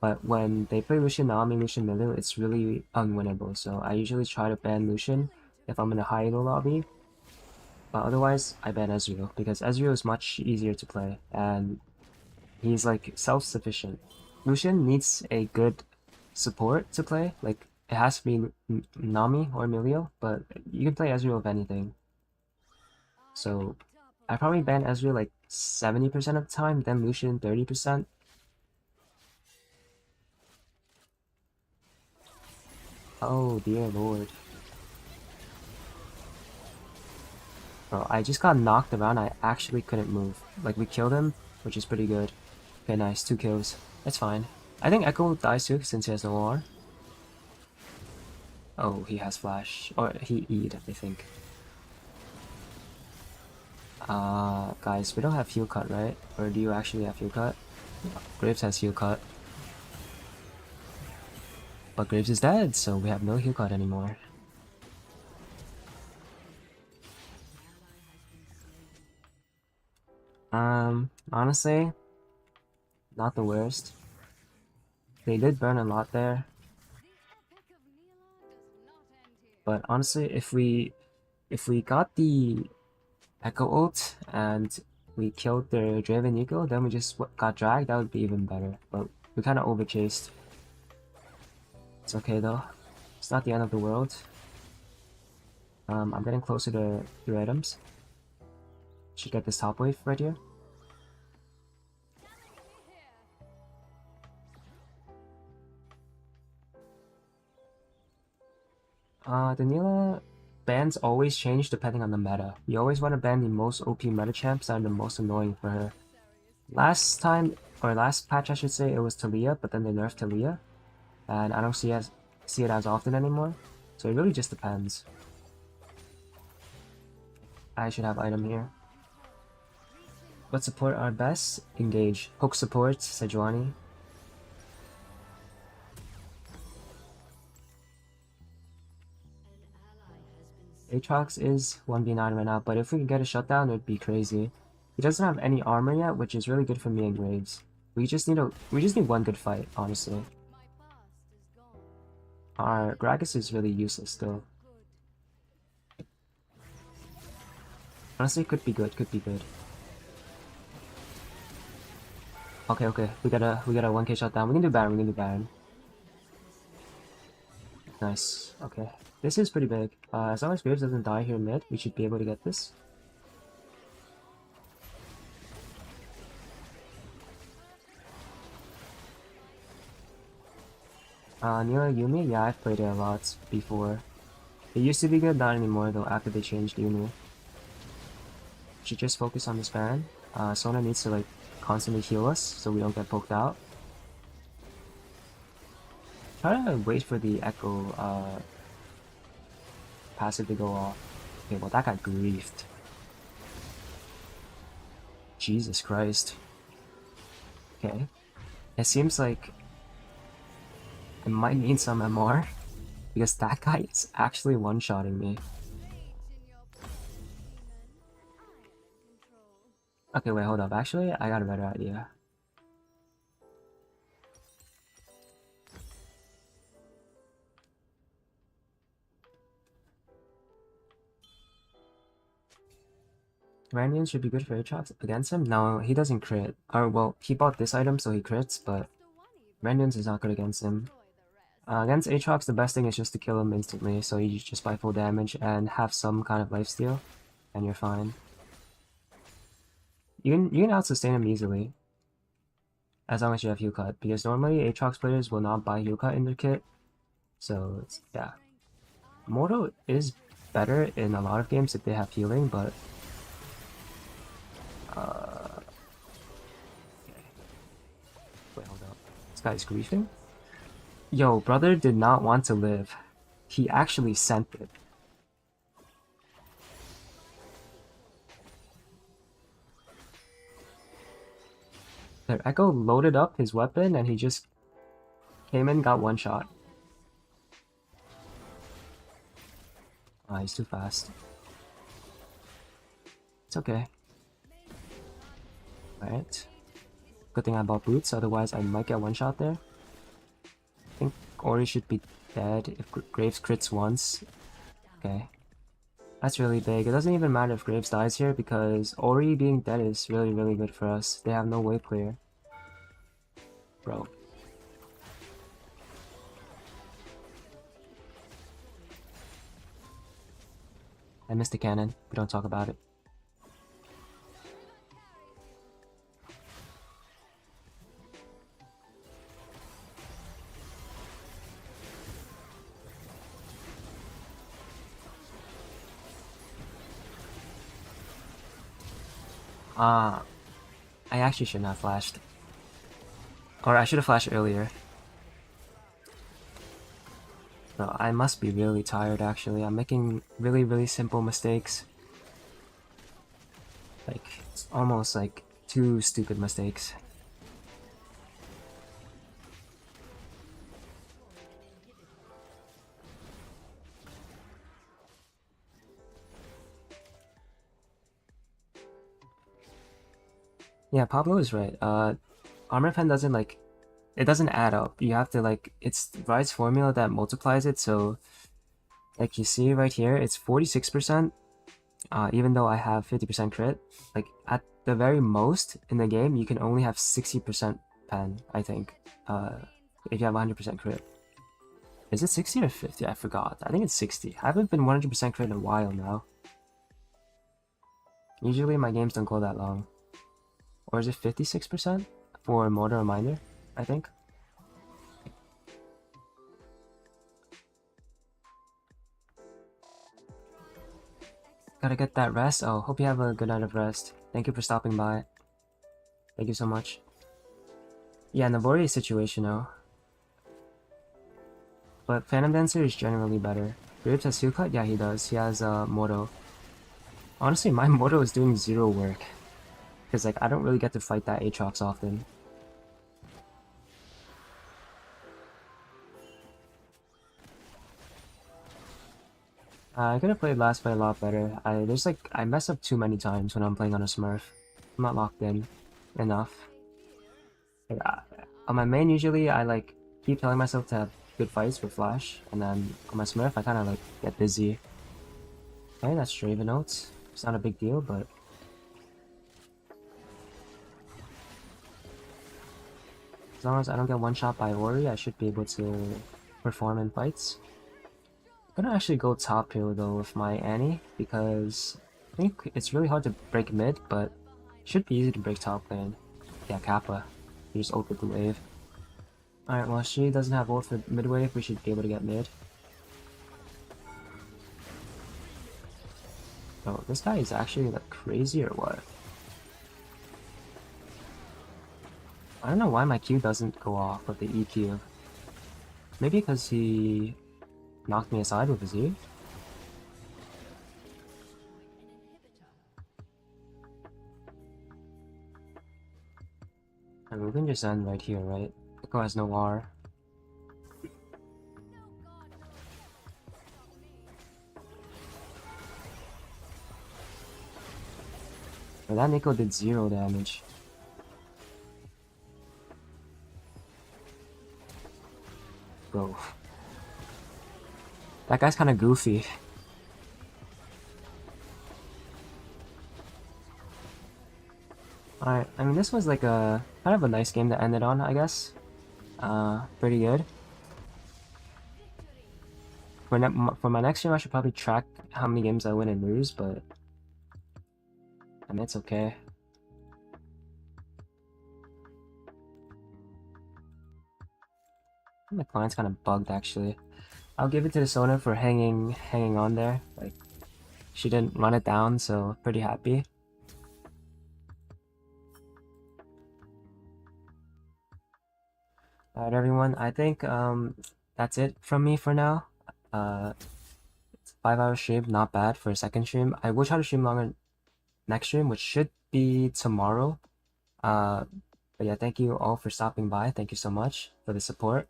but when they play Lucian Naomi, Lucian Milu, it's really unwinnable, so I usually try to ban Lucian if I'm in a high-elo lobby. But otherwise, I ban Ezreal, because Ezreal is much easier to play, and he's like self-sufficient. Lucian needs a good support to play, like it has to be Nami or Emilio, but you can play Ezreal with anything. So I probably ban Ezreal like 70% of the time, then Lucian 30%. Oh dear lord. Bro, I just got knocked around, I actually couldn't move. Like we killed him, which is pretty good. Okay, nice, 2 kills. That's fine. I think Echo dies too since he has no R. Oh, he has flash. Or he E'd, I think. Guys, we don't have heal cut, right? Or do you actually have heal cut? Graves has heal cut. But Graves is dead, so we have no heal cut anymore. Honestly, not the worst. They did burn a lot there. But honestly, if we got the Echo ult and we killed their Draven Eco, then we just got dragged, that would be even better. But we kind of overchased. It's okay though. It's not the end of the world. I'm getting closer to 3 items. Should get this top wave right here. The Nilah bans always change depending on the meta. You always want to ban the most OP meta champs that are the most annoying for her. Last time, or last patch I should say, it was Talia, but then they nerfed Talia. And I don't see it as often anymore. So it really just depends. I should have item here. What support are best? Engage. Hook support, Sejuani. Aatrox is 1v9 right now, but if we could get a shutdown, it would be crazy. He doesn't have any armor yet, which is really good for me and Graves. We just need one good fight, honestly. Our Gragas is really useless still. Honestly, could be good, could be good. Okay, we got a 1k shutdown. We can do Baron, we can do Baron. Nice, okay. This is pretty big. As long as Graves doesn't die here mid, we should be able to get this. Nilah Yumi? Yeah, I've played it a lot before. It used to be good, not anymore though, after they changed Yumi. Should just focus on this Baron. Sona needs to like constantly heal us so we don't get poked out. Try to wait for the Echo passive to go off. Okay, well that got griefed. Jesus Christ. Okay. It seems like it might need some MR because that guy is actually one-shotting me. Okay, wait, hold up. Actually, I got a better idea. Randian should be good for Aatrox against him? No, he doesn't crit. Or, well, he bought this item so he crits, but Randian's is not good against him. Against Aatrox, the best thing is just to kill him instantly, so you just buy full damage and have some kind of lifesteal, and you're fine. You can out-sustain him easily, as long as you have heal cut, because normally Aatrox players will not buy heal cut in their kit, so it's, yeah. Mortal is better in a lot of games if they have healing, but okay. Wait, hold up. This guy's griefing? Yo, brother did not want to live. He actually sent it. Their Echo loaded up his weapon and he just came in, got one shot. Ah, he's too fast. It's okay. Alright. Good thing I bought boots, otherwise I might get one shot there. I think Ori should be dead if Graves crits once. Okay. That's really big. It doesn't even matter if Graves dies here because Ori being dead is really good for us. They have no wave clear. Bro. I missed the cannon. We don't talk about it. I actually shouldn't have flashed. Or I should have flashed earlier. Bro, I must be really tired actually. I'm making really simple mistakes. Like, almost like 2 stupid mistakes. Yeah, Pablo is right. Armor pen doesn't like, it doesn't add up. You have to like, it's Riot's formula that multiplies it, so like you see right here, it's 46%, even though I have 50% crit. Like at the very most in the game, you can only have 60% pen, I think, if you have 100% crit. Is it 60 or 50? I forgot. I think it's 60. I haven't been 100% crit in a while now. Usually my games don't go that long. Or is it 56% for Mortar Reminder, I think? Gotta get that rest. Oh, hope you have a good night of rest. Thank you for stopping by. Thank you so much. Yeah, Navori is situational. But Phantom Dancer is generally better. Graves has heal cut? Yeah, he does. He has Morto. Honestly, my Morto is doing 0 work. because like I don't really get to fight that Aatrox often. I could have played last fight a lot better. I mess up too many times when I'm playing on a Smurf. I'm not locked in enough. Like, on my main, usually I like keep telling myself to have good fights with Flash, and then on my Smurf, I kind of like get busy. Okay, that's Draven Notes. It's not a big deal, but as long as I don't get one shot by Ori, I should be able to perform in fights. I'm gonna actually go top here though with my Annie, because I think it's really hard to break mid, but it should be easy to break top lane. Yeah, Kappa. You just ult with the wave. Alright, well she doesn't have ult for mid wave, we should be able to get mid. Oh, this guy is actually like crazy or what? I don't know why my Q doesn't go off with the EQ. Maybe because he knocked me aside with his E? And we can just end right here, right? Echo has no R. But that Nico did 0 damage. Bro. That guy's kinda goofy. Alright, I mean this was like a kind of a nice game to end it on, I guess. Pretty good. For my next game, I should probably track how many games I win and lose, but I mean it's okay. My client's kind of bugged actually. I'll give it to the Sona for hanging on there. Like she didn't run it down, so pretty happy. Alright everyone, I think that's it from me for now. It's a 5-hour stream, not bad for a second stream. I will try to stream longer next stream, which should be tomorrow. But yeah, thank you all for stopping by. Thank you so much for the support.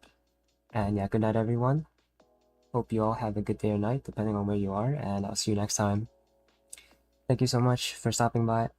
And yeah, good night everyone. Hope you all have a good day or night, depending on where you are, and I'll see you next time. Thank you so much for stopping by.